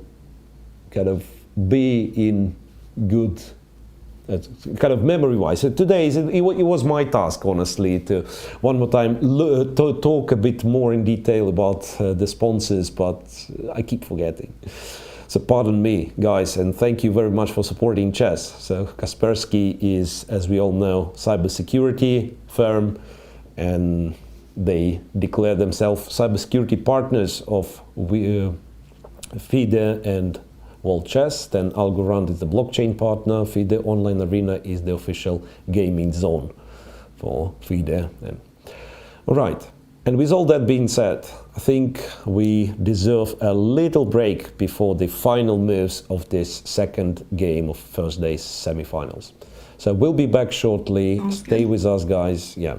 kind of be in good kind of memory-wise. So today it was my task, honestly, to one more time to talk a bit more in detail about the sponsors, but I keep forgetting. So pardon me, guys, and thank you very much for supporting chess. So Kaspersky is, as we all know, cybersecurity firm, and they declare themselves cybersecurity partners of FIDE and World Chess. Then Algorand is the blockchain partner. FIDE Online Arena is the official gaming zone for FIDE. All right, and with all that being said, I think we deserve a little break before the final moves of this second game of first day's semifinals. So we'll be back shortly. Okay. Stay with us, guys. Yeah.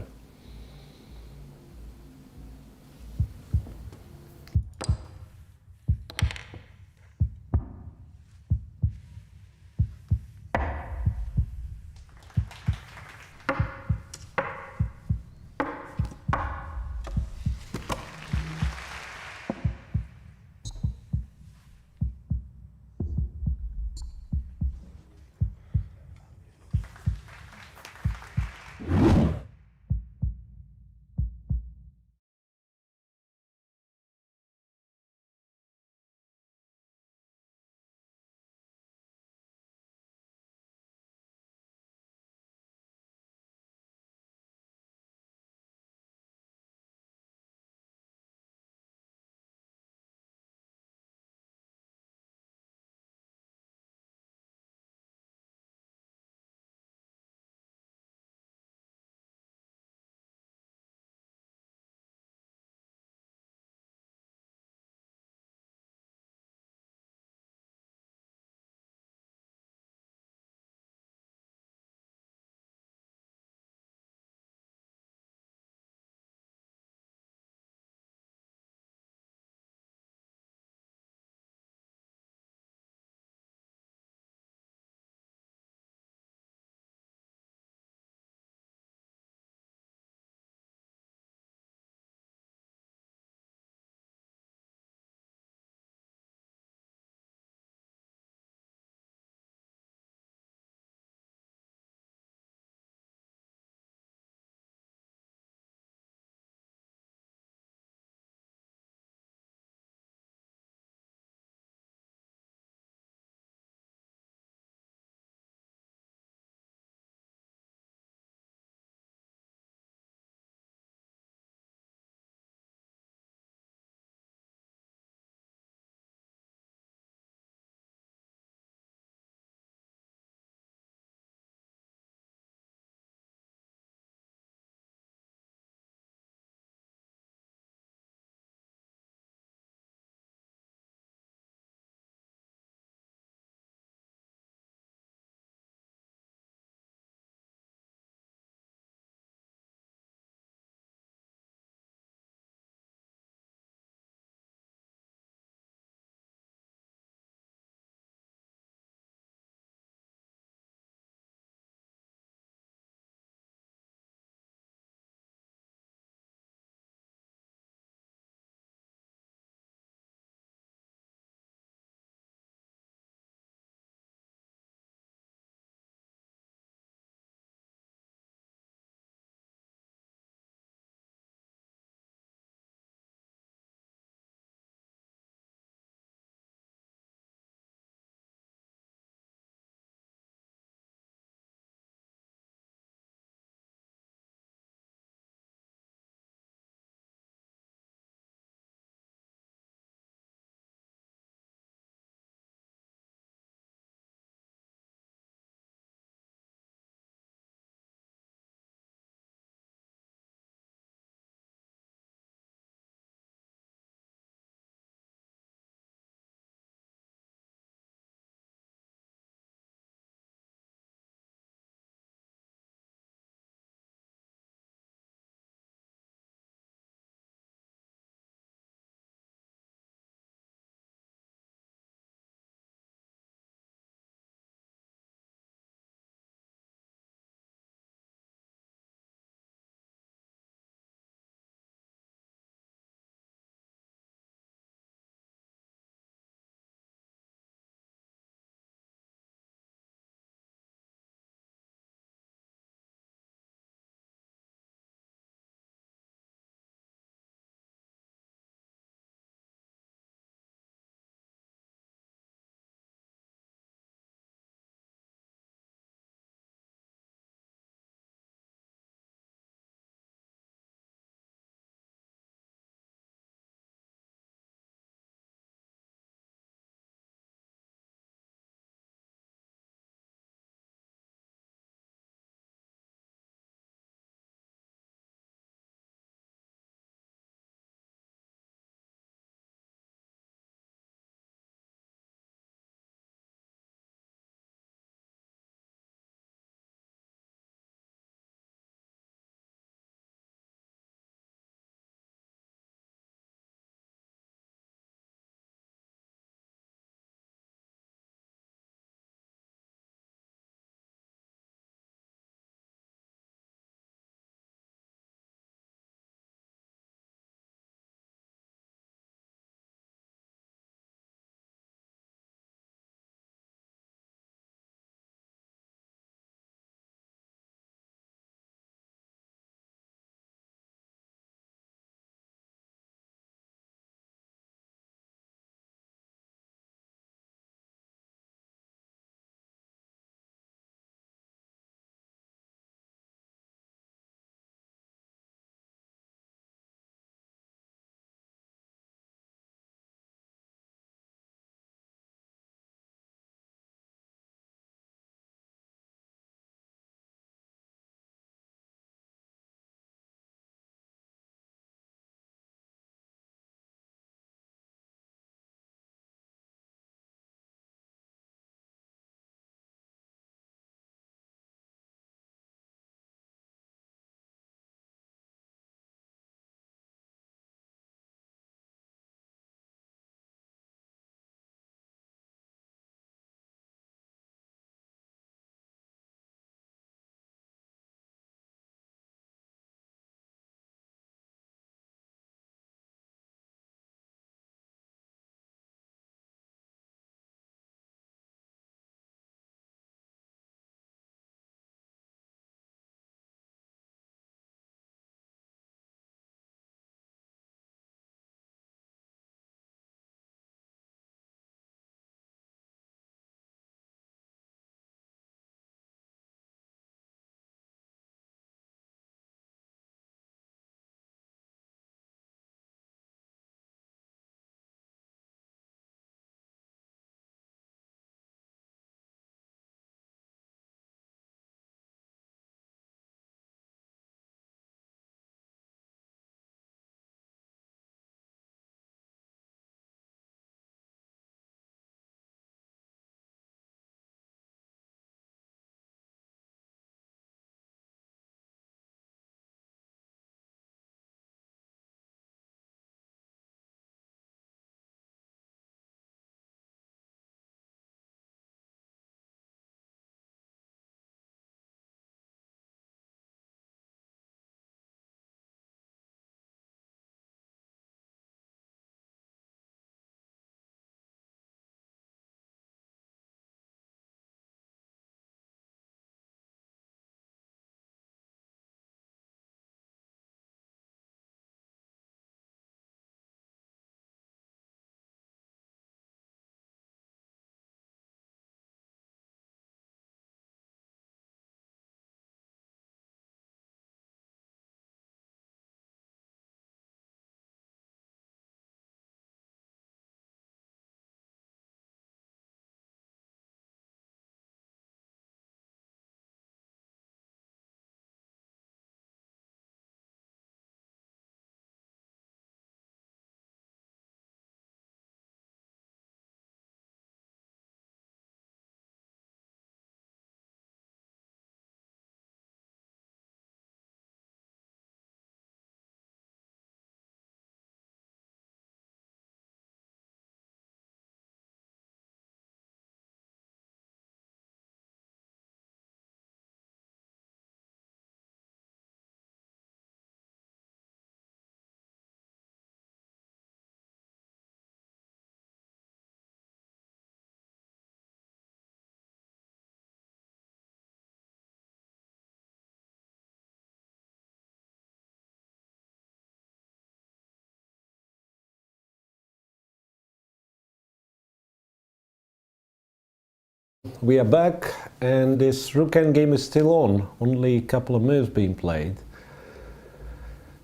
we are back, and this rook endgame is still on. Only a couple of moves being played.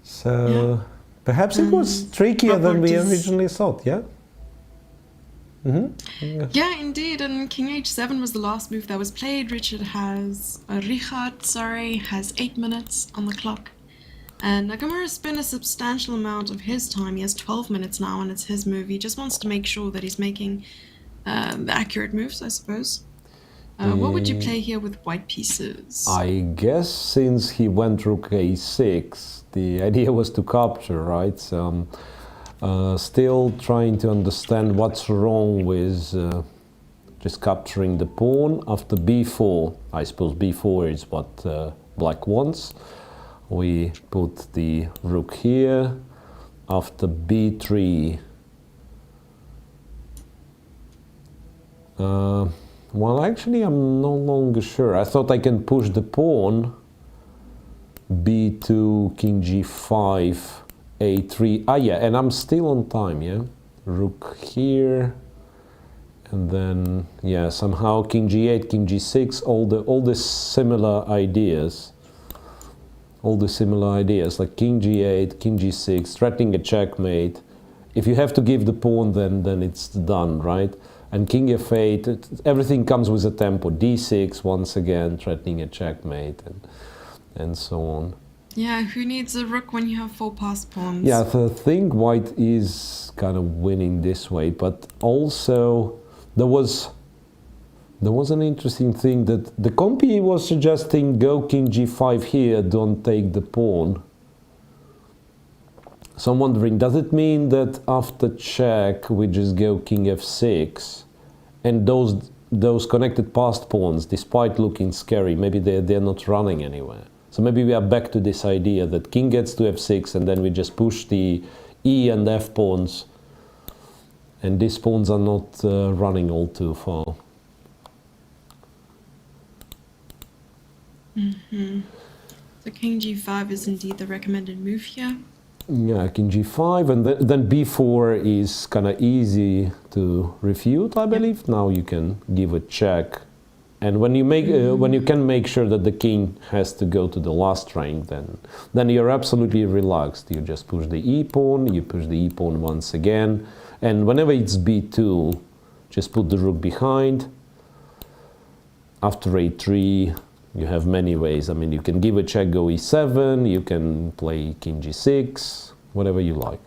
So perhaps it was trickier than we originally thought. Yeah. Yeah, indeed. And King H7 was the last move that was played. Richard has has 8 minutes on the clock. And Nagamura spent a substantial amount of his time. He has 12 minutes now, and it's his move. He just wants to make sure that he's making the accurate moves, I suppose. What would you play here with white pieces? I guess since he went rook a6, the idea was to capture, right? So still trying to understand what's wrong with just capturing the pawn after b4. I suppose b4 is what black wants. We put the rook here. After b3. Well, actually, I'm no longer sure. I thought I can push the pawn. b2, king g5, a3. Ah, yeah, and I'm still on time, yeah? Rook here. And then, yeah, somehow king g8, king g6, all the similar ideas. All the similar ideas, like king g8, king g6, threatening a checkmate. If you have to give the pawn, then it's done, right? And king f8, everything comes with a tempo. d6, once again, threatening a checkmate, and so on. Yeah, who needs a rook when you have 4 passed pawns? Yeah, I think white is kind of winning this way, but also there was an interesting thing that the compy was suggesting go king g5 here, don't take the pawn. So I'm wondering, does it mean that after check we just go king f6 and those connected passed pawns, despite looking scary, maybe they're not running anywhere. So maybe we are back to this idea that king gets to f6 and then we just push the e and f pawns, and these pawns are not running all too far. So king g5 is indeed the recommended move here. Yeah, king g5, and then b4 is kind of easy to refute, I believe. Now you can give a check, and when you make when you can make sure that the king has to go to the last rank, then you're absolutely relaxed. You just push the e pawn, you push the e pawn once again, and whenever it's b2, just put the rook behind. After a3. You have many ways. I mean, you can give a check, go e7, you can play king g6, whatever you like.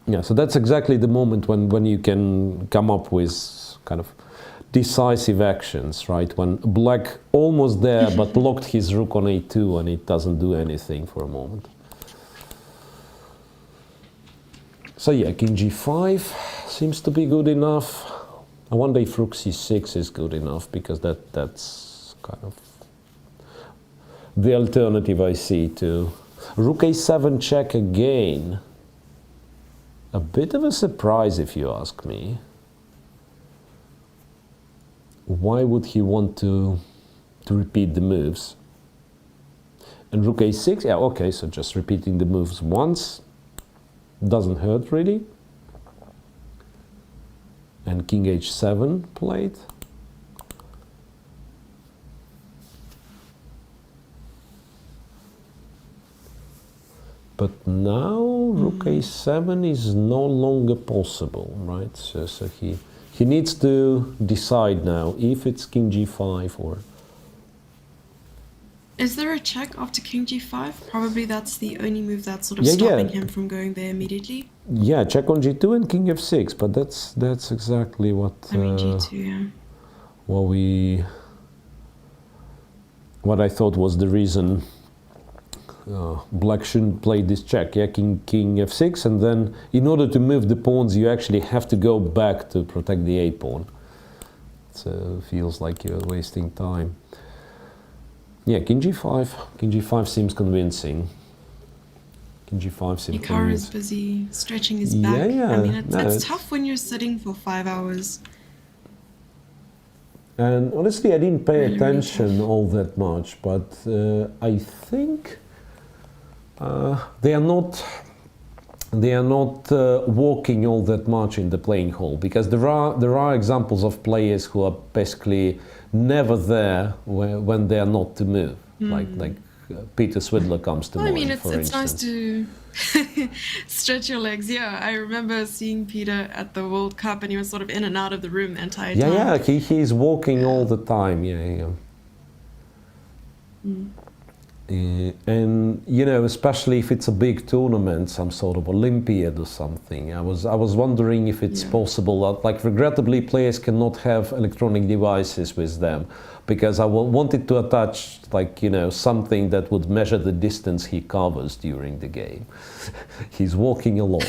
Yeah, so that's exactly the moment when you can come up with kind of decisive actions, right? When black almost there, but locked his rook on a2 and it doesn't do anything for a moment. So yeah, king g5 seems to be good enough. I wonder if rook c6 is good enough, because that's kind of the alternative I see to rook a7 check again. A bit of a surprise, if you ask me. Why would he want to repeat the moves? And rook a6, yeah, okay, so just repeating the moves once doesn't hurt really. And king h7 played. But now rook a7 is no longer possible, right? So he needs to decide now if it's king g5 or... Is there a check after king g5? Probably that's the only move that's sort of stopping him from going there immediately. Yeah, check on g2 and king f6, but that's exactly what... I mean g2, yeah. What I thought was the reason black shouldn't play this check. Yeah, king f6, and then in order to move the pawns you actually have to go back to protect the a pawn. So feels like you're wasting time. Yeah, king g5 seems convincing. King g5 seems Hikaru is busy stretching his back. Yeah, I mean, it's tough when you're sitting for 5 hours. And honestly, I didn't pay Really, attention all that much, but I think they are not they are not walking all that much in the playing hall, because there are examples of players who are basically never there when they are not to move, like Peter Swidler comes to Well, I mind, mean, it's nice to stretch your legs. Yeah, I remember seeing Peter at the World Cup, and he was sort of in and out of the room the entire time. Yeah, he's walking all the time. Yeah. And you know, especially if it's a big tournament, some sort of Olympiad or something, I was wondering if it's possible that, like, regrettably, players cannot have electronic devices with them, because I wanted to attach, like, you know, something that would measure the distance he covers during the game. He's walking a lot.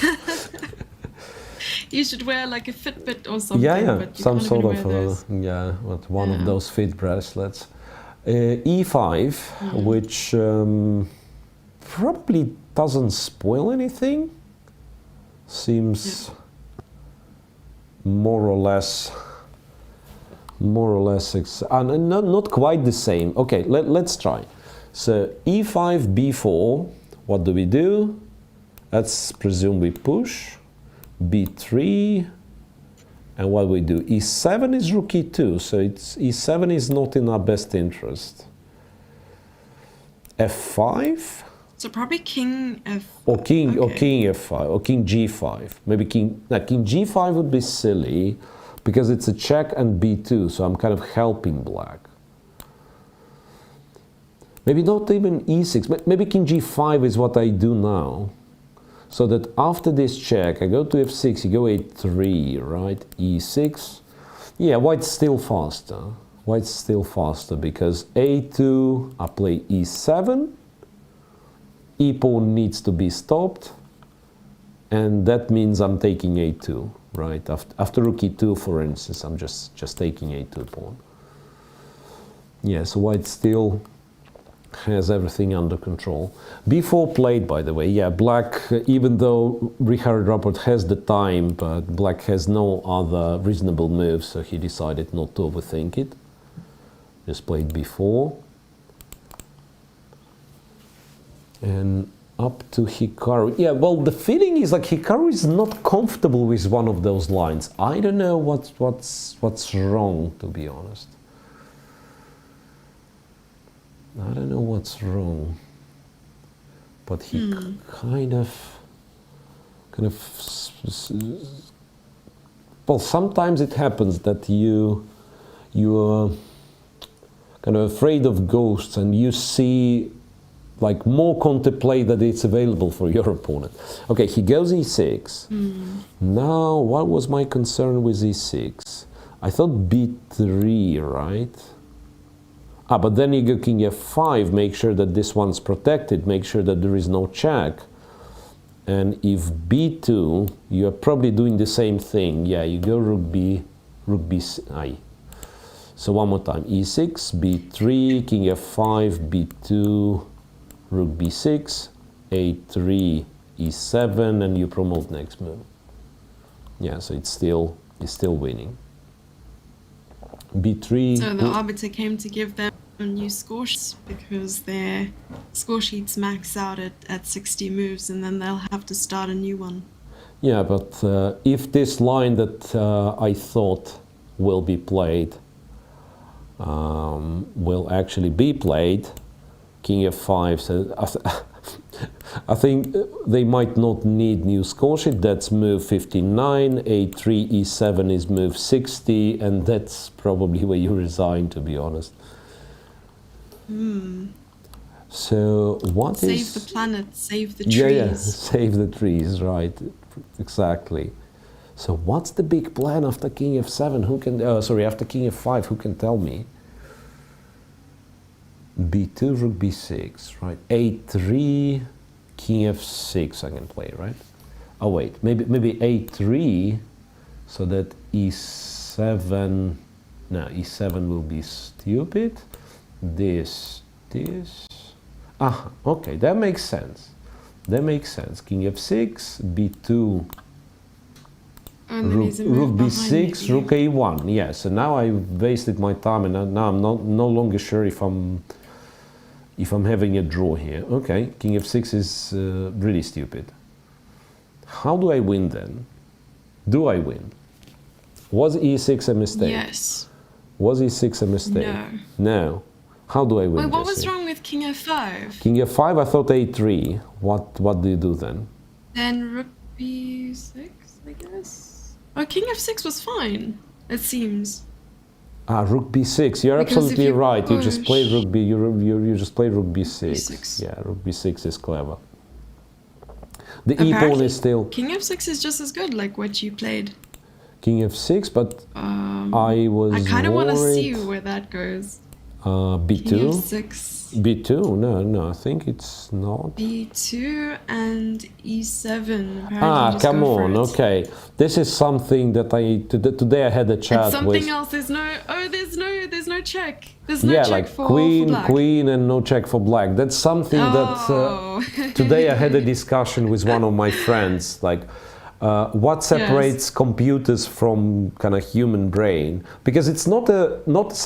You should wear like a Fitbit or something. Yeah, but you some can't sort even of wear those. one of those fit bracelets. E5, which probably doesn't spoil anything. Seems more or less, not quite the same. Okay, let's try. So E5, B4. What do? Let's presume we push. B3. And what we do, E7 is rook E2, so E7 is not in our best interest. F5? So probably king F. Or king F5, or king G5. Maybe king G5 would be silly, because it's a check and B2, so I'm kind of helping black. Maybe not even E6, but maybe king G5 is what I do now. So that after this check, I go to F6, you go A3, right? E6. Yeah, white's still faster. White's still faster because A2, I play E7. E pawn needs to be stopped. And that means I'm taking A2, right? After rook E2, for instance, I'm just taking A2 pawn. Yeah, so white still has everything under control. B4 played, by the way. Yeah, black, even though Richard Rapport has the time, but black has no other reasonable moves, so he decided not to overthink it. Just played B4. And up to Hikaru. Yeah, well, the feeling is like Hikaru is not comfortable with one of those lines. I don't know what's wrong, to be honest. I don't know what's wrong, but he kind of, well, sometimes it happens that you are kind of afraid of ghosts and you see like more contemplate that it's available for your opponent. Okay, he goes E6. Now, what was my concern with E6? I thought B3, right? But then you go king F5, make sure that this one's protected, make sure that there is no check. And if B2, you're probably doing the same thing. Yeah, you go rook B, I. So one more time, E6, B3, king F5, B2, rook B6, A3, E7, and you promote next move. Yeah, so it's still winning. B3. So the arbiter came to give them new score sheets because their score sheets max out at 60 moves, and then they'll have to start a new one. Yeah, but if this line that I thought will be played will actually be played, king F5, so I think they might not need new score sheet. That's move 59, A3, E7 is move 60, and that's probably where you resign, to be honest. So what Save the planet, save the trees. Yeah, save the trees, right, exactly. So what's the big plan after king F7? Who can, after king F5, who can tell me? B2, rook B6, right? A3, king F6 I can play, right? Oh wait, maybe A3, so that E7, no, E7 will be stupid. This. Okay, that makes sense. King F6, B2, rook B6, rook A1. Yeah, so now I wasted my time, and now I'm no longer sure if I'm having a draw here. Okay, king F6 is really stupid. How do I win then? Do I win? Was e6 a mistake? Yes. Was e6 a mistake? No. No. How do I win? Wait, what this was here? wrong with king f5? King f5, I thought a3. What do you do then? Then rook b6, I guess. Oh, king f6 was fine, it seems. Ah, rook b6. You're Because if absolutely you right. You just push- played rook b. You just played rook b6. B6. Yeah, rook b6 is clever. The e pawn Apparently, is still king f6 is just as good, like what you played. king f6, but I was I kind of want to see worried. where that goes. B2. King f6, B2? No, I think it's not. b2, and e7. Apparently just Come go for on. it. Okay, this is something that today I had a chat And something with. else. There's no check. There's no check like for queen, black. queen, and no check for black. That's something Oh. that today I had a discussion with one of my friends. Like, what separates computers from kind of human brain? Because it's not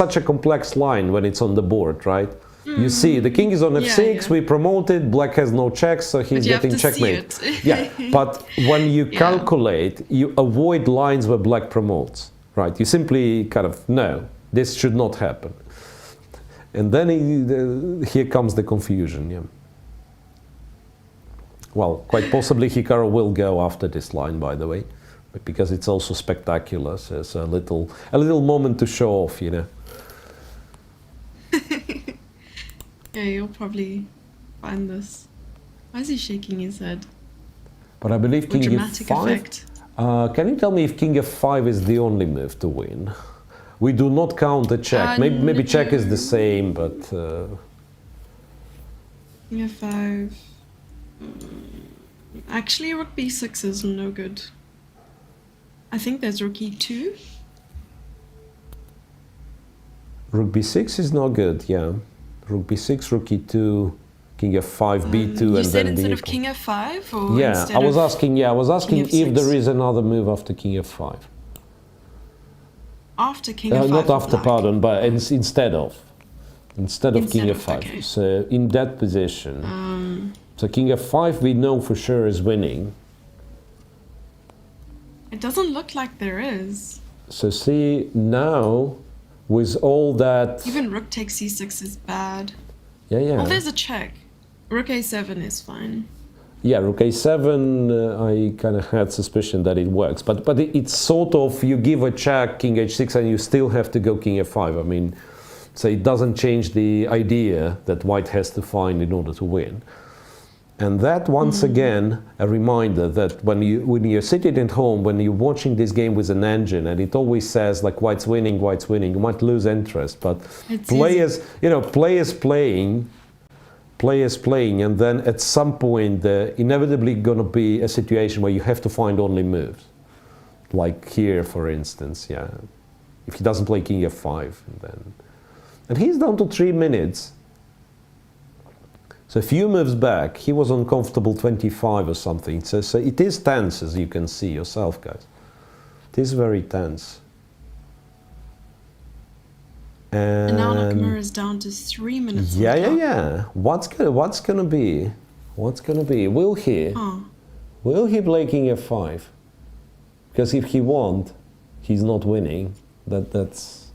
such a complex line when it's on the board, right? You see, the king is on f6. yeah. We promoted. Black has no checks, so he's But you have getting to see checkmate. it. Yeah, but when you Yeah. calculate, you avoid lines where black promotes, right? You simply kind of no, this should not happen. And then here comes the confusion. Yeah. Well, quite possibly Hikaru will go after this line, by the way, but because it's also spectacular. So it's a little moment to show off, you know. Yeah, you'll probably find this. Why is he shaking his head? But I believe Or king dramatic f5. effect. Can you tell me if king f5 is the only move to win? We do not count the check. Maybe check is the same, but King f5. Actually, rook b6 is no good. I think there's rook e2. rook b6 is not good. Yeah, rook b6, rook e2, king f5, b2, You and said then instead b. of king f5, or Yeah, instead I was of asking. Yeah, I was asking king if f6? there is another move after king f5. after king f5. Not for after, black. pardon, but instead of king Instead of, f5. okay. So in that position, so king f5 we know for sure is winning. It doesn't look like there is. So see now, with all that, Even rook takes c6 is bad. yeah, Well, there's a check. Rook a7 is fine. yeah, rook a7. I kind of had suspicion that it works, but it's sort of you give a check, king h6, and you still have to go king f5. I mean, so it doesn't change the idea that white has to find in order to win. And that, once again, a reminder that when you're sitting at home, when you're watching this game with an engine, and it always says like white's winning, you might lose interest. But It's players playing, and then at some point, there inevitably going to be a situation where you have to find only moves. Like here, for instance, yeah. If he doesn't play king f5, and he's down to 3 minutes. So a few moves back, he was on comfortable 25 or something. So it is tense, as you can see yourself, guys. It is very tense. And now Nakamura is down to 3 minutes. on the clock. Yeah. What's gonna be? Will he play king f5? Because if he won't, he's not winning. That's.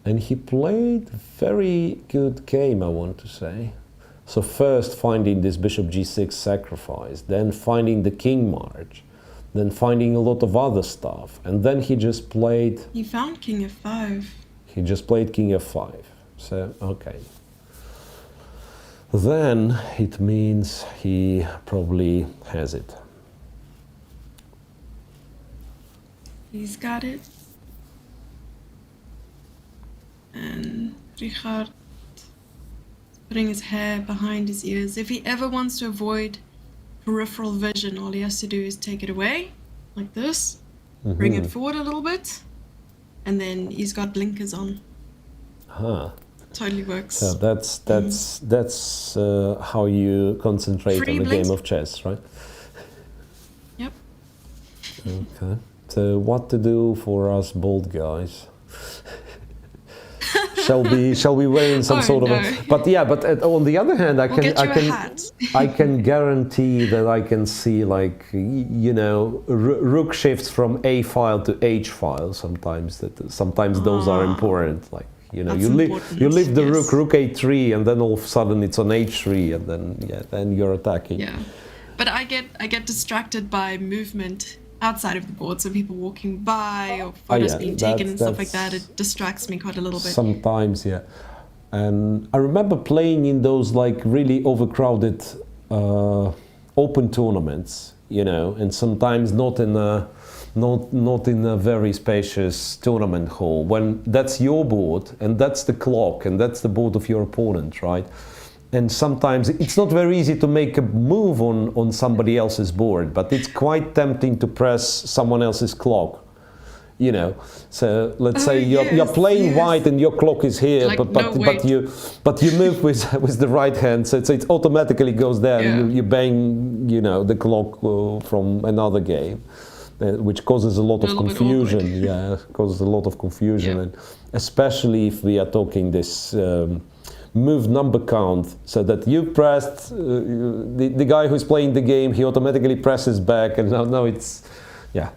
And he played very good game, I want to say. So first finding this bishop g6 sacrifice, then finding the king march, then finding a lot of other stuff, and then he just played. He found king f5. He just played king f5. So okay. Then it means he probably has it. He's got it. And Richard is putting his hair behind his ears. If he ever wants to avoid peripheral vision, all he has to do is take it away, like this, bring it forward a little bit, and then he's got blinkers on. Totally works. So that's how you concentrate Free on a blinks. game of chess, right? Yep. Okay. So what to do for us bold guys? shall we wearing some Oh, sort of no. a, but yeah, but on the other hand, We'll get you a hat. I can guarantee that I can see, like, you know, rook shifts from A file to H file sometimes. Sometimes those are important. Like, you know, That's you important, leave the yes. rook A3, and then all of a sudden it's on H3, and then you're attacking. Yeah, but I get distracted by movement outside of the board, so people walking by or photos yeah, being taken and stuff like that's- that. It distracts me quite a little bit. Sometimes, yeah. And I remember playing in those, like, really overcrowded open tournaments, you know, and sometimes not in a very spacious tournament hall, when that's your board and that's the clock and that's the board of your opponent, right? And sometimes it's not very easy to make a move on somebody else's board, but it's quite tempting to press someone else's clock, you know. So let's say you're playing yes. white and your clock is here, Like, but no, wait. you move with the right hand, so it automatically goes there. Yeah. And you bang, you know, the clock from another game, which causes a lot of A little bit confusion. awkward. Yeah, causes a lot of confusion, Yeah. and especially if we are talking this. Move number count, so that you pressed the guy who's playing the game, he automatically presses back, and now it's, yeah.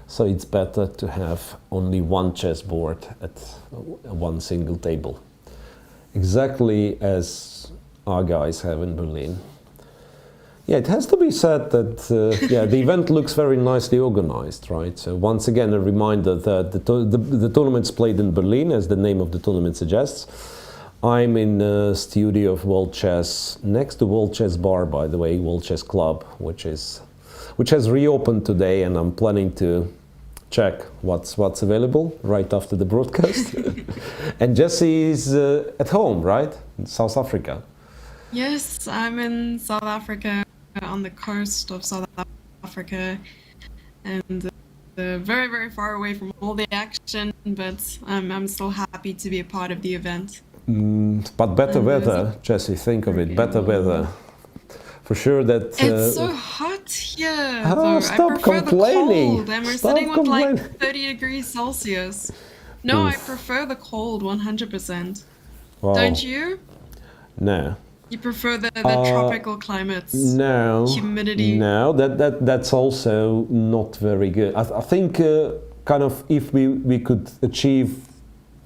So it's better to have only one chessboard at one single table, exactly as our guys have in Berlin. Yeah, it has to be said that yeah, the event looks very nicely organized, right? So once again, a reminder that the tournament's played in Berlin, as the name of the tournament suggests. I'm in the studio of World Chess, next to World Chess Bar, by the way, World Chess Club, which has reopened today, and I'm planning to check what's available right after the broadcast. And Jesse is at home, right? In South Africa. Yes, I'm in South Africa, on the coast of South Africa, and very, very far away from all the action, but I'm still happy to be a part of the event. But better weather, Jesse, think of it, better weather. For sure that... It's so hot here, Oh, though. stop I prefer complaining. the cold, and we're Stop sitting with complaining. like 30 degrees Celsius. No, I prefer the cold 100%. Well, Don't you? No. You prefer the tropical climates? No. Humidity? No, that's also not very good. I think kind of if we could achieve,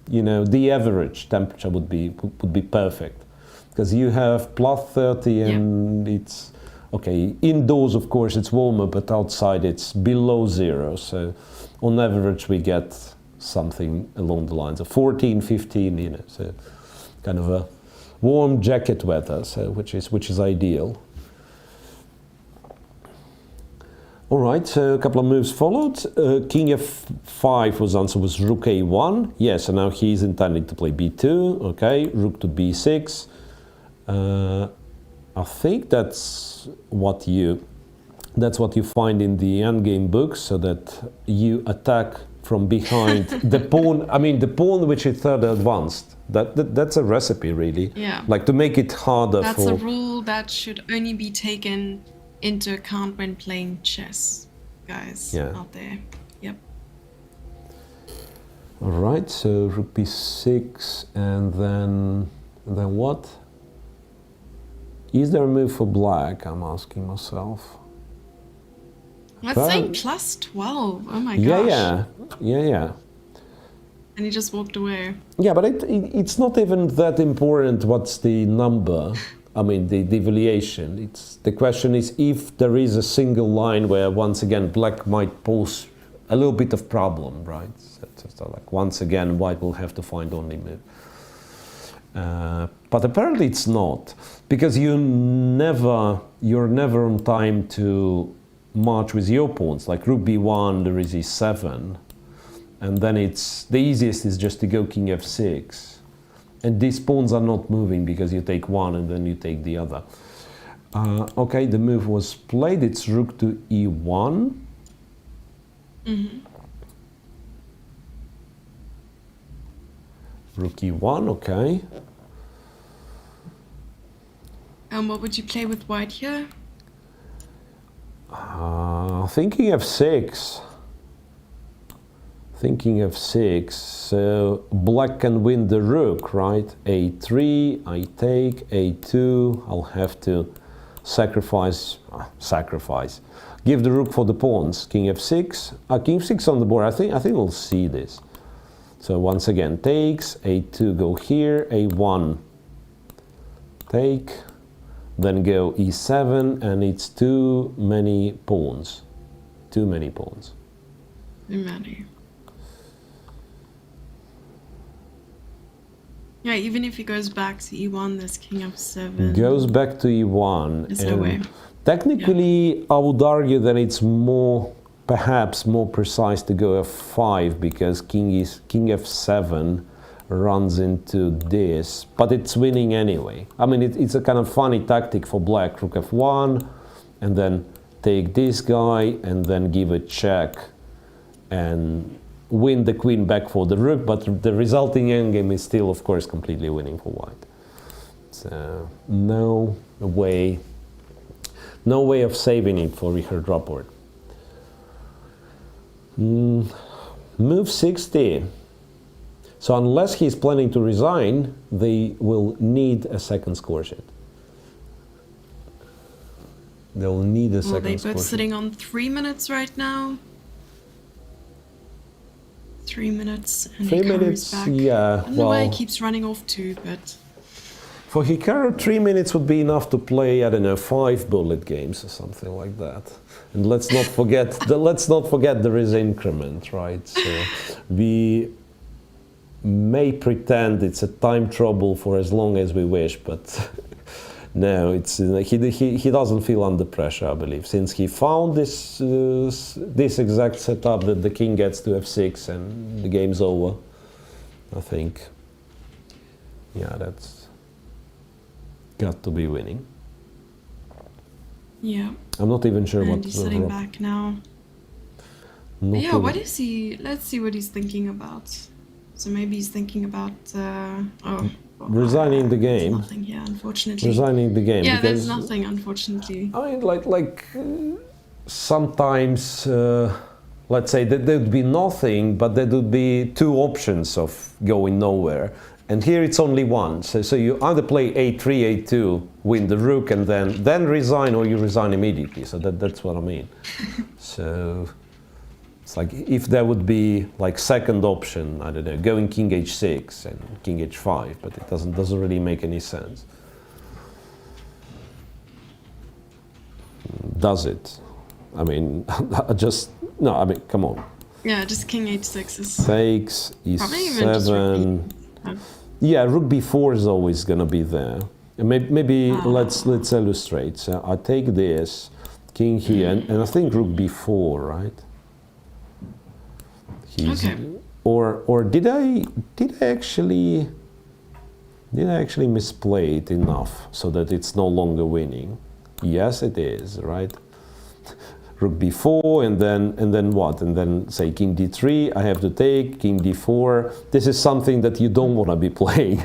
you know, the average temperature would be perfect, because you have plus 30 and it's okay. Indoors, of course, it's warmer, but outside it's below zero. So on average, we get something along the lines of 14, 15. You know, so kind of a warm jacket weather, so which is ideal. All right, so a couple of moves followed. King f5 was rook a1. Yes, and now he's intending to play b2. Okay, rook to b6. I think that's what you find in the endgame books, so that you attack from behind the pawn. I mean, the pawn which is third advanced. That's a recipe, really. Yeah. Like to make it harder That's for. a rule that should only be taken into account when playing chess, guys out there. Yep. All right, so rook b6, and then what? Is there a move for black? I'm asking myself. Let's say plus 12. Oh my Yeah, gosh. yeah. And he just walked away. Yeah, but it's not even that important what's the number. I mean, the deviation. The question is if there is a single line where, once again, black might pose a little bit of problem, right? So like, once again, white will have to find only move. But apparently it's not, because you're never on time to march with your pawns. Like rook b1, there is e7, and then the easiest is just to go king f6. And these pawns are not moving because you take one and then you take the other. Okay, the move was played. It's rook to e1. Mm-hmm. Rook e1, okay. And what would you play with white here? Thinking f6. Thinking of 6, so black can win the rook, right? A3, I take, A2, I'll have to sacrifice, give the rook for the pawns. King f6, king f6 on the board. I think we'll see this. So once again, takes, A2 go here, A1 take, then go E7, and it's too many pawns. Too many pawns. Too many. Yeah, even if he goes back to E1, there's king f7. Goes back to E1. There's no way. Technically, I would argue that it's perhaps more precise to go f5 because king f7 runs into this, but it's winning anyway. I mean, it's a kind of funny tactic for black. Rook f1, and then take this guy, and then give a check, and win the queen back for the rook, but the resulting endgame is still, of course, completely winning for white. So no way of saving it for Richard Rapport. Move 60. So unless he's planning to resign, they will need a second score sheet. They'll need a second score sheet. They're both sitting on 3 minutes right now. 3 minutes, and 3 Hikaru's minutes, back. yeah. I don't know why he keeps running off too, but for Hikaru, 3 minutes would be enough to play, I don't know, 5 bullet games or something like that. And let's not forget there is increment, right? So we may pretend it's a time trouble for as long as we wish, but no, it's he doesn't feel under pressure, I believe, since he found this exact setup that the king gets to f6 and the game's over. I think, yeah, that's got to be winning. yeah. I'm not even sure And what. he's sitting back now. Not Yeah, even- what is he? Let's see what he's thinking about. So maybe he's thinking about resigning the there's game. nothing here, unfortunately. Resigning the game. Yeah, because, there's nothing, unfortunately. I mean, sometimes, let's say that there'd be nothing, but there would be 2 options of going nowhere. And here it's only one. So you either play a3, a2, win the rook, and then resign, or you resign immediately. So that's what I mean. So it's like if there would be like second option, I don't know, going king h6 and king h5, but it doesn't really make any sense. Does it? I mean, come on. Yeah, just king h6 is Takes, probably even just e7. Yeah, rook b4 is always going to be there. And maybe let's illustrate. So I take this, king here, and I think rook b4, right? Okay. Or did I actually misplay it enough so that it's no longer winning? Yes, it is, right? Rook b4, and then what? And then say king d3, I have to take, king d4. This is something that you don't want to be playing.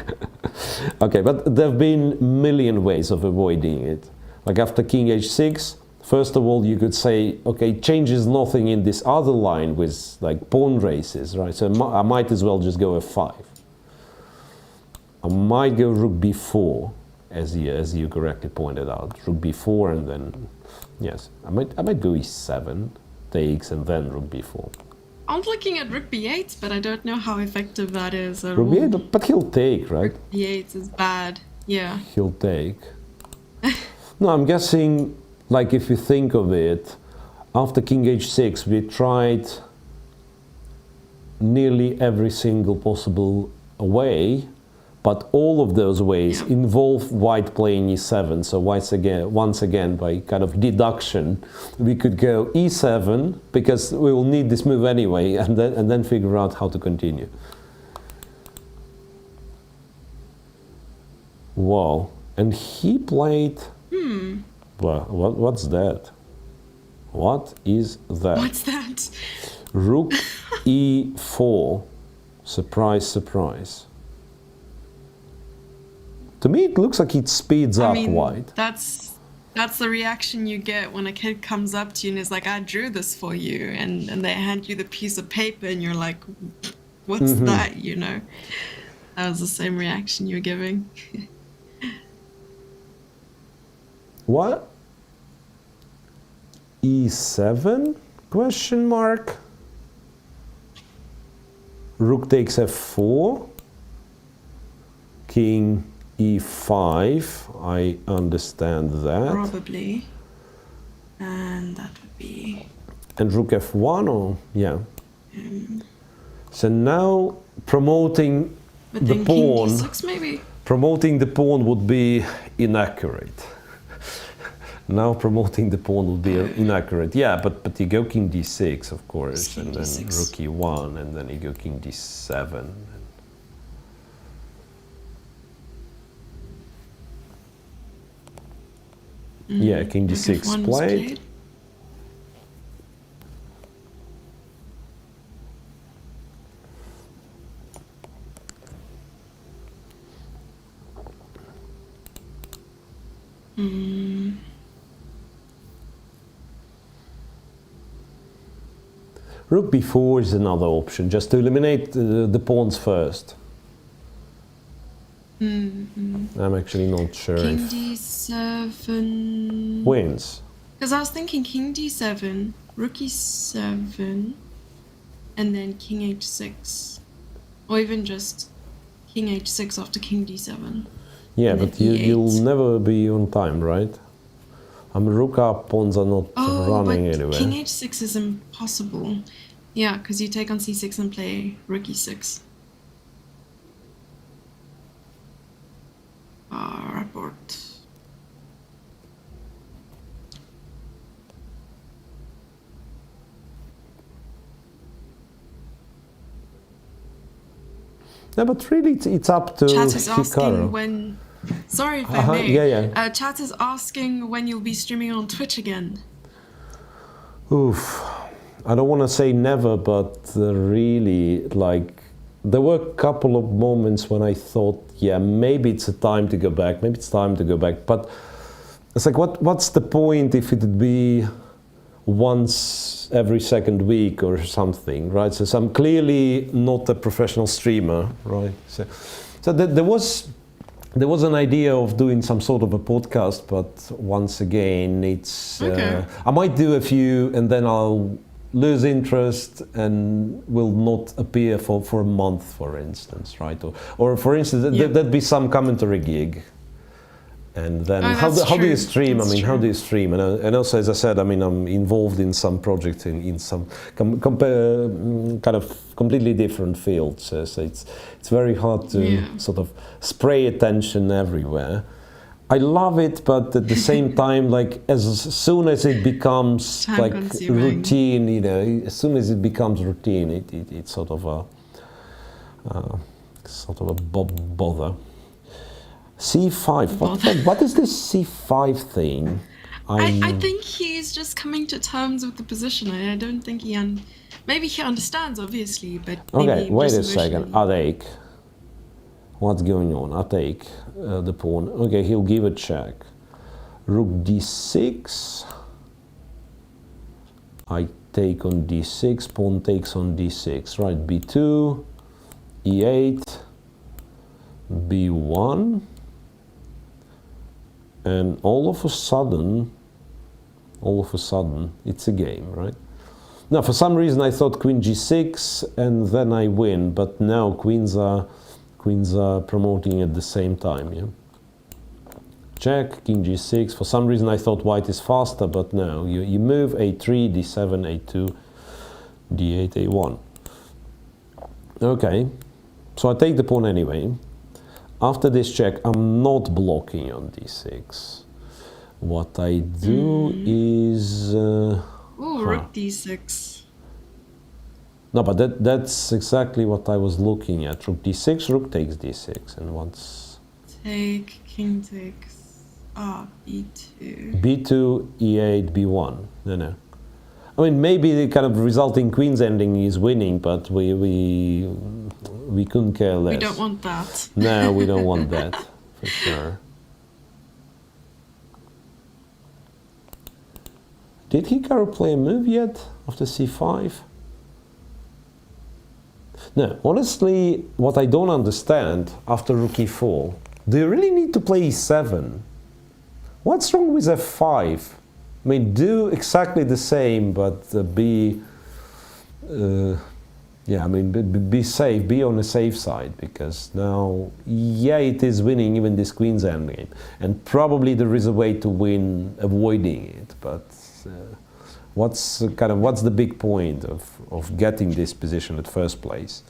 Okay, but there have been a million ways of avoiding it. Like after king h6, first of all, you could say, okay, changes nothing in this other line with like pawn races, right? So I might as well just go f5. I might go rook b4, as you correctly pointed out. Rook b4, and then, yes, I might go e7, takes, and then rook b4. I'm looking at rook b8, but I don't know how effective that is at Rook all. b8, but he'll take, right? Rook b8 is bad. Yeah. He'll take. No, I'm guessing, like if you think of it, after king h6, we tried nearly every single possible way, but all of those ways involve white playing e7. So once again, by kind of deduction, we could go e7 because we will need this move anyway, and then figure out how to continue. Wow! And he played. Well, what's that? What is that? What's that? Rook e4. Surprise, surprise. To me, it looks like it speeds up white. That's That's the reaction you get when a kid comes up to you and is like, I drew this for you, and they hand you the piece of paper and you're like, what's that, you know? That was the same reaction you were giving. What? E7? Question mark. Rook takes f4. King e5. I understand that. Probably. And that would be... And rook f1, or yeah. So now promoting But the then pawn. King d6 maybe? Promoting the pawn would be inaccurate. Now promoting the pawn would be inaccurate. Yeah, but you go king d6, of course, King and then d6. rook e1, and then you go king d7. Yeah, king Rook d6 f1 was played. Rook b4 is another option, just to eliminate the pawns first. I'm actually not sure King if d7... wins. Because I was thinking king d7, rook e7, and then king h6. Or even just king h6 after king d7. Yeah, And then but you'll e8. never be on time, right? Rook up pawns are not running but anywhere. king h6 is impossible. Yeah, because you take on c6 and play rook e6. Report. Yeah, but really it's up to Chat is asking Hikaru. when... Sorry if I may. Yeah. Chat is asking when you'll be streaming on Twitch again. Oof. I don't want to say never, but really, like, there were a couple of moments when I thought, yeah, maybe it's a time to go back, maybe it's time to go back. But it's like, what's the point if it'd be once every second week or something, right? So I'm clearly not a professional streamer, right? So there was an idea of doing some sort of a podcast, but once again, it's Okay. I might do a few and then I'll lose interest and will not appear for a month, for instance, right? Or for instance, Yeah. there'd be some commentary gig. And then Oh, how do that's you true. stream? That's how true. do you stream? And also, as I said, I'm involved in some projects in some kind of completely different fields. So it's very hard to sort of spray attention everywhere. I love it, but at the same time, like as soon as it becomes like Time-consuming. routine, as soon as it becomes routine, it's sort of a bother. C5. What is this C5 thing? I think he's just coming to terms with the position. I don't think maybe he understands, obviously, but Okay, maybe wait a just second. emotionally. I take. What's going on? I take the pawn. Okay, he'll give a check. Rook d6. I take on d6. Pawn takes on d6. Right, b2, e8, b1. And all of a sudden, it's a game, right? Now, for some reason, I thought queen g6, and then I win. But now queens are promoting at the same time. Yeah. Check, king g6. For some reason, I thought white is faster, but no. You move a3, d7, a2, d8, a1. Okay, so I take the pawn anyway. After this check, I'm not blocking on d6. What I do is... Ooh, rook d6. No, but that's exactly what I was looking at. Rook d6, rook takes d6. And once... Take, king takes... b2. b2, e8, b1. No. I mean, maybe the kind of resulting queen's ending is winning, but we couldn't care less. We don't want that. No, we don't want that, for sure. Did Hikaru play a move yet after c5? No, honestly, what I don't understand after rook e4, do you really need to play e7? What's wrong with f5? I mean, do exactly the same, but yeah, I mean, be safe, be on the safe side, because now, yeah, it is winning even this queen's endgame, and probably there is a way to win avoiding it, but what's the big point of getting this position at first place?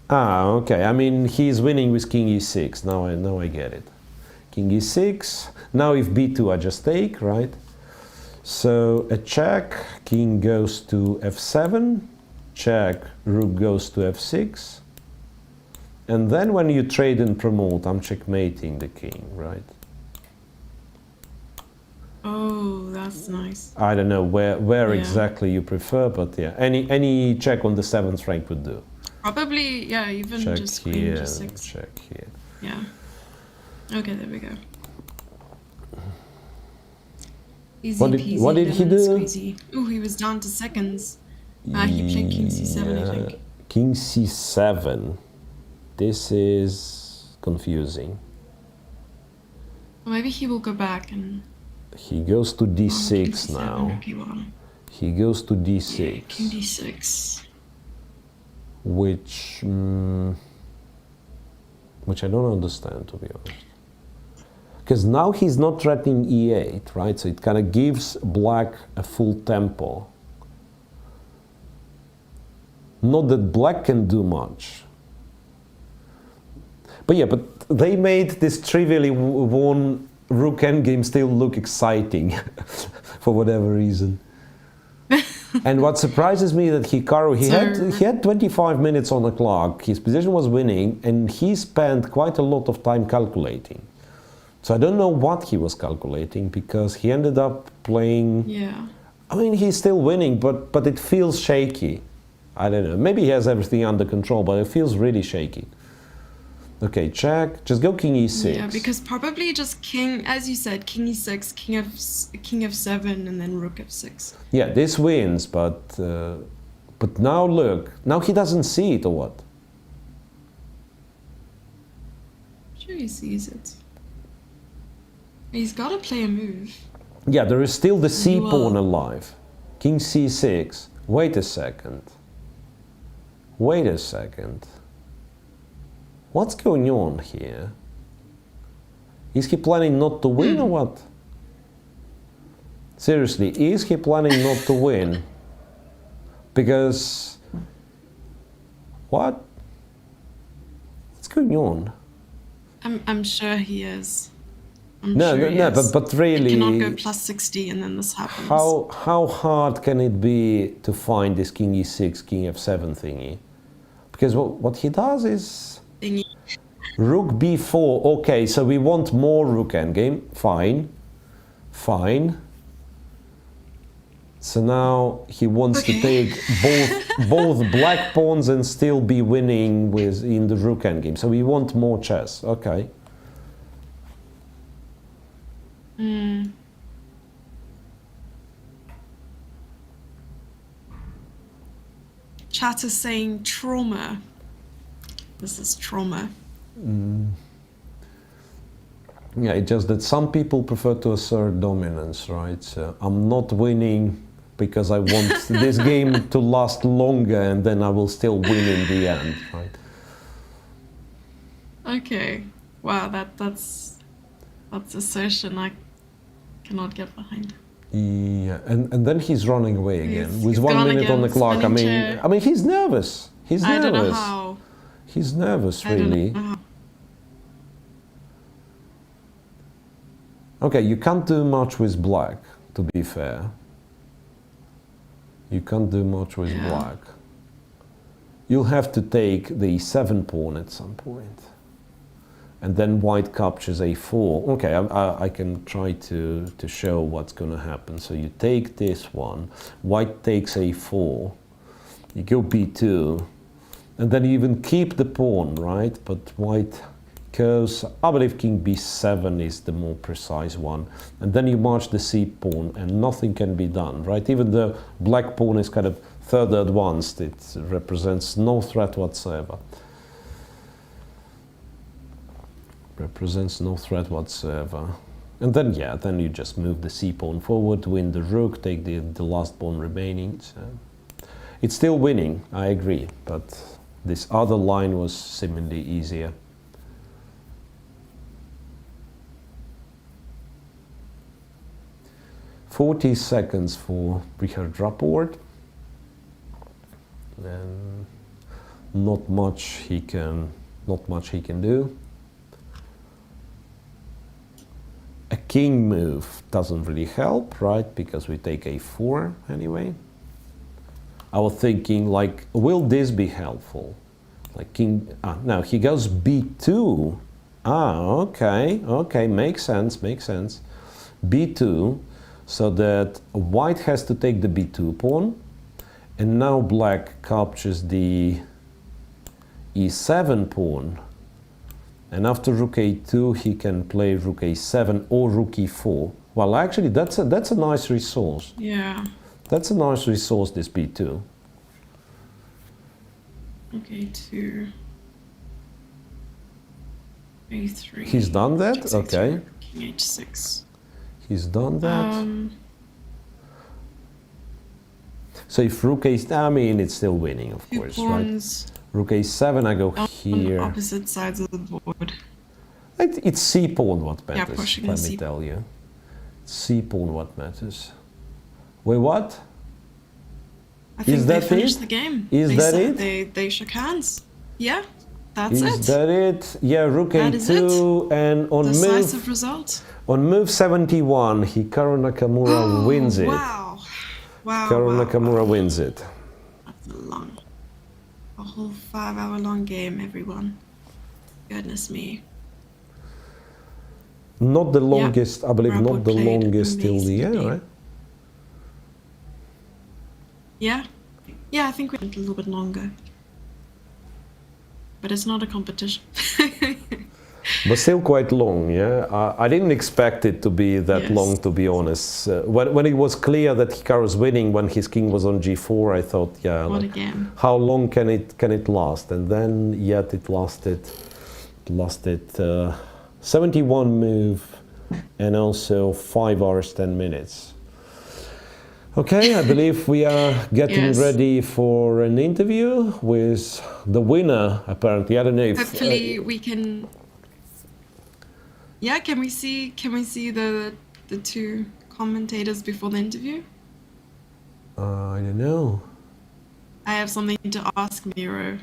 Ah, okay, I mean, he's winning with king e6, now I get it. King e6, now if b2 I just take, right? So a check, king goes to f7, check, rook goes to f6, and then when you trade and promote, I'm checkmating the king, right? Oh, that's nice. I don't know where Yeah. exactly you prefer, but yeah, any check on the 7th rank would do. Probably, yeah, even Check just queen here, g6. check here. Yeah. Okay, there we go. Easy What did- peasy, what did he lemon do? squeezy. Ooh, he was down to seconds. He played king c7, I think. King c7. This is confusing. Or maybe he will go back and... He goes to king d6 c7, now. rook e1. He goes to Yeah, d6, king d6. which I don't understand, to be honest. Because now he's not threatening e8, right? So it kind of gives black a full tempo. Not that black can do much. But yeah, but they made this trivially won rook endgame still look exciting for whatever reason. And what surprises me that Hikaru, he had 25 minutes on the clock, his position was winning, and he spent quite a lot of time calculating. So I don't know what he was calculating, because he ended up playing... Yeah. I mean, he's still winning, but it feels shaky. I don't know, maybe he has everything under control, but it feels really shaky. Okay, check, just go king e6. Yeah, because probably just king, as you said, king e6, king f7, and then rook f6. Yeah, this wins, but now look, now he doesn't see it, or what? Sure he sees it. He's got to play a move. Yeah, there is still the c Well- pawn alive. King c6. Wait a second. Wait a second. What's going on here? Is he planning not to win or what? Seriously, is he planning not to win? Because... What? What's going on? I'm sure he is. No, but really... It cannot go plus 60 and then this happens. How hard can it be to find this king e6, king f7 thingy? Because what he does is... Thingy. Rook b4, okay, so we want more rook endgame, fine, fine. So now he wants to take both black pawns and still be winning in the rook endgame. So we want more chess, okay. Chat is saying trauma. This is trauma. Yeah, it's just that some people prefer to assert dominance, right? So I'm not winning because I want this game to last longer, and then I will still win in the end, right? Okay. Wow, that's assertion I cannot get behind. Yeah, and then he's running away again with He's 1 gone minute on the again, clock. spinning I mean, he's nervous. He's I nervous. don't know how. He's nervous, I don't really. know how. Okay, you can't do much with black, to be fair. You can't do much with Yeah. black. You'll have to take the e7 pawn at some point. And then white captures a4. Okay, I can try to show what's going to happen. So you take this one, white takes a4, you go b2, and then you even keep the pawn, right? But white because I believe king b7 is the more precise one. And then you march the c pawn and nothing can be done, right? Even though black pawn is kind of further advanced, it represents no threat whatsoever. Represents no threat whatsoever. And then, yeah, then you just move the c pawn forward, win the rook, take the last pawn remaining. So it's still winning, I agree, but this other line was seemingly easier. 40 seconds for Richard Rapport. And not much he can do. A king move doesn't really help, right? Because we take a4 anyway. I was thinking, like, will this be helpful? Like king, no, he goes b2. Okay, makes sense. b2, so that white has to take the b2 pawn, and now black captures the e7 pawn. And after rook a2, he can play rook a7 or rook e4. Well, actually, that's a nice resource. Yeah. That's a nice resource, this b2. Okay, 2. a3. He's done that? Okay. King h6. He's done that. So if rook a, I mean, it's still winning, of course, right? Rook a7, I go here. On opposite sides of the board. It's c pawn what Yeah, matters, pushing let the me c tell you. C pawn what matters. Wait, what? I think Is they that finished it? the game. Is they that said it? They shook hands. Yeah, that's Is it. that it? Yeah, rook That is a2, and on Decisive result. on move 71, Hikaru Nakamura wins it. Wow. Wow. Hikaru wow, Nakamura wow. wins it. That's a whole 5-hour-long game, everyone. Goodness me. Not the longest, I believe, Rapport not the played longest till the end, amazingly. right? Yeah. Yeah, I think we went a little bit longer. But it's not a competition. But still quite long, yeah? I didn't expect it to be that Yes. long, to be honest. When it was clear that Hikaru was winning, when his king was on g4, I thought, yeah, What a like, game. how long can it last? And then, yet it lasted 71 move and also 5 hours, 10 minutes. Okay, I believe we are getting Yes. ready for an interview with the winner, apparently. I don't know if... Hopefully we can. Yeah, can we see the two commentators before the interview? I don't know. I have something to ask Miro.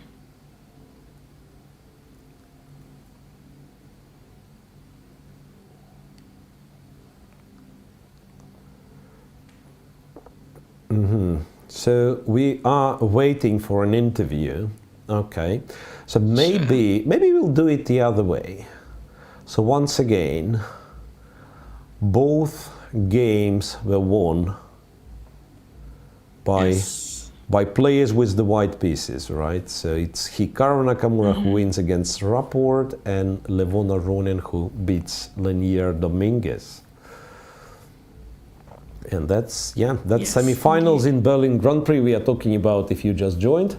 So we are waiting for an interview. Okay. So maybe we'll do it the other way. So once again, both games were won by Yes. by players with the white pieces, right? So it's Hikaru Nakamura who wins against Rapport and Levon Aronian who beats Lenier Dominguez. And that's Yes, semi-finals in Berlin Grand Prix we are talking about if you just joined.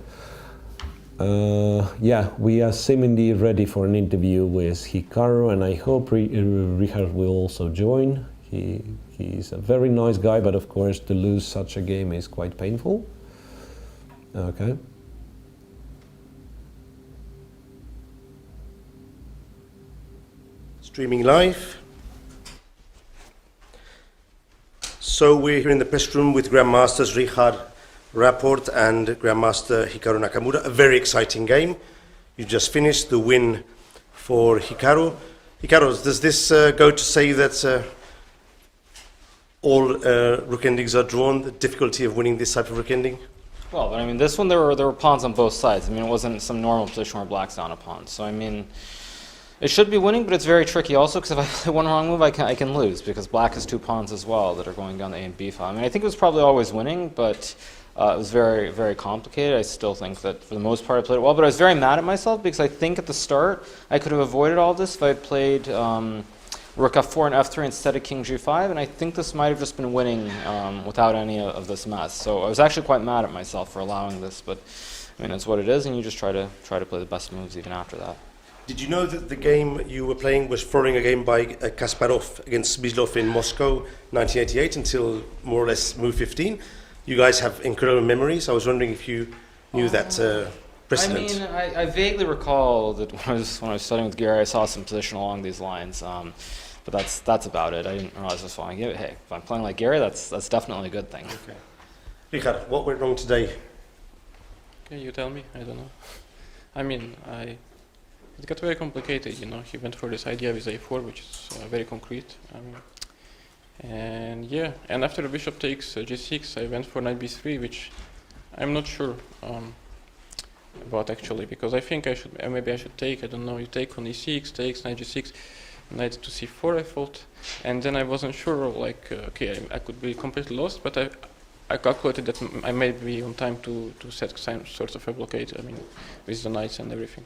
We are seemingly ready for an interview with Hikaru, and I hope Richard will also join. He's a very nice guy, but of course to lose such a game is quite painful. Okay. Streaming live. So we're here in the press room with Grandmasters Richard Rapport and Grandmaster Hikaru Nakamura. A very exciting game. You just finished the win for Hikaru. Hikaru, does this go to say that all rook endings are drawn? The difficulty of winning this type of rook ending? Well, but I mean, this one there were pawns on both sides. I mean, it wasn't some normal position where black's down a pawn. So I mean, it should be winning, but it's very tricky also because if I play one wrong move, I can lose because black has two pawns as well that are going down the A and B file. I mean, I think it was probably always winning, but it was very, very complicated. I still think that for the most part I played it well, but I was very mad at myself because I think at the start I could have avoided all this if I had played Rook F4 and F3 instead of King G5, and I think this might have just been winning without any of this mess. So I was actually quite mad at myself for allowing this, but I mean, it's what it is, and you just try to play the best moves even after that. Did you know that the game you were playing was following a game by Kasparov against Smyslov in Moscow, 1988, until more or less move 15? You guys have incredible memories. I was wondering if you knew that precedent. I mean, I vaguely recall that when I was studying with Gary, I saw some position along these lines, but that's about it. I didn't realize this was hey, if I'm playing like Gary, that's definitely a good thing. Okay. Richard, what went wrong today? Okay, you tell me. I don't know. I mean, it got very complicated, you know. He went for this idea with a4, which is very concrete. And yeah, and after the bishop takes g6, I went for knight b3, which I'm not sure about actually, because I think I should, maybe I should take, I don't know, you take on e6, takes knight g6, knight to c4 I thought, and then I wasn't sure, like, okay, I could be completely lost, but I calculated that I may be on time to set some sort of a blockade, I mean, with the knights and everything.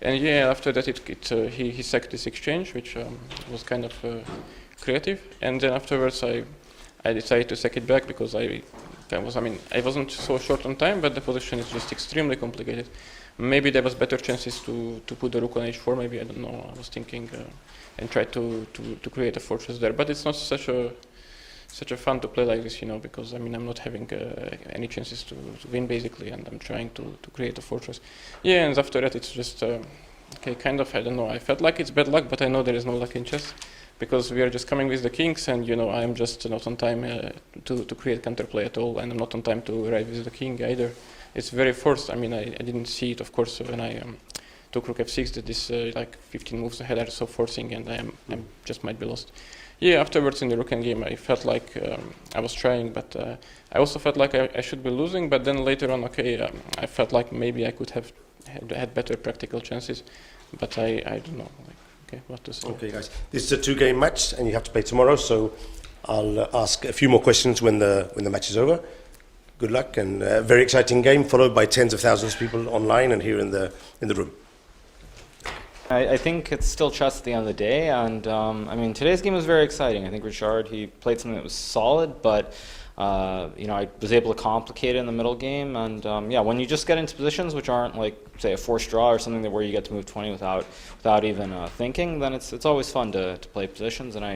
And yeah, after that he sacked this exchange, which was kind of creative. And then afterwards I decided to sack it back because I wasn't so short on time, but the position is just extremely complicated. Maybe there was better chances to put the rook on h4, maybe, I don't know, I was thinking, and try to create a fortress there. But it's not such a fun to play like this, you know, because I mean I'm not having any chances to win basically, and I'm trying to create a fortress. Yeah, and after that it's just okay, kind of, I don't know, I felt like it's bad luck, but I know there is no luck in chess because we are just coming with the kings, and you know I'm just not on time to create counterplay at all, and I'm not on time to arrive with the king either. It's very forced. I mean I didn't see it, of course, when I took rook f6 that this like 15 moves ahead are so forcing, and I just might be lost. Yeah, afterwards in the rook endgame, I felt like I was trying, but I also felt like I should be losing. But then later on, okay, I felt like maybe I could have had better practical chances, but I don't know. Like, okay, what to say? Okay, guys, this is a two-game match, and you have to play tomorrow. So I'll ask a few more questions when the match is over. Good luck, and a very exciting game, followed by tens of thousands of people online and here in the room. I think it's still chess at the end of the day, and I mean today's game was very exciting. I think Richard, he played something that was solid, but you know, I was able to complicate it in the middle game, and yeah, when you just get into positions which aren't like say a forced draw or something where you get to move 20 without even thinking, then it's always fun to play positions. And I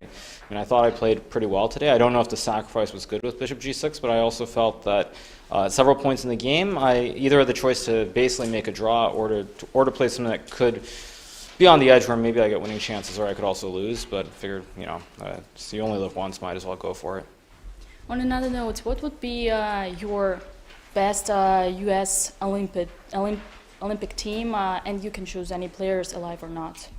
mean I thought I played pretty well today. I don't know if the sacrifice was good with bishop g6, but I also felt that at several points in the game I either had the choice to basically make a draw or to play something that could be on the edge where maybe I get winning chances, or I could also lose, but figured, you know, so you only live once, might as well go for it. On another note, what would be your best U.S. Olympic team, and you can choose any players alive or not?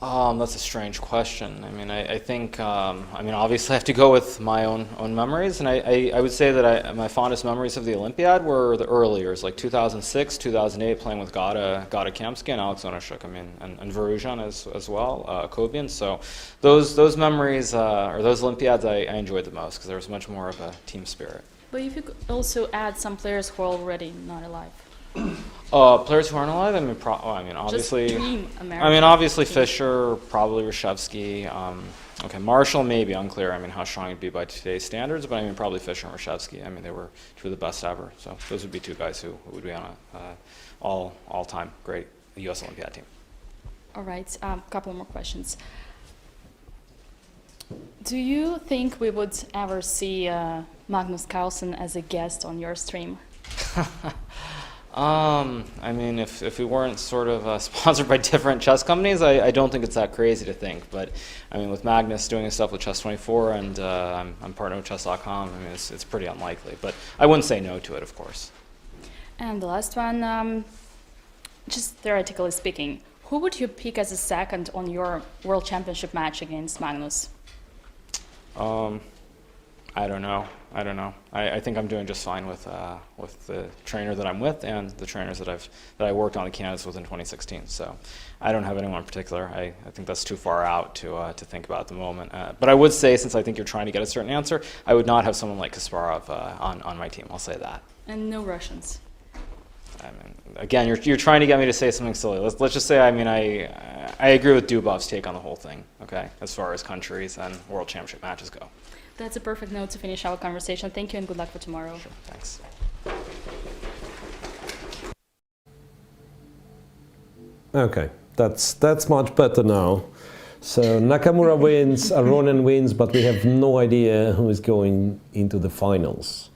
That's a strange question. I mean, I think, I mean, obviously I have to go with my own memories, and I would say that my fondest memories of the Olympiad were the earliers, like 2006, 2008, playing with Gada Kemsky and Alex Onashuk, I mean, and Varuzhan as well, Kobian. So those memories, or those Olympiads, I enjoyed the most because there was much more of a team spirit. But if you could also add some players who are already not alive. Players who aren't alive. I mean, obviously. Just dream American. I mean, obviously Fischer, probably Reshevsky. Okay, Marshall, maybe unclear. I mean, how strong he'd be by today's standards, but I mean, probably Fischer and Reshevsky. I mean, they were two of the best ever. So those would be two guys who would be on a all-time great U.S. Olympiad team. All right, couple more questions. Do you think we would ever see Magnus Carlsen as a guest on your stream? I mean, if we weren't sort of sponsored by different chess companies, I don't think it's that crazy to think. But I mean, with Magnus doing his stuff with Chess24 and I'm partnered with Chess.com, I mean, it's pretty unlikely. But I wouldn't say no to it, of course. And the last one, just theoretically speaking, who would you pick as a second on your World Championship match against Magnus? I don't know. I think I'm doing just fine with the trainer that I'm with and the trainers that I worked on the candidates with in 2016. So I don't have anyone in particular. I think that's too far out to think about at the moment. But I would say, since I think you're trying to get a certain answer, I would not have someone like Kasparov on my team. I'll say that. And no Russians. I mean, again, you're trying to get me to say something silly. Let's just say, I mean, I agree with Dubov's take on the whole thing. Okay, as far as countries and World Championship matches go. That's a perfect note to finish our conversation. Thank you and good luck for tomorrow. Sure, thanks. Okay, that's much better now. So Nakamura wins, Aronian wins, but we have no idea who is going into the finals.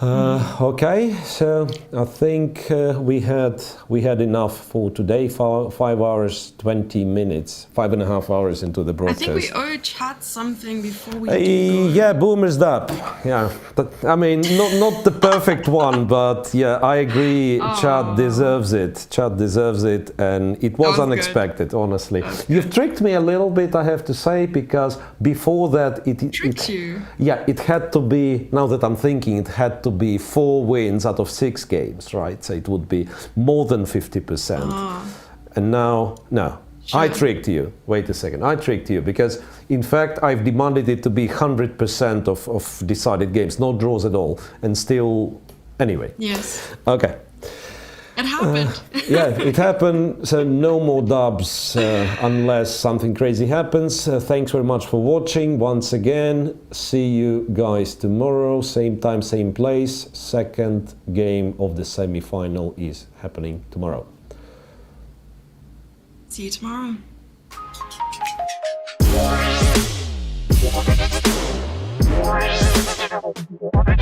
Okay, so I think we had enough for today. 5 hours 20 minutes, 5.5 hours into the I broadcast. think we owe chat something before we do go. Yeah, Boomer's up. Yeah, I mean, not the perfect one, but yeah, I agree. Chad deserves it. Chad deserves it, and it was was unexpected. Honestly, That was you've good. tricked me a little bit, I have to say, because before that, Tricked you. yeah, it had to be. Now that I'm thinking, it had to be 4 wins out of 6 games, right? So it would be more than 50%. And now, no. I Sure. tricked you. Wait a second. I tricked you because, in fact, I've demanded it to be 100% of decided games, no draws at all. And still, anyway. Yes, Okay. it happened. Yeah, it happened. So no more dubs unless something crazy happens. Thanks very much for watching. Once again, see you guys tomorrow. Same time, same place. Second game of the semi-final is happening tomorrow. See you tomorrow. What?